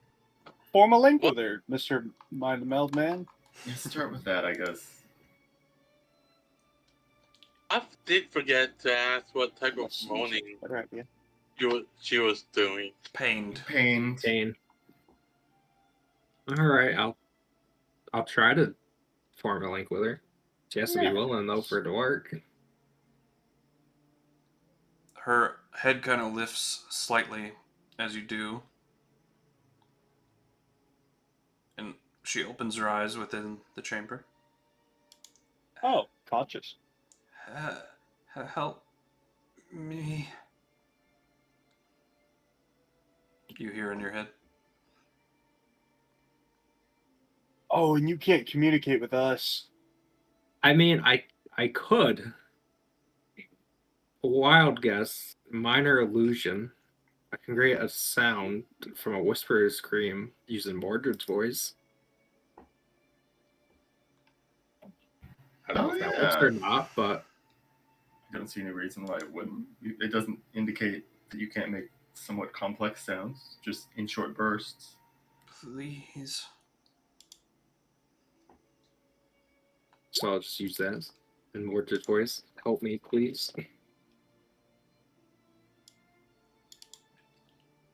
Form a link with her, Mr. Mind the Meld Man. Yeah, start with that, I guess. I did forget to ask what type of Let's see. moaning Better idea. she was doing. Pained. Pained. pain? All right, I'll try to form a link with her. She has to be willing though for it to work. Her head kind of lifts slightly as you do. And she opens her eyes within the chamber. Oh, conscious. Help me. You hear in your head. Oh, and you can't communicate with us. I mean, I could. Wild guess, minor illusion. I can create a sound from a whisper scream using Mordred's voice. I don't know if that works or not, but I don't see any reason why it wouldn't. It doesn't indicate that you can't make somewhat complex sounds, just in short bursts. Please. so I'll just use that in Mordred's voice. Help me, please.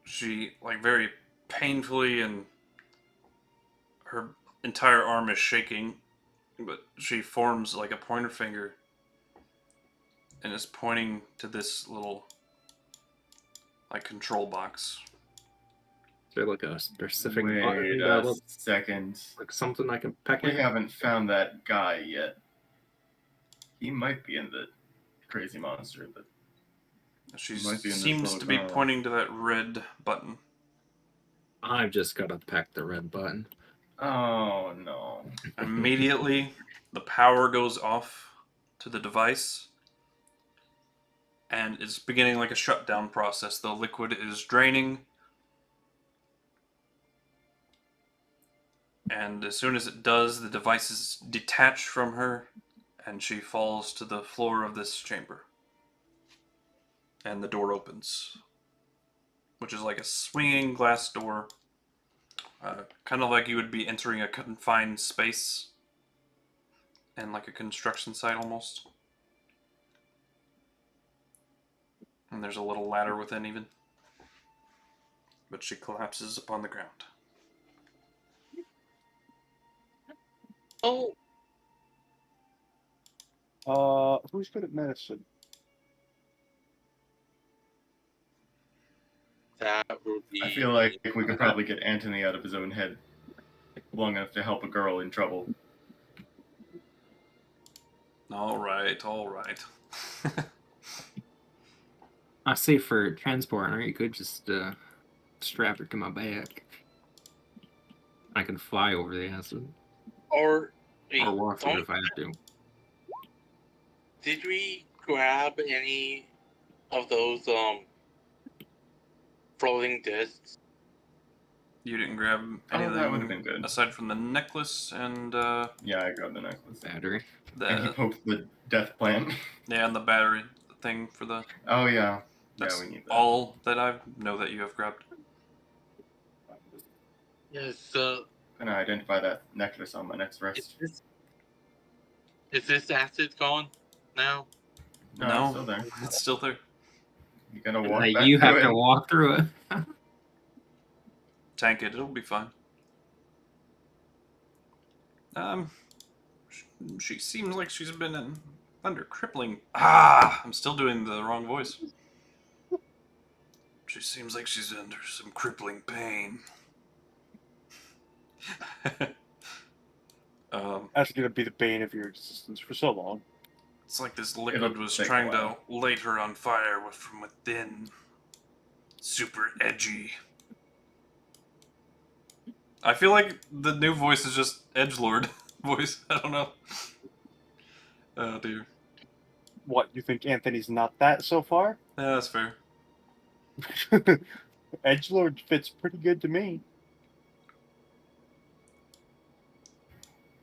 She, like, very painfully, and her entire arm is shaking, but she forms like a pointer finger and is pointing to this little, like, control box. Is there like a specific Wait button a that looks second. like something I can peck We at? haven't found that guy yet. He might be in the crazy monster, but She Might be in this seems little to be car. pointing to that red button. I've just got to peck the red button. oh no. Immediately, the power goes off to the device, and it's beginning like a shutdown process. The liquid is draining, and as soon as it does, the device is detached from her, and she falls to the floor of this chamber. And the door opens, which is like a swinging glass door, kind of like you would be entering a confined space, and like a construction site almost. And there's a little ladder within even. But she collapses upon the ground. Oh, Who's good at medicine? that would be. I feel like we could probably get Anthony out of his own head long enough to help a girl in trouble. All right, all right. I say for transport, or you could just strap it to my back. I can fly over the acid. Or wait, Or walk through it if I have to. did we grab any of those floating discs? You didn't grab Oh, anything that would have been good. aside from the necklace and Yeah, I grabbed the necklace. Battery. And he the poked the death plant. yeah, and the battery thing for the. Oh, yeah. That's Yeah, we need that. all that I know that you have grabbed. Yes. I'm gonna identify that necklace on my next rest. Is this acid gone now? No, No. it's still there. It's still there. You gotta walk back You have through to it. walk through it. Tank it. It'll be fine. She seems like she's been under crippling. I'm still doing the wrong voice. She seems like she's under some crippling pain. That's gonna be the bane of your existence for so long. It's like this liquid It'll was take a trying to while. light her on fire from within. Super edgy. I feel like the new voice is just edgelord voice. I don't know. Oh dear. What, you think Anthony's not that so far? Yeah, that's fair. Edgelord fits pretty good to me.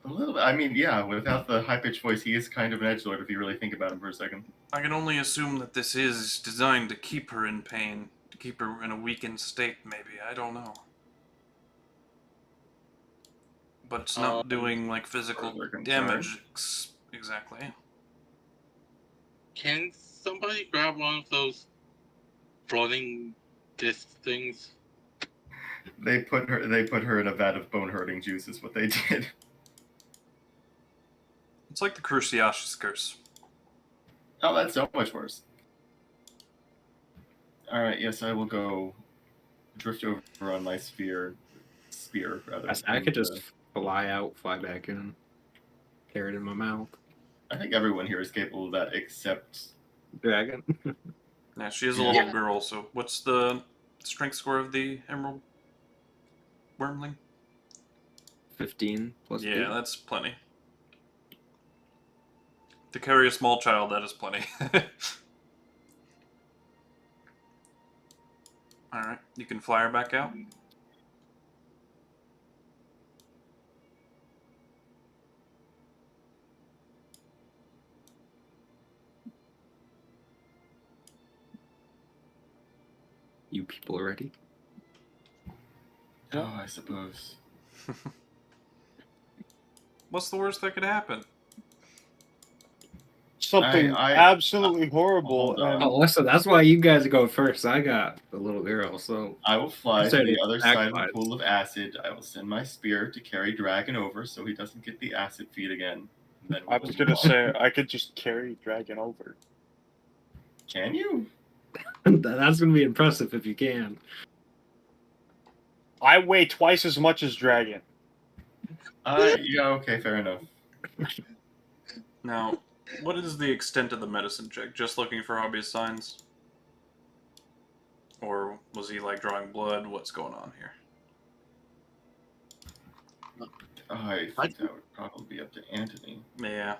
A little bit. I mean, yeah, without the high-pitched voice, he is kind of an edgelord if you really think about him for a second. I can only assume that this is designed to keep her in pain, to keep her in a weakened state, maybe. I don't know. But it's not doing, like, physical further concern. damage exactly. Can somebody grab one of those floating disc things? They put her in a vat of bone-hurting juice is what they did. It's like the Cruciatus curse. Oh, that's so much worse. Alright, yes, I will go drift over on my spear, rather. I could and, just fly out, fly back in, carry it in my mouth. I think everyone here is capable of that except... Dragon. Yeah, she is a little girl, so what's the strength score of the Emerald Wormling? 15 plus Yeah, 8. that's plenty. To carry a small child, that is plenty. Alright, you can fly her back out. You people are ready? Oh, I suppose. What's the worst that could happen? Something I- absolutely horrible. hold on. And Oh, listen, that's why you guys go first. I got the little girl, so I will fly to Instead the of other side of the backfires. pool of acid. I will send my spear to carry Dragon over so he doesn't get the acid feed again. And then I we was will gonna walk. say I could just carry Dragon over. Can you? that's gonna be impressive if you can. I weigh twice as much as Dragon. Yeah, okay, fair enough. Now, what is the extent of the medicine check? Just looking for obvious signs? Or was he, like, drawing blood? What's going on here? I think that would probably be up to Anthony. Yeah.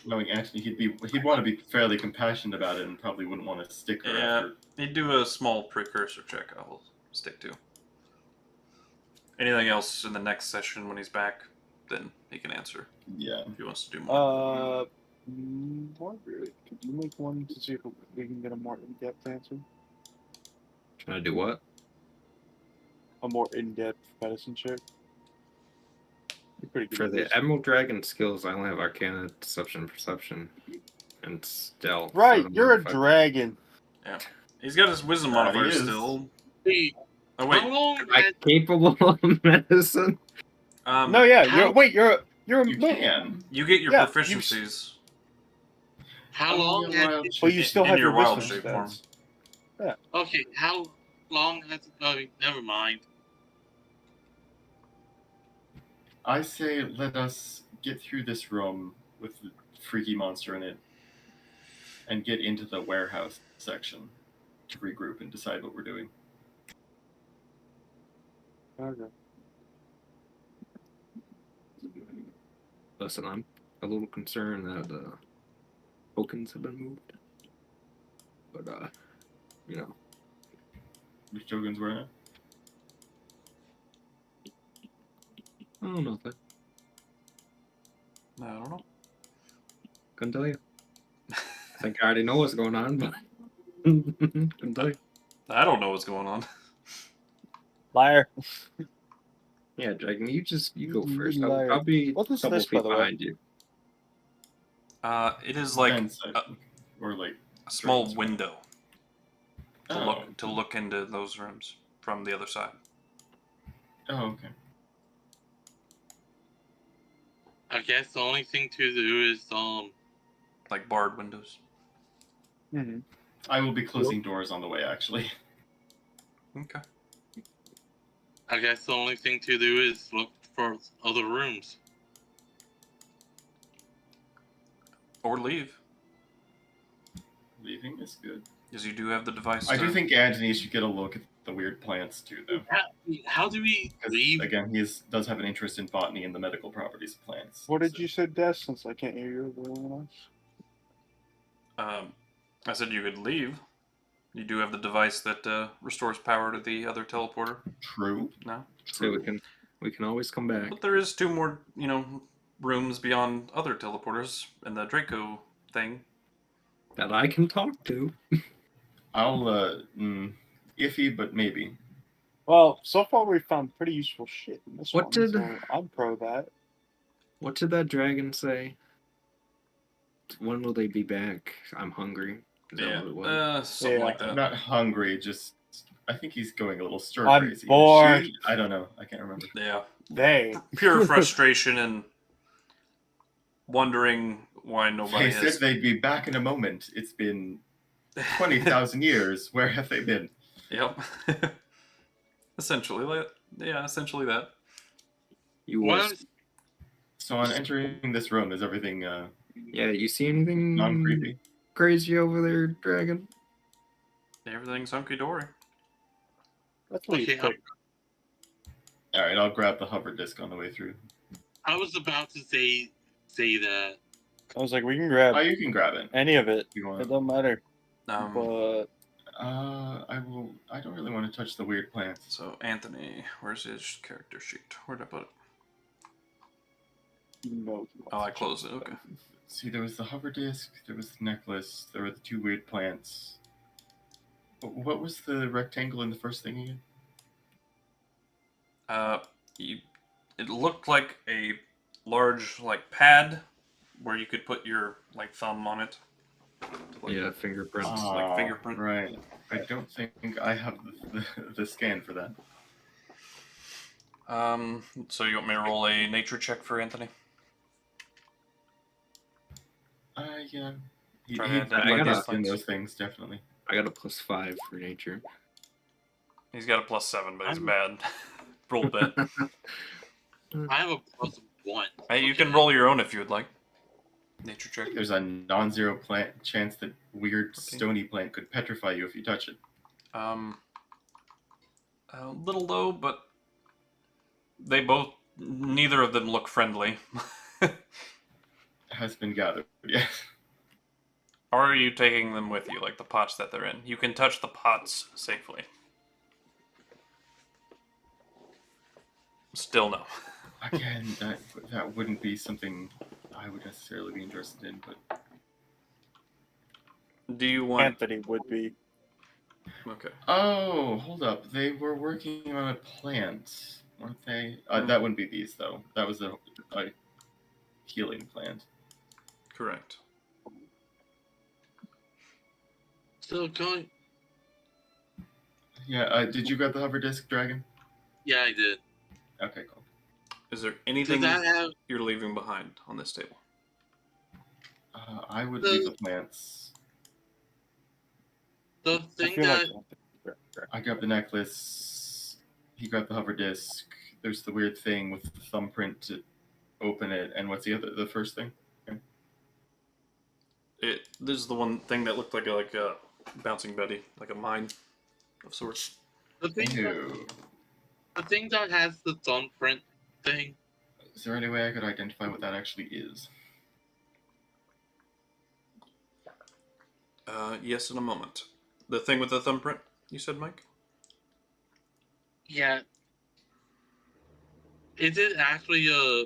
Knowing Anthony, he'd want to be fairly compassionate about it and probably wouldn't want to stick her Yeah, after. he'd do a small precursor check I'll stick to. Anything else in the next session when he's back, then he can answer Yeah. if he wants to do more. Mordred, could you make one to see if we can get a more in-depth answer? Trying to do what? A more in-depth medicine check. You're pretty good For at the this. Emerald Dragon skills, I only have Arcana, Deception, Perception, and Stealth. so Right, I'm you're a not- dragon. He's got his wisdom That modifier he is. still. Hey, Oh, how wait. long Am I has capable of medicine? No, yeah, how- you're a You can. You get your Yeah, proficiencies. how Oh, long yeah, has wild it Well, you in- still in have your your wild wisdom shape form. stats. Okay, how long as... never mind. I say let us get through this room with the freaky monster in it and get into the warehouse section to regroup and decide what we're doing. Okay. Listen, I'm a little concerned that tokens have been moved. But, you know, Which tokens were in it? I don't know. I don't know. Couldn't tell you. I think I already know what's going on, but couldn't tell you. I don't know what's going on. Liar. Yeah, Dragon, you go You first. liar. I'll be What a is couple this, by feet the way? behind you. It is like Vents, or like a small dragon's window to Oh. look into those rooms from the other side. Oh, okay. I guess the only thing to do is, Like barred windows. Mm-hmm. I will be closing doors on the way, actually. Okay. I guess the only thing to do is look for other rooms. Or leave, Leaving is good. because you do have the device. I do think Anthony should get a look at the weird plants too, though. How do we 'Cause, leave? again, he does have an interest in botany and the medical properties of plants. What did so- you say, Des? Since I can't hear you over anyone else. I said you could leave. You do have the device that restores power to the other teleporter. True. No, So we can always come back. but there is 2 more, rooms beyond other teleporters and the Draco thing. That I can talk to. I'll, iffy, but maybe. Well, so far we've found pretty useful shit in this What one, did- so I'm pro that. What did that dragon say? When will they be back? I'm hungry. Is that what it was? Something Yeah. like that. I'm not hungry, just... I think he's going a little stir I'm crazy. bored. She? I don't know. I can't remember. Yeah. They. Pure frustration and wondering why nobody They has. said they'd be back in a moment. It's been 20,000 years. Where have they been? Yep. Essentially that. You What was. I'm So on entering this room, is everything Yeah, you see anything non-creepy? crazy over there, Dragon? Everything's hunky dory. Let's leave. Okay, quick. All right, I'll grab the hover disc on the way through. I was about to say that. I was like, we can grab Oh, you can grab it. any of it. If you It want. don't matter. Um, But I will. I don't really want to touch the weird plants. so Anthony, where's his character sheet? Where'd I put it? no. Oh, I closed it. Okay. See, there was the hover disc. There was the necklace. There were the 2 weird plants. What was the rectangle in the first thing again? It looked like a large pad where you could put your thumb on it. Yeah, fingerprints. like fingerprint. Right. I don't think I have the scan for that. So you want me to roll a nature check for Anthony? Yeah. He Try might to I be gotta- interested in those things, definitely. I got a +5 for nature. He's got a +7, but he's I'm- bad. Rolled bad. I have a +1. Hey, you can roll your own if you would like. Nature check. There's a non-zero plant chance that weird stony plant could petrify you if you touch it. A little low, but neither of them look friendly. Has been gathered, yes. Or are you taking them with you, like the pots that they're in? You can touch the pots safely. Still no. Again, that wouldn't be something I would necessarily be interested in, but Do you want... Anthony would be. Okay. oh, hold up. They were working on a plant, weren't they? That wouldn't be these though. That was a healing plant. Correct. So going. Yeah, did you grab the hover disc, Dragon? Yeah, I did. Okay, cool. Is there Does anything that have you're leaving behind on this table? I would leave the plants. the I thing feel that like I grab the necklace. He grabbed the hover disc. There's the weird thing with the thumbprint to open it. And what's the first thing? This is the one thing that looked like a bouncing Betty, like a mine of sorts. The thing, Ew. the thing that has the thumbprint thing. Is there any way I could identify what that actually is? Yes, in a moment. The thing with the thumbprint, you said, Mike? Yeah. Is it actually a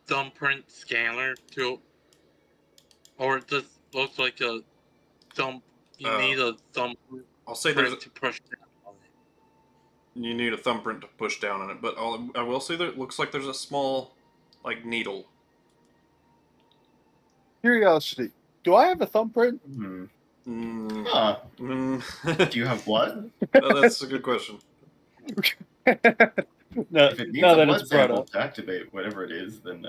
thumbprint scanner to, or it just looks like a thumb? You need a thumbprint I'll say there's to push down on it. you need a thumbprint to push down on it, but I will say that it looks like there's a small, like, needle. Curiosity. Do I have a thumbprint? Hmm. Mm, Huh. mm. Do you have blood? That's a good question. No, If it needs now a that blood it's brought sample up. to activate whatever it is, then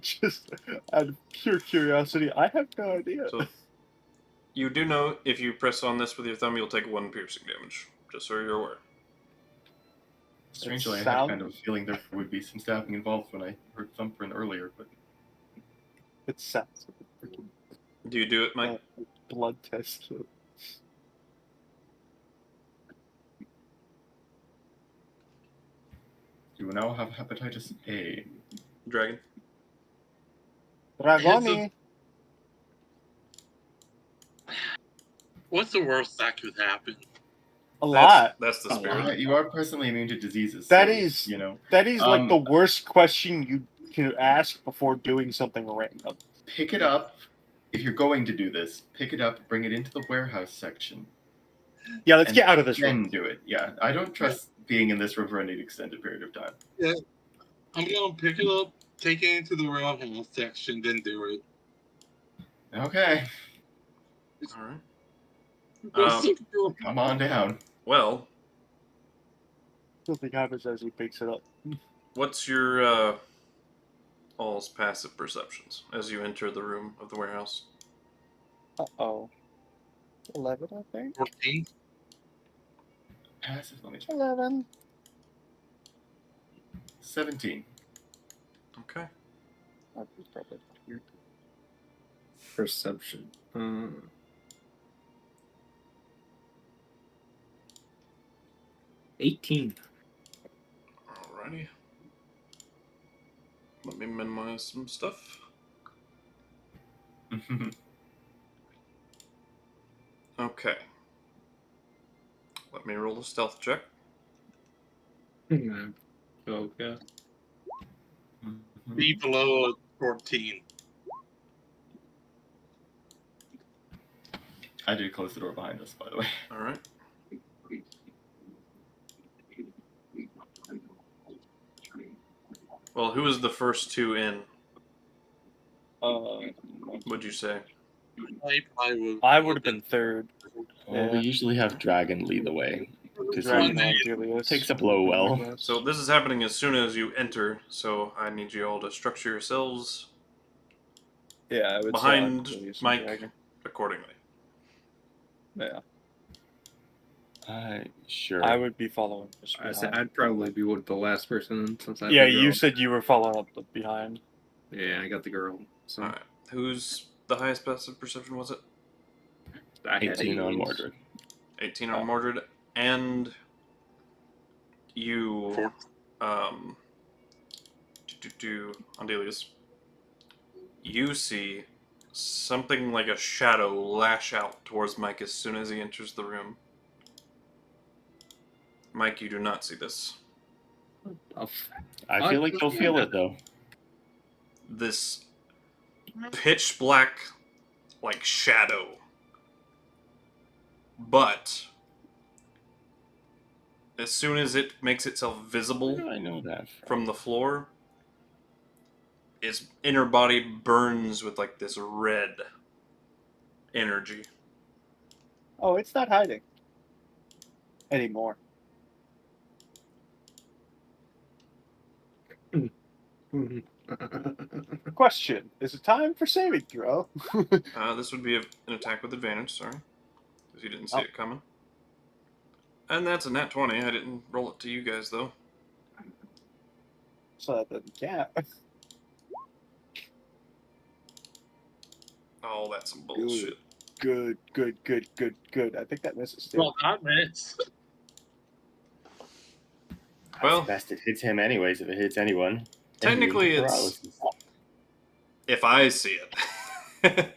Just out of pure curiosity, I have no idea. So, you do know if you press on this with your thumb, you'll take 1 piercing damage. Just so you're aware. strangely, I sound- had kind of a feeling there would be some stabbing involved when I heard thumbprint earlier, but It sounds like a freaking Do you do it, Mike? blood test. you now have hepatitis A. Dragon? Dragoni. What's the worst that could happen? A lot. That's the spirit. You are personally immune to diseases. That so, is- you know, That is like the worst question you can ask before doing something random. pick it up. If you're going to do this, pick it up, bring it into the warehouse section, Yeah, let's and get out of this then room. do it. Yeah, I don't trust being in this room for any extended period of time. I'm gonna pick it up, take it into the warehouse section, then do it. Okay, Alright. What's the deal? come on down. Well, Something happens as he picks it up. what's your all's passive perceptions as you enter the room of the warehouse? Uh-oh. 11, I think? 14? Passive. Let me check. 11. 17. Okay. That was probably weird. Perception. 18. Alrighty. Let me minimize some stuff. Okay. Let me roll a stealth check. Okay. Be below 14. I did close the door behind us, by the way. Alright. Well, who was the first two in, would you say? I would have been third. Well, we usually have Dragon lead the way. Because Dragon he Andelias. takes a blow well. So this is happening as soon as you enter, so I need you all to structure yourselves Yeah, I would behind say Andelias and Mike Dragon. accordingly. Yeah, Sure. I would be following. Just I said behind. I'd probably be the last person in since I Yeah, the you girl. said you were following up behind. Yeah, I got the girl. So Alright. Who's the highest passive perception, was it? I had 18 on 8. Mordred. 18 on Mordred. And you, Andelias, you see something like a shadow lash out towards Mike as soon as he enters the room. Mike, you do not see this. I feel like you'll feel it though. This pitch black, like, shadow. But as soon as it makes itself visible I know that. from the floor, its inner body burns with like this red energy. Oh, it's not hiding anymore. Question: is it time for saving throw? This would be an attack with advantage. Sorry. because you didn't see it coming. And that's a nat 20. I didn't roll it to you guys, though. So that doesn't count. Oh, that's some bullshit. Good. I think that misses too. Well, that miss. Well- That's best it hits him anyways, if it hits anyone. Technically, Immune to it's- paralysis. If I see it,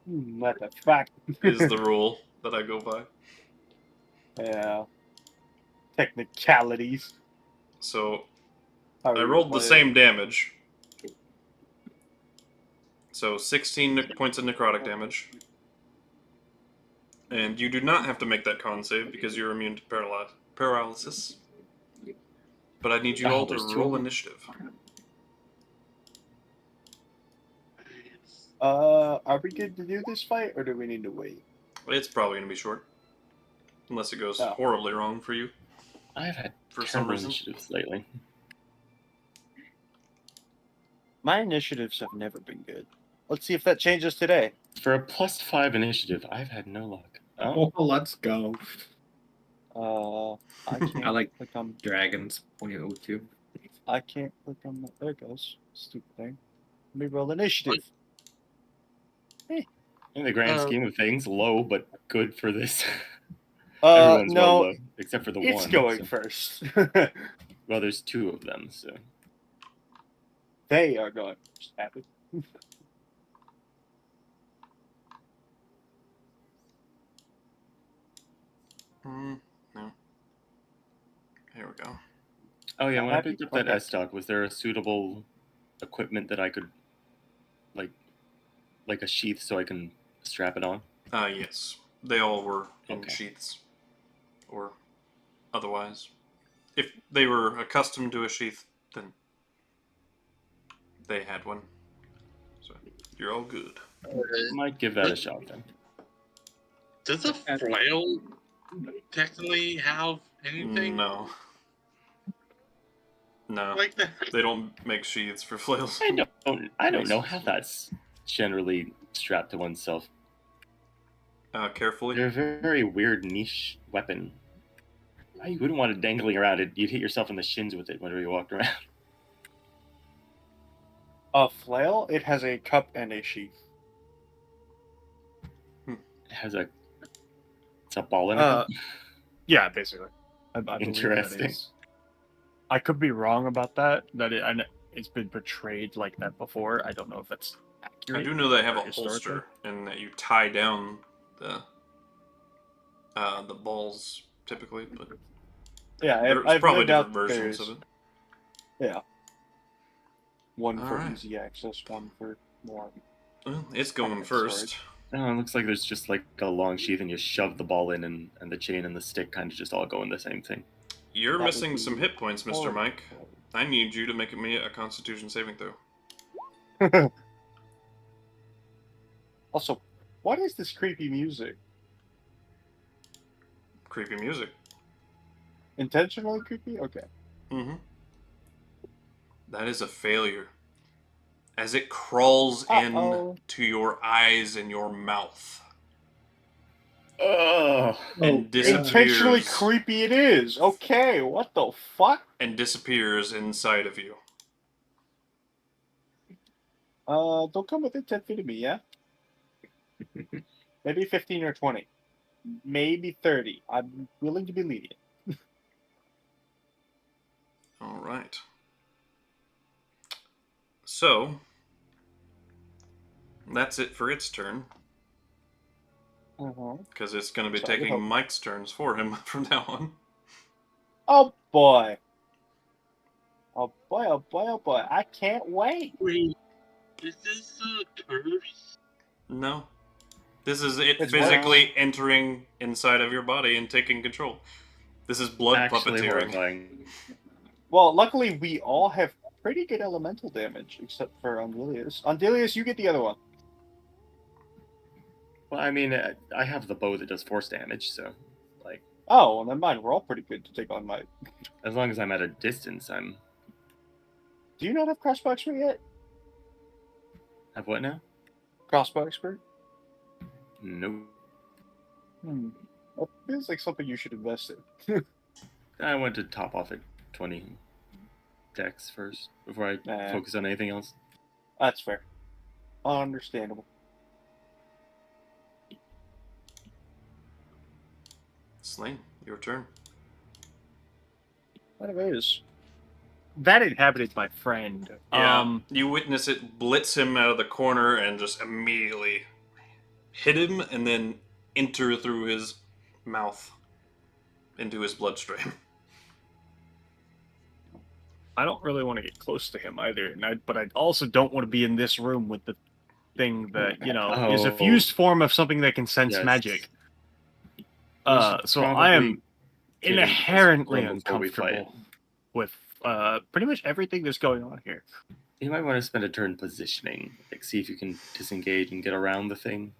What the fuck? is the rule that I go by. Yeah. Technicalities. So How I you rolled the play it. same damage. So 16 points of necrotic damage. And you do not have to make that con save because you're immune to paralysis. But I need you all to there's two roll of them? initiative. Are we good to do this fight, or do we need to wait? It's probably going to be short. Unless it goes Oh. horribly wrong for you. I've had For some terrible reason. initiatives lately. My initiatives have never been good. Let's see if that changes today. For a +5 initiative, I've had no luck. Oh, Oh, let's go. I can't I like click on. Dragons 0.02. I can't click on that. There it goes. Stupid thing. Let me roll initiative. in the grand scheme of things, low but good for this. Uh, Everyone's well no, low, except for the it's one. going so- first. Well, there's 2 of them, so They are going first. Happy. No. Here we go. Oh yeah, I'm when I happy. picked up that Okay. S stock, was there a suitable equipment that I could, like a sheath, so I can strap it on? Yes. They all were in Okay. sheaths. Or otherwise. If they were accustomed to a sheath, then they had one. So you're all good. Might give that a shot then. Does a flail technically have anything No. No. like that? They don't make sheaths for flails. I don't know how that's generally strapped to oneself. Carefully. They're a very weird niche weapon. You wouldn't want it dangling around. You'd hit yourself in the shins with it whenever you walked around. A flail? It has a cup and a sheath. It has it's a ball in it. Yeah, basically. I believe that Interesting. is. I could be wrong about that. It's been portrayed like that before. I don't know if that's I accurate. do know they have a historically. holster and that you tie down the balls typically, but Yeah, there's I've probably no doubt different versions there's- of it. Yeah. One for Alright. easy access, one for more. Well, it's going Okay, first. Oh, it looks like there's just like a long sheath, and you shove the ball in, and the chain and the stick kind of just all go in the same thing. You're That would missing be some hit points, Mr. horrible. Mike. I need you to make me a Constitution saving throw. Also, what is this creepy music? Creepy music. Intentionally creepy? Okay. Mm-hmm. That is a failure. As it crawls Uh-oh. in to your eyes and your mouth Oh, and Intentionally disappears creepy it is. Okay, what the fuck? and disappears inside of you. Don't come within 10 feet of me, yeah? Maybe 15 or 20. Maybe 30. I'm willing to be lenient. All right. So that's it for its turn Uh-huh. because it's going to be So I would taking hope- Mike's turns for him from now on. Oh boy. Oh boy, oh boy, oh boy. I can't wait. Wait, is this a curse? No. This is it It's physically entering inside of your body and taking control. This is blood actually puppeteering. horrifying. Well, luckily we all have pretty good elemental damage, except for Andelias. Andelias, you get the other one. Well, I mean, I have the bow that does force damage, so like Oh, well, never mind. We're all pretty good to take on my... as long as I'm at a distance, I'm. Do you not have crossbow expert yet? Have what now? Crossbow expert? Nope. Well, feels like something you should invest in. I went to top off at 20 decks first before I Nah. focus on anything else. That's fair. Understandable. Slane, your turn. What it is. That inhabited my friend. Yeah, you witness it blitz him out of the corner and just immediately hit him and then enter through his mouth into his bloodstream. I don't really want to get close to him either, but I also don't want to be in this room with the thing that, is a fused form of something that can sense Yes. magic. We should So I probably am get into this inherently room before we fight. uncomfortable with pretty much everything that's going on here. You might want to spend a turn positioning, like see if you can disengage and get around the thing.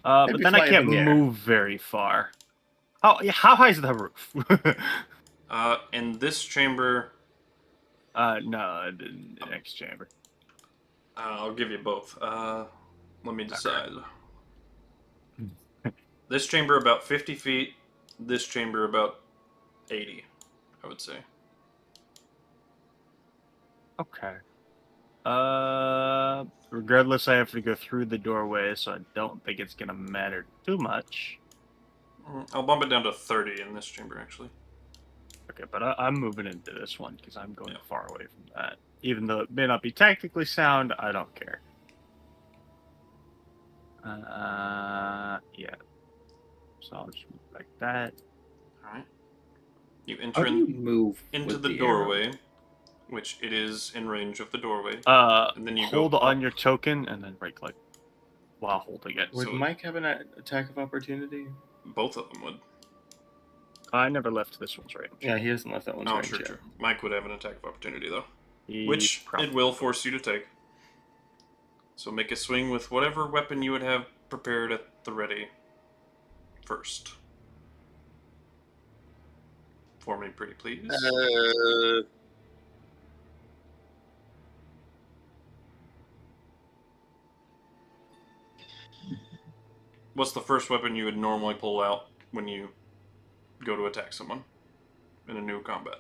But Maybe then I fly can't in the air. move very far. How high is the roof? In this chamber, No, the next chamber. I'll give you both. Let me decide. This chamber about 50 feet. This chamber about 80, I would say. Okay. Regardless, I have to go through the doorway, so I don't think it's gonna matter too much. I'll bump it down to 30 in this chamber, actually. Okay, but I'm moving into this one because I'm going Yeah. far away from that. Even though it may not be tactically sound, I don't care. Yeah. So I'll just move like that. Alright. You How enter do you move into with the arrow? doorway, which it is in range of the doorway. And then you Hold go on up. your token and then right click while holding it. Would So- Mike have an attack of opportunity? Both of them would. I never left this one's range. Yeah, he hasn't left that one's Oh, range true, yet. true. Mike would have an attack of opportunity, though. He Which probably it will force you to take. So make a swing with whatever weapon you would have prepared at the ready first. For me, pretty please. What's the first weapon you would normally pull out when you go to attack someone in a new combat?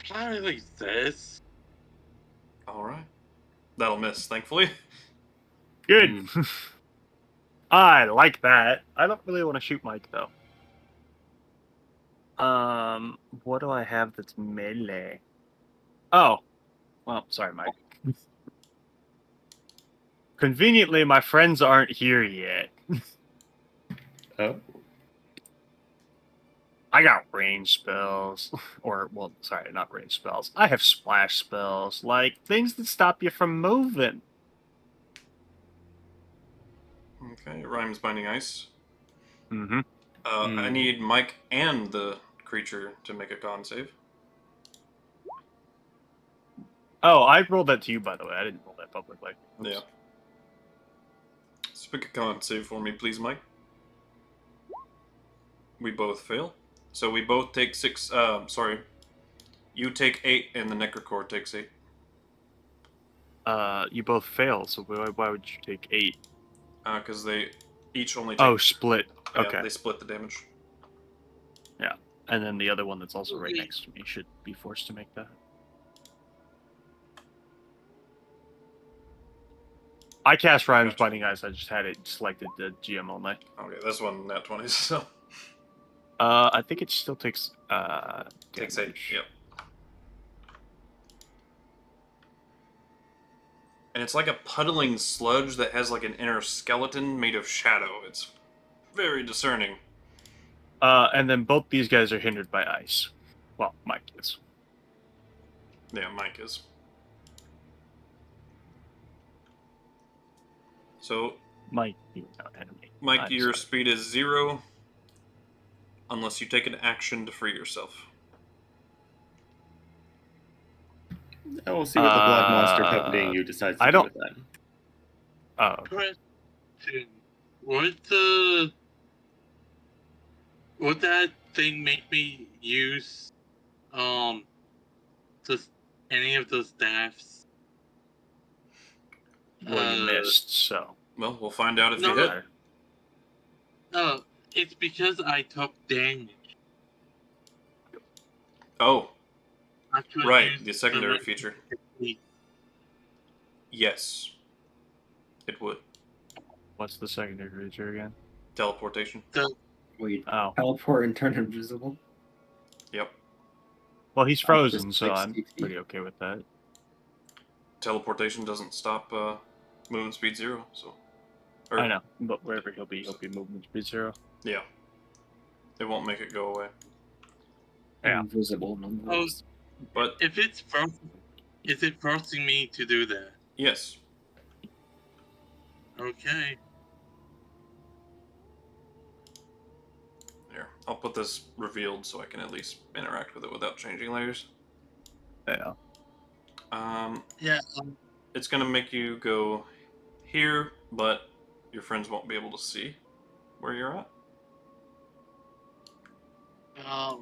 Probably this. Alright. That'll miss, thankfully. Good. I like that. I don't really want to shoot Mike though. What do I have that's melee? Oh, well, sorry, Mike. Conveniently, my friends aren't here yet. Oh, I got range spells. Well, sorry, not range spells. I have splash spells, like things that stop you from moving. Okay, Rhymes Binding Ice. Mm-hmm. I need Mike and the creature to make a con save. Oh, I rolled that to you, by the way. I didn't roll that publicly. Oops. Yeah. So pick a con save for me, please, Mike. We both fail. So we both take 6. Sorry. You take 8, and the Necrocore takes 8. You both fail, so why would you take 8? Because they each only take. Oh, split. Yeah, Okay. they split the damage. Yeah. And then the other one that's also right next to me should be forced to make that. I cast Rhymes Gotcha. Binding Ice. I just had it selected the GM only. Okay, this one nat 20s, so I think it still takes takes 8. damage. Yep. And it's like a puddling sludge that has like an inner skeleton made of shadow. It's very discerning. And then both these guys are hindered by ice. Well, Mike is. Yeah, Mike is. So, Mike, you know, enemy. Mike, I'm your sorry. speed is 0 unless you take an action to free yourself. and we'll see what the blood monster puppeting you decides to I do don't- with that. Oh, Question: Would that thing make me use just any of the staffs? well, you missed, so. Well, we'll find out if No, you hit. It's because I took damage. Oh, I could right, use the secondary the feature. technique. Yes, it would. What's the secondary feature again? Teleportation. Wait, Oh. teleport and turn invisible? Yep. Well, he's That's frozen, just so I'm 60 feet. pretty okay with that. Teleportation doesn't stop movement speed 0, so. I know, but wherever he'll be movement speed 0. Yeah. It won't make it go away. Yeah. Invisible Oh, nonetheless. But if it's frozen, is it forcing me to do that? yes, Okay. here. I'll put this revealed so I can at least interact with it without changing layers. Yeah. Yeah. It's gonna make you go here, but your friends won't be able to see where you're at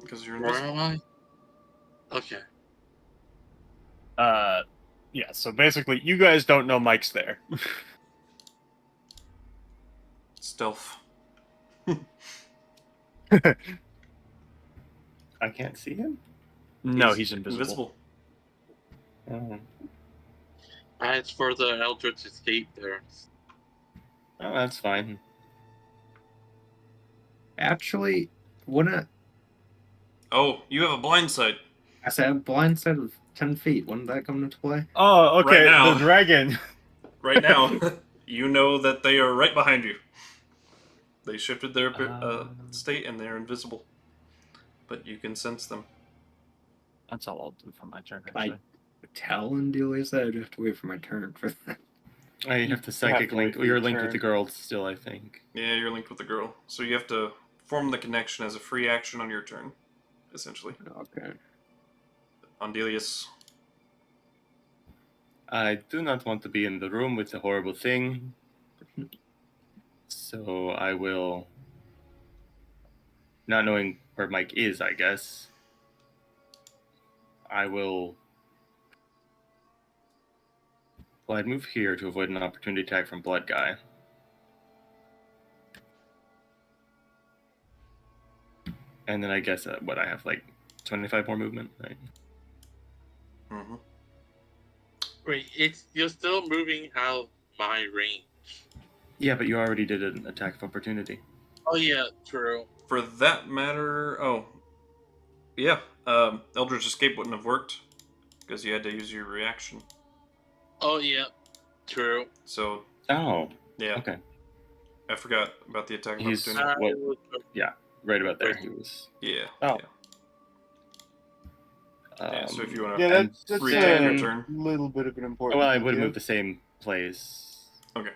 because you're Where invisible. am I? Okay. Yeah, so basically, you guys don't know Mike's there. Stealth. I can't see him. No, he's invisible. Invisible. Oh, As for the Eldritch Escape there. oh that's fine. Actually, wouldn't Oh, you have a blind sight. I say a blind side of 10 feet? Wouldn't that come into play? Oh, okay, Right now. the dragon. Right now, you know that they are right behind you. They shifted their state and they're invisible. But you can sense them. That's all I'll do for my turn, I actually. tell Andelias that I'd have to wait for my turn for that. Oh, you have to psychic to link. wait for You're your linked with the turn. girl still, I think. Yeah, you're linked with the girl. So you have to form the connection as a free action on your turn, essentially. Okay. Andelias. I do not want to be in the room with the horrible thing. So I will, not knowing where Mike is, I guess, I will. Well, I'd move here to avoid an opportunity attack from Blood Guy. And then I guess what I have like 25 more movement, right? Mm-hmm. Wait, you're still moving out my range. Yeah, but you already did an attack of opportunity. Oh yeah, true. For that matter, yeah, Eldritch Escape wouldn't have worked because you had to use your reaction. Oh yeah, true. So Oh, yeah, okay. I forgot about the attack of He's- opportunity. What- Right about there. He was. Yeah. Oh. Yeah, so if you want Yeah, to that's retain your a turn. little bit of an important Well, I would have detail. moved the same place. Okay.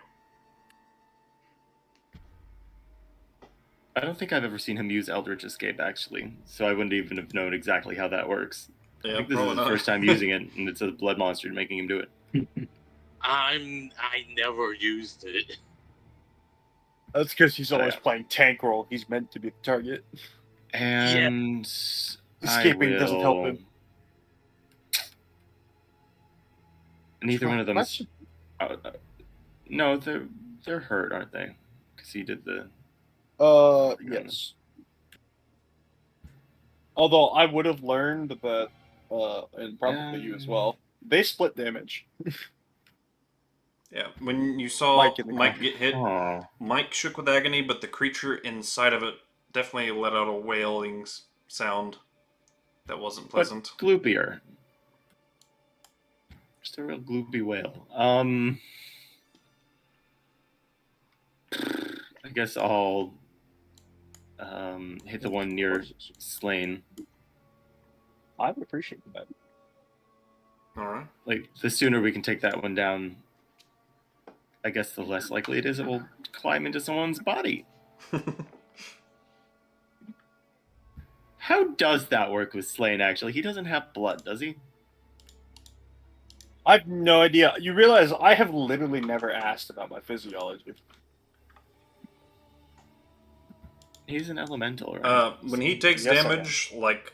I don't think I've ever seen him use Eldritch Escape, actually, so I wouldn't even have known exactly how that works. Yeah, I think this is probably his not. first time using it, and it's a blood monster making him do it. I never used it. That's because he's always Yeah. playing tank role. He's meant to be the target. And Escaping doesn't help him. Neither one of them. No, they're hurt, aren't they? Because he did the. Yes. Although I would have learned that, and probably you as well, they split damage. Yeah, when you saw Mike in the Mike corner. get hit, Oh, Mike shook with agony, but the creature inside of it definitely let out a wailing sound that wasn't but pleasant. gloopier. Just a real gloopy whale. I guess I'll hit the one near Slane. I would appreciate that. Alright. Like, the sooner we can take that one down, I guess the less likely it is it will climb into someone's body. How does that work with Slane, actually? He doesn't have blood, does he? I have no idea. You realize I have literally never asked about my physiology. He's an elemental, right? When he takes Yes, I damage, like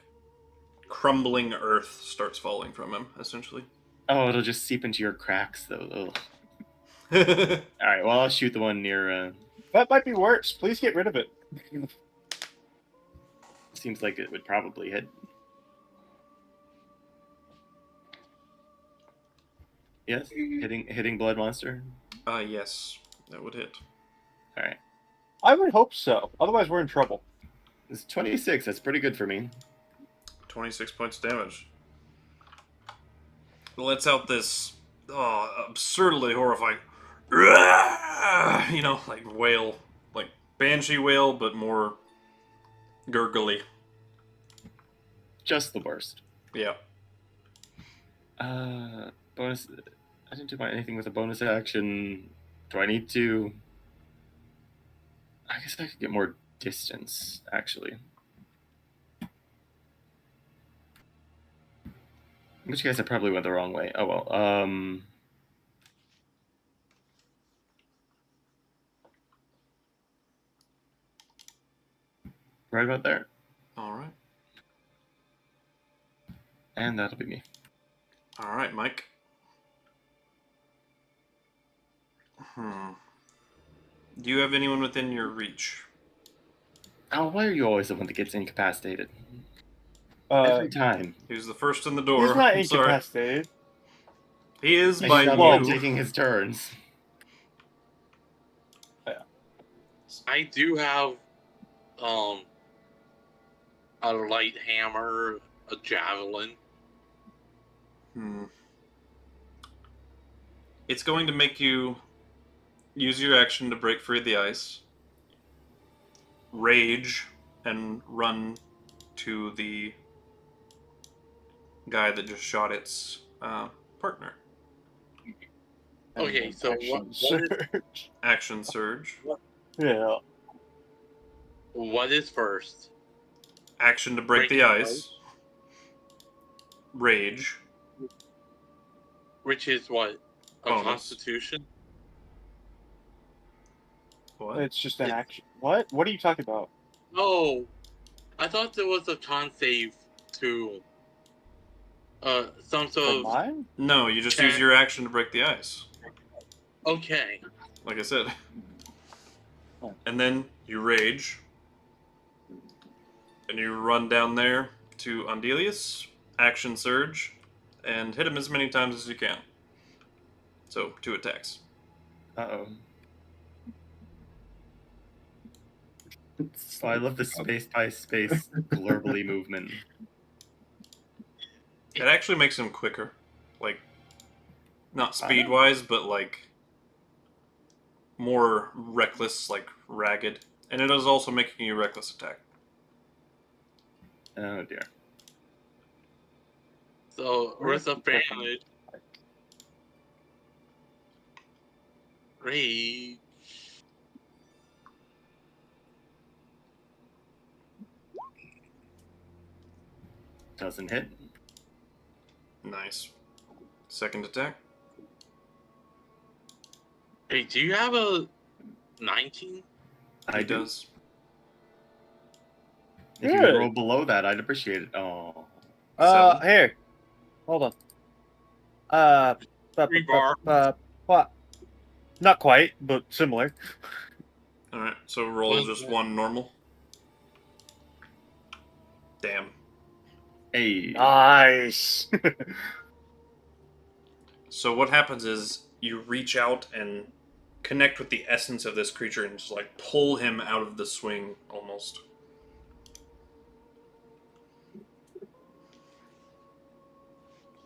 crumbling earth starts falling from him, essentially. Oh, it'll just seep into your cracks, though. Ugh. All right. Well, I'll shoot the one near. That might be worse. Please get rid of it. Seems like it would probably hit. Yes, hitting blood monster. Yes, that would hit. All right. I would hope so. Otherwise, we're in trouble. It's 26. That's pretty good for me. 26 points of damage. It lets out this absurdly horrifying, like wail, like banshee wail, but more gurgly. Just the worst. Yeah. Bonus. I didn't do anything with a bonus action. Do I need to? I guess I could get more distance, actually. In which case, I probably went the wrong way. Oh well. Right about there. All right. And that'll be me. All right, Mike. Do you have anyone within your reach? Oh, why are you always the one that gets incapacitated? Every time. He was the first in the door. He's not I'm sorry. incapacitated. He is And by he's not you. taking his turns. I do have a light hammer, a javelin. It's going to make you use your action to break free of the ice, rage, and run to the guy that just shot its partner. Okay, so what is, Action surge. Yeah. what is first? Action to break the ice. Rage. Which is what? A Bonus. constitution? What? It's just an action. What? What are you talking about? Oh, I thought there was a con save to some For sort of. mine? No, you just use your action to break the ice. Okay. Like I said. Oh. And then you rage. And you run down there to Andelias, action surge, and hit him as many times as you can. So, 2 attacks. Uh-oh. Oh, I love the space by space globally movement. It actually makes him quicker. Like, not speed-wise, but like more reckless, like ragged. And it is also making you reckless attack. Oh dear. So, with advantage. Rage. Doesn't hit. Nice. Second attack. Hey, do you have a 19? I do. Does. If you could roll below that, I'd appreciate it. Oh. 7. Here. Hold on. 3 bar. What? Not quite, but similar. Alright, so roll just 1 normal. Damn. Hey. Nice. So what happens is you reach out and connect with the essence of this creature and just like pull him out of the swing almost.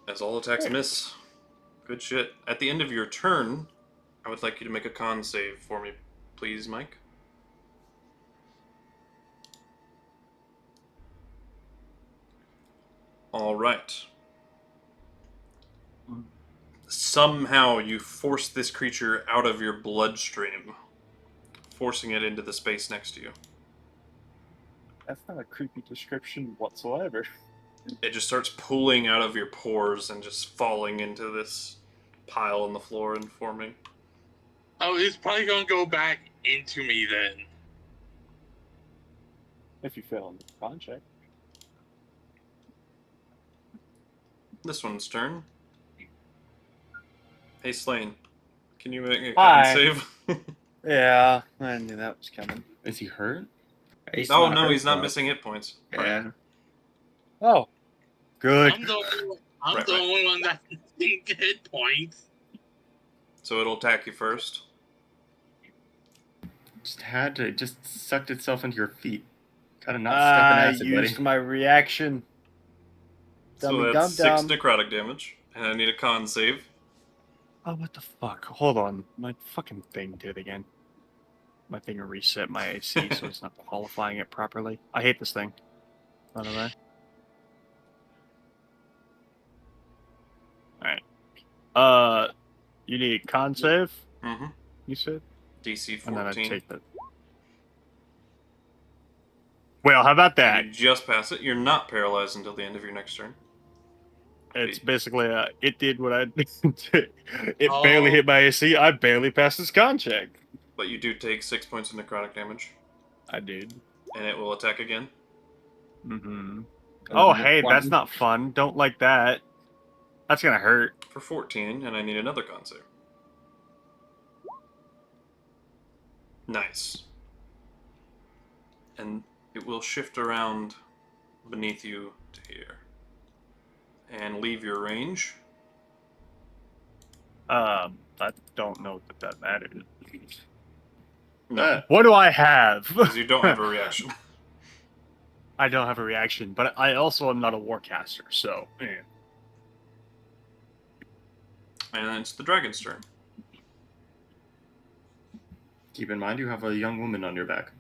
As all attacks miss. Good shit. At the end of your turn, I would like you to make a con save for me, please, Mike. Alright. Somehow you force this creature out of your bloodstream, forcing it into the space next to you. That's not a creepy description whatsoever. It just starts pooling out of your pores and just falling into this pile on the floor and forming. Oh, it's probably gonna go back into me then. If you fail on the con check. This one's turn. Hey, Slane. Can you make a con Hi. save? Yeah, I knew that was coming. Is he hurt? He's Oh not no, hurt, he's not but- missing hit points. Yeah. Oh, good. I'm the Right. only one that didn't get hit points. So it'll attack you first. Just sucked itself into your feet. Gotta not step in I acid, used buddy. my reaction. So Dummy that's dum 6 dum. necrotic damage, and I need a con save. Oh, what the fuck? Hold on. My fucking thing did it again. My thing reset my AC, so it's not qualifying it properly. I hate this thing. By the way. Alright. You need con save, Mm-hmm. you said? DC And then I 14. take that. Well, how about that? You just pass it. You're not paralyzed until the end of your next turn. It's basically, it did what I did. It barely Oh. hit my AC. I barely passed this con check. But you do take 6 points of necrotic damage, I did. and it will attack again. Mm-hmm. Oh, hey, that's not fun. Don't like that. That's gonna hurt. For 14, and I need another con save. Nice. And it will shift around beneath you to here. And leave your range. I don't know that matters. No, What do I have? because you don't have a reaction. I don't have a reaction, but I also am not a warcaster, so. And it's the dragon's turn. Keep in mind you have a young woman on your back.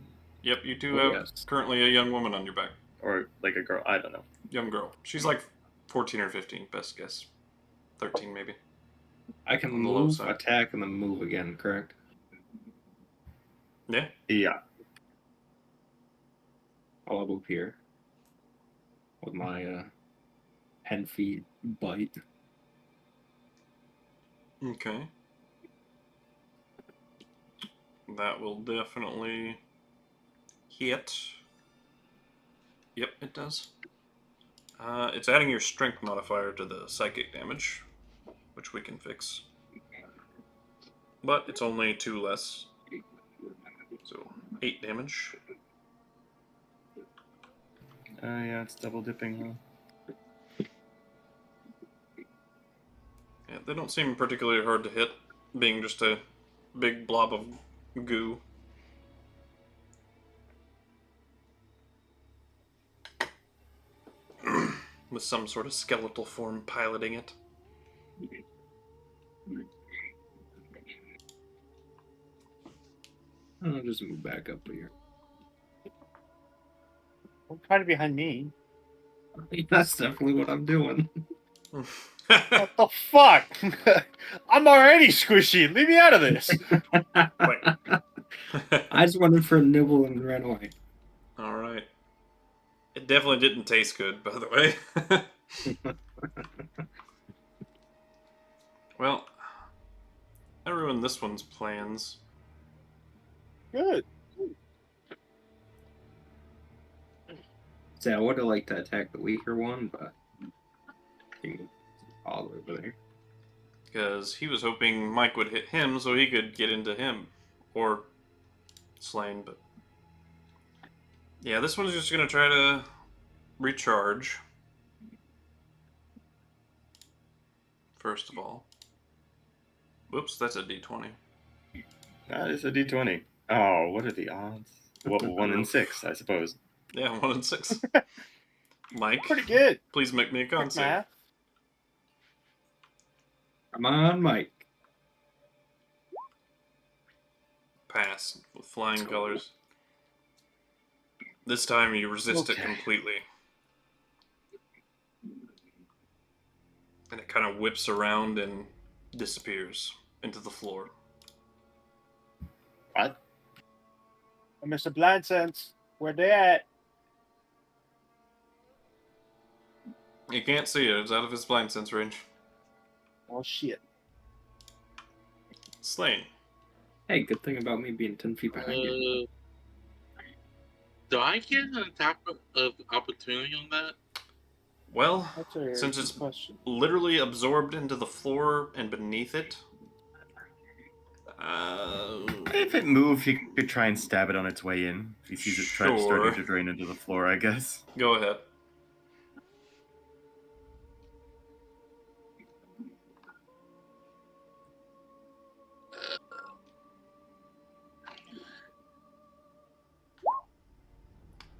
Yep, you do Oh, have yes. currently a young woman on your back. Or like a girl, I don't know. Young girl. She's like 14 or 15, best guess. 13 maybe. I can On the low move, side. attack, and then move again, correct? Yeah. Yeah. I'll move here. With my 10 feet bite. Okay. That will definitely hit. Yep, it does. It's adding your strength modifier to the psychic damage, which we can fix. But it's only 2 less. So, 8 damage. Yeah, it's double dipping, huh? Yeah, they don't seem particularly hard to hit, being just a big blob of goo. With some sort of skeletal form piloting it. I'll just move back up here. Don't try to behind me. That's definitely what I'm doing. What the fuck? I'm already squishy. Leave me out of this. I just wanted for a nibble and ran away. Alright. It definitely didn't taste good, by the way. Well, I ruined this one's plans. Good. See, I would have liked to attack the weaker one, but you can all over there. Because he was hoping Mike would hit him so he could get into him. Or Slane, but... Yeah, this one's just going to try to recharge. First of all. Whoops, that's a d20. That is a d20. Oh, what are the odds? Well, 1 in 6, I suppose. Yeah, 1 in 6. Mike, Pretty good. please make me a con Quick save. math. Come on, Mike. Pass with flying colors. This time you resist it Okay. completely. And it kind of whips around and disappears into the floor. What? Mr. Blind Sense, where they at? You can't see it, it's out of his blind sense range. Oh shit. Slane. Hey, good thing about me being 10 feet behind you. Do I get an attack of opportunity on that? Well, That's a since good it's question. literally absorbed into the floor and beneath it, If it moved, he could try and stab it on its way in. If he sees it starting Sure. to drain into the floor, I guess. Go ahead.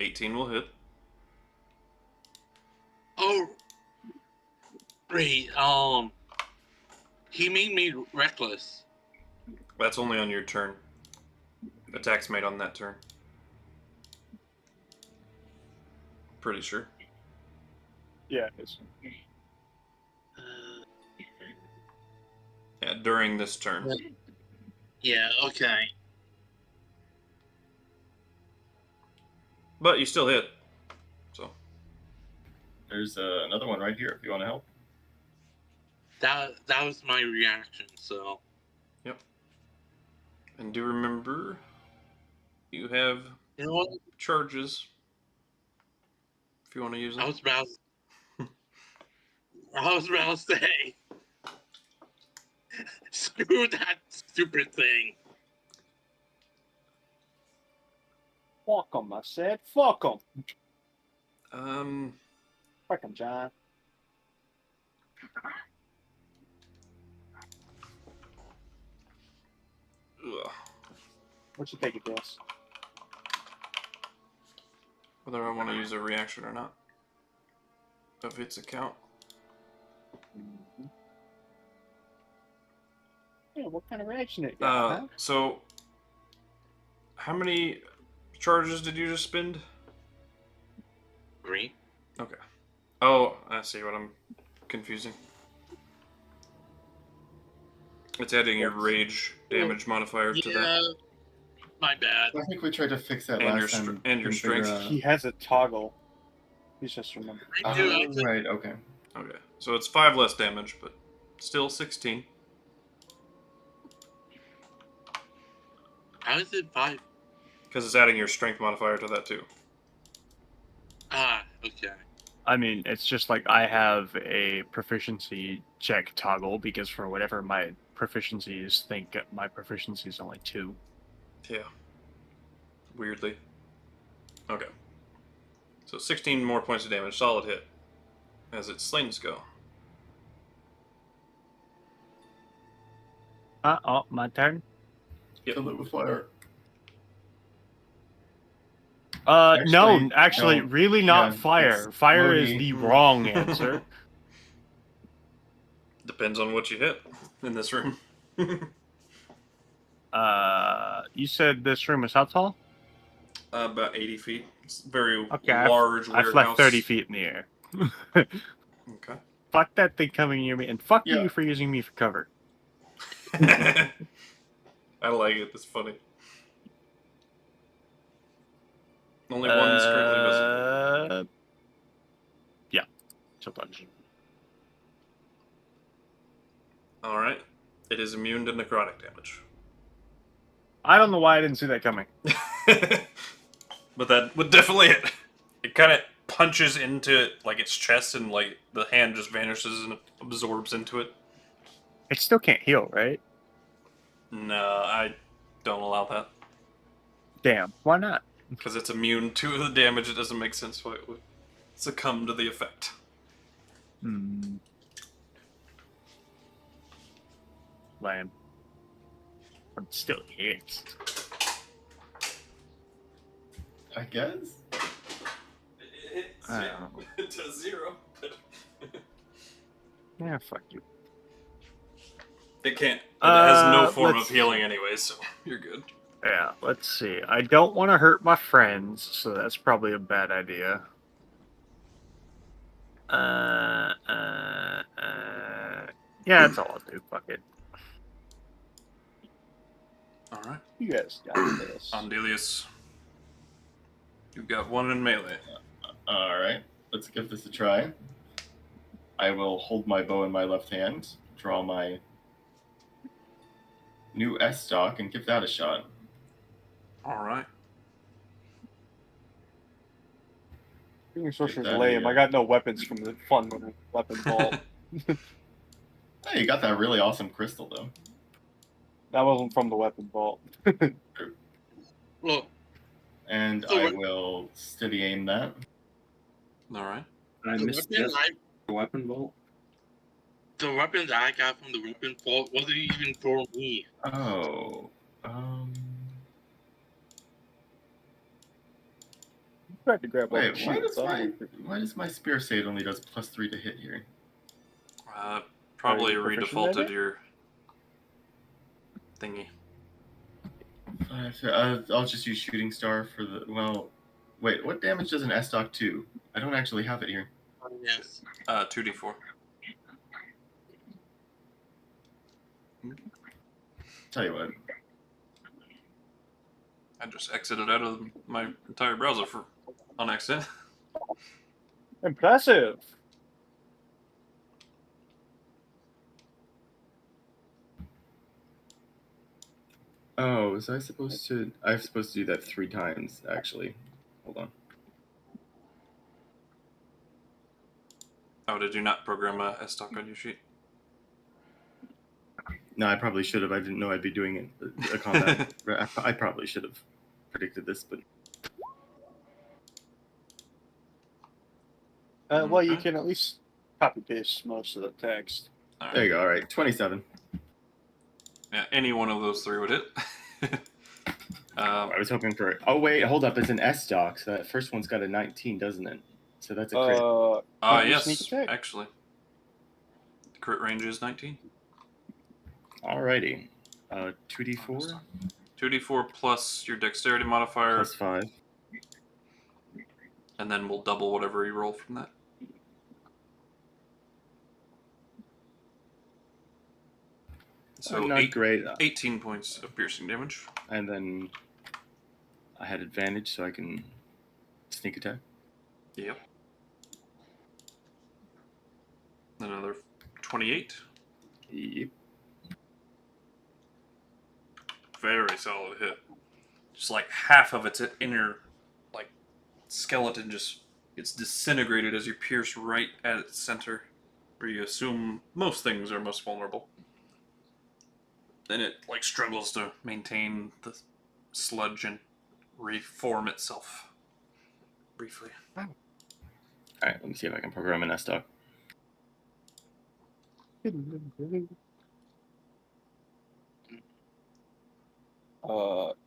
$18 will hit. Oh, great. He made me reckless. That's only on your turn. Attack's made on that turn. Pretty sure. Yeah, it is. Yeah, during this turn. Yeah, okay. But you still hit. So. There's another one right here if you want to help. That was my reaction, so. Yep. And do remember, you have You know what? charges. If you want to use them. I was about to say. Screw that stupid thing. Fuck 'em, I said. Fuck 'em. Fuck 'em, John. Ugh. What you think of this? Whether I want to use a reaction or not. Of its account. Mm-hmm. Yeah, what kind of reaction it got, huh? So, how many charges did you just spend? 3. Okay. Oh, I see what I'm confusing. It's adding your rage damage modifier to that. My bad. I think we tried to fix that And last your time. and your Couldn't figure strength. out- He has a toggle. He's just remembered. I do. I right, okay. Okay. So it's 5 less damage, but still 16. How is it 5? Because it's adding your strength modifier to that too. Ah, okay. I mean, it's just like I have a proficiency check toggle because for whatever my proficiencies think my proficiency is only 2. Yeah. Weirdly. Okay. So 16 more points of damage. Solid hit. As its slings go. Oh, my turn? Yep. Kill it with fire. No, actually, no. really not Yeah, fire. it's Fire is Lodi. the wrong answer. Depends on what you hit in this room. You said this room is how tall? About 80 feet. It's a very Okay, large I've warehouse. left 30 feet in the air. Okay. Fuck that thing coming near me, and fuck Yeah. you for using me for cover. I like it. It's funny. Only one is currently visible. Yeah. So touch. Alright. It is immune to necrotic damage. I don't know why I didn't see that coming. But that would definitely hit. It kind of punches into it, like its chest, and like the hand just vanishes and absorbs into it. It still can't heal, right? No, I don't allow that. Damn. Why not? Because it's immune to the damage, it doesn't make sense why it would succumb to the effect. Hmm. Lame. But it still hits. I guess? It hits, I yeah. don't know. It does 0. Yeah, fuck you. It can't. It has no form let's- of healing anyway, so you're good. Yeah, let's see. I don't want to hurt my friends, so that's probably a bad idea. Yeah, that's all I'll do. Fuck it. Alright. You guys got this. Andelias. You've got 1 in melee. Alright, let's give this a try. I will hold my bow in my left hand, draw my new S-stock, and give that a shot. Alright. Being sorcerer's that lame. a, I got no weapons from the fun weapon vault. Hey, you got that really awesome crystal, though. That wasn't from the weapon vault. Look, And So I what- will steady aim that. Alright. I the missed weapon, this weapon vault. the weapon that I got from the weapon vault wasn't even for me. Oh. Tried to grab all Wait, the shields. why does my spear say it only does +3 to hit here? Probably Are you proficient at redefaulted it? your thingy. I'll just use shooting star for the. Well, wait. What damage does an S-Doc do? I don't actually have it here. Yes. 2d4. Tell you what. I just exited out of my entire browser on accident. Impressive. Oh, was I supposed to? I'm supposed to do that 3 times, actually. Hold on. Oh, did you not program a S-Doc on your sheet? No, I probably should have. I didn't know I'd be doing it. A combat. I probably should have predicted this, but Well, you Okay. can at least copy paste most of the text. Alright. there you go. All right, 27. Yeah, any one of those 3 would hit. I was hoping for. Oh wait, hold up. It's an S doc. So that first one's got a 19, doesn't it? So that's a crit. Can't you Yes, sneak attack? actually. The crit range is 19. Alrighty. 2d4 2d4 plus your dexterity modifier, plus 5. and then we'll double whatever you roll from that. So Not great. 18 points of piercing damage. And then I had advantage, so I can sneak attack. Yep. Another 28. Yep. Very solid hit. Just like half of its inner, like, skeleton just gets disintegrated as you pierce right at its center, where you assume most things are most vulnerable. Then it like struggles to maintain the sludge and reform itself briefly. All right, let me see if I can program an S doc.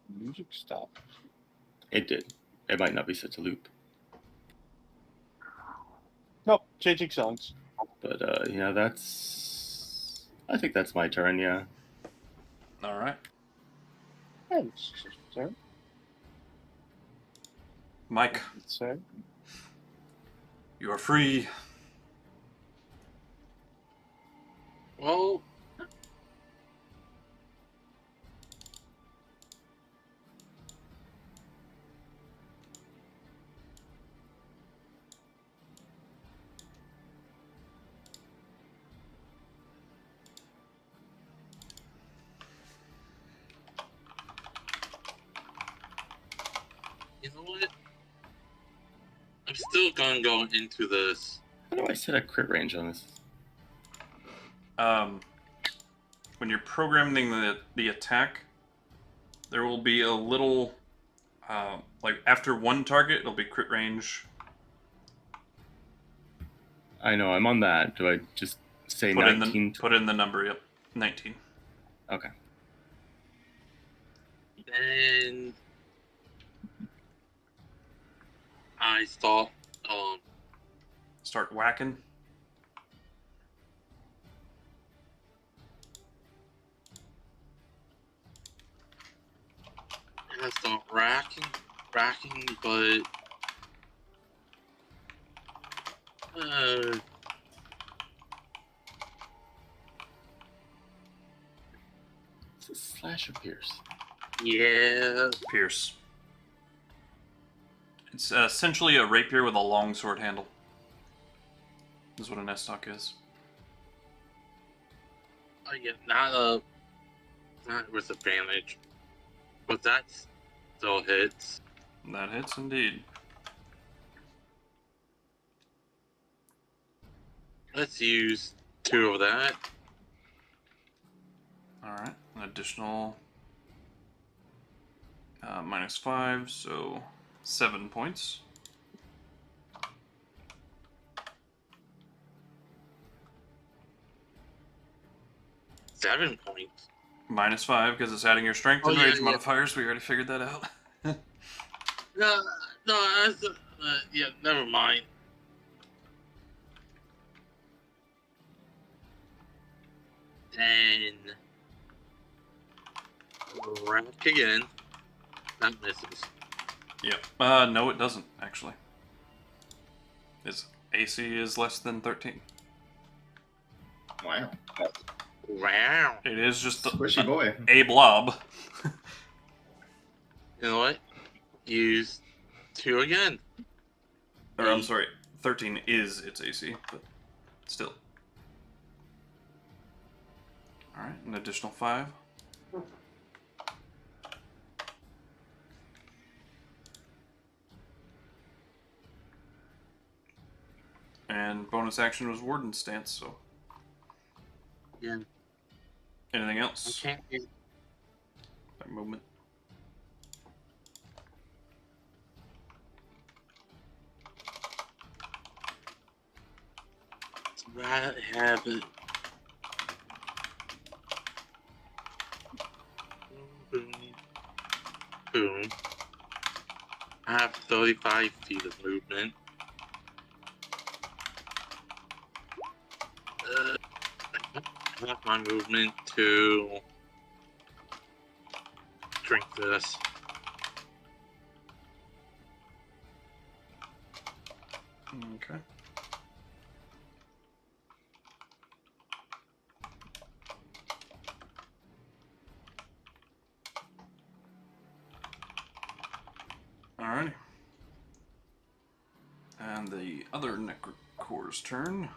Music stopped. It did. It might not be such a loop, Nope, changing songs. but yeah, that's. I think that's my turn. Yeah. All right, Thanks, sir. Mike, Sir. you are free. Well, you know what? I'm still gonna go into this. How do I set a crit range on this? When you're programming the attack, there will be a little, like after one target, it'll be crit range. I know I'm on that. Do I just say Put 19? put in the number. Yep, 19. Okay. Then I thought, Start whacking. I start racking, but Is this slash or pierce? yeah. Pierce. It's essentially a rapier with a long sword handle. Is what an S-Doc is. I get not with advantage, but that still hits. That hits indeed. Let's use 2 of that. Alright, an additional -5, so 7 points. Seven points. -5 because it's adding your strength Oh, and yeah, rage yeah. modifiers. We already figured that out. No, that's, yeah, never mind. Then rack again. That misses. Yep. No, it doesn't actually. Its AC is less than 13. Wow. Wow. It is just Squishy boy. a blob. You know what? Use 2 again. Or I'm sorry, 13 is its AC, but still. Alright, an additional 5. And bonus action was Warden's Stance, so. Yeah. Anything I else? can't. That movement. Rat habit. Boom. Boom. I have 35 feet of movement. I have my movement to drink this. Okay. Alrighty. And the other Necrocore's turn.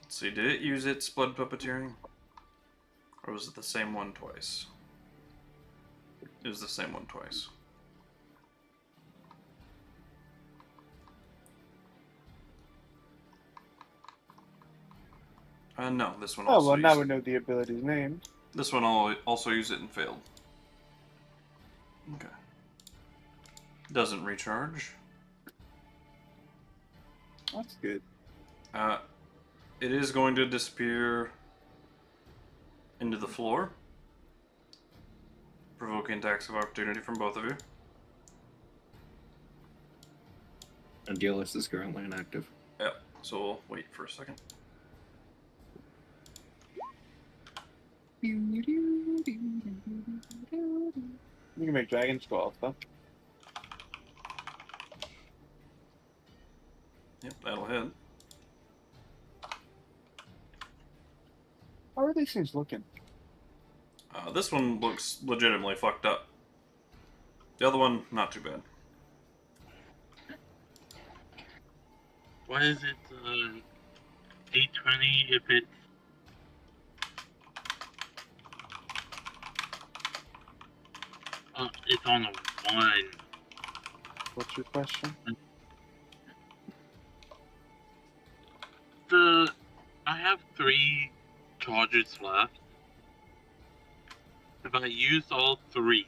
Let's see, did it use its blood puppeteering? Or was it the same one twice? It was the same one twice. No, this one Oh, also well, now used we it. know the ability's name. This one also used it and failed. Okay. Doesn't recharge. That's good. It is going to disappear into the floor, provoking attacks of opportunity from both of you. Andelias is currently inactive. Yeah, so we'll wait for a second. You can make dragon skull stuff. Yep, that'll hit. How are these things looking? This one looks legitimately fucked up. The other one, not too bad. What is it? D20 if it's. It's on a 1. What's your question? I have 3 charges left. If I use all 3,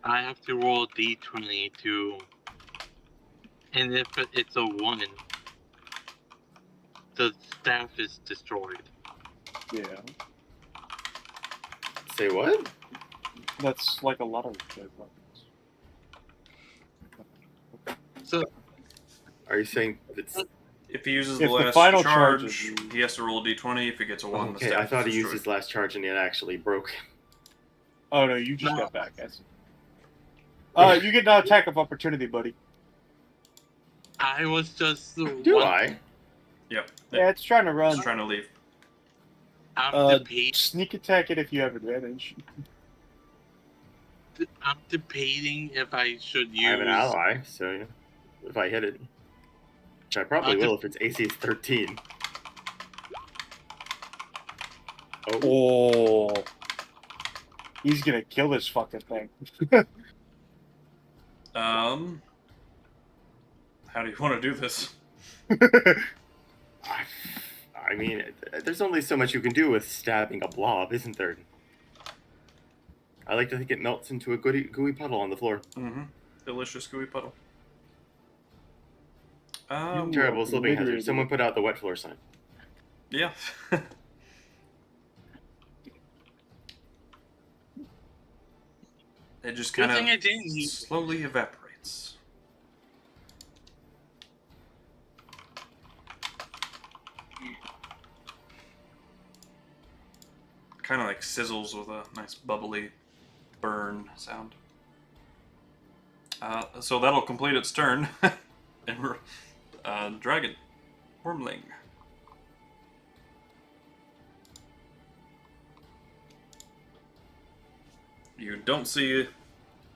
I have to roll a d20 to. And if it's a 1, the staff is destroyed. Yeah. Say what? That's like a lot of good weapons. So, Are you saying it's If he uses If the the last final charge, charge is- he has to roll a d20. If he gets a 1, the okay? staff I thought is he used destroyed. his last charge and it actually broke. Oh no, you just No. got back, guys. You get an attack of opportunity, buddy. I was just. Do I? Yep. Yeah, it's trying to run. It's trying to leave. I'm debating. Sneak attack it if you have advantage. I'm debating if I should use. I have an ally, so yeah, if I hit it, which I probably will if its AC is 13. Oh. He's gonna kill this fucking thing. How do you want to do this? I mean, there's only so much you can do with stabbing a blob, isn't there? I like to think it melts into a gooey puddle on the floor. Mm-hmm. Delicious gooey puddle. Terrible slipping hazard. obliterated Someone it. put out the wet floor sign. Yeah. It just Good kind thing I of didn't use it. slowly evaporates. Kind of like sizzles with a nice bubbly burn sound. So that'll complete its turn. And we're dragon. Wormling. You don't see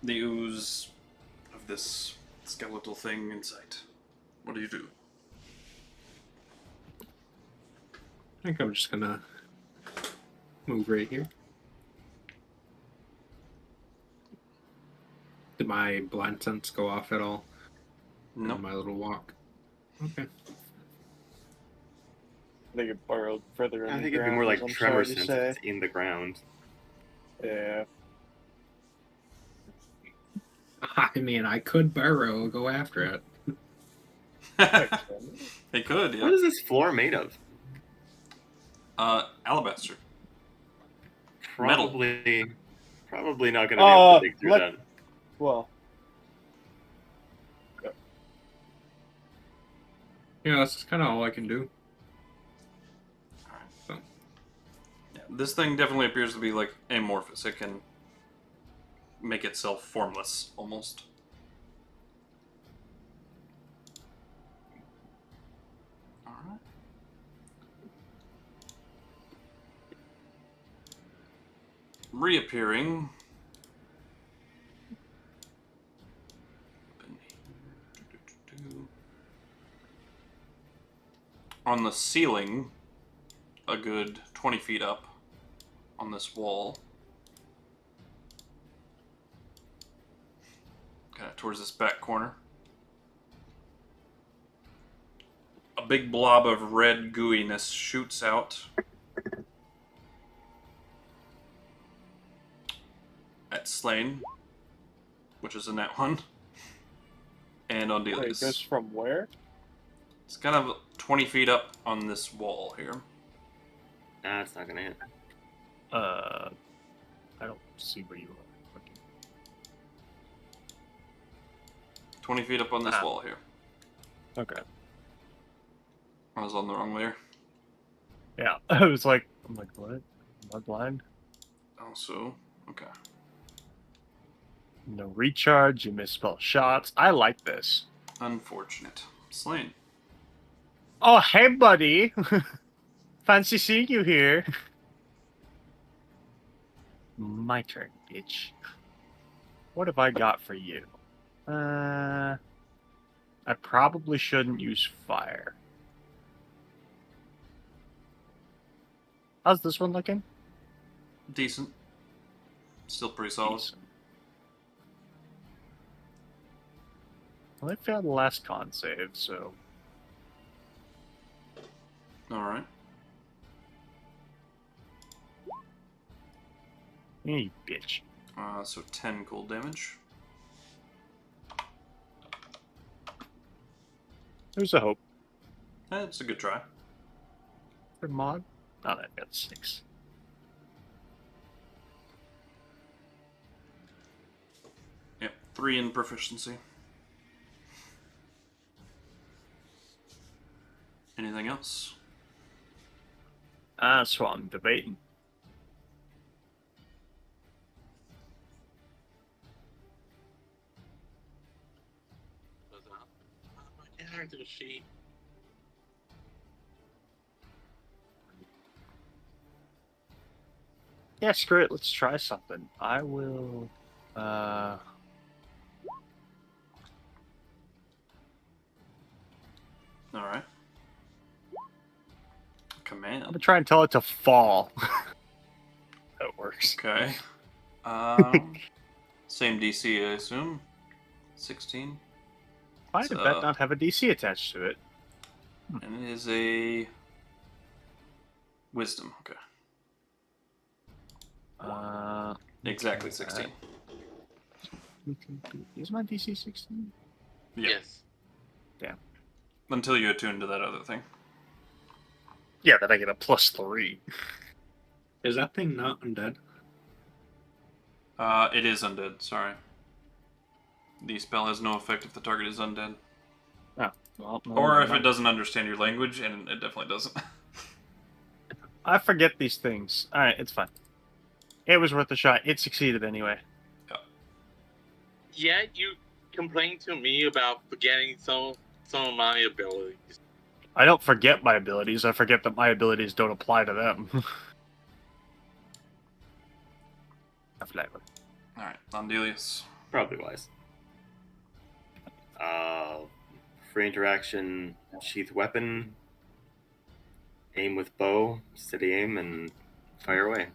the ooze of this skeletal thing in sight. What do you do? I think I'm just gonna move right here. Did my blind sense go off at all? Nope. In my little walk. Okay. I think it burrowed further in I the think it'd be ground, more like I'm tremor sorry to sense say. if it's in the ground. Yeah. I mean, I could burrow, go after it. They could, yeah. What is this floor made of? Alabaster. Metal. Probably not going to be able to dig through that. Well, Yeah, that's kind of all I can do. So. Yeah, this thing definitely appears to be like amorphous. It can make itself formless, almost. Alright. Reappearing. On the ceiling, a good 20 feet up on this wall. Kind of towards this back corner. A big blob of red gooiness shoots out at Slane, which is a nat one, and on wait, it goes Andelias. from where? It's kind of 20 feet up on this wall here. Nah, it's not going to hit. I don't see where you are. 20 feet up on this wall here. Okay. I was on the wrong layer. Yeah, I was like, I'm like, what? Am I blind? Also, okay. No recharge. You misspell shots. I like this. Unfortunate. Slane. Oh, hey, buddy. Fancy seeing you here. My turn, bitch. What have I got for you? I probably shouldn't use fire. How's this one looking? Decent. Still pretty solid. Decent. Well, I failed the last con save, so... Alright. You bitch. So 10 cold damage. There's a hope. It's a good try. For mod? Oh, that got 6. Yep, 3 in proficiency. Anything else? That's what I'm debating. My character sheet. Yeah, screw it. Let's try something. I will... Alright. I'm Command. gonna try and tell it to fall. That works. Okay. Same DC, I assume. 16. Why did that not have a DC attached to it? And it is a wisdom. Okay. Exactly 16. Is my DC 16? Yeah. Yes. Damn. Until you attune to that other thing. Yeah, then I get a +3. Is that thing not undead? It is undead, sorry. The spell has no effect if the target is undead. Oh, well, no, Or never if it mind. doesn't understand your language, and it definitely doesn't. I forget these things. Alright, it's fine. It was worth a shot. It succeeded anyway. Yeah, you complained to me about forgetting some of my abilities. I don't forget my abilities. I forget that my abilities don't apply to them. Alright, Andelias. Probably wise. Free interaction, sheath weapon, aim with bow, steady aim, and fire away.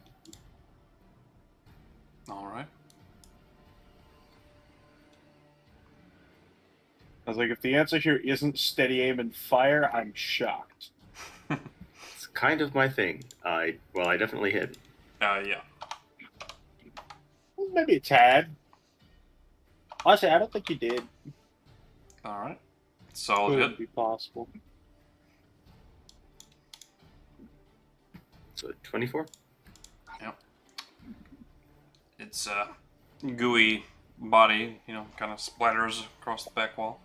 Alright. I was like, if the answer here isn't steady aim and fire, I'm shocked. It's kind of my thing. I definitely hit. Yeah. Maybe a tad. Honestly, I don't think you did. Alright. Solid Could hit. be possible. So 24? Yep. Its gooey body, kind of splatters across the back wall.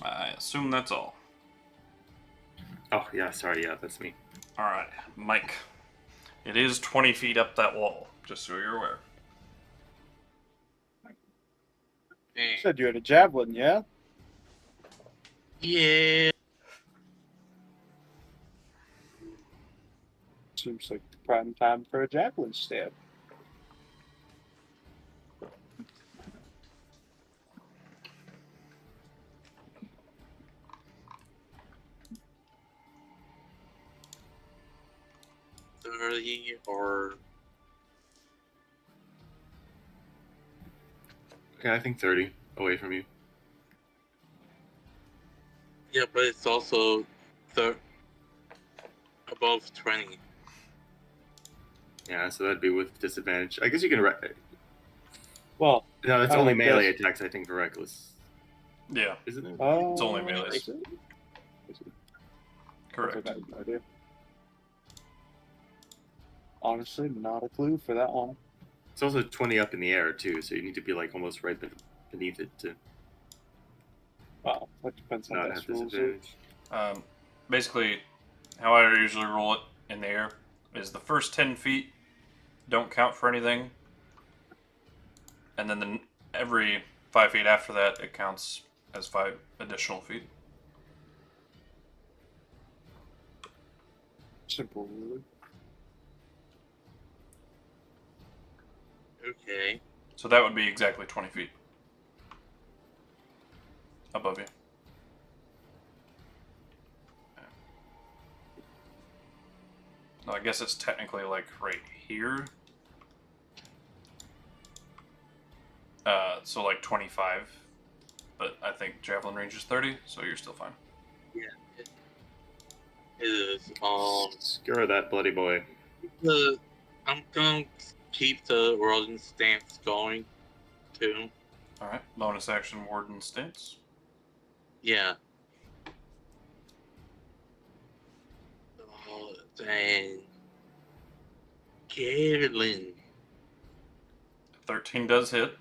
I assume that's all. Oh, yeah, sorry, yeah, that's me. Alright, Mike. It is 20 feet up that wall, just so you're aware. You said you had a javelin, yeah? Yeah. Seems like the prime time for a javelin stab. Or Okay, I think 30 away from you. yeah, but it's also above 20. Yeah, so that'd be with disadvantage. I guess you can... Well, No, that's I only would melee guess- attacks, I think, for Reckless. Yeah, Isn't it? it's only melee. is it? Is it? Correct. I have no idea. Honestly, not a clue for that one. It's also 20 up in the air, too, so you need to be, like, almost right beneath it to Well, that depends on not best have rules. disadvantage. Basically, how I usually roll it in the air is the first 10 feet don't count for anything, and then every 5 feet after that, it counts as 5 additional feet. Simple, really. Okay. So that would be exactly 20 feet above you. No, I guess it's technically like right here. So like 25, but I think javelin range is 30, so you're still fine. Yeah. It is. Screw that bloody boy. I'm gonna keep the rolling stance going, too. Alright, bonus action warden stance. Yeah. Oh, dang. Caitlin. 13 does hit.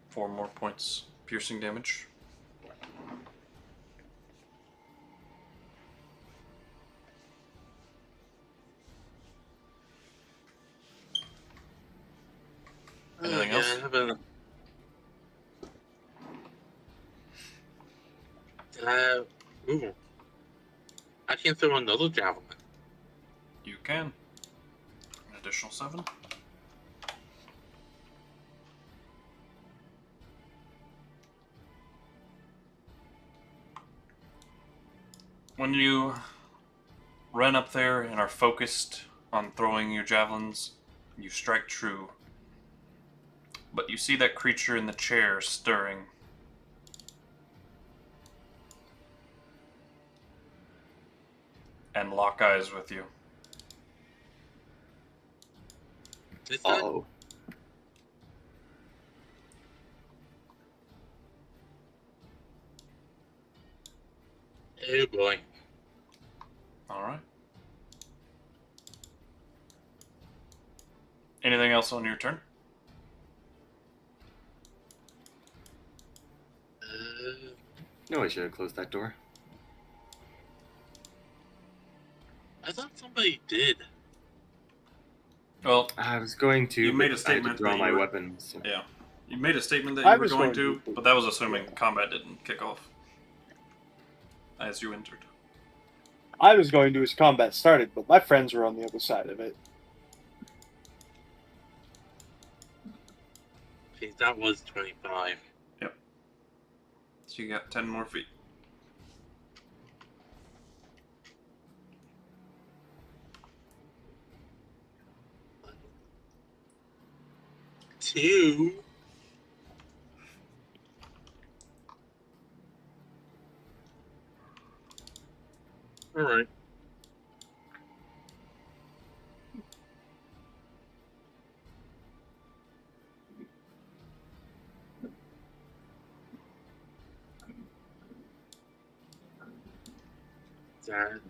Four more points piercing damage. Anything else? I haven't. Ooh. I can throw another javelin. You can. An additional 7. When you run up there and are focused on throwing your javelins, you strike true. But you see that creature in the chair stirring. And lock eyes with you. It's not. Oh, Oh boy. Alright. Anything else on your turn? no, I should have closed that door. I thought somebody did. Well, I was going to. You made a but I had statement to draw that my you were- weapons. So. yeah. You made a statement that I you were was going going to, to. but that was assuming combat didn't kick off. As you entered. I was going to as combat started, but my friends were on the other side of it. Okay, that was 25. So you got 10 more feet. Two. All right. That.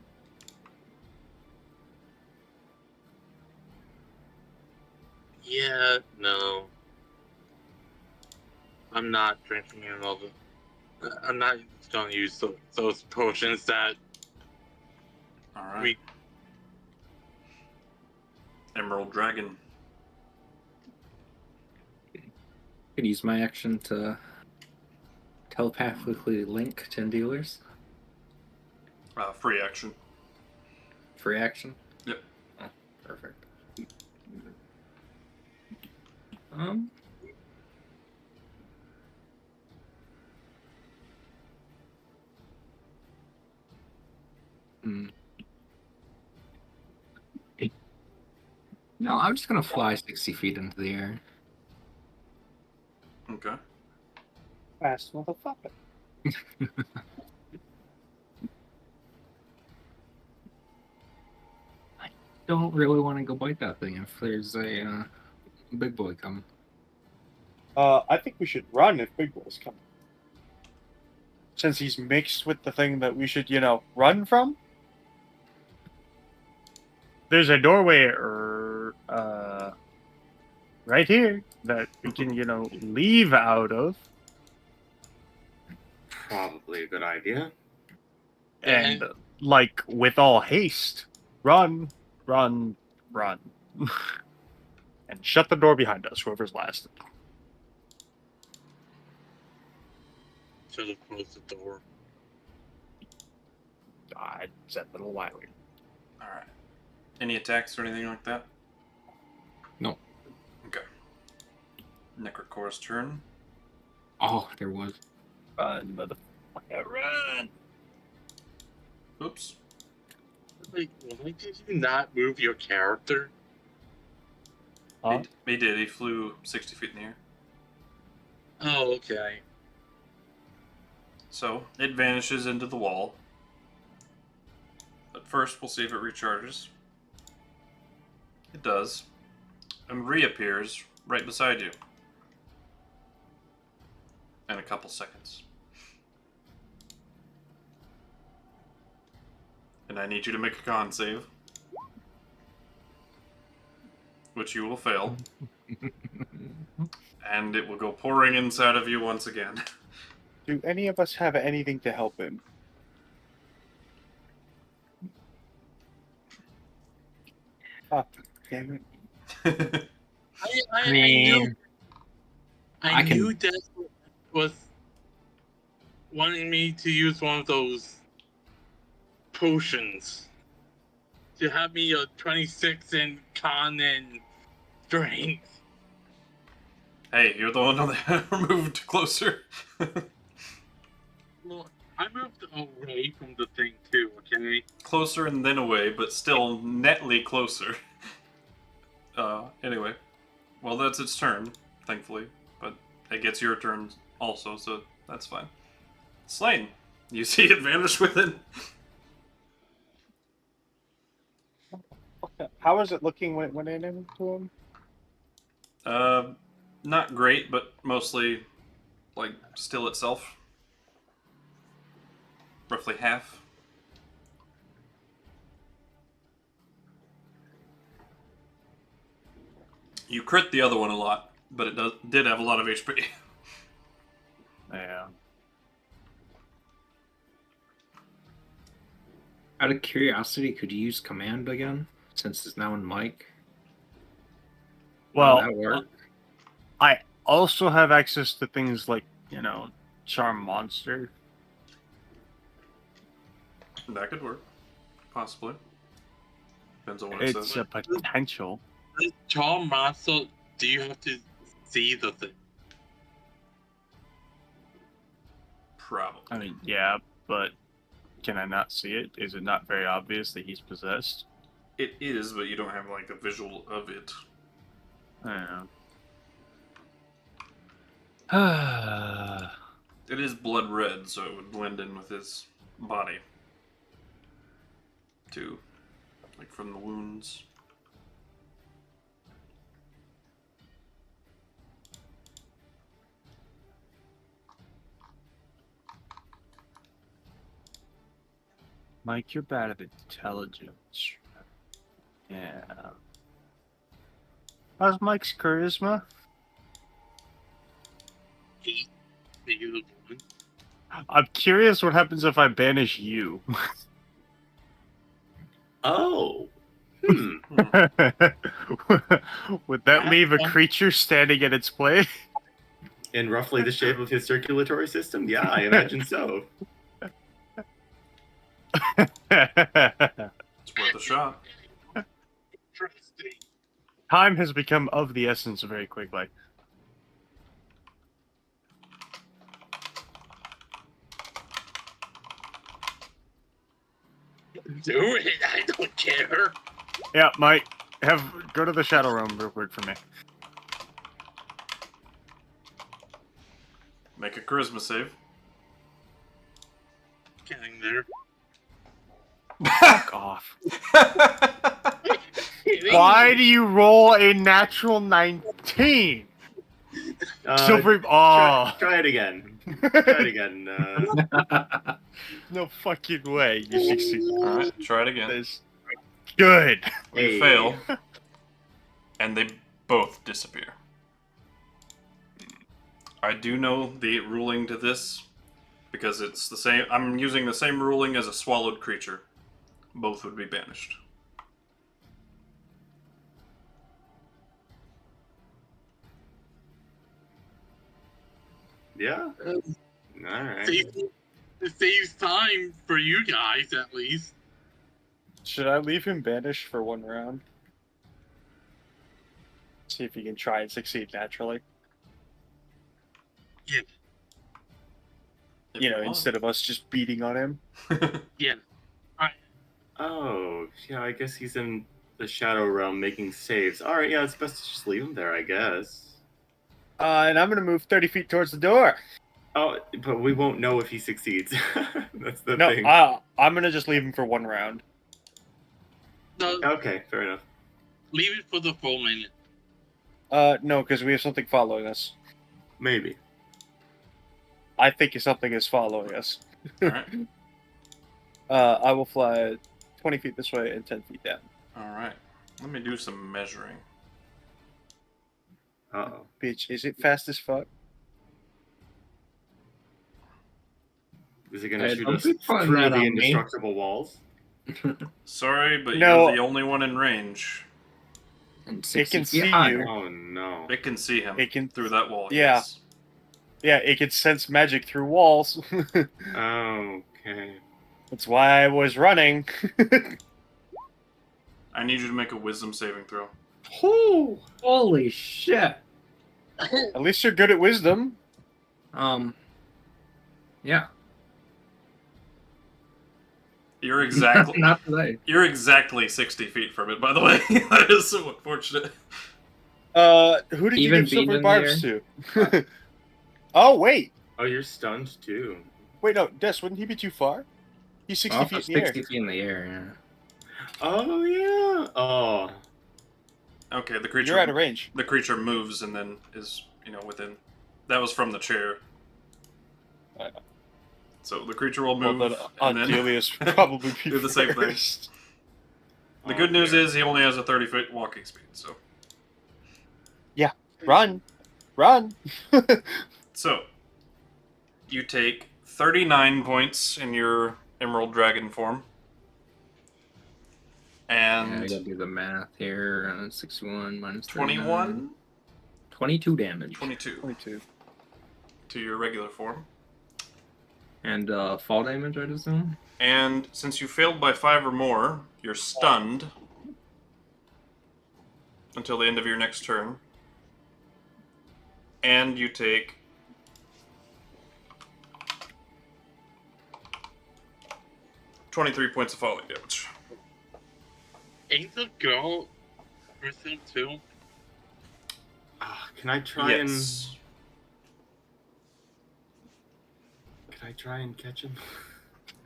Yeah, no. I'm not drinking another. I'm not going to use those potions that Alright. we. Emerald Dragon. Could use my action to telepathically link 10 dealers. Free action. Free action? Yep. Oh, perfect. No, I'm just gonna fly 60 feet into the air. Okay. Fast motherfucker. Don't really want to go bite that thing if there's a big boy coming. I think we should run if Big Boy's coming. Since he's mixed with the thing that we should, run from. There's a doorway right here that we can, leave out of. Probably a good idea. And, like, with all haste, run. And shut the door behind us, whoever's last. Should have closed the door. I said a little while ago. Alright. Any attacks or anything like that? No. Okay. Necrocore's turn. Oh, there was. Run, motherfucker, run! Oops. Like, why did you not move your character? Huh? He did. He flew 60 feet in the air. Oh, okay. So, it vanishes into the wall. But first, we'll see if it recharges. It does. And reappears right beside you. In a couple seconds. And I need you to make a con save. Which you will fail. And it will go pouring inside of you once again. Do any of us have anything to help him? Oh, damn it. I mean, I I can- knew that was wanting me to use one of those potions to have me a 26 in con and strength. Hey, you're the one that moved closer. Well, I moved away from the thing too. closer and then away, but still netly closer. Anyway. Well, that's its turn, thankfully. But it gets your turn also, so that's fine. Slane, you see it vanish within. How is it looking when it went into him? Not great, but mostly, like, still itself. Roughly half. You crit the other one a lot, but it did have a lot of HP. Yeah. Out of curiosity, could you use command again, since it's now in mic? Well, that work? I also have access to things like, Charm Monster. That could work. Possibly. Depends on what it It's says. a potential. This charm monster, do you have to see the thing? Probably. I mean, yeah, but can I not see it? Is it not very obvious that he's possessed? It is, but you don't have, like, a visual of it. I don't know. It is blood red, so it would blend in with his body. Too. Like, from the wounds. Mike, you're bad at intelligence. Yeah. How's Mike's charisma? 8 negative 1. I'm curious what happens if I banish you. Oh. Hmm. Would that leave a creature standing in its place? In roughly the shape of his circulatory system? Yeah, I imagine so. It's worth a shot. Interesting. Time has become of the essence very quickly. Do it, I don't care. Yeah, Mike, go to the Shadow Realm real quick for me. Make a charisma save. Getting there. Fuck off. Why do you roll a natural 19? Silver. Oh. Try it again. Try it again. No fucking way. You succeed. Alright, try it again. This. Good. You Hey. fail. And they both disappear. I do know the ruling to this, because it's the same. I'm using the same ruling as a swallowed creature. Both would be banished. Yeah? Alright. It saves time for you guys, at least. Should I leave him banished for one round? See if he can try and succeed naturally. Yeah. If You know, want. instead of us just beating on him. Yeah. Oh, yeah, I guess he's in the Shadow Realm making saves. Alright, yeah, it's best to just leave him there, I guess. And I'm going to move 30 feet towards the door. Oh, but we won't know if he succeeds. That's the No, thing. I'm going to just leave him for one round. No, Okay, fair enough. leave it for the full minute. No, because we have something following us. Maybe. I think something is following us. Alright. I will fly 20 feet this way and 10 feet down. Alright. Let me do some measuring. Uh-oh. Bitch, is it fast as fuck? Is he gonna Hey, shoot don't us be putting through that the on me. indestructible walls? Sorry, but No. you're the only one in range. And It can 60 feet see higher. you. Oh no. It can see him It can- through that wall. Yeah. Yes. Yeah, it can sense magic through walls. Okay. That's why I was running. I need you to make a wisdom saving throw. Oh! Holy shit. At least you're good at wisdom. Yeah. You're exactly Not today. you're exactly 60 feet from it, by the way. That is so unfortunate. Who did Even you give silver being in barbs to? Oh wait, Oh, you're stunned too. wait no, Des, wouldn't he be too far? He's 60 Also feet in the air. 60 feet in the air, yeah. Oh yeah. Oh. Okay, the creature You're out of range. the creature moves and then is, within. That was from the chair. So the creature will move Well, and then then Andelias would probably be do the same thing. first. The good news is he only has a 30-foot walking speed, so. Run! So, you take 39 points in your Emerald Dragon form. Yeah, I And gotta do the math here. 61 minus 21? 22 damage. 22 22. to your regular form. And fall damage, I'd assume? And since you failed by 5 or more, you're stunned until the end of your next turn. And you take 23 points of falling damage. Ain't the girl with him too? Can I try Yes. Can I try and catch him?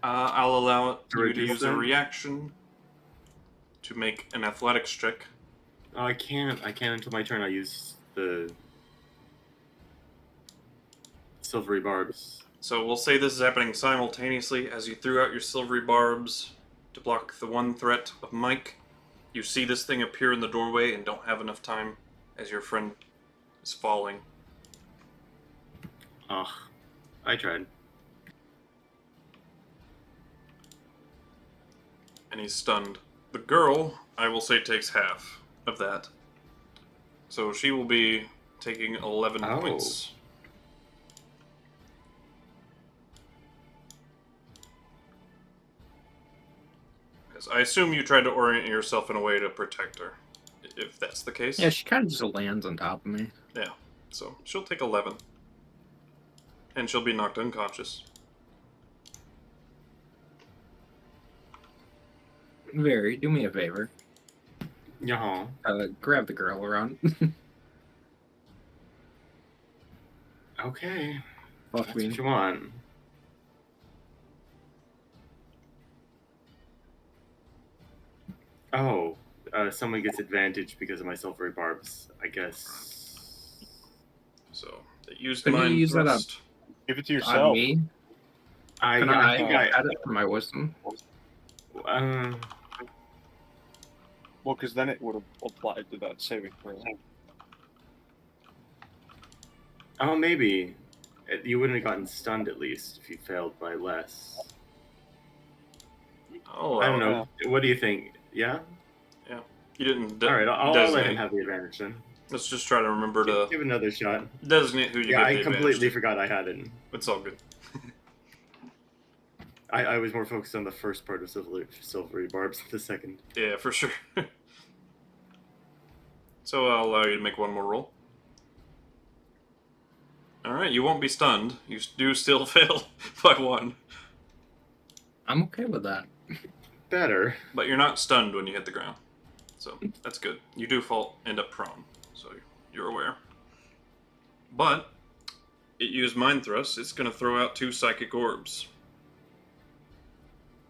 I'll allow To you to reduce use a them? reaction to make an athletics check. Oh, I can't. I can't until my turn. I use the silvery barbs. So we'll say this is happening simultaneously as you threw out your silvery barbs to block the one threat of Mike. You see this thing appear in the doorway and don't have enough time as your friend is falling. Oh, I tried. And he's stunned. The girl, I will say, takes half of that. So she will be taking 11 Oh. points. Yes, I assume you tried to orient yourself in a way to protect her, if that's the case. Yeah, she kind of just lands on top of me. Yeah, so she'll take 11. And she'll be knocked unconscious. Very, do me a favor. Yeah. Grab the girl around. Okay. Fuck That's me. what you want. Oh, someone gets advantage because of my silvery barbs, I guess. So, they used Couldn't you mind use that thrust. Give it to On yourself. me? I Can I think add it for my wisdom? Well, because then it would have applied to that saving throw. Oh, maybe. You wouldn't have gotten stunned at least if you failed by less. Oh, I don't know. What do you think? Yeah? You didn't Alright, I'll let designate. him have the advantage then. Let's just try to remember to Give another shot. designate who you Yeah, get I the completely advantage forgot I had it. to. It's all good. I was more focused on the first part of silvery barbs than the second. Yeah, for sure. So I'll allow you to make one more roll. Alright, you won't be stunned. You do still fail by 1. I'm okay with that. Better. But you're not stunned when you hit the ground. So that's good. You do end up prone, so you're aware. But it used Mind Thrust. It's going to throw out 2 Psychic Orbs.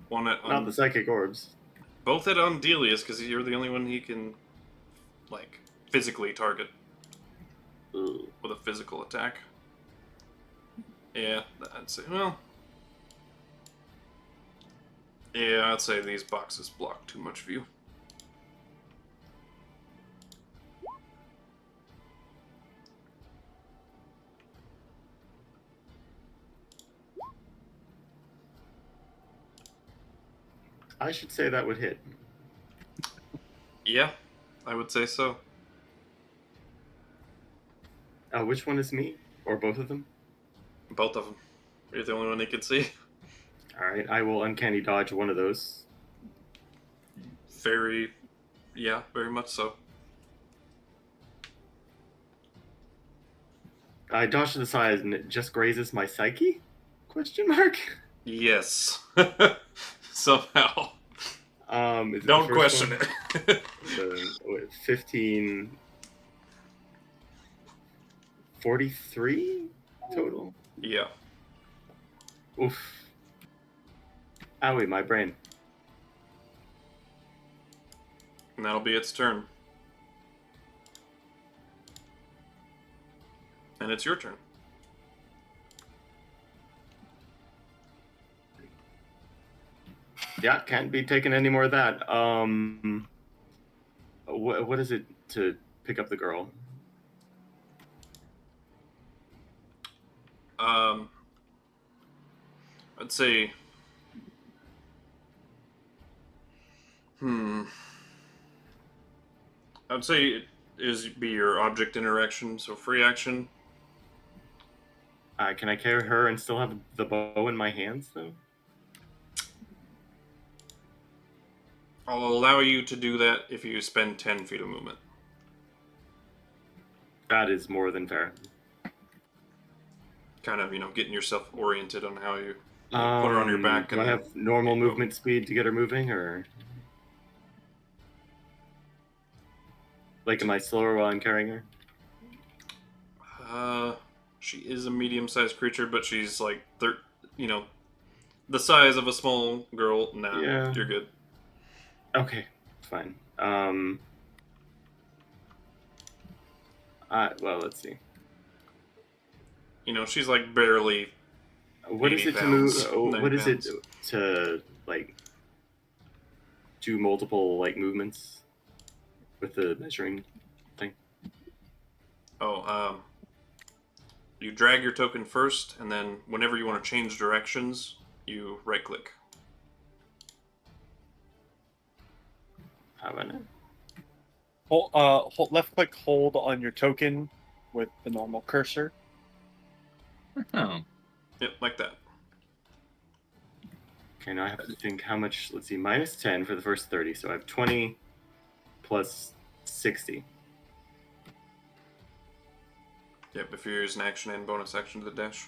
One at Not the psychic orbs. both at Andelias, because you're the only one he can, physically target Ooh. with a physical attack. Yeah, I'd say, well... Yeah, I'd say these boxes block too much view. I should say that would hit. Yeah, I would say so. Which one is me? Or both of them? Both of them. You're the only one he can see. Alright, I will uncanny dodge one of those. Very much so. I dodge to the side and it just grazes my psyche? Question mark? Yes. somehow. Is it Don't the first question one? it. The 15... 43 total? Yeah. Oof. Owie, my brain. And that'll be its turn. And it's your turn. Yeah, can't be taking any more of that. What is it to pick up the girl? I'd say... I'd say it be your object interaction, so free action. Can I carry her and still have the bow in my hands, though? I'll allow you to do that if you spend 10 feet of movement. That is more than fair. Kind of, getting yourself oriented on how you put her on your back. Do I have normal movement speed to get her moving, or... Like, am I slower while I'm carrying her? She is a medium-sized creature, but she's like, the size of a small girl. Nah, Yeah. You're good. Okay, fine. Well, let's see. She's like barely. What is 80 it to move? pounds, 90 What is it pounds. to, like, do multiple, like, movements with the measuring thing? Oh, you drag your token first, and then whenever you want to change directions, you right-click. How about it? Hold left click hold on your token with the normal cursor. Oh. Yep, like that. Okay, now I have to think how much. Let's see, minus 10 for the first 30, so I have 20 plus 60. Yep, if you use an action and bonus action to the dash.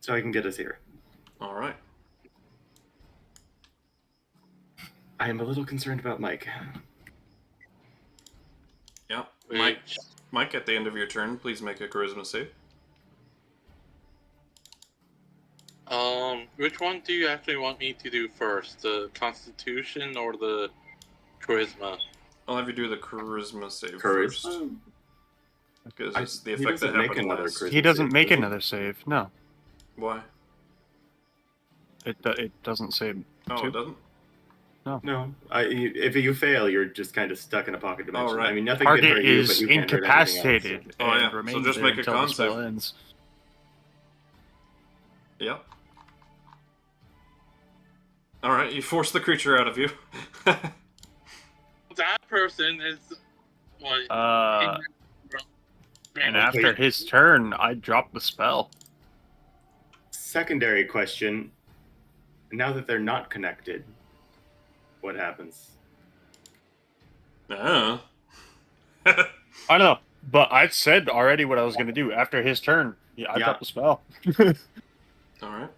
So I can get us here. All right. I am a little concerned about Mike. Yeah, Wait. Mike, at the end of your turn, please make a charisma save. Which one do you actually want me to do first? The Constitution or the Charisma? I'll have you do the charisma save Courage. first. Because I- it's the he effect that doesn't make happened another last. charisma. He doesn't save, make does he? another save. No, Why? it doesn't say. Oh, Two. it doesn't? No, if you fail, you're just kind of stuck in a pocket dimension. right. I mean, nothing can Target hurt you, but is you can't hurt anything else. incapacitated Oh, and yeah. So remains just there make a until con the spell save. ends. Yep. Alright, you force the creature out of you. That person is what? And after his turn, I drop the spell. Secondary question: now that they're not connected, what happens? Ah. I don't know, but I said already what I was going to do. After his turn, I Yeah. dropped the spell. Alright.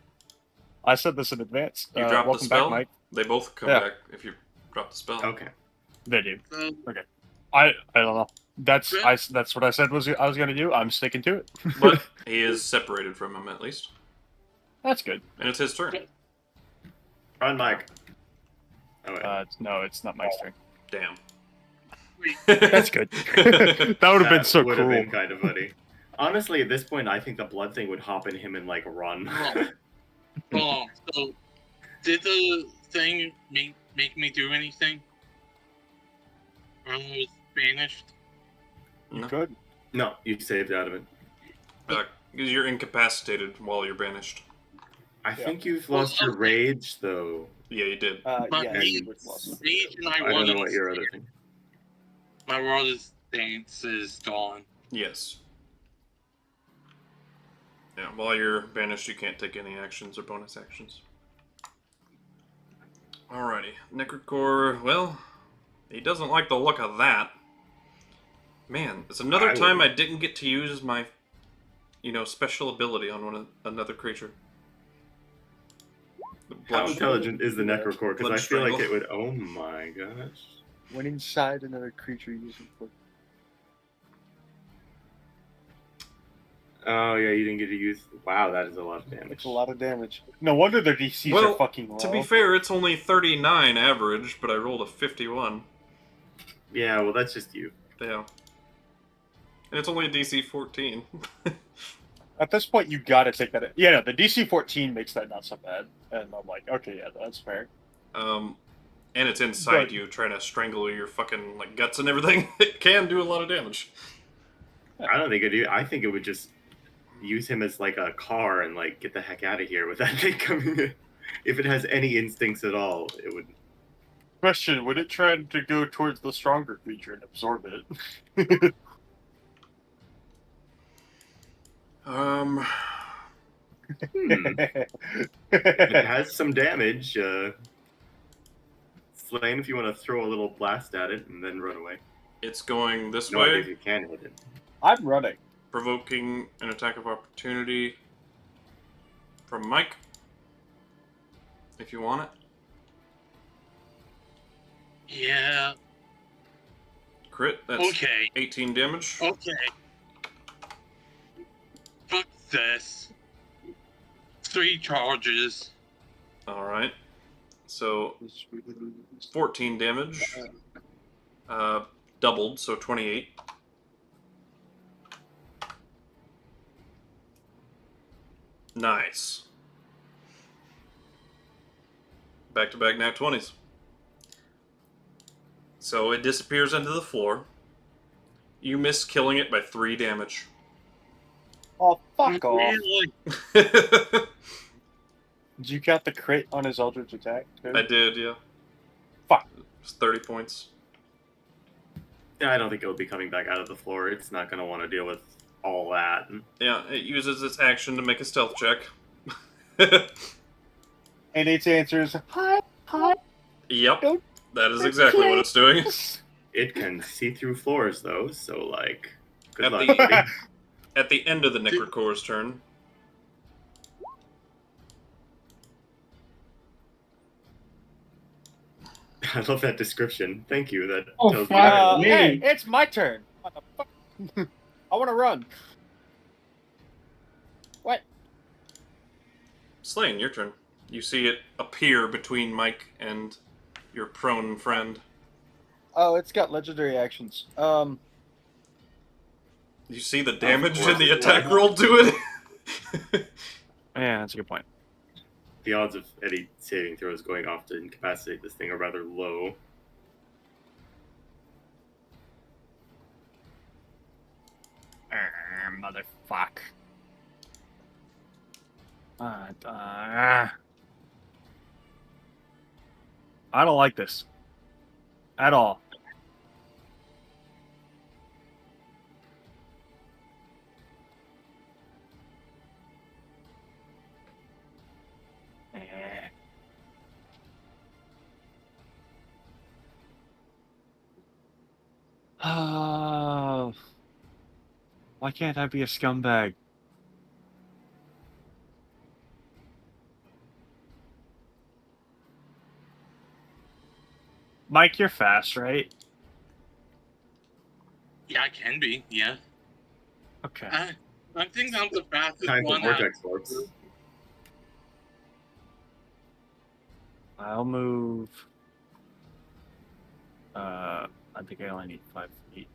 I said this in advance. You drop the Welcome spell? back, Mike. They both come Yeah. back if you drop the spell. Okay. They do. So, I don't know. That's what I said I was going to do. I'm sticking to it. But he is separated from him, at least. That's good. And it's his turn. Run, Mike. Oh, wait. No, it's not Mike's turn. Damn. That's good. That would have been so would cool. have been kind of funny. Honestly, at this point, I think the blood thing would hop in him and like run. So did the thing make me do anything? Or I was banished? No. Good. No, you saved out of it. Because you're incapacitated while you're banished. I think you've lost your rage, though. Yeah, you did. My Yeah, rage, you would lost. rage and I don't know wanted what to your other stare. thing. My world is dance is gone. Yes. Yeah, while you're banished, you can't take any actions or bonus actions. Alrighty. Necrocore, well, he doesn't like the look of that. Man, it's another time I didn't get to use my, special ability on another creature. How intelligent is the Necrocore? Because I feel like Strangle. it would. Oh my gosh. When inside another creature using foot. Oh yeah, you didn't get to use. Wow, that is a lot of damage. It's a lot of damage. No wonder their DCs are fucking low. To be fair, it's only 39 average, but I rolled a 51. Yeah, well, that's just you. Yeah. And it's only a DC 14. At this point, you gotta take that. Yeah, no, the DC 14 makes that not so bad. And I'm like, okay, yeah, that's fair. And it's inside you, trying to strangle your fucking guts and everything. It can do a lot of damage. I don't think it do. I think it would just use him as a car and get the heck out of here with that thing coming in. If it has any instincts at all, it would. Question: would it try to go towards the stronger creature and absorb it? It has some damage. Slane, if you want to throw a little blast at it and then run away. It's going this No idea way. if you can hit it. I'm running. Provoking an attack of opportunity from Mike. If you want it. Yeah. Crit, that's Okay. 18 damage. Okay. Fuck this. 3 charges. Alright. So, 14 damage. Doubled, so 28. Nice. Back-to-back nat 20s. So it disappears into the floor. You miss killing it by 3 damage. Oh, fuck off. Really? Did you count the crit on his Eldritch attack, too? I did, yeah. Fuck. It's 30 points. Yeah, I don't think it'll be coming back out of the floor. It's not going to want to deal with all that. Yeah, it uses its action to make a stealth check. And its answer is, hi. Yep, Don't that is exactly what it's doing. It can see through floors, though, so, good At luck. the- buddy. At the end of the Necrocore's turn, I love that description. Thank you. That Oh, tells fuck. me. Hey, it's my turn. What the fuck? I want to run. What? Slane, your turn. You see it appear between Mike and your prone friend. Oh, it's got legendary actions. You see the damage course. in the attack roll to it? Yeah, that's a good point. The odds of any saving throws going off to incapacitate this thing are rather low. Motherfuck. I don't like this. At all. Oh. Why can't I be a scumbag? Mike, you're fast, right? Yeah, I can be. Yeah. Okay. I think I'm the fastest Time for one out. vortex warps. I'll move. I think I only need 5 feet.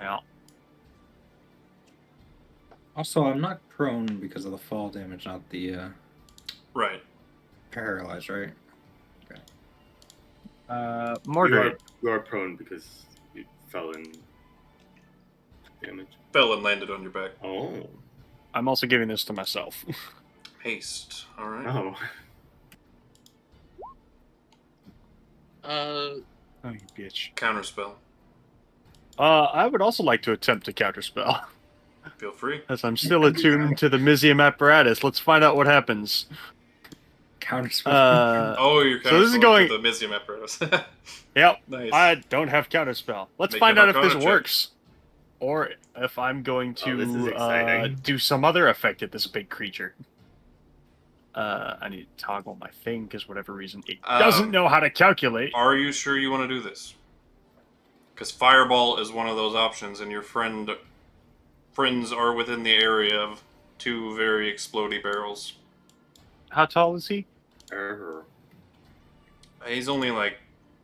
Yeah. Also, I'm not prone because of the fall damage, not the Right. paralyzed, right? Mordred. You are prone because you fell in damage. Fell and landed on your back. Oh. I'm also giving this to myself. Haste. Alright. Oh. Oh, you bitch. Counterspell. I would also like to attempt a counterspell. Feel free. As I'm still attuned to the Mizium apparatus. Let's find out what happens. counterspell. Oh, you're so kind this is going. to the Mizium apparatus. Yep. Nice. I don't have counterspell. Let's Make find an out if this Arcana check. works, or if I'm going Oh, this is to exciting. do some other effect at this big creature. I need to toggle my thing because whatever reason it doesn't know how to calculate. Are you sure you want to do this? Because Fireball is one of those options, and your friends are within the area of 2 very explodey barrels. How tall is he? He's only like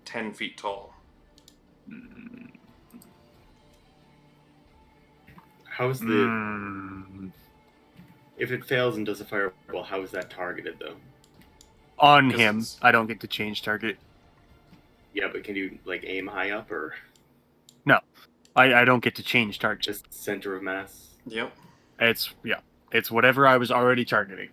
10 feet tall. How's the if it fails and does a fireball? How is that targeted though? On Because him, it's- I don't get to change target. Yeah, but can you like aim high up or I don't get to change target. just center of mass? Yep. It's whatever I was already targeting.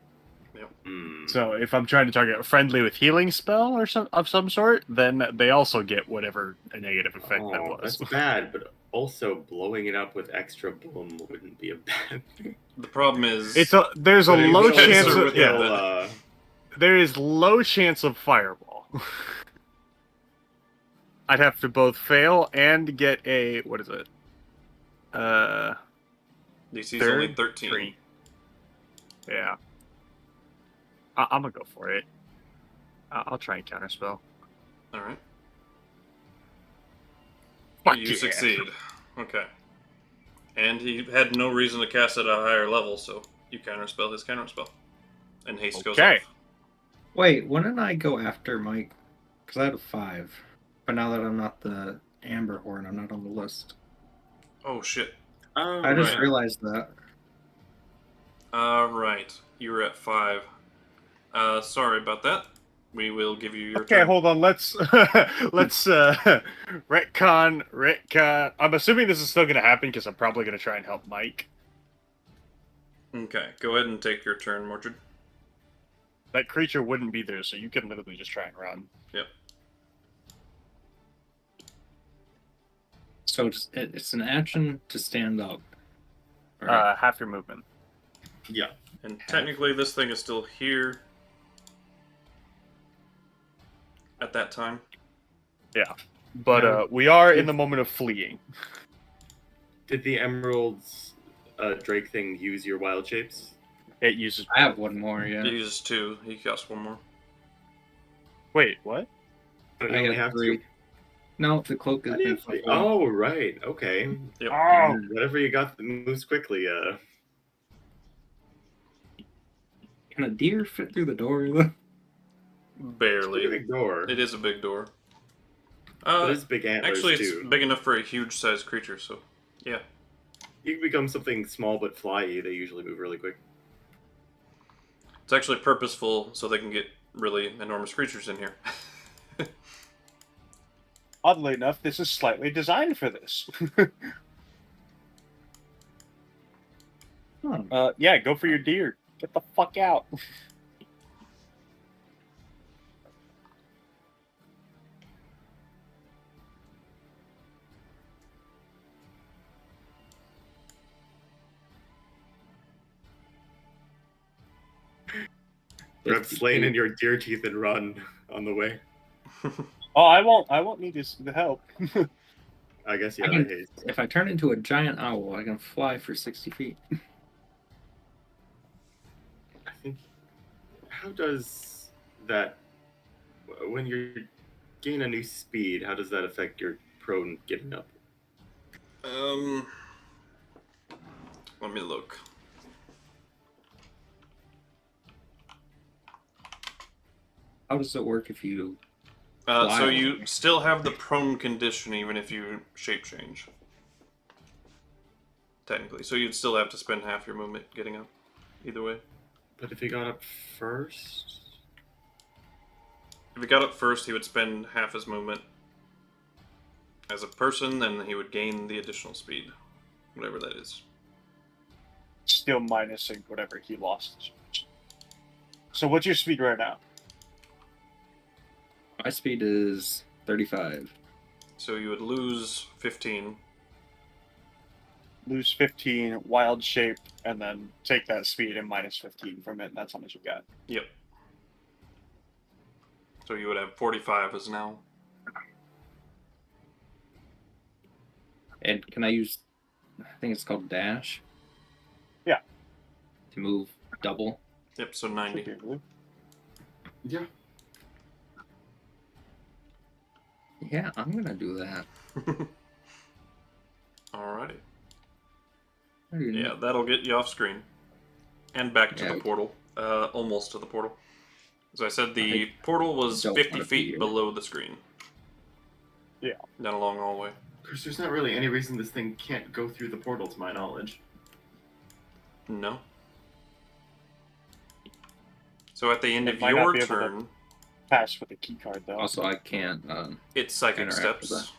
So if I'm trying to target a friendly with healing spell or of some sort, then they also get whatever a negative effect that was. That's bad, but also blowing it up with extra boom wouldn't be a bad thing. The problem is... There's a But low you guys chance are of within the- there is low chance of fireball. I'd have to both fail and get a what is it? DC's only 13. 3. Yeah. I'm gonna go for it. I'll try and counterspell. Alright. Fuck You yeah. succeed. Okay. And he had no reason to cast at a higher level, so you counterspell his counterspell. And haste goes Okay. off. Wait, when did I go after Mike? Because I had a 5. But now that I'm not the Amber Horn, I'm not on the list. Oh, shit. Oh, I just right. realized that. Right. You were at 5. Sorry about that. We will give you your Okay, turn. hold on. Let's retcon. I'm assuming this is still gonna happen because I'm probably gonna try and help Mike. Okay, go ahead and take your turn, Mordred. That creature wouldn't be there, so you can literally just try and run. Yep. So it's an action to stand up. Half your movement. Yeah. And technically this thing is still here at that time. Yeah, but we are in the moment of fleeing. Did the Emerald's Drake thing use your wild shapes? It uses. I have one more, yeah. He uses 2. He costs 1 more. Wait, what? Don't I you only got have 3. to? No, the cloak is How do you been have three? fulfilled. Oh, right. Okay. Yep. Oh, Whatever you got that moves quickly. Can a deer fit through the door? Barely. Big door. It is a big door. But it's big antlers Actually, it's too. big enough for a huge-sized creature, so yeah. You can become something small but flyy. They usually move really quick. It's actually purposeful so they can get really enormous creatures in here. oddly enough, this is slightly designed for this. Yeah, go for your deer. Get the fuck out. Grab Slane in your deer teeth and run on the way. Oh, I won't need the help. I guess, yeah, I can- they haste. If I turn into a giant owl, I can fly for 60 feet. I think. How does that. When you gain a new speed, how does that affect your prone getting up? Let me look. How does it work if you... So Wow. you still have the prone condition even if you shape change. Technically. So you'd still have to spend half your movement getting up. Either way. But if he got up first. If he got up first, he would spend half his movement as a person, and he would gain the additional speed. Whatever that is. Still minusing whatever he lost. So what's your speed right now? My speed is 35. So you would lose 15. Lose 15, wild shape, and then take that speed and minus 15 from it. And that's how much you got. Yep. So you would have 45 as now. And can I use? I think it's called dash. Yeah. To move double. Yep, so 90. Should be able to. Yeah. Yeah, I'm gonna do that. Alrighty. How do you Yeah, know? that'll get you off screen. And back to Yeah. the portal. Almost to the portal. As I said, the I portal was don't 50 wanna be feet here. below the screen. Yeah. Down a long hallway. Of course, there's not really any reason this thing can't go through the portal, to my knowledge. No. So at the end It of might not your be able to- turn, Pass with the key card though. Also, I can't. it's psychic Interact with steps.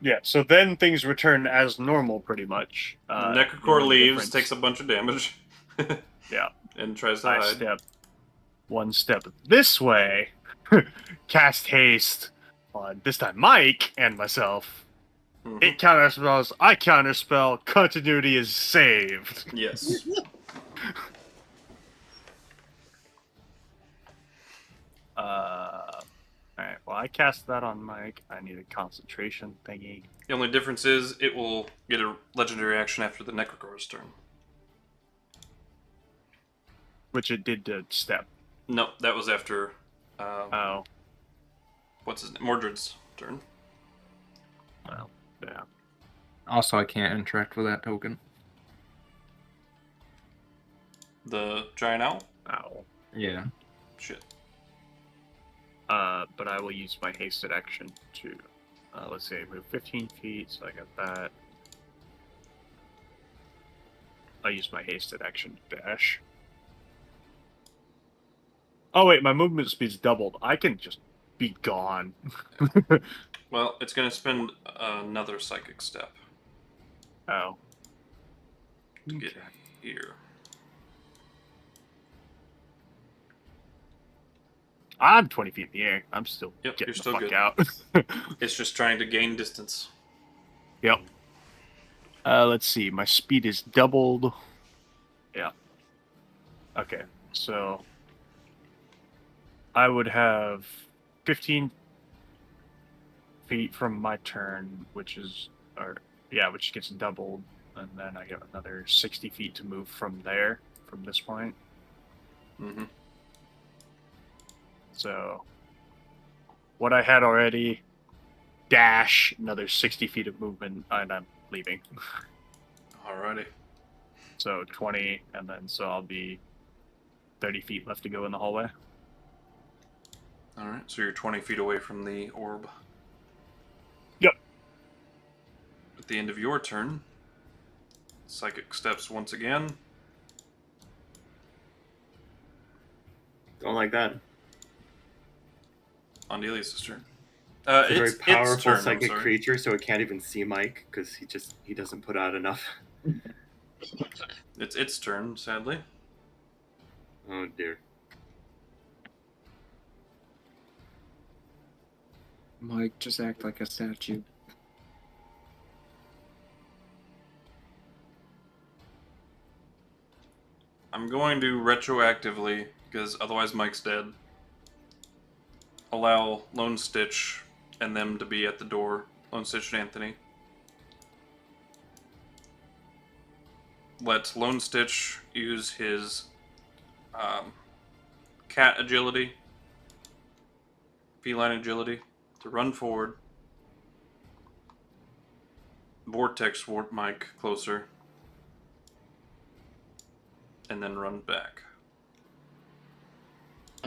Yeah, so then things return as normal, pretty much. The Necrocore only leaves, difference- takes a bunch of damage. Yeah. And tries to I hide. step one step this way, cast haste on this time Mike and myself. Mhm. It counterspells, I counterspell, continuity is saved. Yes. Alright, well I cast that on Mike. I need a concentration thingy. The only difference is it will get a legendary action after the Necrocore's turn. Which it did to step. No, that was after Oh, what's his name? Mordred's turn. well, yeah. Also, I can't interact with that token. The giant owl? Ow. Yeah. Shit. But I will use my hasted action to, let's say, move 15 feet, so I got that. I'll use my hasted action to dash. Oh wait, my movement speed's doubled. I can just be gone. Well, it's going to spend another psychic step Oh. to get here. I'm 20 feet in the air. I'm still Yep, getting you're still the fuck good. out. It's just trying to gain distance. Yep. Let's see. My speed is doubled. Yeah. Okay. So I would have 15 feet from my turn, which gets doubled, and then I get another 60 feet to move from there, from this point. Mm-hmm. So what I had already, dash, another 60 feet of movement, and I'm leaving. Alrighty. So 20, and then so I'll be 30 feet left to go in the hallway. Alright, so you're 20 feet away from the orb. Yep. At the end of your turn, psychic steps once again. Don't like that. Andelias' turn. It's a very its powerful turn, I'm psychic sorry. creature, so it can't even see Mike because he doesn't put out enough. It's its turn, sadly. Oh dear. Mike, just act like a statue. I'm going to retroactively, because otherwise Mike's dead, allow Lone Stitch and them to be at the door. Lone Stitch and Anthony. Let Lone Stitch use his cat agility, feline agility, to run forward. Vortex warp Mike closer. And then run back.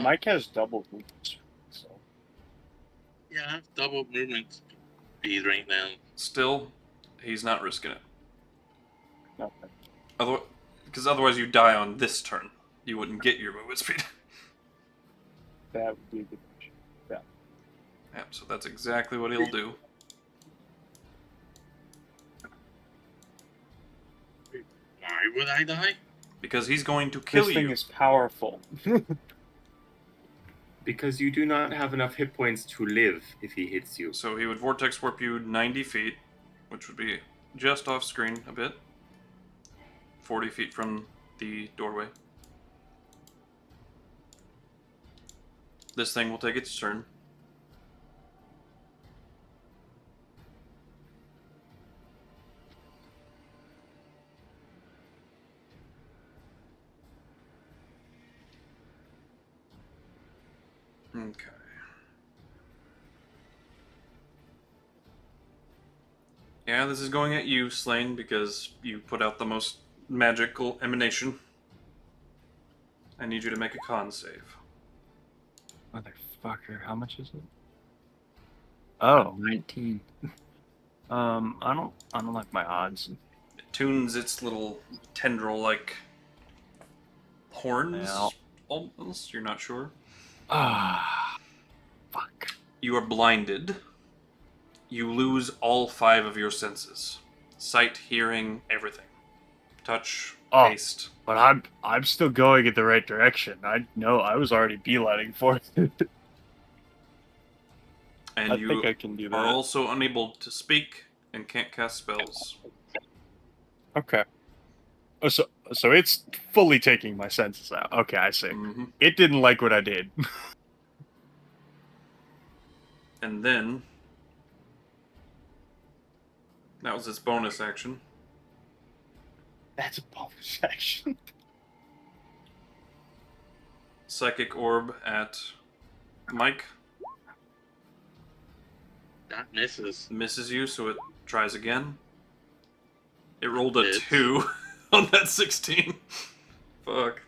Mike has double movement speed, so Yeah, I have double movement speed right now. Still, he's not risking it. nothing. Because otherwise you die on this turn. You wouldn't get your movement speed. That would be a good option. Yeah. Yep, so that's exactly what he'll do. Why would I die? Because he's going to kill This thing you. is powerful. Because you do not have enough hit points to live if he hits you. So he would vortex warp you 90 feet, which would be just off screen a bit. 40 feet from the doorway. This thing will take its turn. Okay. Yeah, this is going at you, Slane, because you put out the most magical emanation. I need you to make a con save. Motherfucker, how much is it? Oh, 19. I don't like my odds. It tunes its little tendril-like horns, Well. almost. You're not sure. Ah, fuck. You are blinded. You lose all 5 of your senses. Sight, hearing, everything. Touch, Oh. taste. But I'm still going in the right direction. I know I was already beelining for it. And I you think I can do that. are also unable to speak and can't cast spells. Okay. Oh, so it's fully taking my senses out. Okay, I see. Mm-hmm. It didn't like what I did. And then that was its bonus action. That's a bonus action. Psychic orb at Mike. That misses. Misses you, so it tries again. It rolled a Hits. 2 on that 16. Fuck.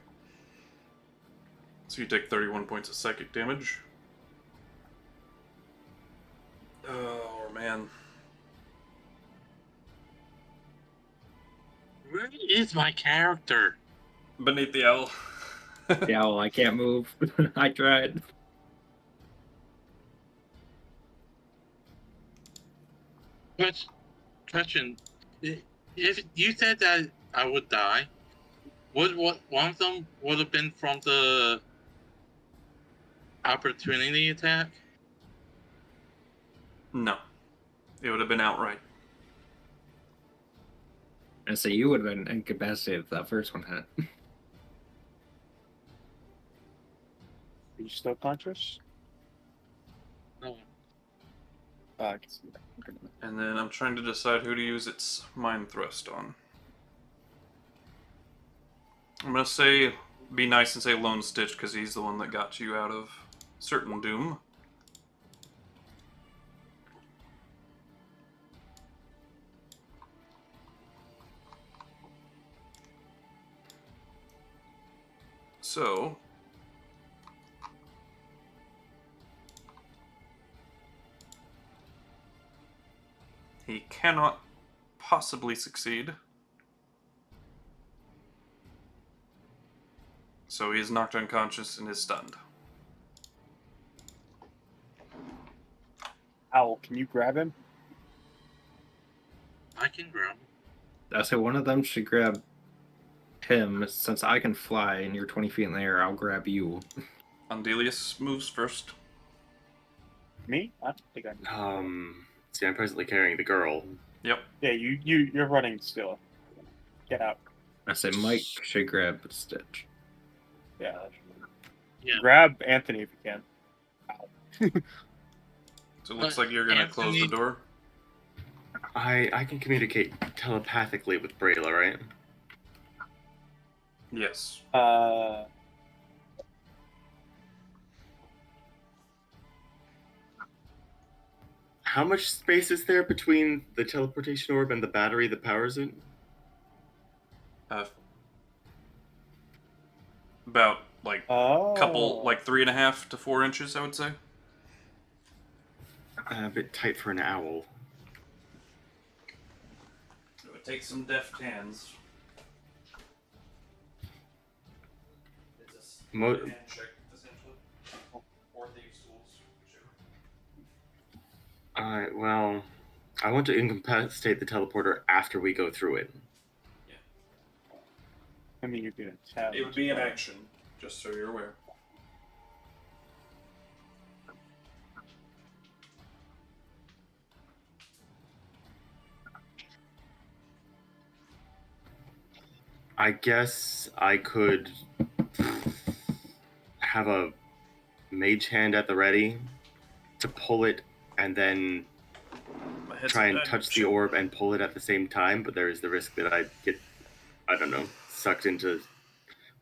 So you take 31 points of psychic damage. Oh, man. Where is my character? Beneath the owl. Yeah, well, I can't move. I tried. Question: if you said that I would die, would one of them would have been from the opportunity attack? No. It would have been outright. And so you would have been incapacitated if that first one hit. Are you still conscious? No. I can see that. Okay. And then I'm trying to decide who to use its Mind Thrust on. I'm going to say, be nice and say Lone Stitch, because he's the one that got you out of certain doom. So, he cannot possibly succeed. So he is knocked unconscious and is stunned. Owl, can you grab him? I can grab him. I say one of them should grab him. Since I can fly and you're 20 feet in the air, I'll grab you. Andelias moves first. Me? I don't think I can. See, I'm presently carrying the girl. Yep. Yeah, you're running still. Get out. I say Mike should grab Stitch. Yeah. Yeah. Grab Anthony if you can. So it looks like you're going to close the Anthony- door. I can communicate telepathically with Brayla, right? Yes. How much space is there between the teleportation orb and the battery that powers it? About, like, Oh. couple, like 3.5 to 4 inches, I would say. A bit tight for an owl. It would take some deft hands. It's a Mo- hand check, essentially. Or thieves' tools, whichever. Alright, well, I want to incapacitate the teleporter after we go through it. I mean, you're gonna tell. It would be an action, just so you're aware. I guess I could have a mage hand at the ready to pull it and then My head's try and dead. touch the Shit. orb and pull it at the same time, but there is the risk that I get, I don't know, sucked into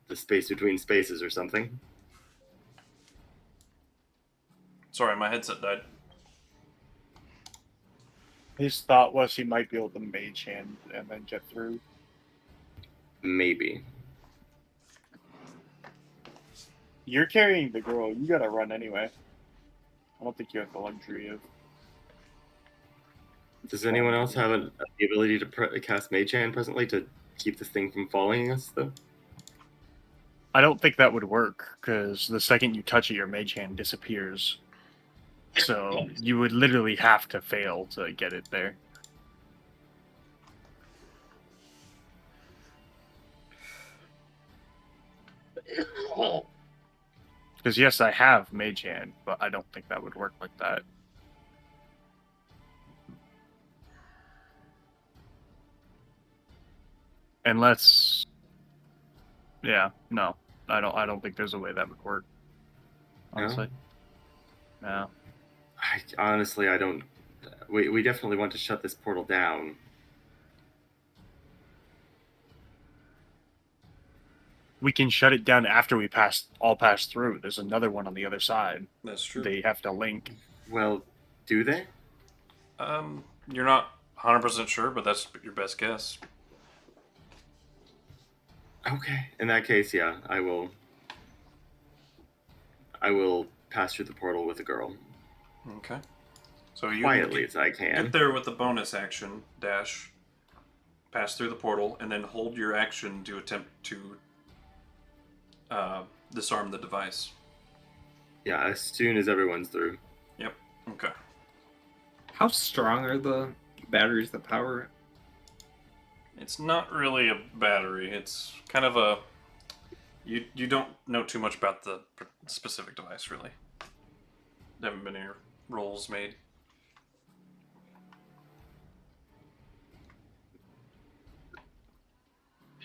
the space between spaces or something. Sorry, my headset died. His thought was he might be able to mage hand and then get through. Maybe. You're carrying the girl. You gotta run anyway. I don't think you have the luxury of. Does anyone else have the ability to cast Mage Hand presently to keep this thing from following us, though? I don't think that would work because the second you touch it, your mage hand disappears. So you would literally have to fail to get it there. Because yes, I have mage hand, but I don't think that would work like that. Unless, yeah, no, I don't think there's a way that would work. Honestly, no. Honestly, I don't. We definitely want to shut this portal down. We can shut it down after we all pass through. There's another one on the other side. That's true. They have to link. Well, do they? You're not 100% sure, but that's your best guess. Okay. In that case, yeah, I will pass through the portal with the girl. Okay. So you Quietly as I can. get there with the bonus action, dash, pass through the portal, and then hold your action to attempt to disarm the device. Yeah, as soon as everyone's through. Yep. Okay. How strong are the batteries that power it? It's not really a battery. It's kind of a... You don't know too much about the specific device, really. There haven't been any rolls made.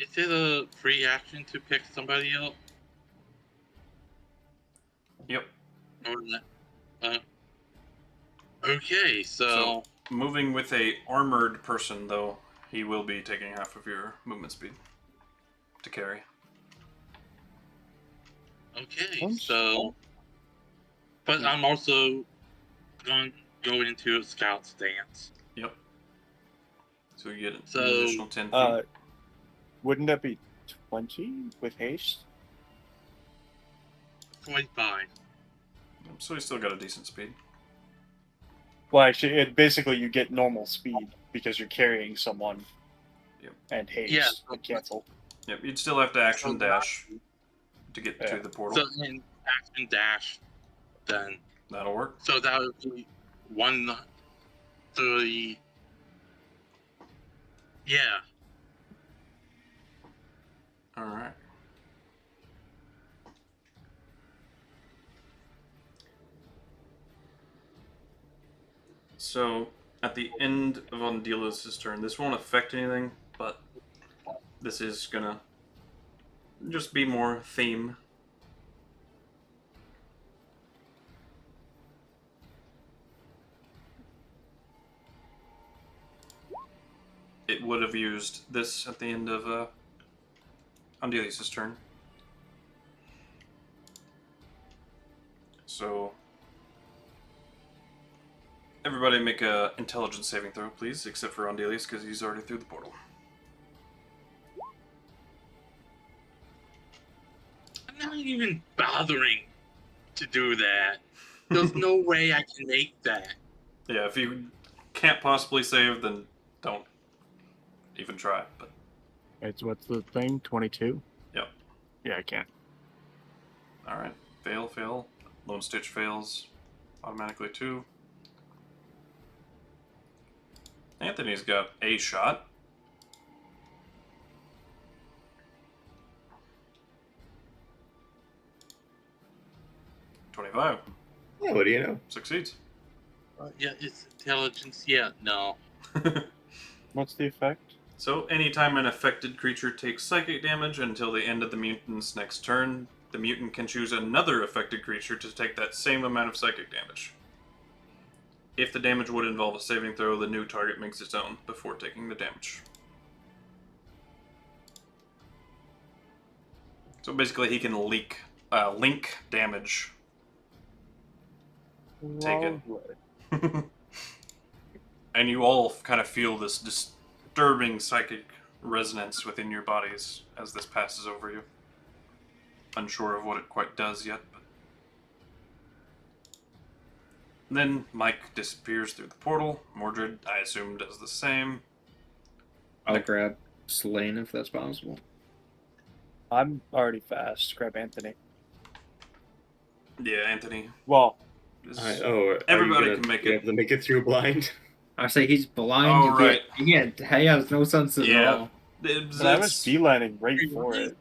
Is it a free action to pick somebody up? Yep. Or okay, so Moving with a armored person, though, he will be taking half of your movement speed to carry. okay, so but I'm also going to go into a scout stance. Yep. So you get an So, additional 10 feet. Wouldn't that be 20 with haste? 25. So you still got a decent speed. Well, actually, basically you get normal speed because you're carrying someone. Yep. And haste Yeah. would cancel. Yep, you'd still have to action So dash to get Yeah. to the portal. So in action dash, then That'll work. so that would be 130. Yeah. Alright. So, at the end of Andelias' turn, this won't affect anything, but this is gonna just be more theme. It would have used this at the end of Andelias' turn. So, everybody make a intelligence saving throw, please, except for Andelias, because he's already through the portal. I'm not even bothering to do that. There's no way I can make that. Yeah, if you can't possibly save, then don't even try. But It's what's the thing? 22? Yep. Yeah, I can't. Alright. Fail. Lone Stitch fails automatically too. Anthony's got a shot. $25. Yeah, what do you know? Succeeds. Yeah, it's intelligence. Yeah, no. What's the effect? So, anytime an affected creature takes psychic damage until the end of the mutant's next turn, the mutant can choose another affected creature to take that same amount of psychic damage. If the damage would involve a saving throw, the new target makes its own before taking the damage. So basically, he can link damage. Take it. Lovely. And you all kind of feel this disturbing psychic resonance within your bodies as this passes over you. Unsure of what it quite does yet, but then Mike disappears through the portal. Mordred, I assume, does the same. I'll grab Slane if that's possible. I'm already fast. Grab Anthony. Yeah, Anthony. Well, Everybody can make you it. Able to make it through blind. I say he's blind. Oh, you right. He has no senses at Yeah. all. but I was beelining right for it.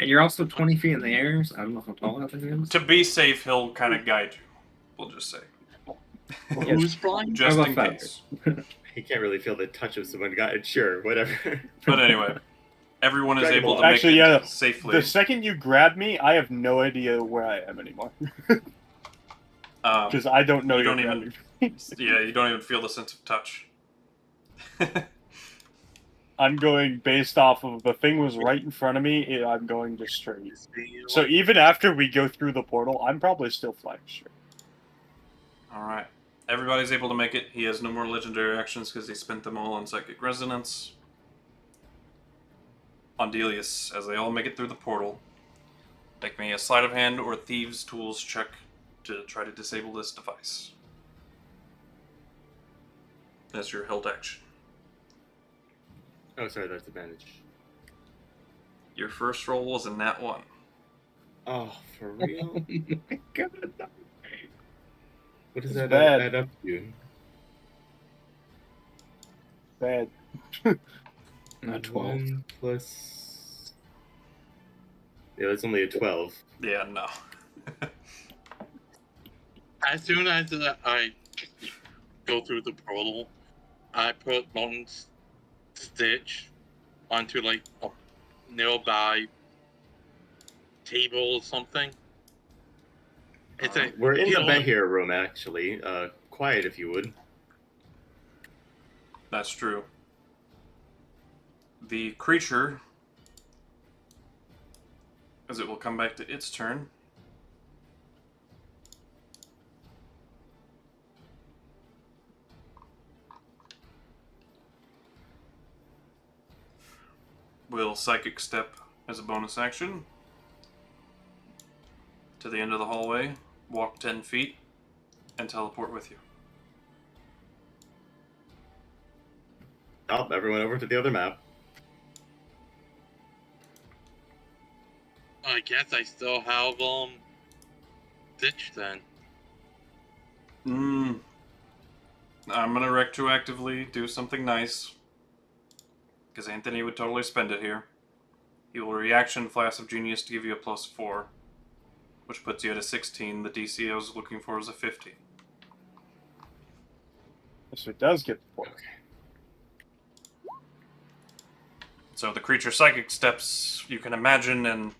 And you're also 20 feet in the air, so I don't know how tall that thing is. To be safe, he'll kind of guide you. We'll just say. Who's blind? Just How in about case. He can't really feel the touch of someone. Sure, whatever. But anyway, everyone is Dragon able Ball. to make Actually, it yeah. safely. The second you grab me, I have no idea where I am anymore. Because I don't know you you're don't even- grabbing me. Yeah, you don't even feel the sense of touch. I'm going based off of the thing was right in front of me. I'm going just straight. So even after we go through the portal, I'm probably still flying straight. Alright. Everybody's able to make it. He has no more legendary actions because he spent them all on Psychic Resonance. Andelias, as they all make it through the portal, make me a sleight of hand or thieves' tools check to try to disable this device. That's your held action. Oh, sorry, that's advantage. Your first roll was a nat 1. Oh, for real? God. What does It's that bad. add up to? Bad. Not 12. 1 plus... Yeah, that's only a 12. Yeah, no. As soon as I go through the portal, I put Mountain's Stitch onto like a nearby table or something. It's a We're in the heal- Behir room, actually. Quiet, if you would. That's true. The creature, as it will come back to its turn, will Psychic Step as a bonus action to the end of the hallway, walk 10 feet, and teleport with you. Oh, everyone over to the other map. I guess I still have Stitch then. I'm gonna retroactively do something nice. Because Anthony would totally spend it here. He will reaction Flash of Genius to give you a +4. Which puts you at a 16. The DC I was looking for is a 15. So it does get the portal. So the creature Psychic Steps, you can imagine, and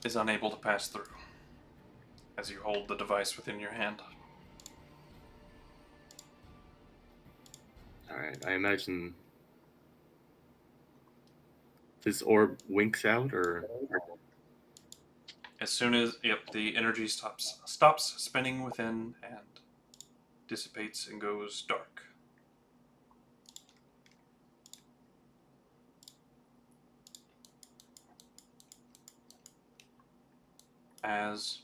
is unable to pass through. As you hold the device within your hand. Alright, I imagine... This orb winks out, or... As soon as the energy stops spinning within and dissipates and goes dark. As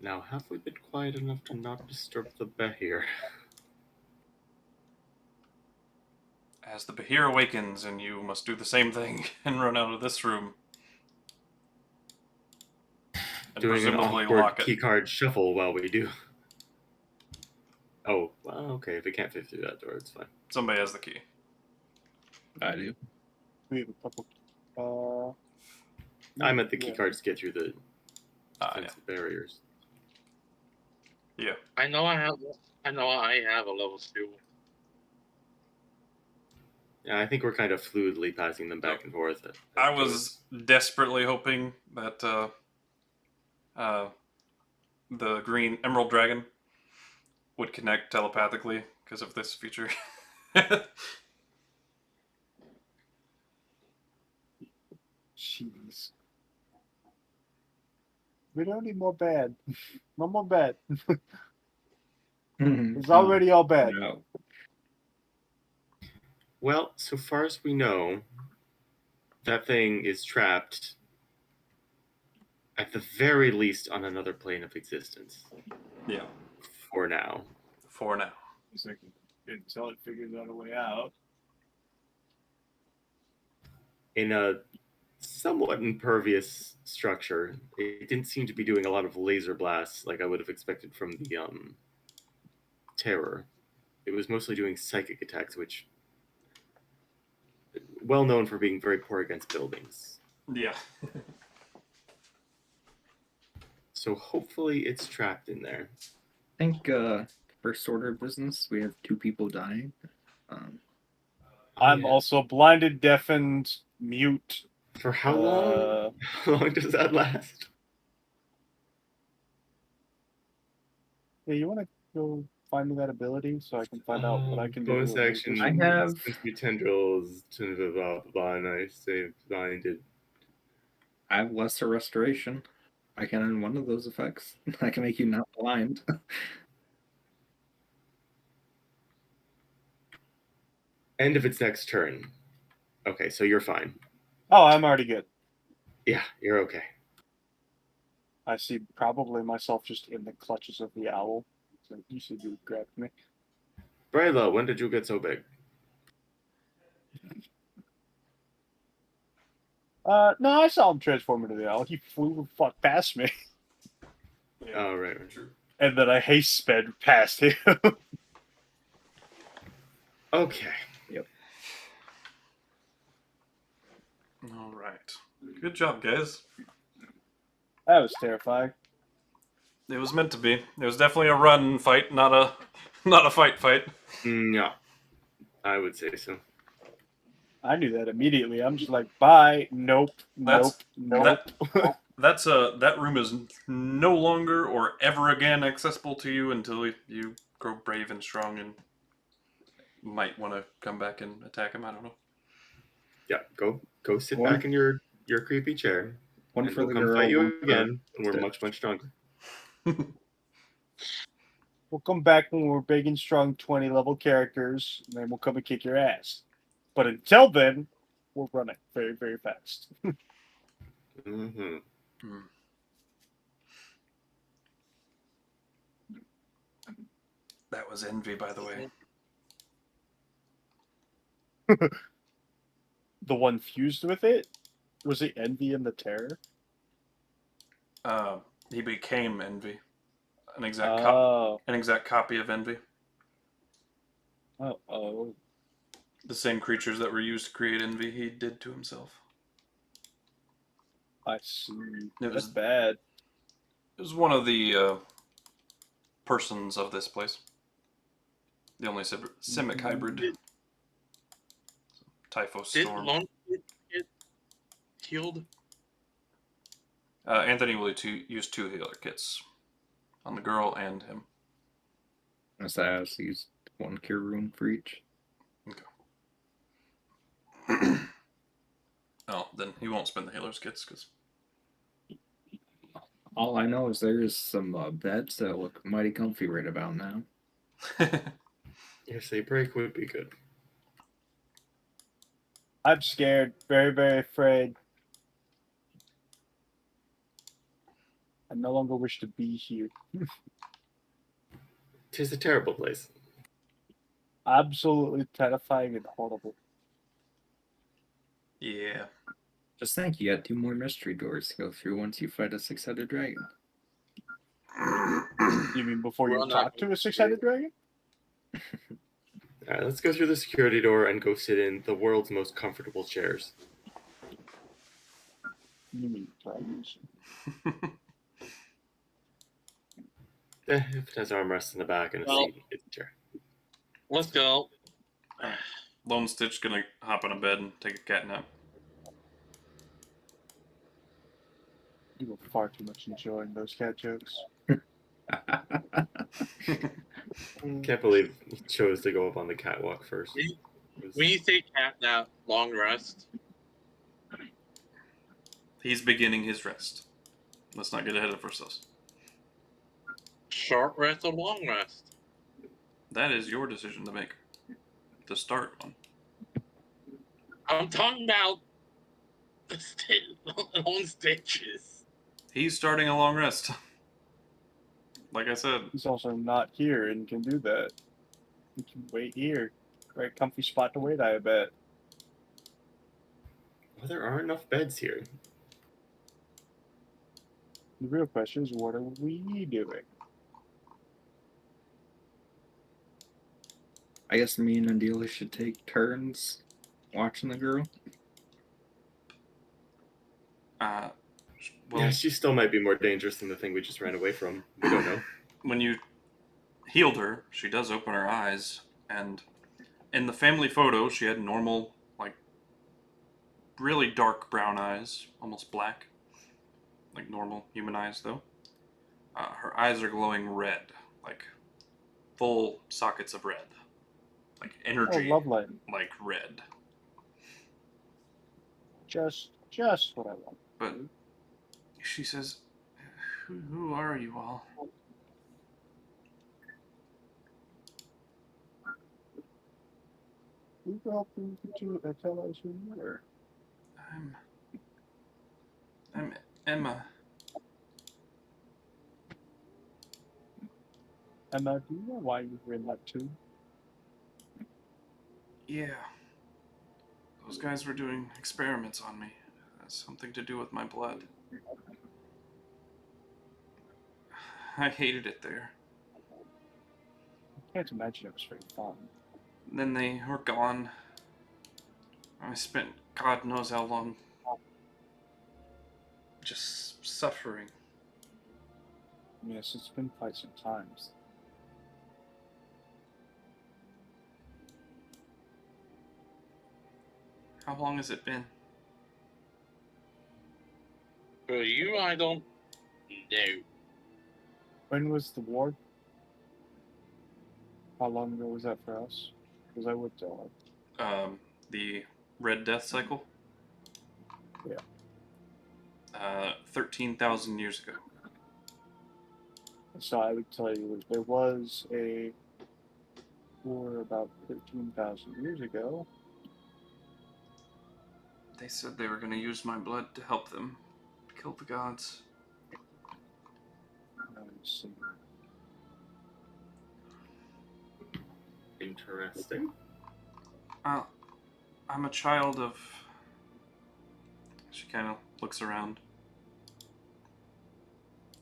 Now, have we been quiet enough to not disturb the Behir? the Behir awakens and you must do the same thing and run out of this room. And Doing an presumably awkward lock it. keycard shuffle while we do. Oh, well, okay, if it can't fit through that door, it's fine. Somebody has the key. I do. We have a couple. I meant the yeah. keycards to get through the Yeah. defensive barriers. Yeah. I know I have a level 2. Yeah, I think we're kind of fluidly passing them back and forth. I was desperately hoping that the green emerald dragon would connect telepathically because of this feature. Jeez. We don't need more bad. No more bad. It's already all bad. No. Well, so far as we know, that thing is trapped at the very least on another plane of existence. Yeah. For now. For now. Until it figures out a way out. In a somewhat impervious structure. It didn't seem to be doing a lot of laser blasts like I would have expected from the terror. It was mostly doing psychic attacks, which well known for being very poor against buildings. Yeah. So hopefully it's trapped in there. I think first order of business, we have 2 people dying. I'm also blinded, deafened, mute. For how long? How long does that last? Yeah, you want to go find me that ability so I can find out what I can do? Bonus to make action. this- I have- Sensory tendrils. Blah, blah, blah, and I say blinded. I have lesser restoration. I can end one of those effects. I can make you not blind. End of its next turn. Okay, so you're fine. Oh, I'm already good. Yeah, you're okay. I see probably myself just in the clutches of the owl. So you said you would grab me. Brayla, when did you get so big? No, I saw him transform into the owl. He flew the fuck past me. Oh, right. And then I haste sped past him. Okay. Yep. All right. Good job, guys. That was terrifying. It was meant to be. It was definitely a run fight, not a fight. Yeah, I would say so. I knew that immediately. I'm just like, bye. Nope. That's- Nope. That room is no longer or ever again accessible to you until you grow brave and strong and might want to come back and attack him. I don't know. Yeah, go sit One- back in your creepy chair. One And for we'll the come girl. fight you one for- again, and we're much stronger. We'll come back when we're big and strong 20 level characters, and then we'll come and kick your ass. But until then, we're running very, very fast. Mm-hmm. That was envy, by the way. The one fused with it? Was it Envy and the Terror? He became envy. An exact copy of envy. Oh. The same creatures that were used to create envy, he did to himself. I see. It was bad. It was one of the persons of this place. The only simic hybrid. Typhos Did Storm. Long get healed? Anthony will use 2 healer kits on the girl and him. As I asked, use 1 cure room for each. Okay. Oh, then he won't spend the healer's kits because. All I know is there's some beds that look mighty comfy right about now. Yes, a break would be good. I'm scared. Very, very afraid. I no longer wish to be here. 'Tis a terrible place. Absolutely terrifying and horrible. Yeah. Just think, you got 2 more mystery doors to go through once you fight a 6-headed dragon. You mean before you Well, talk to a 6-headed dragon? Alright, let's go through the security door and go sit in the world's most comfortable chairs. You mean dragons? If it has armrests in the back and a Well- seat, it's a chair. Let's go. Lone Stitch gonna hop on a bed and take a cat nap. You were far too much enjoying those cat jokes. Can't believe he chose to go up on the catwalk first. When you say cat nap, long rest, He's beginning his rest. Let's not get ahead of ourselves. short rest or long rest? That is your decision to make. To start one. I'm talking about long stitches. He's starting a long rest. Like I said, He's also not here and can do that. He can wait here. Right, comfy spot to wait, I bet. Well, there aren't enough beds here. The real question is, what are we doing? I guess me and Andelias should take turns watching the girl. well, Yeah, she still might be more dangerous than the thing we just ran away from. We don't know. when you healed her, she does open her eyes, and in the family photo, she had normal, like, really dark brown eyes, almost black. Like normal human eyes, though. Her eyes are glowing red, like full sockets of red. Like energy, Oh, lovely. like red. Just what I want. But she says, who are you all? We were hoping to tell us who you were. I'm Emma. Emma, do you know why you were in that tomb? Yeah. Those guys were doing experiments on me. It has something to do with my blood. I hated it there. I can't imagine it was very fun. Then they were gone. I spent God knows how long just suffering. Yes, it's been quite some times. How long has it been? For you, I don't know. When was the war? How long ago was that for us? Because I would tell her. The Red Death cycle? Yeah. 13,000 years ago. So I would tell you there was a war about 13,000 years ago. They said they were going to use my blood to help them kill the gods. Let's see. Interesting. I'm a child of... She kind of looks around.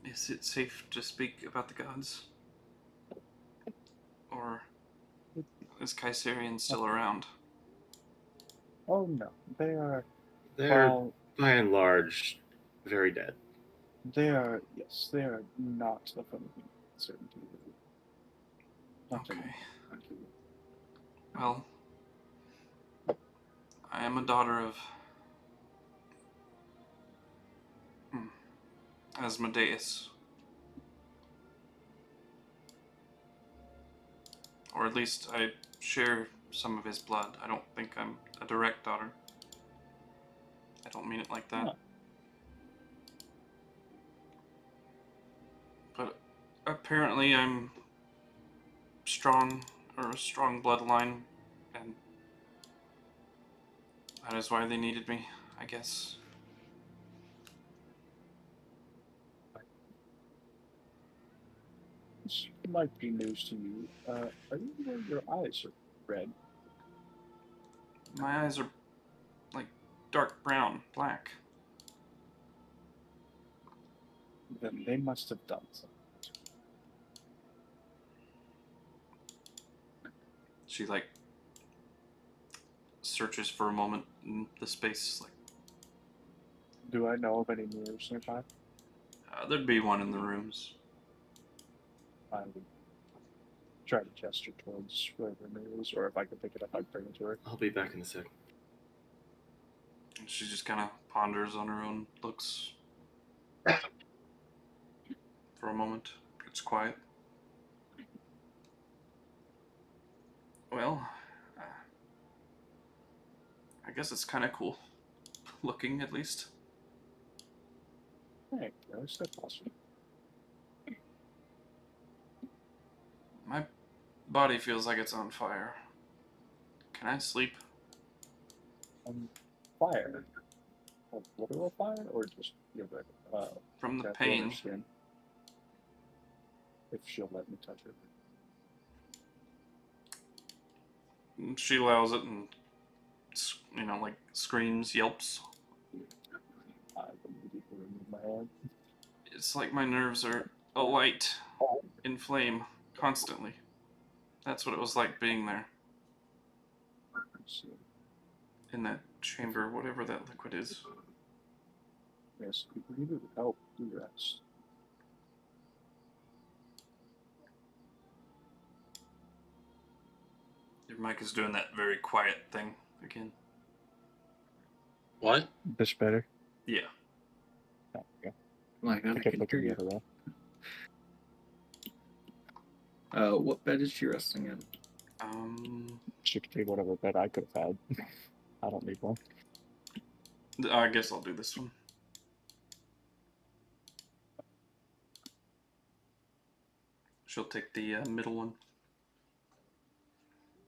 Is it safe to speak about the gods? Or is Kaiserian still around? Oh no, They're, well, by and large, very dead. they are not the fun of certainty. Not to Okay. me. Well, I am a daughter of Asmodeus. Or at least I share some of his blood. I don't think I'm a direct daughter. I don't mean it like that. No. But apparently I'm strong, or a strong bloodline, and that is why they needed me, I guess. This might be news to you. Are you aware your eyes are red? My eyes are like dark brown, black. Then they must have done something. She like searches for a moment in the space, like Do I know of any mirrors nearby? there'd be one in the rooms. I would try to gesture towards wherever it is, or if I could pick it up, I'd bring it to her. I'll be back in a sec. She just kind of ponders on her own, looks for a moment. Gets quiet. Well, I guess it's kind of cool. Looking, at least. Hey, that's awesome. My body feels like it's on fire. Can I sleep? Fire. Literal fire, or just From the that pain. water skin? If she'll let me touch it. She allows it and, like screams, yelps. I immediately remove my hand. It's like my nerves are alight, in flame, constantly. That's what it was like being there. In that chamber, whatever that liquid is. Yes, we need to help do rest. Your mic is doing that very quiet thing again. What? This better? Yeah. Oh, yeah. Like, I kept can looking hear the other way. What bed is she resting in? She could take whatever bed I could have had. I don't need one. I guess I'll do this one. She'll take the middle one.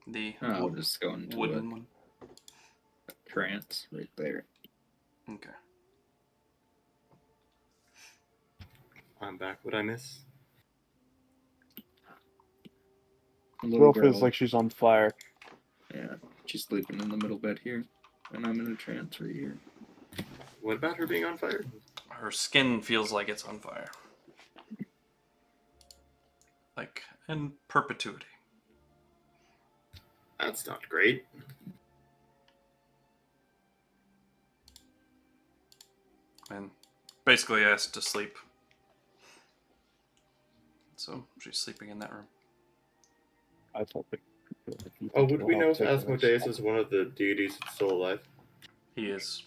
The I'll just go into wooden one. a trance right there. Okay. I'm back. What'd I miss? Girl feels like she's on fire. Yeah, she's sleeping in the middle bed here, and I'm in a trance right here. What about her being on fire? Her skin feels like it's on fire. Like, in perpetuity. That's not great. And basically asked to sleep. So she's sleeping in that room. I thought that. Oh, would we know if Asmodeus is one of the deities that's still alive? He is.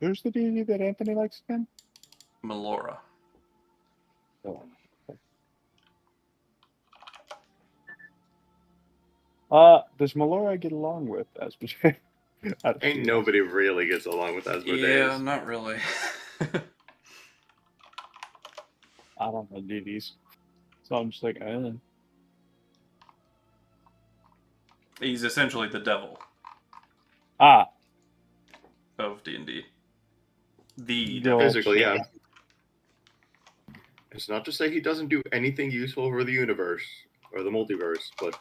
Who's the deity that Anthony likes again? Melora. Does Melora get along with Asmodeus? Ain't nobody really gets along with Asmodeus. Yeah, not really. I don't know deities. So I'm just like, He's essentially the devil of D&D. The devil. Physically, yeah. It's not to say he doesn't do anything useful for the universe or the multiverse, but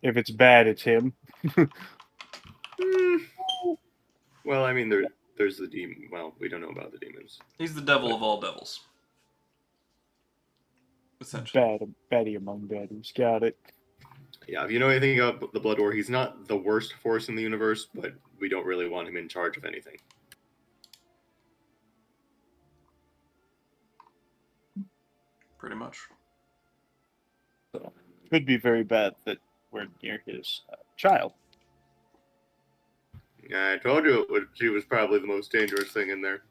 if it's bad, it's him. well, I mean, there's the demon. Well, we don't know about the demons. He's the devil of all devils. Essentially. Baddie among baddies. Got it. Yeah, if you know anything about the Blood War, he's not the worst force in the universe, but we don't really want him in charge of anything. Pretty much. So, could be very bad that we're near his child. Yeah, I told you she was probably the most dangerous thing in there.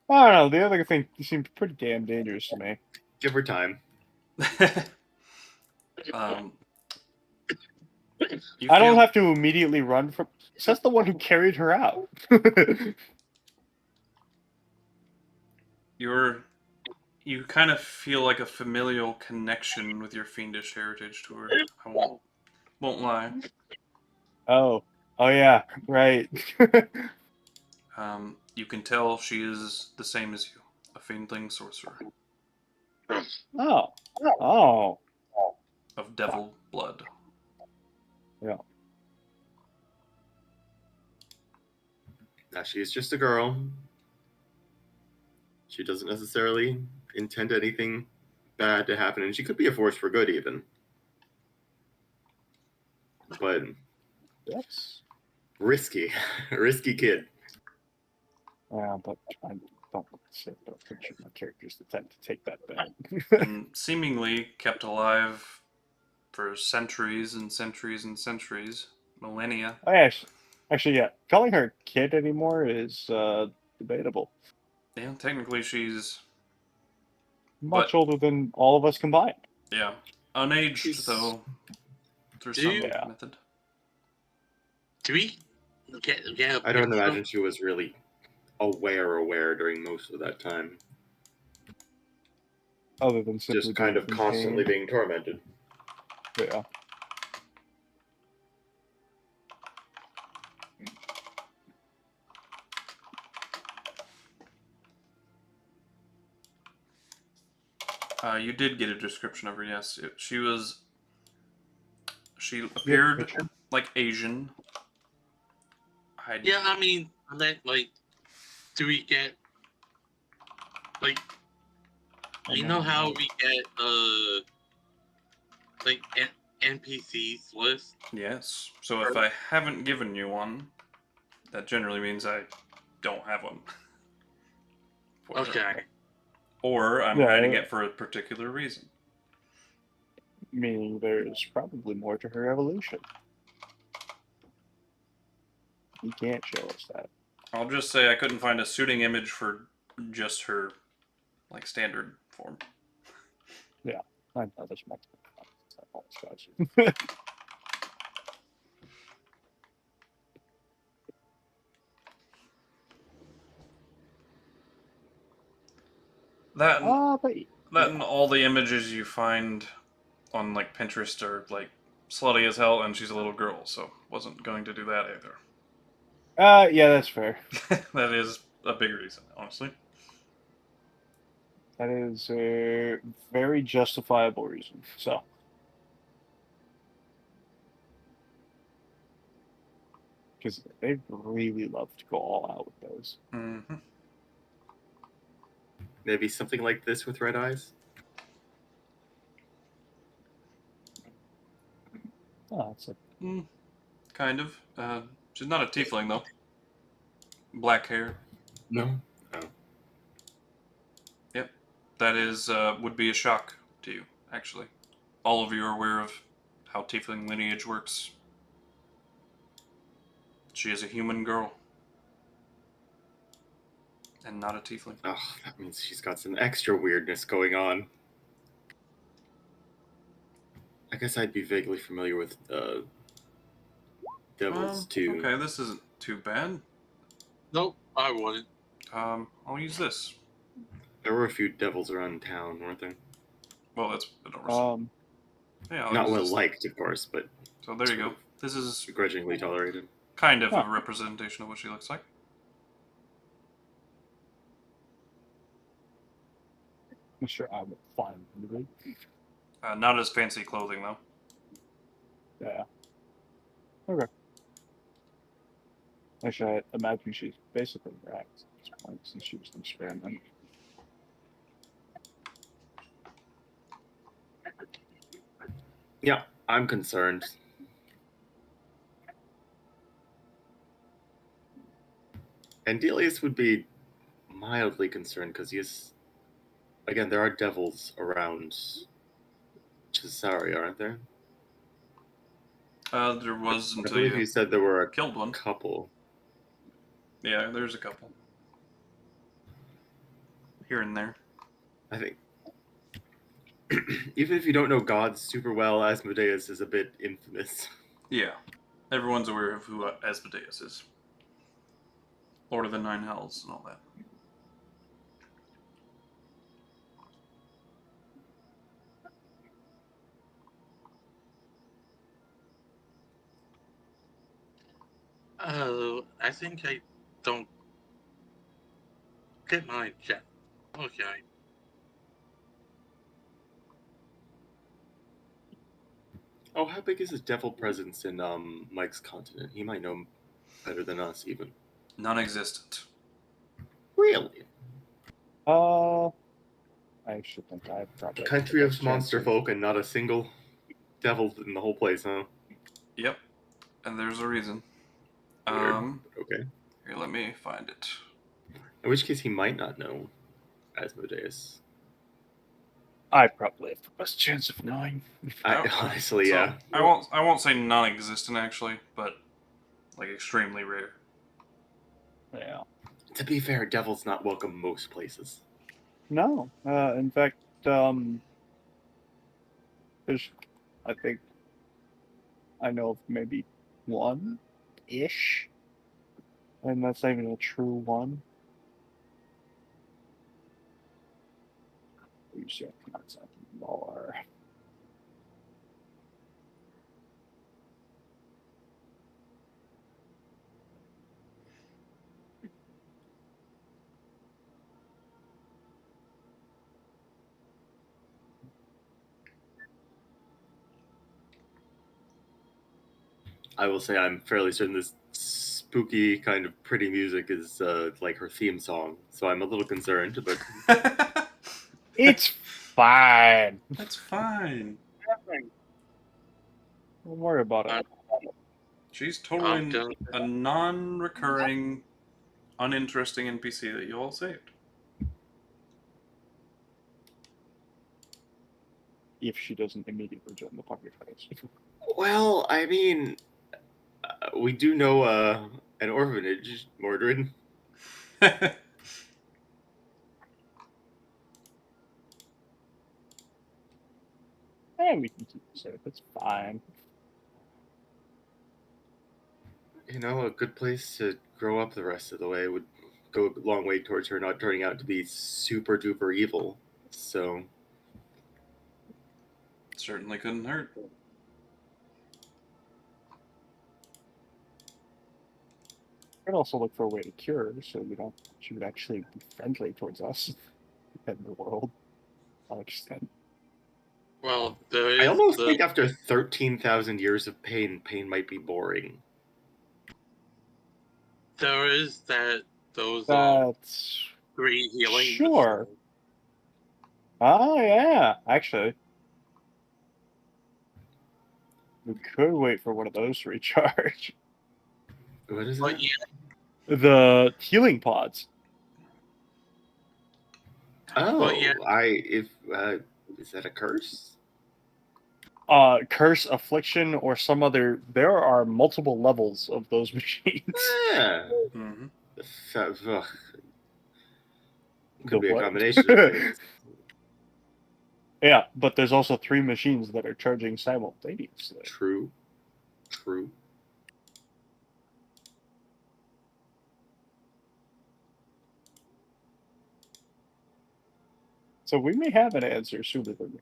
I don't know. The other thing seemed pretty damn dangerous to me. Give her time. I don't have to immediately run from. That's the one who carried her out. You kind of feel like a familial connection with your fiendish heritage to her. I won't lie. Oh yeah, right. You can tell she is the same as you, a Fiendling sorcerer. Oh. Of devil blood. Yeah. Now, she's just a girl. She doesn't necessarily intend anything bad to happen, and she could be a force for good, even. But Yes. Risky. Risky kid. Yeah, but I don't say don't picture my characters that tend to take that bet. And seemingly kept alive for centuries and centuries and centuries, millennia. Actually, yeah. Calling her a kid anymore is debatable. Yeah, technically she's, Much but older than all of us combined. yeah, unaged She's- though through Do some you- Yeah. method. Do we get a I don't picture? imagine she was really aware during most of that time. Other than simply Just kind being of constantly contained. being tormented. Yeah. You did get a description of her, yes. She You have a appeared picture? like Asian. Yeah, I mean, I meant like, do we get like, you know how we get like NPCs list? Yes. So if I haven't given you one, that generally means I don't have one. For her. Okay. Or I'm Yeah, hiding it for a particular reason. Meaning there's probably more to her evolution. He can't show us that. I'll just say I couldn't find a suiting image for just her, like, standard form. Yeah, I know there's multiple. I apologize. That and, But that and all the images you find on, like, Pinterest are, like, slutty as hell, and she's a little girl, so wasn't going to do that either. yeah, that's fair. That is a big reason, honestly. That is a very justifiable reason. So, because they really love to go all out with those. Mm-hmm. Maybe something like this with red eyes? Oh, it's a Kind of. She's not a tiefling, though. Black hair. No. Yep. That is, would be a shock to you, actually. All of you are aware of how tiefling lineage works. She is a human girl. And not a tiefling. Oh, that means she's got some extra weirdness going on. I guess I'd be vaguely familiar with devils too. Okay, this isn't too bad. Nope, I wouldn't. I'll use this. There were a few devils around town, weren't there? Well, that's a bit over. Yeah, I'll Not use well this. liked, of course, but So there you go. This is begrudgingly tolerated. kind of a representation of what she looks like. I'm sure I would find it. Not as fancy clothing, though. Yeah. Okay. Actually, I imagine she's basically rags at this point since she was an experiment. Yeah, I'm concerned. Andelias would be mildly concerned because he is. Again, there are devils around Cesarea, aren't there? There was I until believe you said there were a killed one. couple. Yeah, there's a couple. Here and there. I think. Even if you don't know gods super well, Asmodeus is a bit infamous. Yeah. Everyone's aware of who Asmodeus is. Lord of the Nine Hells and all that. I think I don't get my jet. Okay. Oh, how big is his devil presence in Mike's continent? He might know better than us, even. Non-existent. Really? I actually think I probably Country of monster folk and not a single devil in the whole place, huh? Yep. And there's a reason. Okay. Here, let me find it. In which case, he might not know Asmodeus. I probably have the best chance of knowing. I honestly, yeah. I won't say non-existent actually, but like extremely rare. Yeah. To be fair, devil's not welcome most places. No. In fact, there's, I think, I know of maybe one-ish, and that's not even a true one. You should not something more. I will say I'm fairly certain this spooky kind of pretty music is like her theme song, so I'm a little concerned, but It's fine. That's fine. Don't worry about it. She's I'm totally done. a non-recurring, uninteresting NPC that you all saved. If she doesn't immediately join the pocket face. well, I mean, we do know an orphanage, Mordred. And we can keep it safe. It's fine. You know, a good place to grow up the rest of the way would go a long way towards her not turning out to be super duper evil. So, Certainly couldn't hurt. I'd also look for a way to cure her, so she would actually be friendly towards us and the world. I'll extend. Well, there is I almost the, think after 13,000 years of pain, pain might be boring. there is that those That's 3 healing. sure. machines. Oh yeah, actually, we could wait for one of those to recharge. What is But that? yeah, The healing pods. Oh, Well, yeah. Is that a curse? Curse, affliction, or some other. There are multiple levels of those machines. Yeah. Mm-hmm. Ugh. The Could be a what? combination of things. Yeah, but there's also 3 machines that are charging simultaneously. True. True. So we may have an answer sooner than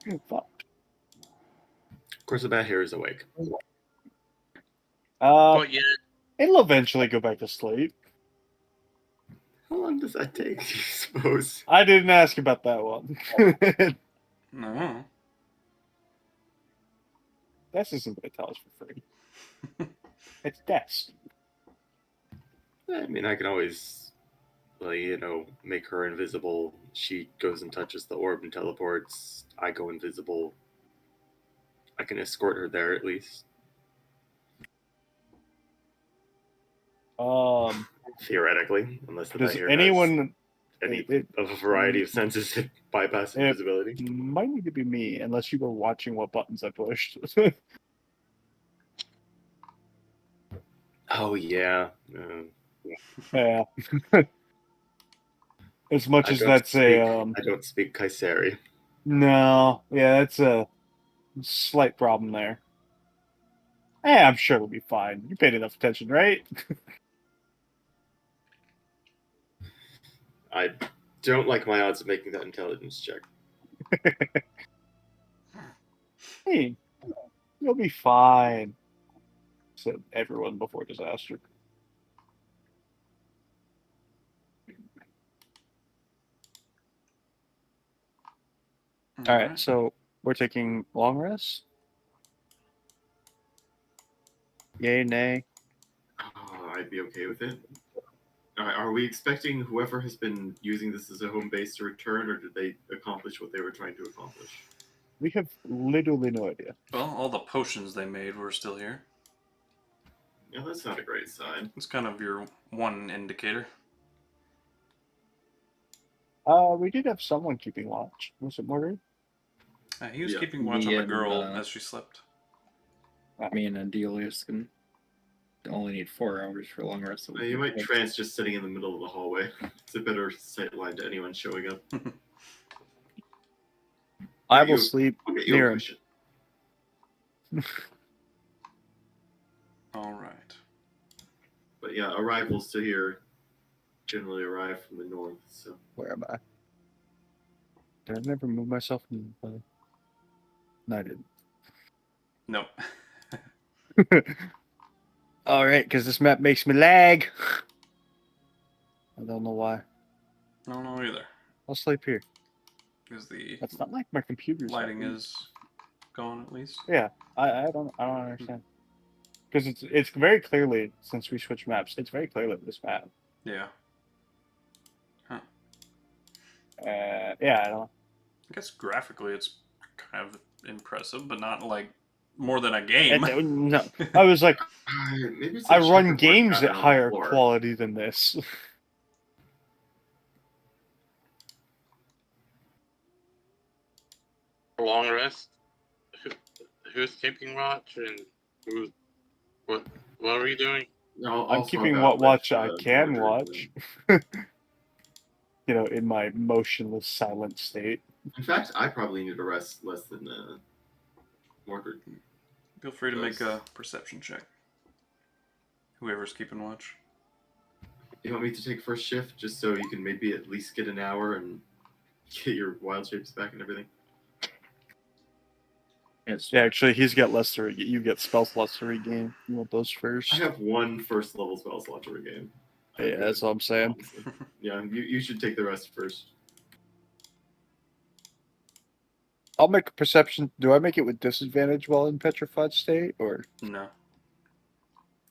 we thought. Of course, the bat here is awake. But yeah, It'll eventually go back to sleep. How long does that take, do you suppose? I didn't ask about that one. No. This isn't going to tell us for free. It's desk. I mean, I can always, make her invisible. She goes and touches the orb and teleports. I go invisible. I can escort her there at least. Theoretically, unless the Does bat here anyone... has any it of a variety of senses that bypass It- invisibility. might need to be me, unless you were watching what buttons I pushed. Oh, yeah. Yeah. As much I as don't that's speak, a... I don't speak Kaiseri. No. Yeah, that's a slight problem there. I'm sure it'll be fine. You paid enough attention, right? I don't like my odds of making that intelligence check. Hey, you'll be fine, said everyone before disaster. All right, so we're taking long rest. Yay, nay. Oh, I'd be okay with it. Are we expecting whoever has been using this as a home base to return, or did they accomplish what they were trying to accomplish? We have literally no idea. Well, all the potions they made were still here. Yeah, that's not a great sign. It's kind of your one indicator. We did have someone keeping watch. Was it Mordred? He was Yeah. keeping watch Me on the and, girl as she slept. Me and Andelias can only need 4 hours for a long rest. So You might trance just sitting in the middle of the hallway. It's a better sight line to anyone showing up. I Yeah, will you- sleep I'll get you a near him. cushion. All right. But yeah, arrivals to here generally arrive from the north. So Where am I? Did I never move myself? No, I didn't. Nope. All right, because this map makes me lag. I don't know why. I don't know either. I'll sleep here. Because the That's not like my computer's lighting not- is gone at least. Yeah, I don't understand. Because it's very clearly, since we switched maps, it's very clearly this map. Yeah. Huh. Yeah, I don't. I guess graphically it's kind of impressive, but not like more than a game. No, I was like, maybe it's a I run checkerboard games at pattern on the higher floor. quality than this. A long rest. Who's keeping watch and what are we doing? I'm keeping what watch I can watch. You know, in my motionless, silent state. In fact, I probably need to rest less than Mordred. Feel free to make a perception check. Whoever's keeping watch. You want me to take first shift just so you can maybe at least get an hour and get your wild shapes back and everything? Yeah, actually, he's got less to regain. You get spell slots to regain. You want those first? I have one first level spell slot to regain. Yeah, that's what I'm saying. Honestly. Yeah, you should take the rest first. I'll make a perception. Do I make it with disadvantage while in petrified state, or? No.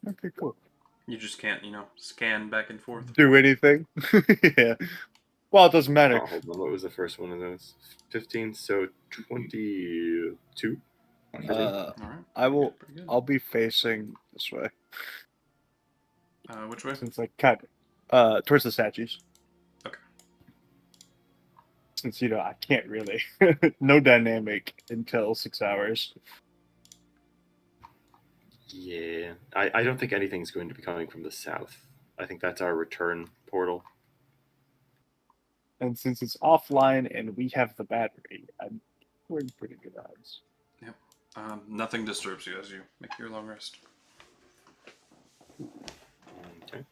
Okay, cool. You just can't, scan back and forth. Do anything? Yeah. Well, it doesn't matter. Oh, hold on. What was the first one of those? 15, so 22. All right. I will. Pretty good. I'll be facing this way, Which way? since like kind towards the statues. Okay. Since I can't really no dynamic until 6 hours. Yeah, I don't think anything's going to be coming from the south. I think that's our return portal. And since it's offline and we have the battery, we're in pretty good odds. Yep. Nothing disturbs you as you make your long rest. Okay.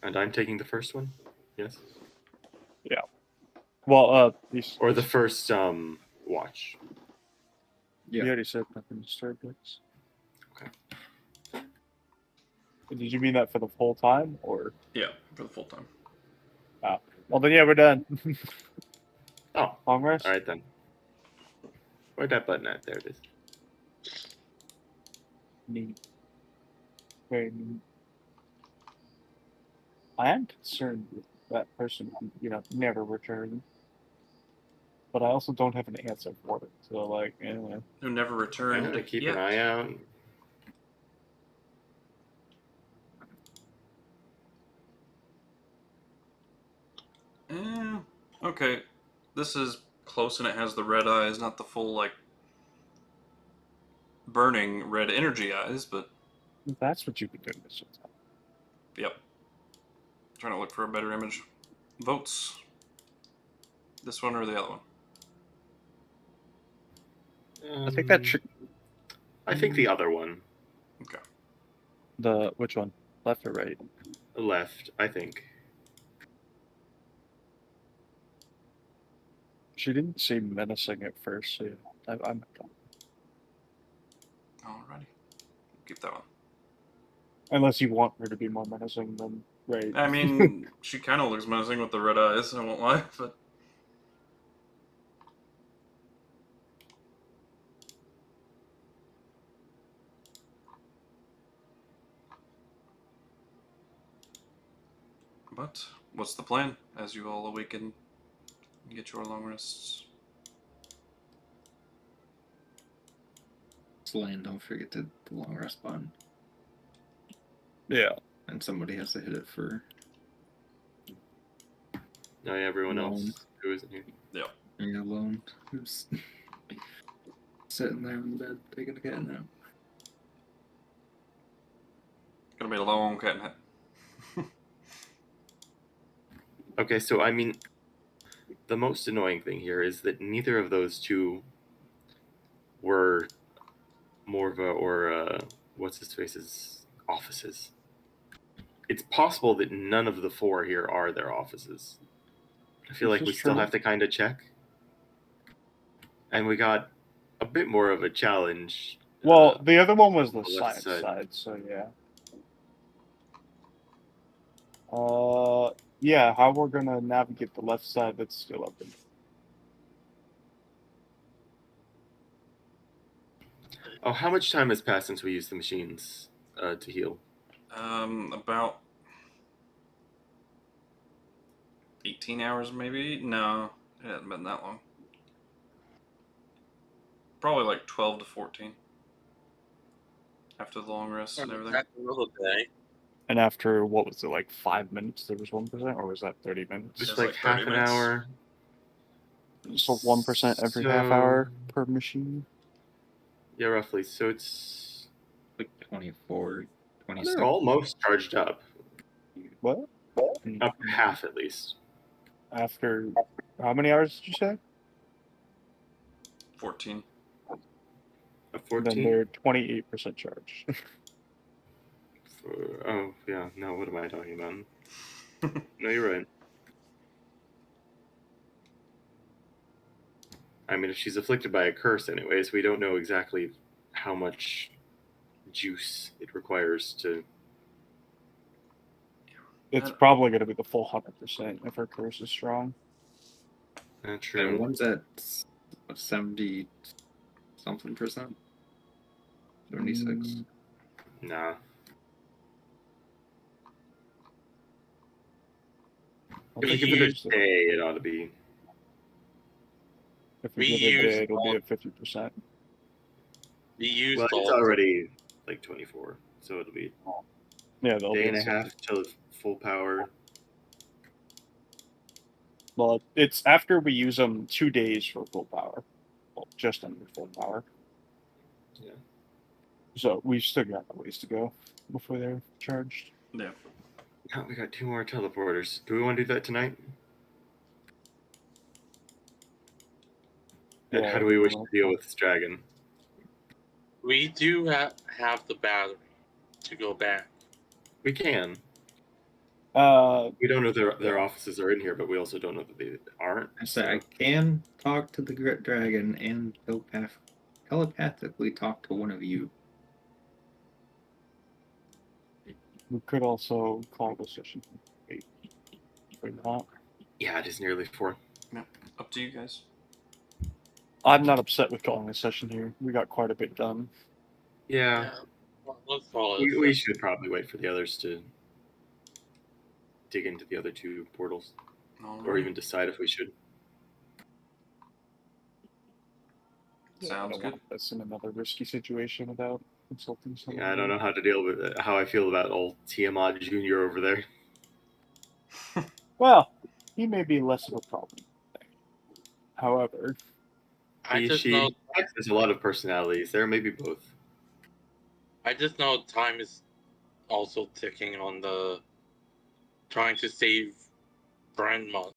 And I'm taking the first one? Yes? Yeah. Well, Or the first watch. you already said nothing disturbs us. Okay. Did you mean that for the full time, or? Yeah, for the full time. Well, then yeah, we're done. Oh, Long rest. all right then. Where'd that button at? There it is. Neat. Very neat. I am concerned with that person who, never returned. But I also don't have an answer for it. So, like, anyway. Who never I'm returned. gonna keep yet. an eye out. Okay. This is close and it has the red eyes, not the full, burning red energy eyes, but That's what you've been doing this whole time. yep. Trying to look for a better image. Votes. This one or the other one? I think that I think the other one. Okay. which one? Left or right? Left, I think. She didn't seem menacing at first, so I'm Alrighty. Keep that one. unless you want her to be more menacing than right. I mean, she kind of looks menacing with the red eyes, I won't lie, but... But, what's the plan as you all awaken and get your long rests? Slane, don't forget the long rest button. Yeah. And somebody has to hit it for No, yeah, everyone Alone. else who isn't here. being alone. Who's sitting there in the bed taking a cat nap. Gonna be a long cat nap. Okay, so I mean, the most annoying thing here is that neither of those two were Morva or what's his face's offices. It's possible that none of the four here are their offices. I feel This like we is still true. have to kind of check. And we got a bit more of a challenge. Well, the other one was the on the left science side. side, so yeah. Yeah, how we're gonna navigate the left side that's still open. Oh, how much time has passed since we used the machines to heal? About 18 hours maybe? No, it hasn't been that long. Probably like 12 to 14. After the long rest and everything. Another day. And after, what was it, like 5 minutes, there was 1%? Or was that 30 minutes? Just It's like like half 30 an minutes. hour. So 1% every half So- hour per machine? Yeah, roughly. So it's Like 24, 26. they're almost charged up. What? Up half at least. After, how many hours did you say? 14. A Then 14? they're 28% charged. Oh, yeah. No, what am I talking about? No, you're right. I mean, if she's afflicted by a curse anyways, we don't know exactly how much juice it requires to... It's probably going to be the full 100% if her curse is strong. true. And one's at 70 something percent. 76. Nah. If we give it a day, it ought to be... If we We give it a day, use it'll be all- at 50%. We used Well, it's all already like 24, so it'll be Yeah, a they'll day be and a at half till full power. Well, it's after we use them 2 days for full power. Well, just under full power. Yeah. So we've still got a ways to go before they're charged. Yeah. Oh, we got 2 more teleporters. Do we want to do that tonight? And Yeah, how do we wish to well, deal with this dragon? We do have the battery to go back. We can. Uh, We don't know their offices are in here, but we also don't know that they aren't. I say I can talk to the dragon and telepathically talk to one of you. we could also call the session. Wait, or not. Yeah, it is nearly 4. Up to you guys. I'm not upset with calling this session here. We got quite a bit done. Yeah. Well, let's follow this. We should probably wait for the others to dig into the other 2 portals. Or even decide if we should. I Sounds don't good. want us in another risky situation without consulting someone. Yeah, I don't know how to deal with it, how I feel about old Tiamat Jr. over there. Well, he may be less of a problem. However, I just know there's a lot of personalities there, maybe both. I just know time is also ticking on the trying to save Brandmont.